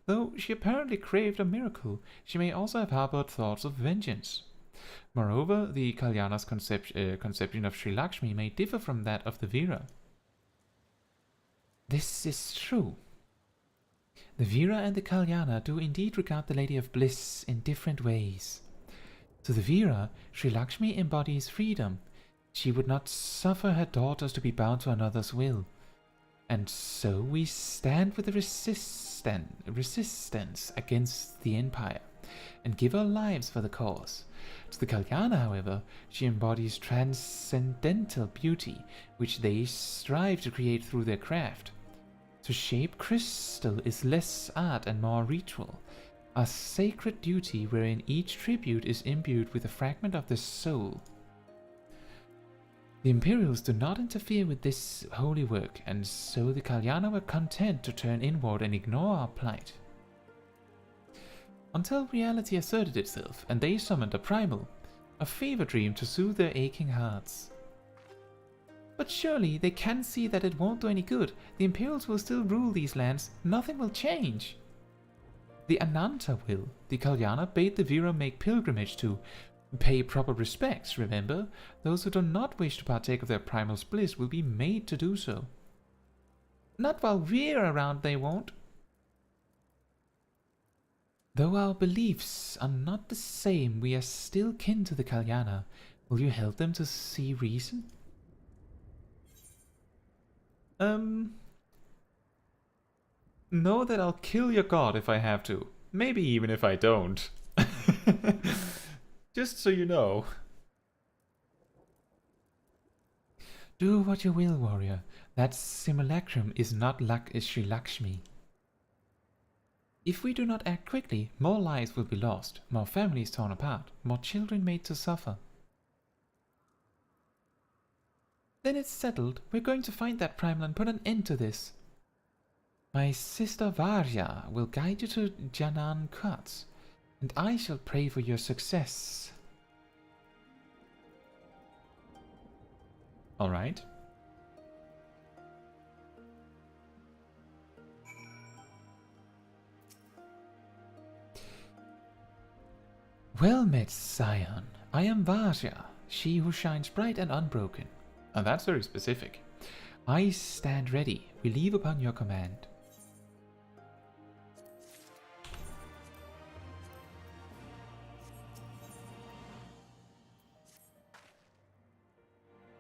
Though she apparently craved a miracle, she may also have harbored thoughts of vengeance. Moreover, the Kalyana's conception of Sri Lakshmi may differ from that of the Veera. This is true. The Veera and the Kalyana do indeed regard the Lady of Bliss in different ways. To the Veera, Sri Lakshmi embodies freedom. She would not suffer her daughters to be bound to another's will. And so we stand with the resistance against the Empire, and give our lives for the cause. To the Kalyana, however, she embodies transcendental beauty, which they strive to create through their craft. To shape crystal is less art and more ritual, a sacred duty wherein each tribute is imbued with a fragment of the soul. The Imperials do not interfere with this holy work, and so the Kalyana were content to turn inward and ignore our plight. Until reality asserted itself, and they summoned a primal, a fever dream to soothe their aching hearts. But surely they can see that it won't do any good. The Imperials will still rule these lands. Nothing will change. The Ananta will. The Kalyana bade the Veera make pilgrimage to. Pay proper respects, remember? Those who do not wish to partake of their primal's bliss will be made to do so. Not while we're around, they won't. Though our beliefs are not the same, we are still kin to the Kalyana. Will you help them to see reason? Know that I'll kill your god if I have to. Maybe even if I don't. Just so you know. Do what you will, warrior. That simulacrum is not Sri Lakshmi. If we do not act quickly, more lives will be lost, more families torn apart, more children made to suffer. Then it's settled. We're going to find that primal and put an end to this. My sister Varya will guide you to Doma Castle, and I shall pray for your success. All right. Well met, Scion. I am Varya, she who shines bright and unbroken. And that's very specific. I stand ready. We leave upon your command.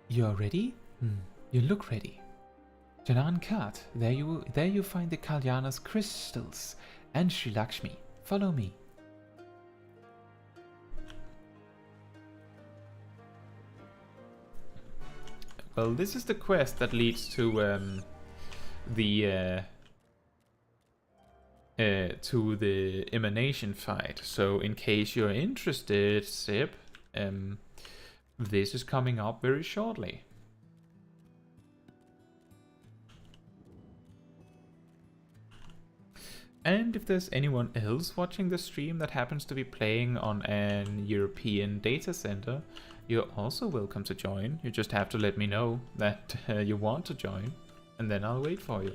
You're ready? You look ready. Doma Castle, there you find the Kalyana's crystals and Sri Lakshmi. Follow me. Well, this is the quest that leads to the emanation fight. So, in case you're interested, Sip, this is coming up very shortly. And if there's anyone else watching the stream that happens to be playing on an European data center, you're also welcome to join. You just have to let me know that you want to join, and then I'll wait for you.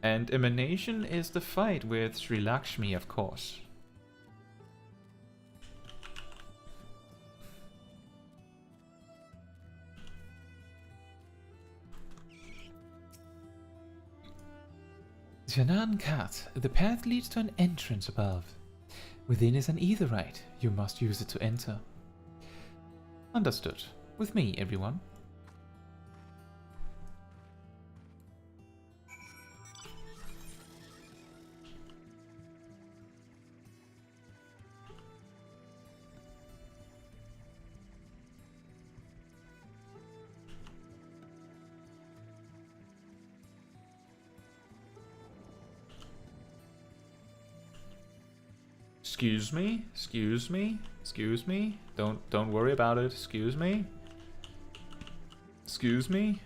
And Emanation is the fight with Sri Lakshmi, of course. Doma Castle, the path leads to an entrance above. Within is an aetherite. You must use it to enter. Understood. With me, everyone. Excuse me? Excuse me? Excuse me? Don't worry about it. Excuse me? Excuse me?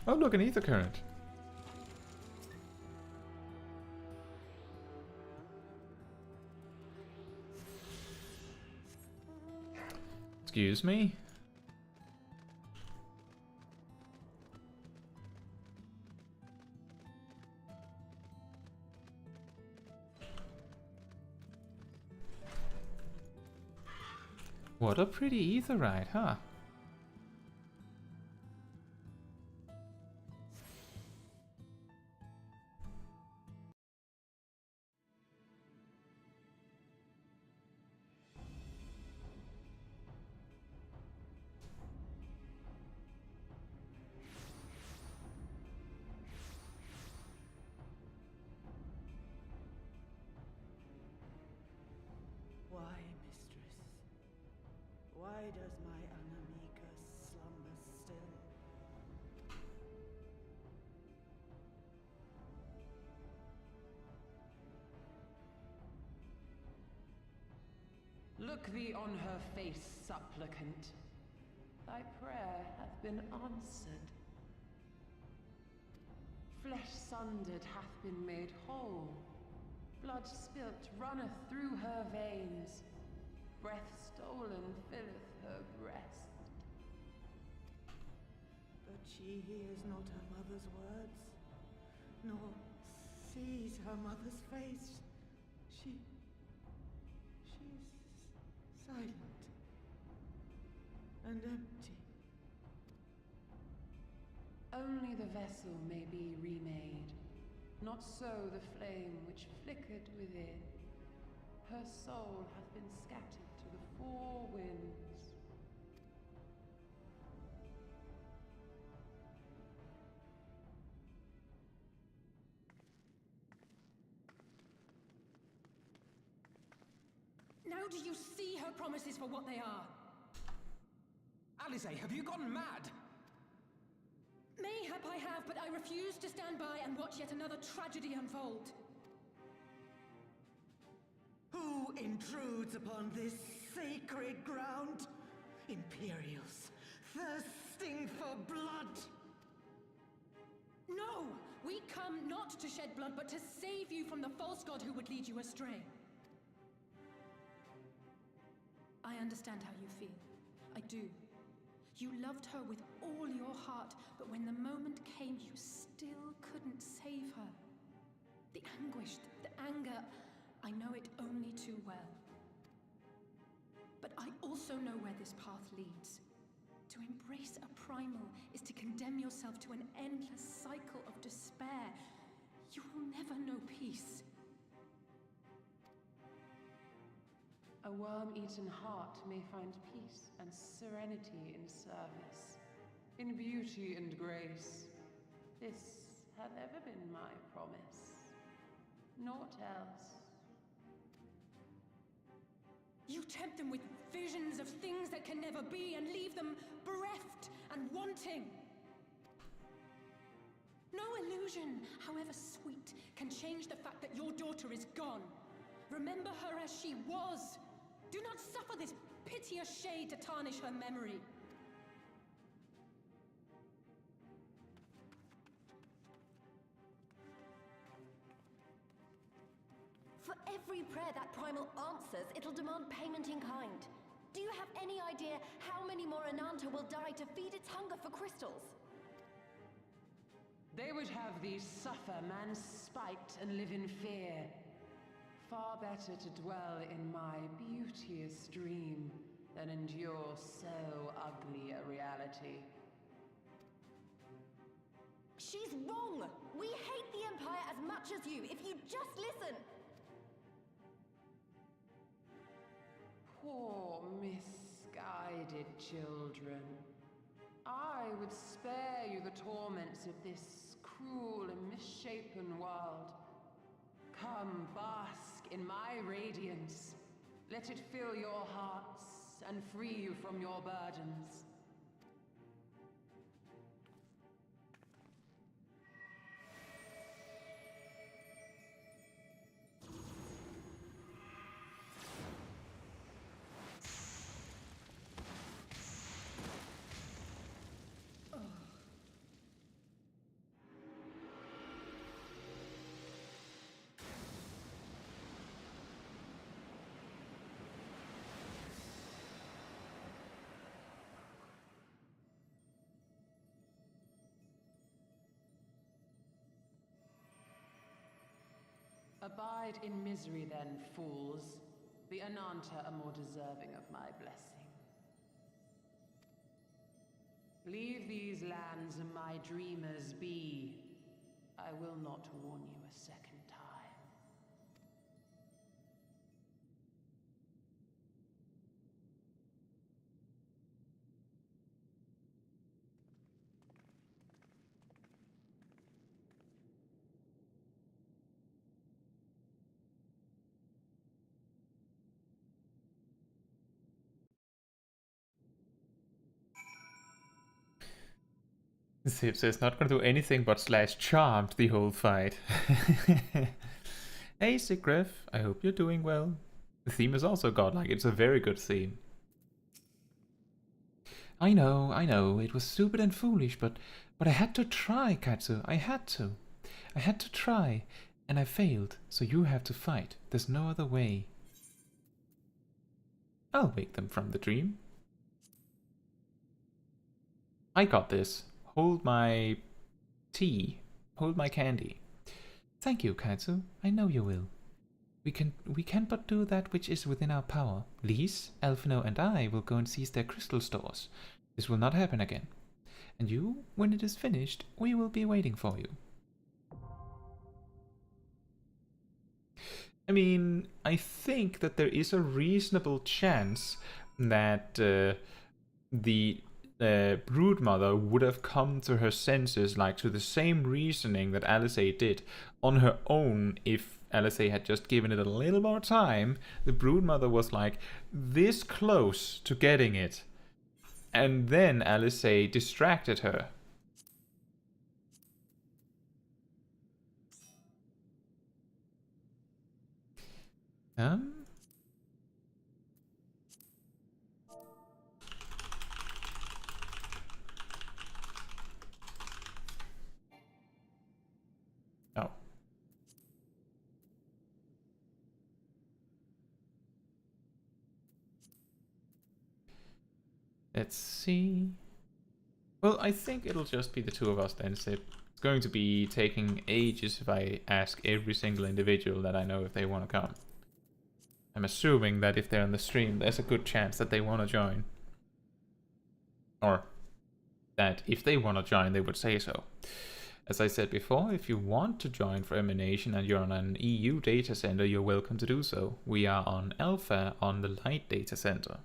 Oh, look, an ether current. Excuse me? What a pretty etherite, huh? Why, mistress? Why does my Anamika slumber still? Look thee on her face, supplicant. Thy prayer hath been answered. Flesh sundered hath been made whole. Blood spilt runneth through her veins. Breath stolen filleth her breast. But she hears not her mother's words, nor sees her mother's face. She's silent and empty. Only the vessel may be remade, not so the flame which flickered within. Her soul hath been scattered to the four winds. Now do you see her promises for what they are? Alice, have you gone mad? Mayhap I have, but I refuse to stand by and watch yet another tragedy unfold. Who intrudes upon this sacred ground? Imperials, thirsting for blood! No! We come not to shed blood, but to save you from the false god who would lead you astray. I understand how you feel. I do. You loved her with all your heart, but when the moment came, you still couldn't save her. The anguish, the anger, I know it only too well. But I also know where this path leads. To embrace a primal is to condemn yourself to an endless cycle of despair. You will never know peace. A worm-eaten heart may find peace and serenity in service, in beauty and grace. This hath ever been my promise. Naught else. You tempt them with visions of things that can never be and leave them bereft and wanting. No illusion, however sweet, can change the fact that your daughter is gone. Remember her as she was. Do not suffer this piteous shade to tarnish her memory. For every prayer that primal answers, it'll demand payment in kind. Do you have any idea how many more Ananta will die to feed its hunger for crystals? They would have thee suffer man's spite and live in fear. Far better to dwell in my beauteous dream than endure so ugly a reality. She's wrong! We hate the Empire as much as you, if you just listen! Poor misguided children. I would spare you the torments of this cruel and misshapen world. Come, bask in my radiance. Let it fill your hearts and free you from your burdens. Abide in misery then, fools. The Ananta are more deserving of my blessing. Leave these lands and my dreamers be. I will not warn you a second time. Zip says not gonna do anything but slash charmed the whole fight. Hey Sigriff, I hope you're doing well. The theme is also godlike, it's a very good theme. I know, it was stupid and foolish, but I had to try, Caetsu, I had to. I had to try, and I failed, so you have to fight. There's no other way. I'll wake them from the dream. I got this. Hold my tea. Hold my candy. Thank you, Caetsu. I know you will. We can but do that which is within our power. Lise, Elfino, and I will go and seize their crystal stores. This will not happen again. And you, when it is finished, we will be waiting for you. I mean, I think that there is a reasonable chance that the broodmother would have come to her senses, like to the same reasoning that Alizé did on her own if Alizé had just given it a little more time. The broodmother was like this close to getting it, and then Alizé distracted her. Oh. Let's see. Well, I think it'll just be the two of us then, Sip. It's going to be taking ages if I ask every single individual that I know if they want to come. I'm assuming that if they're on the stream, there's a good chance that they want to join. Or that if they want to join, they would say so. As I said before, if you want to join for Emanation and you're on an EU data center, you're welcome to do so. We are on Alpha on the Light data center.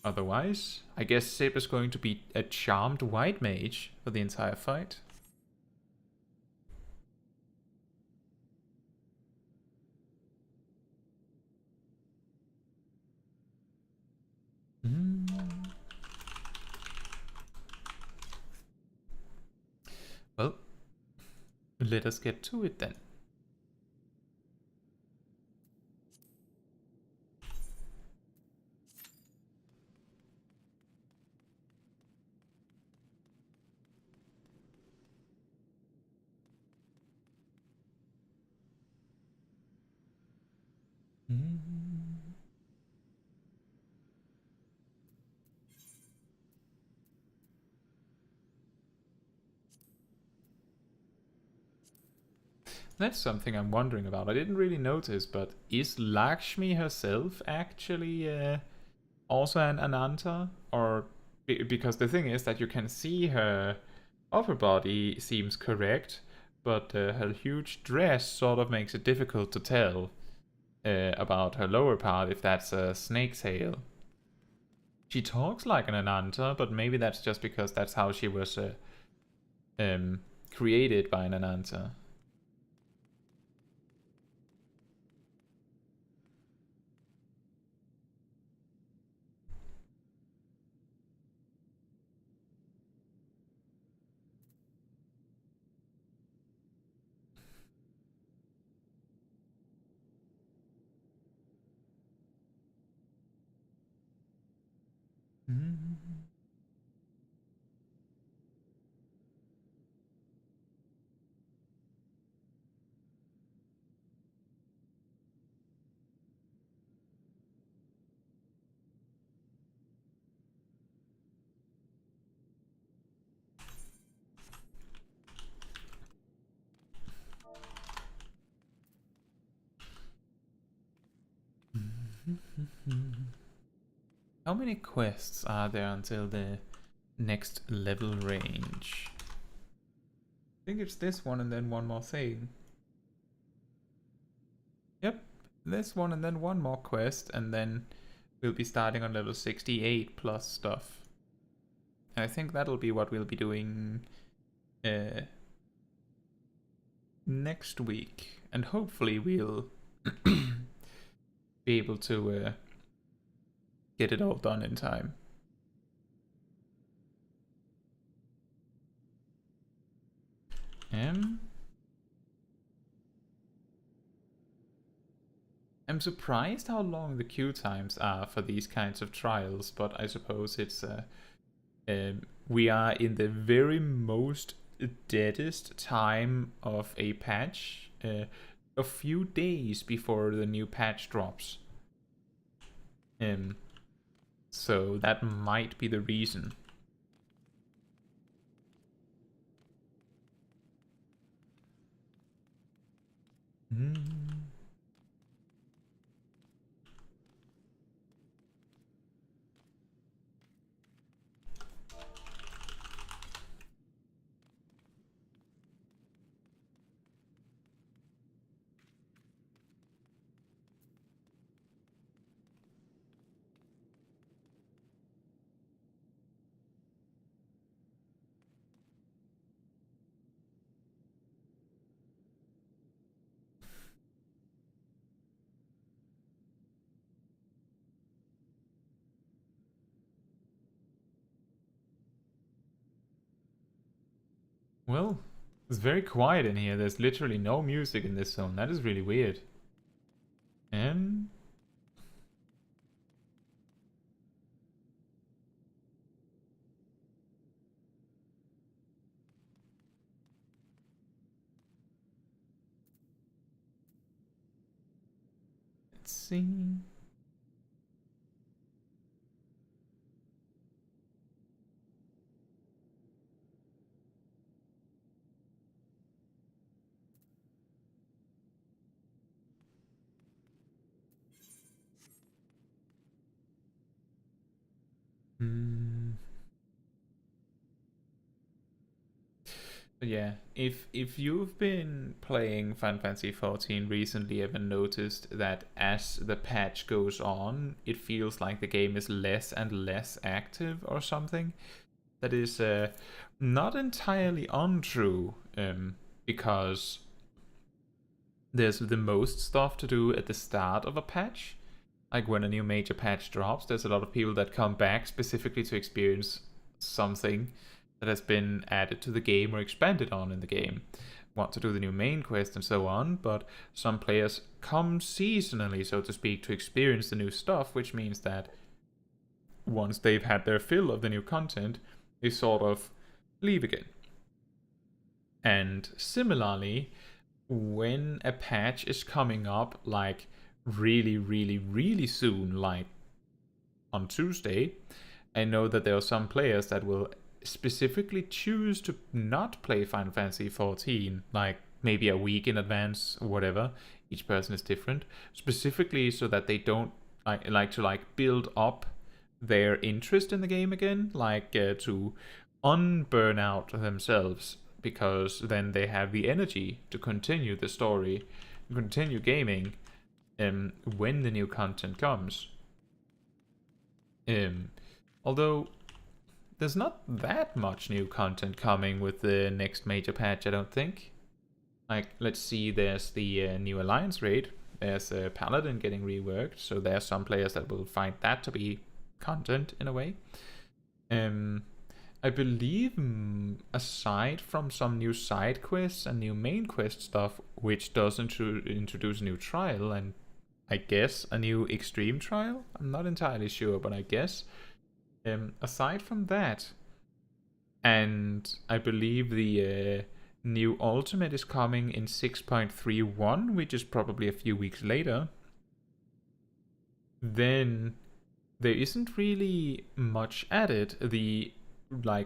Otherwise, I guess Sip is going to be a charmed white mage for the entire fight. Well, let us get to it then. That's something I'm wondering about. I didn't really notice, but is Lakshmi herself actually also an Ananta? Or because the thing is that you can see her upper body seems correct, but her huge dress sort of makes it difficult to tell about her lower part if that's a snake tail. She talks like an Ananta, but maybe that's just because that's how she was created by an Ananta. How many quests are there until the next level range? I think it's this one and then one more thing. Yep, this one and then one more quest, and then we'll be starting on level 68 plus stuff. And I think that'll be what we'll be doing next week. And hopefully we'll be able to get it all done in time. I'm surprised how long the queue times are for these kinds of trials, but I suppose it's we are in the very most deadest time of a patch, a few days before the new patch drops. So that might be the reason. Well, it's very quiet in here. There's literally no music in this zone. That is really weird. Let's see. But yeah, if you've been playing Final Fantasy XIV recently, ever noticed that as the patch goes on, it feels like the game is less and less active or something? That is not entirely untrue, because there's the most stuff to do at the start of a patch. Like when a new major patch drops, there's a lot of people that come back specifically to experience something that has been added to the game or expanded on in the game, want to do the new main quest and so on, but some players come seasonally, so to speak, to experience the new stuff, which means that once they've had their fill of the new content, they sort of leave again. And similarly, when a patch is coming up, like really soon, like on Tuesday, I know that there are some players that will specifically choose to not play Final Fantasy XIV, like maybe a week in advance or whatever. Each person is different, specifically so that they don't like to build up their interest in the game again, to unburn out themselves, because then they have the energy to continue the story, continue gaming when the new content comes. Although there's not that much new content coming with the next major patch, I don't think. Like, let's see, there's the new Alliance raid. There's a Paladin getting reworked, so there's some players that will find that to be content in a way. I believe, aside from some new side quests and new main quest stuff, which does introduce a new trial and I guess a new extreme trial? I'm not entirely sure, but I guess. Aside from that, and I believe the new Ultimate is coming in 6.31, which is probably a few weeks later, then there isn't really much added. The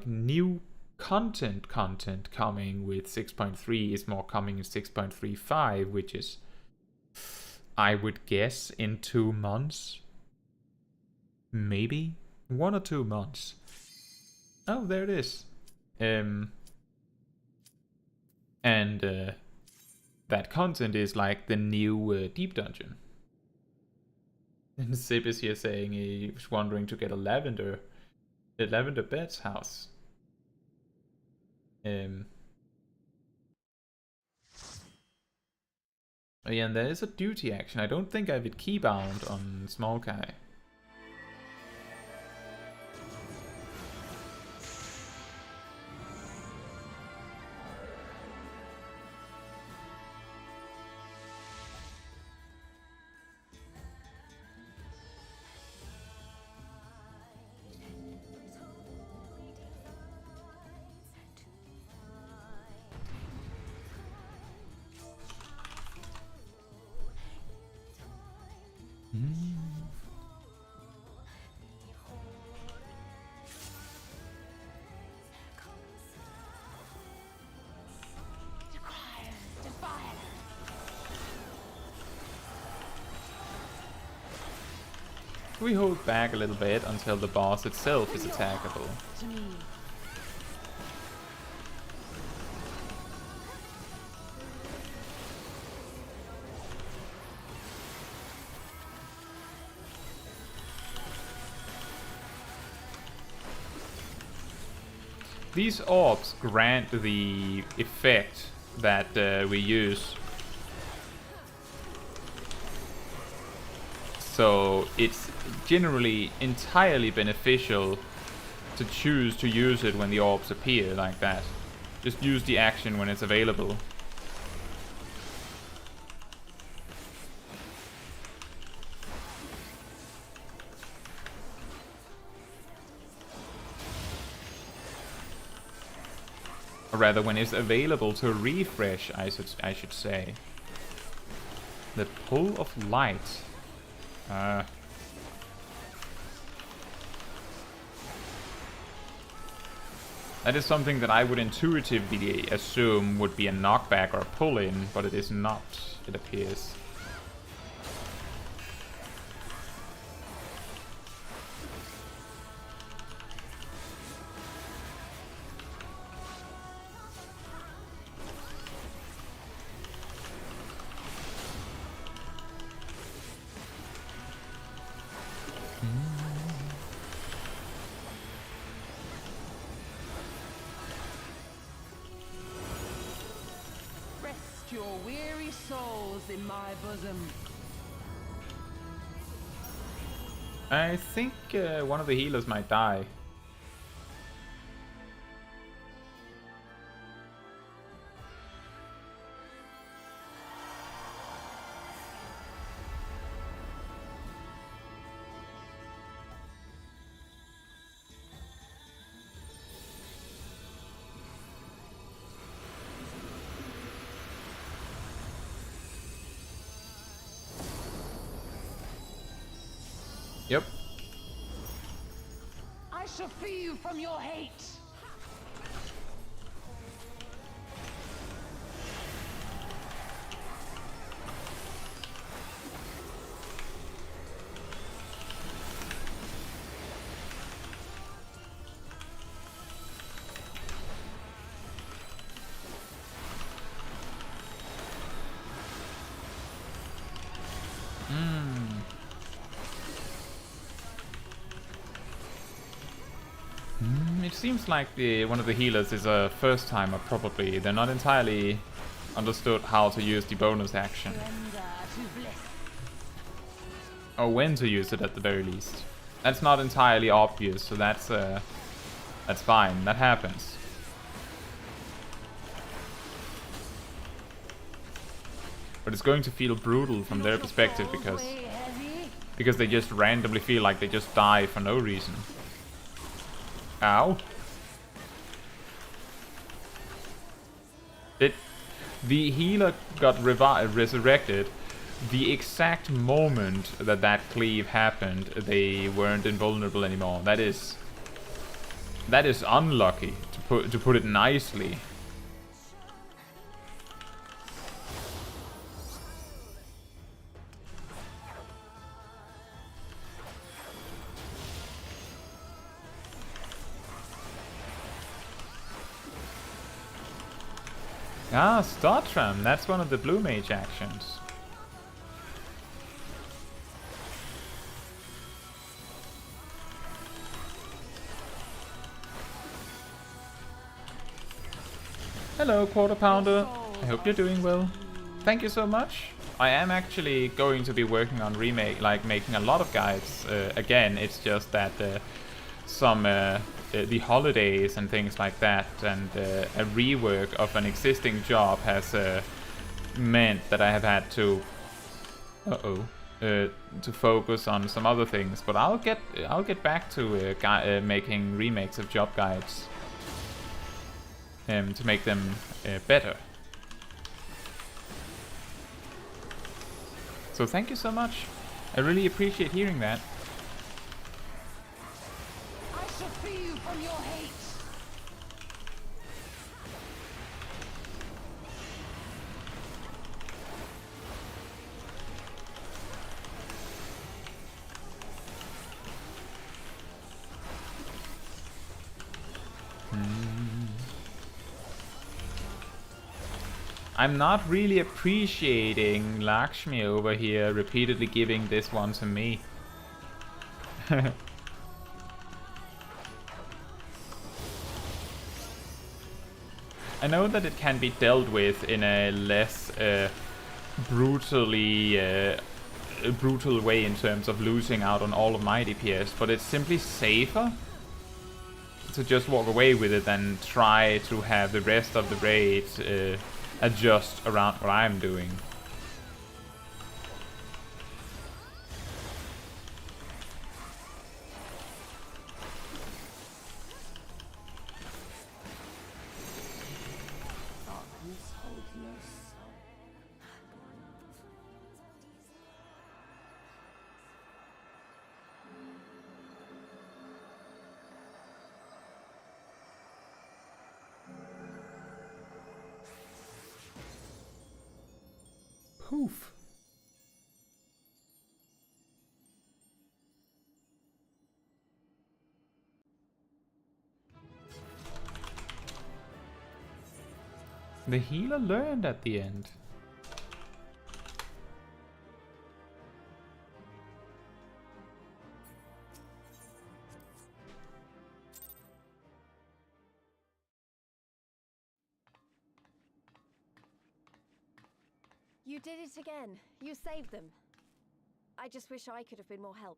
new content coming with 6.3 is more coming in 6.35, which is, I would guess, in 2 months. maybe 1 or 2 months. Oh, there it is. That content is like the new deep dungeon. And Sip is here saying he was wondering to get a lavender bed's house. Oh yeah, and there is a duty action. I don't think I have it keybound on Smol Kai. We hold back a little bit until the boss itself is attackable. These orbs grant the effect that we use. So it's generally entirely beneficial to choose to use it when the orbs appear like that. Just use the action when it's available. Or rather, when it's available to refresh, I should say. The pull of light. That is something that I would intuitively assume would be a knockback or a pull-in, but it is not, it appears. Your weary souls in my bosom. I think one of the healers might die. Yep. I shall free you from your hate. It seems like one of the healers is a first timer, probably. They're not entirely understood how to use the bonus action. Or when to use it at the very least. That's not entirely obvious, so that's fine. That happens. But it's going to feel brutal from their perspective because they just randomly feel like they just die for no reason. Ow. The healer got resurrected the exact moment that cleave happened. They weren't invulnerable anymore. That is unlucky, to put it nicely. Ah, Startram, that's one of the blue mage actions. Hello, Quarter Pounder. I hope you're doing well. Thank you so much. I am actually going to be working on making a lot of guides. Again, it's just that the holidays and things like that, and a rework of an existing job has meant that I have had to to focus on some other things. But I'll get back to making remakes of job guides to make them better. So thank you so much. I really appreciate hearing that. I shall free you from your hate. I'm not really appreciating Lakshmi over here repeatedly giving this one to me. I know that it can be dealt with in a less brutal way in terms of losing out on all of my DPS, but it's simply safer to just walk away with it than try to have the rest of the raid adjust around what I'm doing. Poof. The healer learned at the end. You did it again. You saved them. I just wish I could have been more help.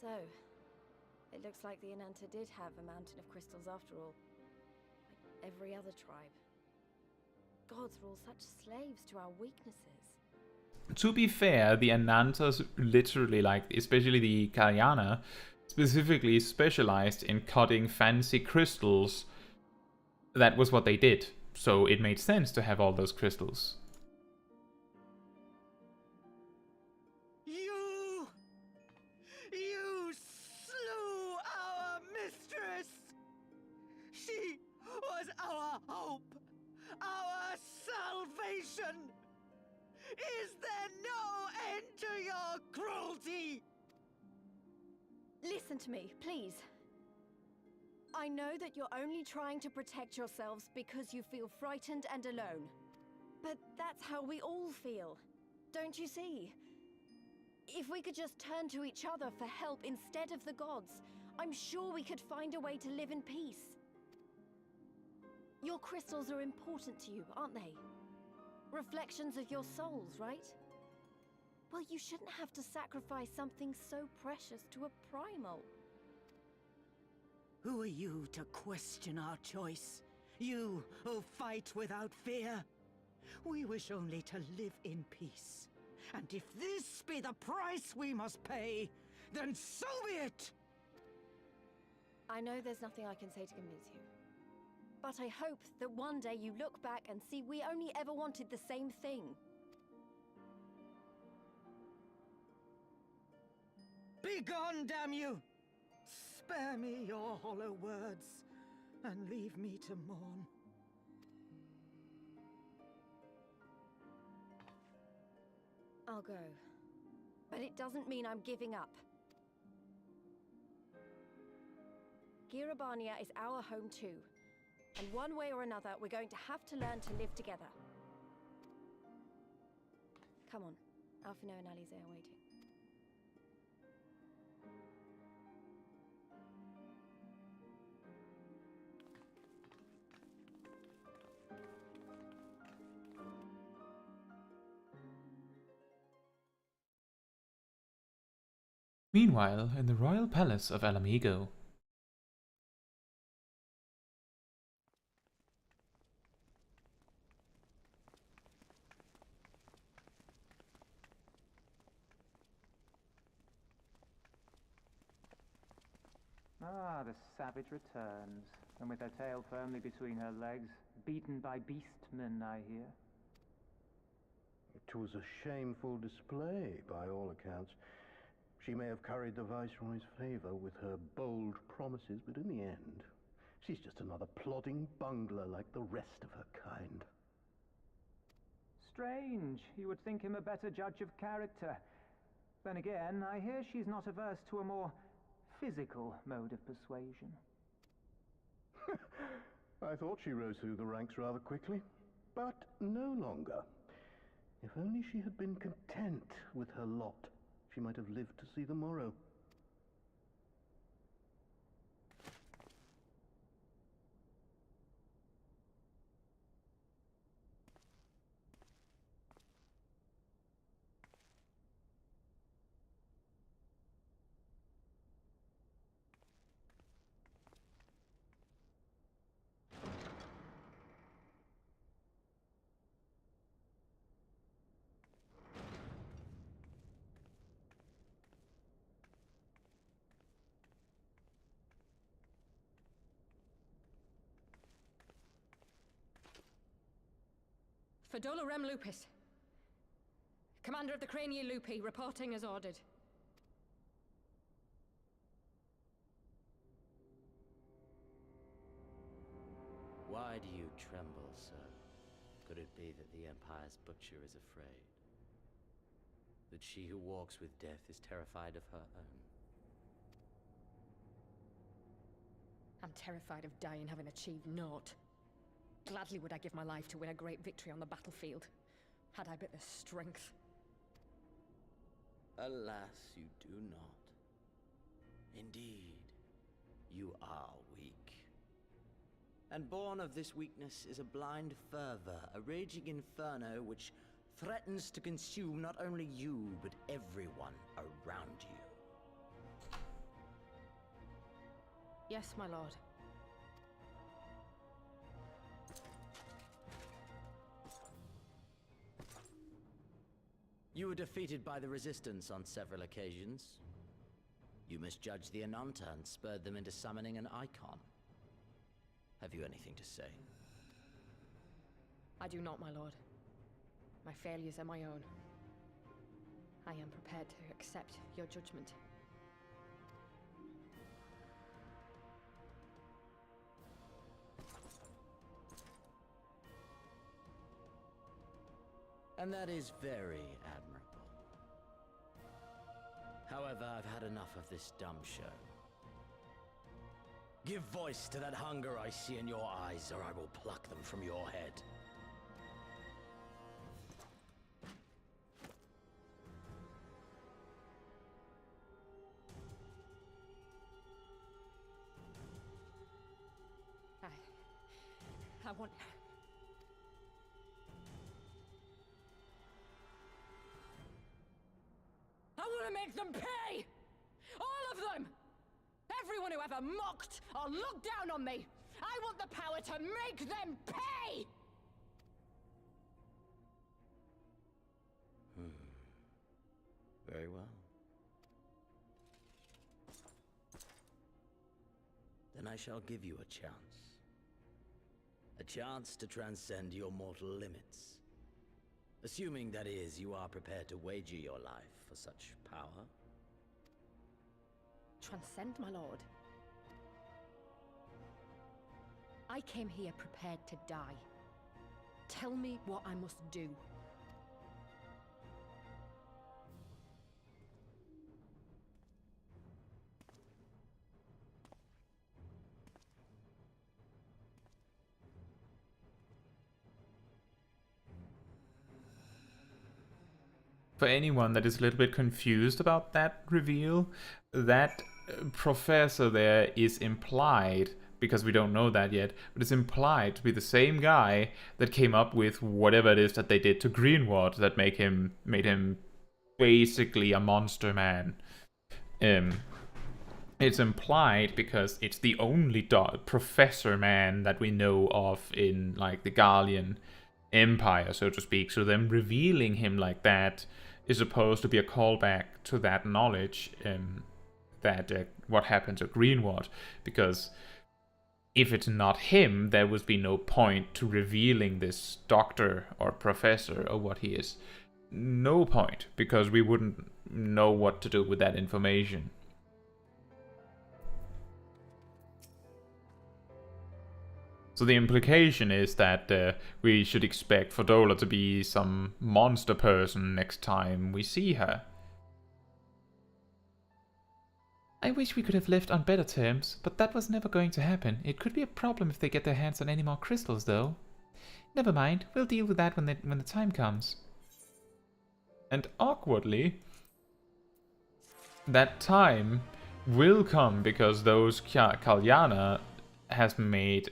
So, it looks like the Ananta did have a mountain of crystals after all. Like every other tribe. Gods were all such slaves to our weaknesses. To be fair, the Anantas literally, like, especially the Kalyana, specifically specialized in cutting fancy crystals. That was what they did, so it made sense to have all those crystals. You slew our mistress! She was our hope, our salvation! Is there no end to your cruelty? Listen to me, please. I know that you're only trying to protect yourselves because you feel frightened and alone. But that's how we all feel. Don't you see? If we could just turn to each other for help instead of the gods, I'm sure we could find a way to live in peace. Your crystals are important to you, aren't they? Reflections of your souls, right? Well, you shouldn't have to sacrifice something so precious to a primal. Who are you to question our choice? You who fight without fear? We wish only to live in peace. And if this be the price we must pay, then so be it! I know there's nothing I can say to convince you. But I hope that one day you look back and see we only ever wanted the same thing. Begone, damn you! Spare me your hollow words, and leave me to mourn. I'll go. But it doesn't mean I'm giving up. Girabania is our home too. And one way or another, we're going to have to learn to live together. Come on, Alphino and Alize are waiting. Meanwhile, in the royal palace of Alamigo. Ah, the savage returns, and with her tail firmly between her legs, beaten by beastmen, I hear. It was a shameful display, by all accounts. She may have curried the Viceroy's favor with her bold promises, but in the end, she's just another plodding bungler like the rest of her kind. Strange. You would think him a better judge of character. Then again, I hear she's not averse to a more physical mode of persuasion. I thought she rose through the ranks rather quickly, but no longer. If only she had been content with her lot, she might have lived to see the morrow. Fadola Rem Lupus. Commander of the Crania Lupi, reporting as ordered. Why do you tremble, sir? Could it be that the Empire's butcher is afraid? That she who walks with death is terrified of her own? I'm terrified of dying having achieved naught. Gladly would I give my life to win a great victory on the battlefield, had I but the strength. Alas, you do not. Indeed, you are weak. And born of this weakness is a blind fervor, a raging inferno which threatens to consume not only you, but everyone around you. Yes, my lord. You were defeated by the Resistance on several occasions. You misjudged the Ananta and spurred them into summoning an icon. Have you anything to say? I do not, my lord. My failures are my own. I am prepared to accept your judgment. And that is very admirable. However, I've had enough of this dumb show. Give voice to that hunger I see in your eyes, or I will pluck them from your head. I want... I want to make them pay! All of them! Everyone who ever mocked or looked down on me! I want the power to make them pay! Very well. Then I shall give you a chance. A chance to transcend your mortal limits. Assuming, that is, you are prepared to wager your life for such power. Transcend, my lord. I came here prepared to die. Tell me what I must do. for anyone that is a little bit confused about that reveal, that professor there is implied, because we don't know that yet, but it's implied to be the same guy that came up with whatever it is that they did to Greenwood that made him basically a monster man. It's implied because it's the only professor man that we know of in like the Gallian Empire, so to speak. So them revealing him like that is supposed to be a callback to that knowledge, that what happened to Greenwood. Because if it's not him, there would be no point to revealing this doctor or professor or what he is. No point, because we wouldn't know what to do with that information. So the implication is that we should expect Fordola to be some monster person next time we see her. I wish we could have left on better terms, but that was never going to happen. It could be a problem if they get their hands on any more crystals, though. Never mind, we'll deal with that when the time comes. And awkwardly, that time will come because those Kalyana has made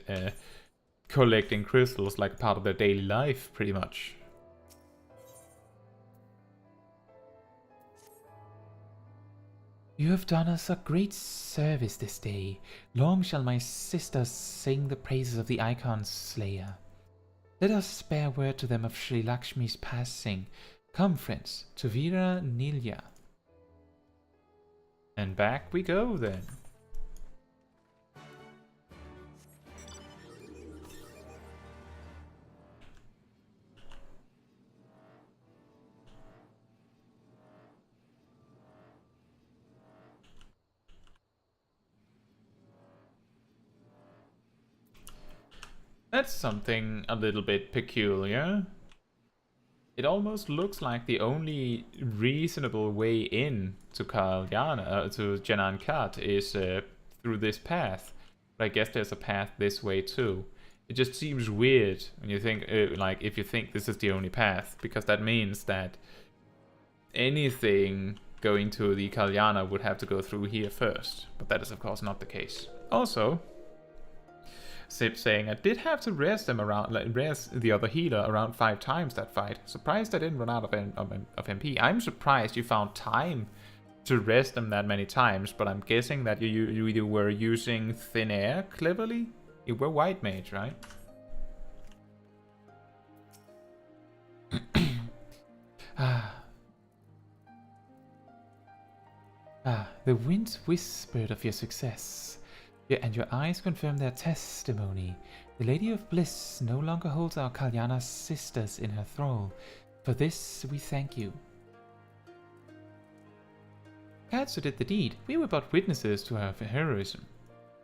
collecting crystals like part of their daily life, pretty much. You have done us a great service this day. Long shall my sisters sing the praises of the Icon Slayer. Let us bear word to them of Sri Lakshmi's passing. Come, friends, to Vira Nilya. And back we go then. That's something a little bit peculiar. It almost looks like the only reasonable way in to Kalyana, to Janan Kat, is through this path. But I guess there's a path this way too. It just seems weird when you think, like, if you think this is the only path, because that means that anything going to the Kalyana would have to go through here first. But that is of course not the case. Also, Sip saying, I did have to rest the other healer around 5 times that fight. Surprised I didn't run out of MP. I'm surprised you found time to rest them that many times, but I'm guessing that you were using thin air cleverly? You were white mage, right? The winds whispered of your success. And your eyes confirm their testimony. The Lady of Bliss no longer holds our Kalyana sisters in her thrall. For this we thank you. Caetsu did the deed. We were but witnesses to her heroism.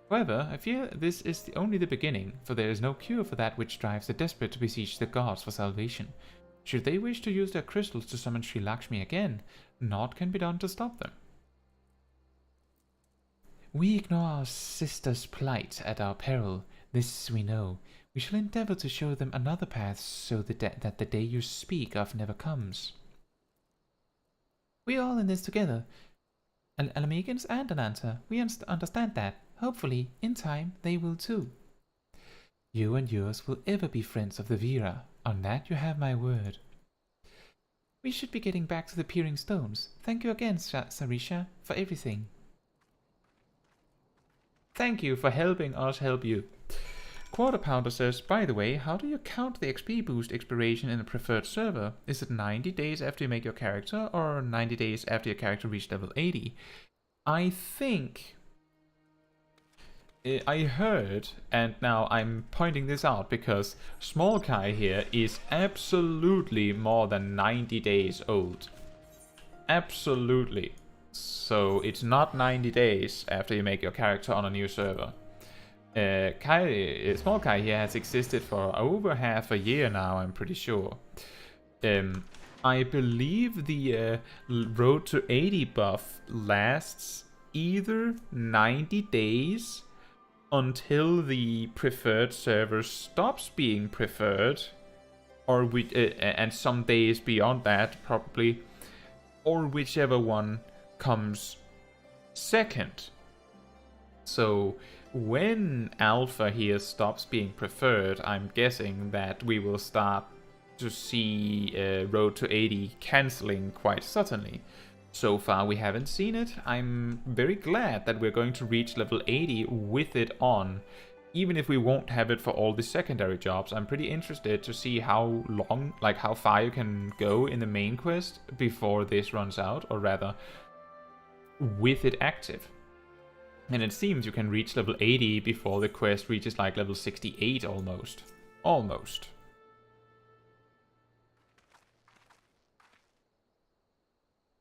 However, I fear this is only the beginning, for there is no cure for that which drives the desperate to beseech the gods for salvation. Should they wish to use their crystals to summon Sri Lakshmi again, naught can be done to stop them. We ignore our sister's plight at our peril, this we know. We shall endeavour to show them another path so that the day you speak of never comes. We are all in this together. Alamegans and Ananta, we understand that. Hopefully, in time, they will too. You and yours will ever be friends of the Vira. On that you have my word. We should be getting back to the Peering Stones. Thank you again, Sarisha, for everything. Thank you for helping us help you. Quarter Pounder says, by the way, how do you count the XP boost expiration in a preferred server? Is it 90 days after you make your character, or 90 days after your character reached level 80? I think I heard, and now I'm pointing this out because Smol Kai here is absolutely more than 90 days old. Absolutely. So it's not 90 days after you make your character on a new server. Smol Kai here has existed for over half a year now, I'm pretty sure. I believe the Road to 80 buff lasts either 90 days until the preferred server stops being preferred, or and some days beyond that probably. or whichever one comes second. So when Alpha here stops being preferred, I'm guessing that we will start to see Road to 80 cancelling quite suddenly. So far we haven't seen it. I'm very glad that we're going to reach level 80 with it on, even if we won't have it for all the secondary jobs. I'm pretty interested to see how long, like how far you can go in the main quest before this runs out, or rather, with it active. And it seems you can reach level 80 before the quest reaches like level 68 almost. Almost.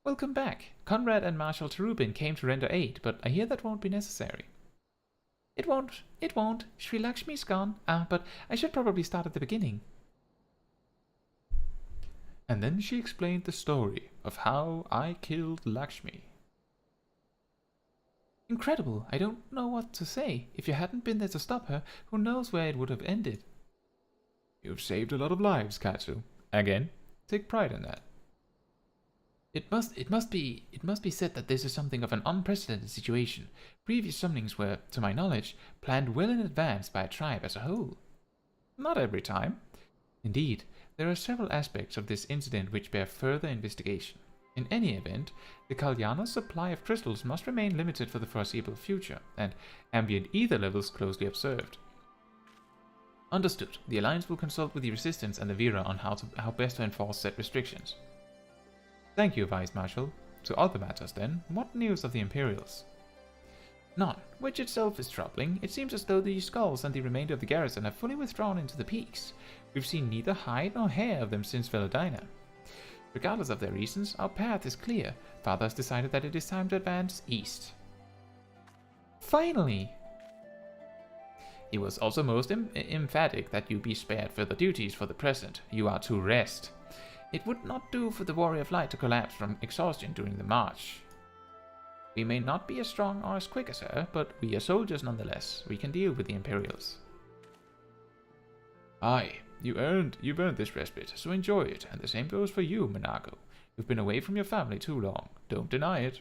Welcome back. Conrad and Marshal Terubin came to render aid, but I hear that won't be necessary. It won't. Sri Lakshmi's gone. But I should probably start at the beginning. And then she explained the story of how I killed Lakshmi. Incredible. I don't know what to say. If you hadn't been there to stop her, who knows where it would have ended. You've saved a lot of lives, Caetsu. Again, take pride in that. It must be said that this is something of an unprecedented situation. Previous summonings were, to my knowledge, planned well in advance by a tribe as a whole. Not every time. Indeed, there are several aspects of this incident which bear further investigation. In any event, the Kalyana's supply of crystals must remain limited for the foreseeable future, and ambient ether levels closely observed. Understood. The Alliance will consult with the Resistance and the Vera on how best to enforce said restrictions. Thank you, Vice Marshal. To other matters then, what news of the Imperials? None, which itself is troubling. It seems as though the Skulls and the remainder of the garrison have fully withdrawn into the peaks. We've seen neither hide nor hair of them since Veladina. Regardless of their reasons, our path is clear. Father has decided that it is time to advance east. Finally! He was also most emphatic that you be spared further duties for the present. You are to rest. It would not do for the Warrior of Light to collapse from exhaustion during the march. We may not be as strong or as quick as her, but we are soldiers nonetheless. We can deal with the Imperials. Aye, you've earned this respite, so enjoy it, and the same goes for you, Minago. You've been away from your family too long. Don't deny it.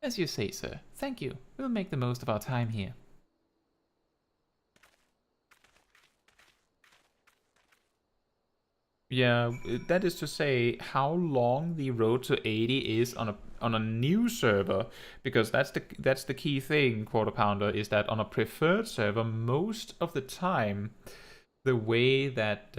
As you say, sir. Thank you. We'll make the most of our time here. Yeah, that is to say how long the road to 80 is on a new server, because that's the key thing, Quarter Pounder, is that on a preferred server, most of the time, the way that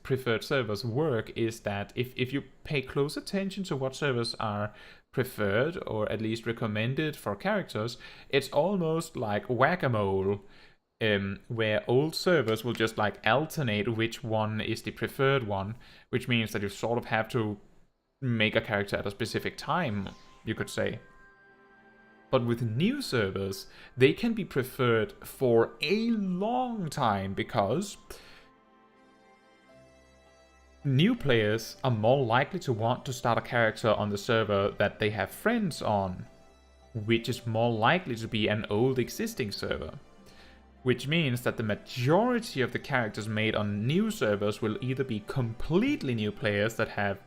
preferred servers work is that if you pay close attention to what servers are preferred or at least recommended for characters, it's almost like whack-a-mole. Where old servers will just like alternate which one is the preferred one, which means that you sort of have to make a character at a specific time, you could say. But with new servers, they can be preferred for a long time because new players are more likely to want to start a character on the server that they have friends on, which is more likely to be an old existing server. Which means that the majority of the characters made on new servers will either be completely new players that have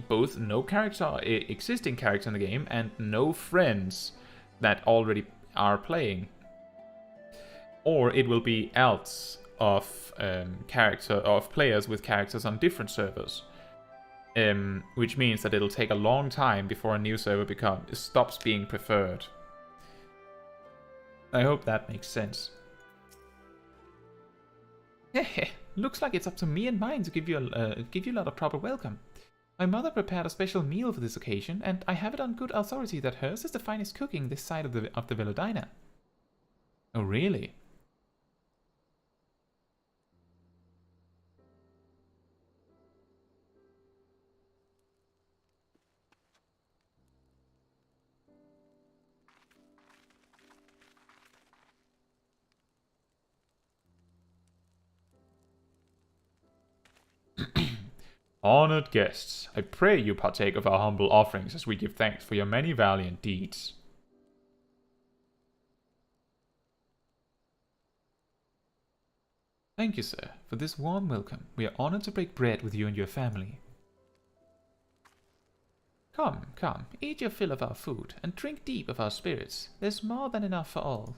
both no existing character in the game and no friends that already are playing. Or it will be alts of players with characters on different servers. Which means that it'll take a long time before a new server stops being preferred. I hope that makes sense. Heh, looks like it's up to me and mine to give you a lot of proper welcome. My mother prepared a special meal for this occasion, and I have it on good authority that hers is the finest cooking this side of the Veladina. Oh, really? Honored guests, I pray you partake of our humble offerings as we give thanks for your many valiant deeds. Thank you, sir, for this warm welcome. We are honored to break bread with you and your family. Come, come, eat your fill of our food, and drink deep of our spirits. There's more than enough for all.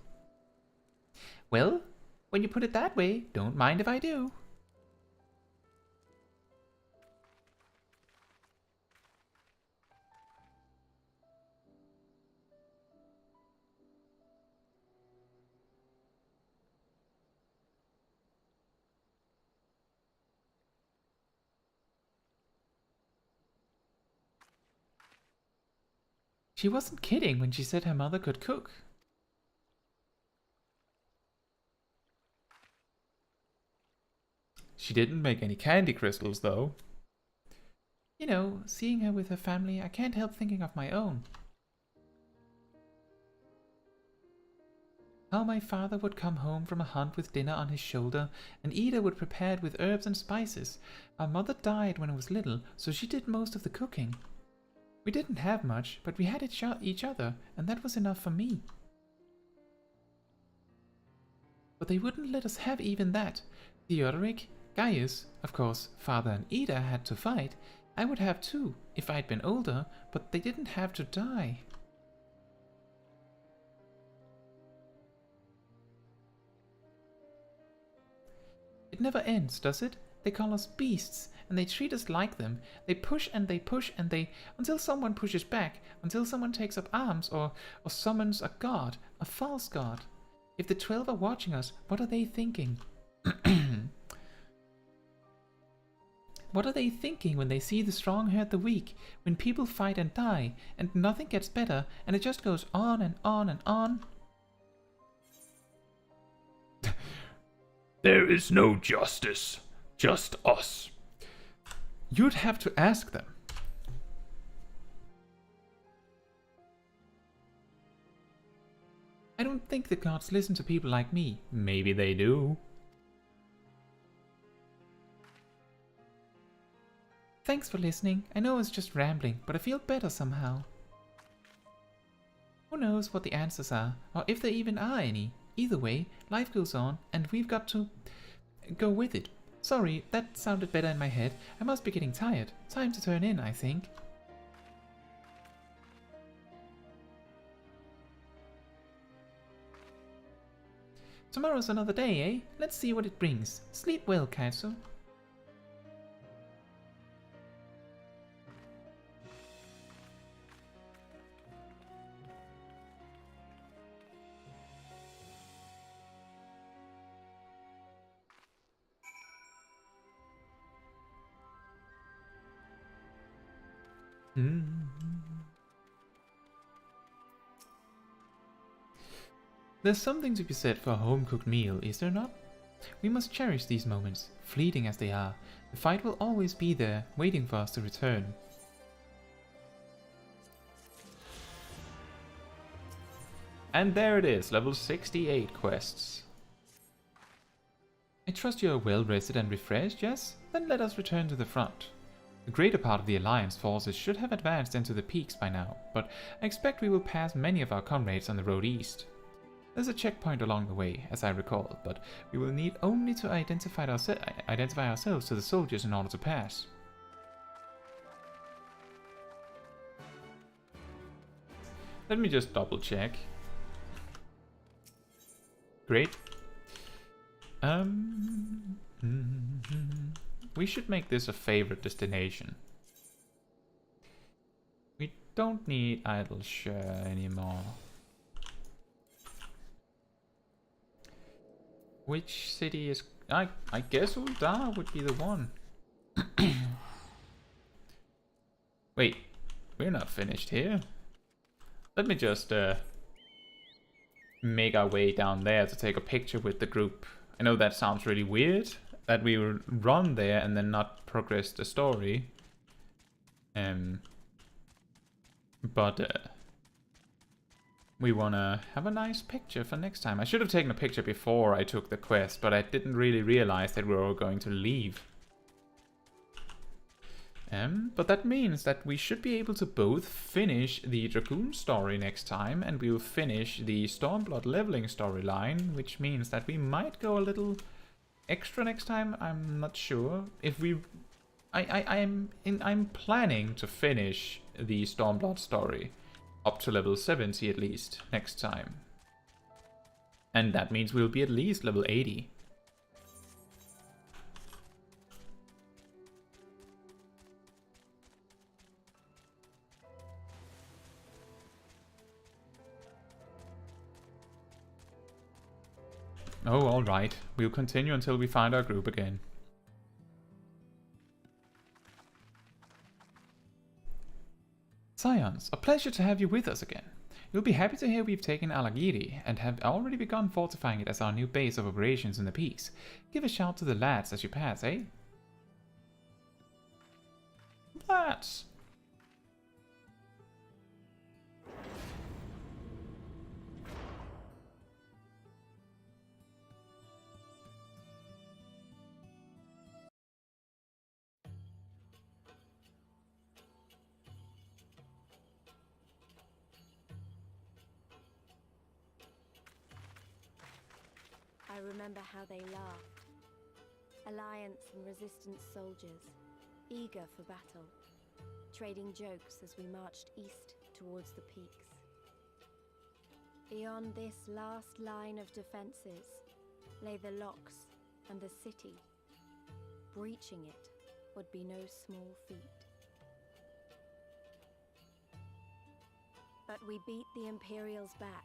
Well, when you put it that way, don't mind if I do. She wasn't kidding when she said her mother could cook. She didn't make any candy crystals, though. You know, seeing her with her family, I can't help thinking of my own. How my father would come home from a hunt with dinner on his shoulder, and Ida would prepare it with herbs and spices. Our mother died when I was little, so she did most of the cooking. We didn't have much, but we had each other, and that was enough for me. But they wouldn't let us have even that. Theodoric, Gaius, of course, father and Ida had to fight. I would have too, if I'd been older, but they didn't have to die. It never ends, does it? They call us beasts, and they treat us like them. They push and they push and they... until someone pushes back, until someone takes up arms or summons a god, a false god. If the 12 are watching us, what are they thinking? What are they thinking when they see the strong hurt the weak, when people fight and die, and nothing gets better, and it just goes on and on and on? There is no justice, just us. You'd have to ask them. I don't think the gods listen to people like me. Maybe they do. Thanks for listening. I know it's just rambling, but I feel better somehow. Who knows what the answers are, or if there even are any. Either way, life goes on, and we've got to go with it. Sorry, that sounded better in my head. I must be getting tired. Time to turn in, I think. Tomorrow's another day, eh? Let's see what it brings. Sleep well, Caetsu. There's something to be said for a home-cooked meal, is there not? We must cherish these moments, fleeting as they are. The fight will always be there, waiting for us to return. And there it is, level 68 quests. I trust you are well rested and refreshed, yes? Then let us return to the front. The greater part of the Alliance forces should have advanced into the peaks by now, but I expect we will pass many of our comrades on the road east. There's a checkpoint along the way, as I recall, but we will need only to identify ourselves to the soldiers in order to pass. Let me just double check. Great. We should make this a favorite destination. We don't need idle share anymore. Which city is... I guess Uldar would be the one. Wait, we're not finished here. Let me just make our way down there to take a picture with the group. I know that sounds really weird, that we will run there and then not progress the story. But we want to have a nice picture for next time. I should have taken a picture before I took the quest, but I didn't really realize that we were all going to leave. But that means that we should be able to both finish the Dragoon story next time, and we will finish the Stormblood leveling storyline, which means that we might go a little extra next time. I'm not sure. If we... I'm planning to finish the Stormblood story up to level 70 at least next time. And that means we'll be at least level 80. Oh, alright. We'll continue until we find our group again. Scions, a pleasure to have you with us again. You'll be happy to hear we've taken Alagiri and have already begun fortifying it as our new base of operations in the peaks. Give a shout to the lads as you pass, eh? Lads! I remember how they laughed. Alliance and resistance soldiers, eager for battle, trading jokes as we marched east towards the peaks. Beyond this last line of defenses lay the locks and the city. Breaching it would be no small feat. But we beat the Imperials back,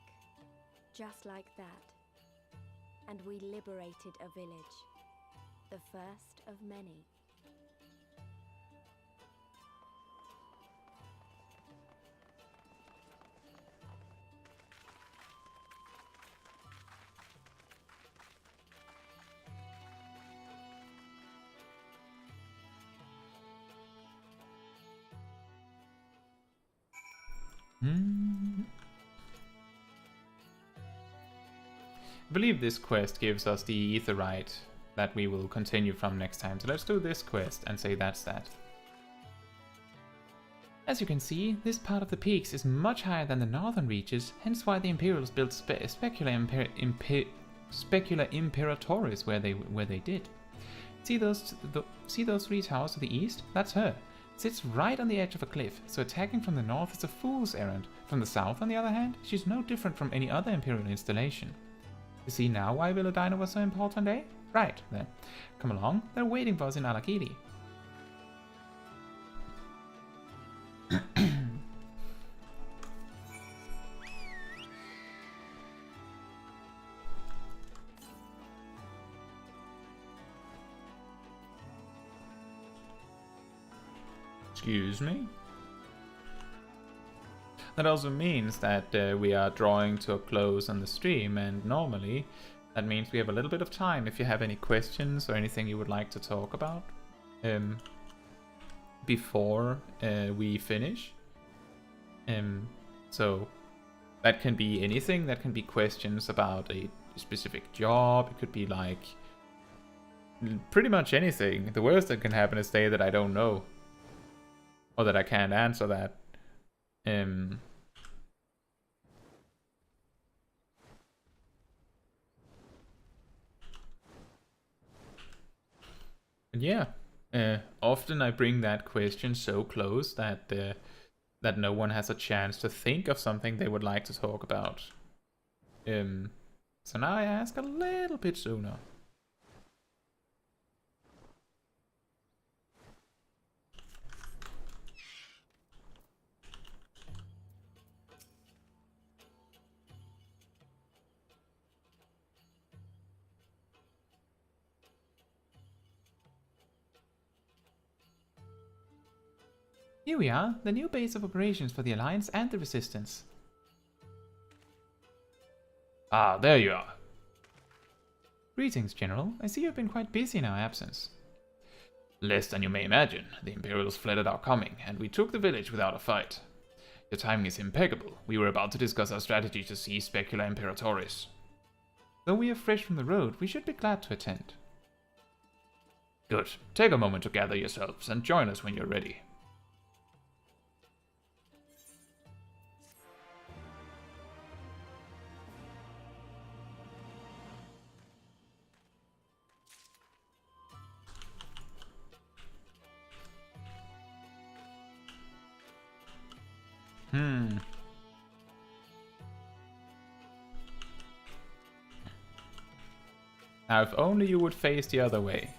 just like that. And we liberated a village, the first of many. I believe this quest gives us the Aetheryte that we will continue from next time. So let's do this quest and say that's that. As you can see, this part of the peaks is much higher than the northern reaches, hence why the Imperials built Specula Imperatoris where they did. See those three towers to the east? That's her. Sits right on the edge of a cliff, so attacking from the north is a fool's errand. From the south, on the other hand, she's no different from any other Imperial installation. You see now why Villadino was so important, eh? Right, then. Come along, they're waiting for us in Alagiri. Excuse me? That also means that we are drawing to a close on the stream, and normally that means we have a little bit of time if you have any questions or anything you would like to talk about before we finish. So that can be anything. That can be questions about a specific job. It could be like pretty much anything. The worst that can happen is say that I don't know or that I can't answer that. Yeah, often I bring that question so close that that no one has a chance to think of something they would like to talk about. So now I ask a little bit sooner. Here we are, the new base of operations for the Alliance and the Resistance. Ah, there you are. Greetings, General. I see you've been quite busy in our absence. Less than you may imagine. The Imperials fled at our coming, and we took the village without a fight. Your timing is impeccable. We were about to discuss our strategy to seize Specula Imperatoris. Though we are fresh from the road, we should be glad to attend. Good. Take a moment to gather yourselves and join us when you're ready. Now, if only you would face the other way.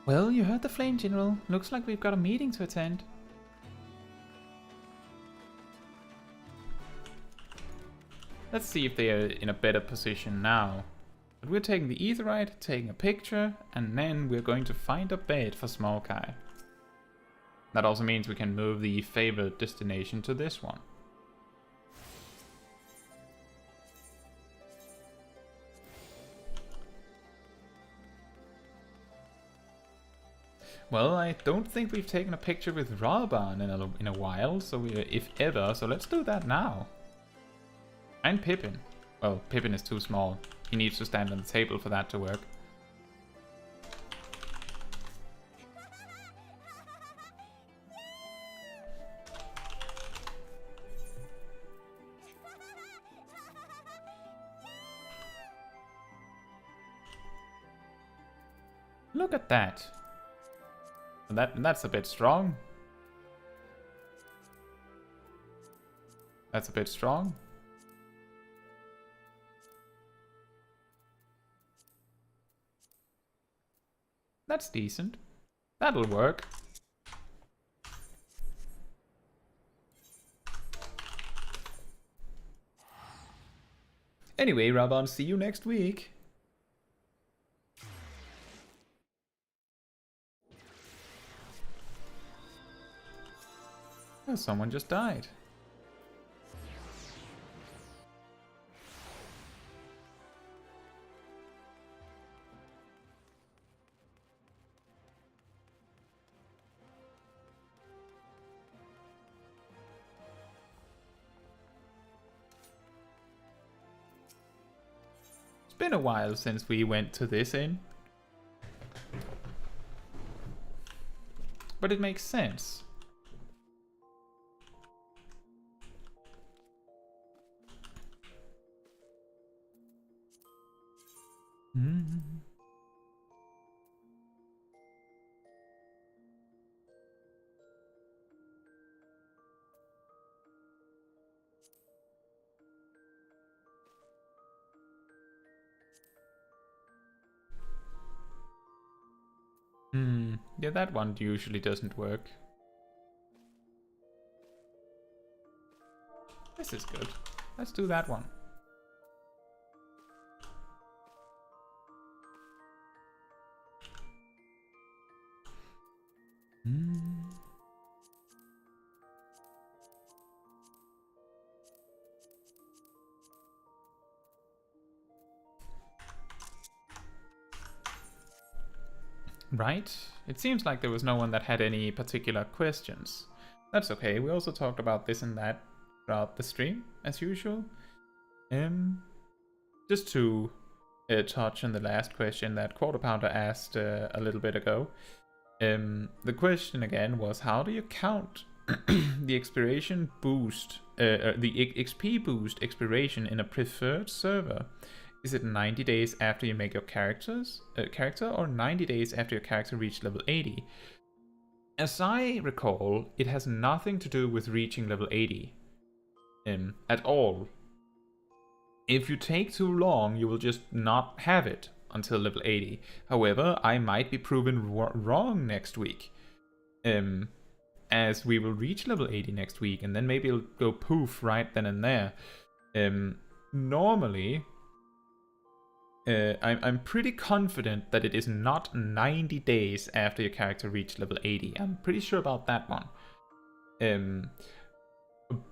Well, you heard the Flame General. Looks like we've got a meeting to attend. Let's see if they are in a better position now. But we're taking the Aetheryte, taking a picture, and then we're going to find a bed for Smol Caetsu. That also means we can move the favored destination to this one. Well, I don't think we've taken a picture with Raban in a while, so if ever, so let's do that now. And Pippin. Well, Pippin is too small. He needs to stand on the table for that to work. Look at that. That's a bit strong. That's a bit strong. That's decent. That'll work. Anyway, Raban, see you next week. Oh, someone just died. It's been a while since we went to this inn. But it makes sense. Yeah, that one usually doesn't work. This is good. Let's do that one. Right? It seems like there was no one that had any particular questions. That's okay, we also talked about this and that throughout the stream, as usual. Just to touch on the last question that Quarter Pounder asked a little bit ago. The question again was, how do you count the expiration boost, the XP boost expiration in a preferred server? Is it 90 days after you make your character or 90 days after your character reaches level 80? As I recall, it has nothing to do with reaching level 80 at all. If you take too long, you will just not have it until level 80. However, I might be proven wrong next week, as we will reach level 80 next week, and then maybe it'll go poof right then and there. Normally, I'm pretty confident that it is not 90 days after your character reaches level 80. I'm pretty sure about that one.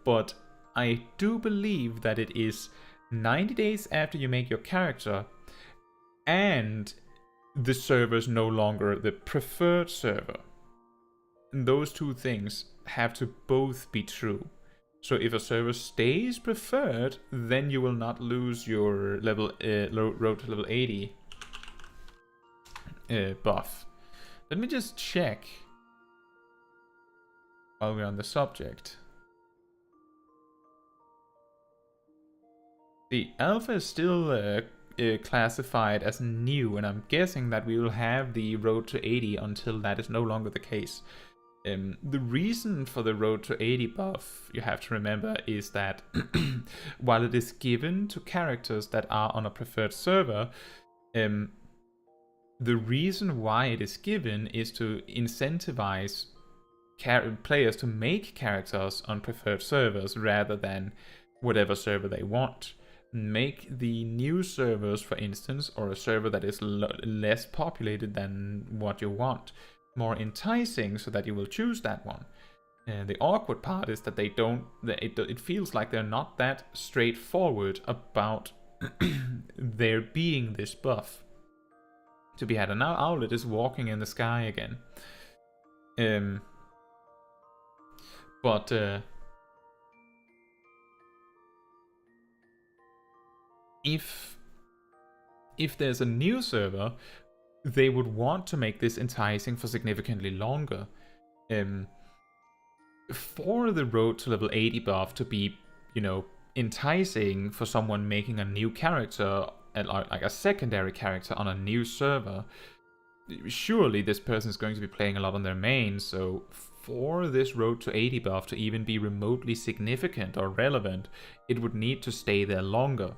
But I do believe that it is 90 days after you make your character, and the server is no longer the preferred server. And those two things have to both be true. So if a server stays preferred, then you will not lose your level road to level 80 buff. Let me just check while we're on the subject. The alpha is still classified as new, and I'm guessing that we will have the road to 80 until that is no longer the case. The reason for the road to 80 buff, you have to remember, is that while it is given to characters that are on a preferred server, the reason why it is given is to incentivize players to make characters on preferred servers rather than whatever server they want. Make the new servers, for instance, or a server that is less populated than what you want, more enticing so that you will choose that one. And the awkward part is that it feels like they're not that straightforward about there being this buff to be had. And now Owlet is walking in the sky again. But if there's a new server, they would want to make this enticing for significantly longer. For the road to level 80 buff to be, enticing for someone making a new character, like a secondary character on a new server, surely this person is going to be playing a lot on their main, so for this road to 80 buff to even be remotely significant or relevant, it would need to stay there longer.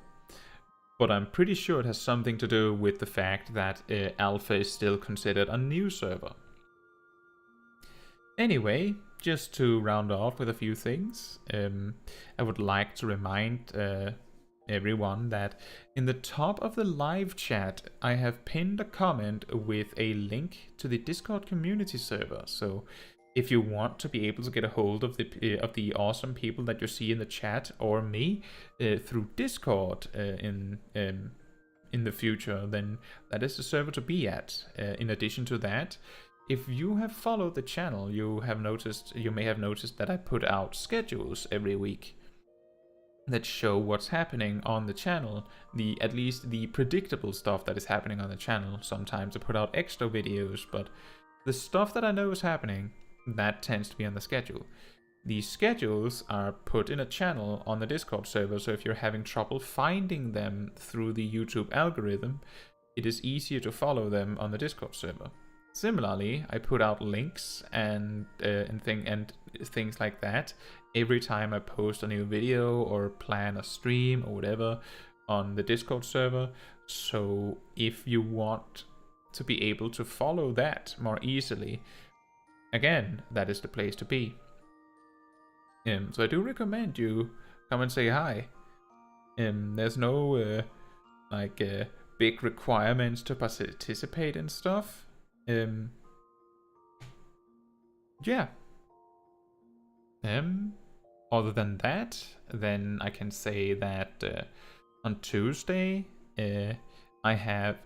But I'm pretty sure it has something to do with the fact that Alpha is still considered a new server. Anyway, just to round off with a few things, I would like to remind everyone that in the top of the live chat, I have pinned a comment with a link to the Discord community server. So if you want to be able to get a hold of the awesome people that you see in the chat or me through Discord in the future, then that is the server to be at. In addition to that, if you have followed the channel, you may have noticed that I put out schedules every week that show what's happening on the channel, at least the predictable stuff that is happening on the channel. Sometimes I put out extra videos, but the stuff that I know is happening, that tends to be on the schedule. These schedules are put in a channel on the Discord server, so if you're having trouble finding them through the YouTube algorithm, it is easier to follow them on the Discord server. Similarly, I put out links and things like that every time I post a new video or plan a stream or whatever on the Discord server. So if you want to be able to follow that more easily, again, that is the place to be. So I do recommend you come and say hi. There's no big requirements to participate in stuff. Yeah. Other than that, then I can say that on Tuesday, I have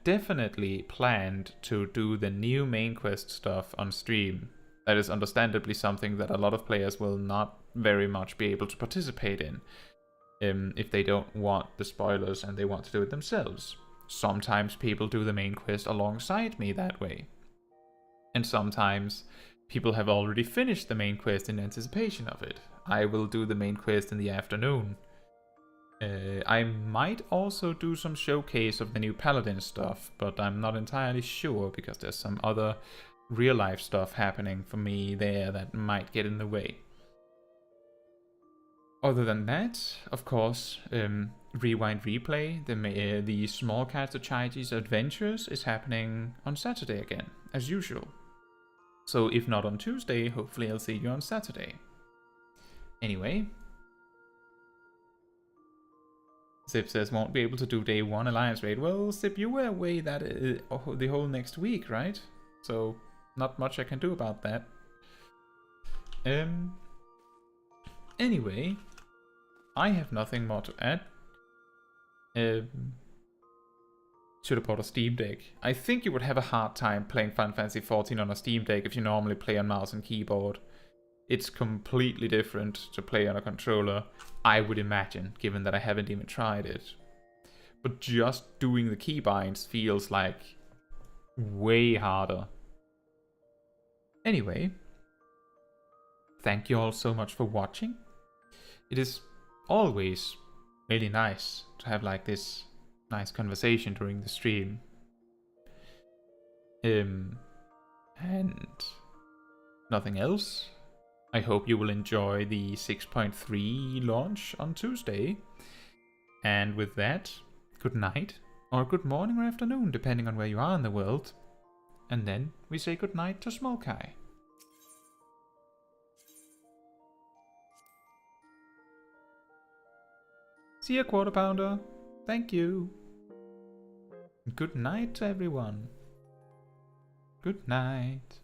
definitely planned to do the new main quest stuff on stream. That is understandably something that a lot of players will not very much be able to participate in if they don't want the spoilers and they want to do it themselves. Sometimes people do the main quest alongside me that way. And sometimes people have already finished the main quest in anticipation of it. I will do the main quest in the afternoon. I might also do some showcase of the new Paladin stuff, but I'm not entirely sure because there's some other real life stuff happening for me there that might get in the way. Other than that, of course, Rewind Replay, the Smol Caetsu Chaiji's Adventures is happening on Saturday again, as usual. So if not on Tuesday, hopefully I'll see you on Saturday. Anyway, Zip says won't be able to do day 1 Alliance raid. Well, Zip, you were away the whole next week, right? So not much I can do about that. Anyway, I have nothing more to add. Should have bought a Steam Deck. I think you would have a hard time playing Final Fantasy XIV on a Steam Deck if you normally play on mouse and keyboard. It's completely different to play on a controller, I would imagine, given that I haven't even tried it. But just doing the keybinds feels like way harder. Anyway, thank you all so much for watching. It is always really nice to have like this nice conversation during the stream. And nothing else. I hope you will enjoy the 6.3 launch on Tuesday. And with that, good night, or good morning or afternoon, depending on where you are in the world. And then we say good night to Smol Kai. See you, Quarter Pounder. Thank you. Good night to everyone. Good night.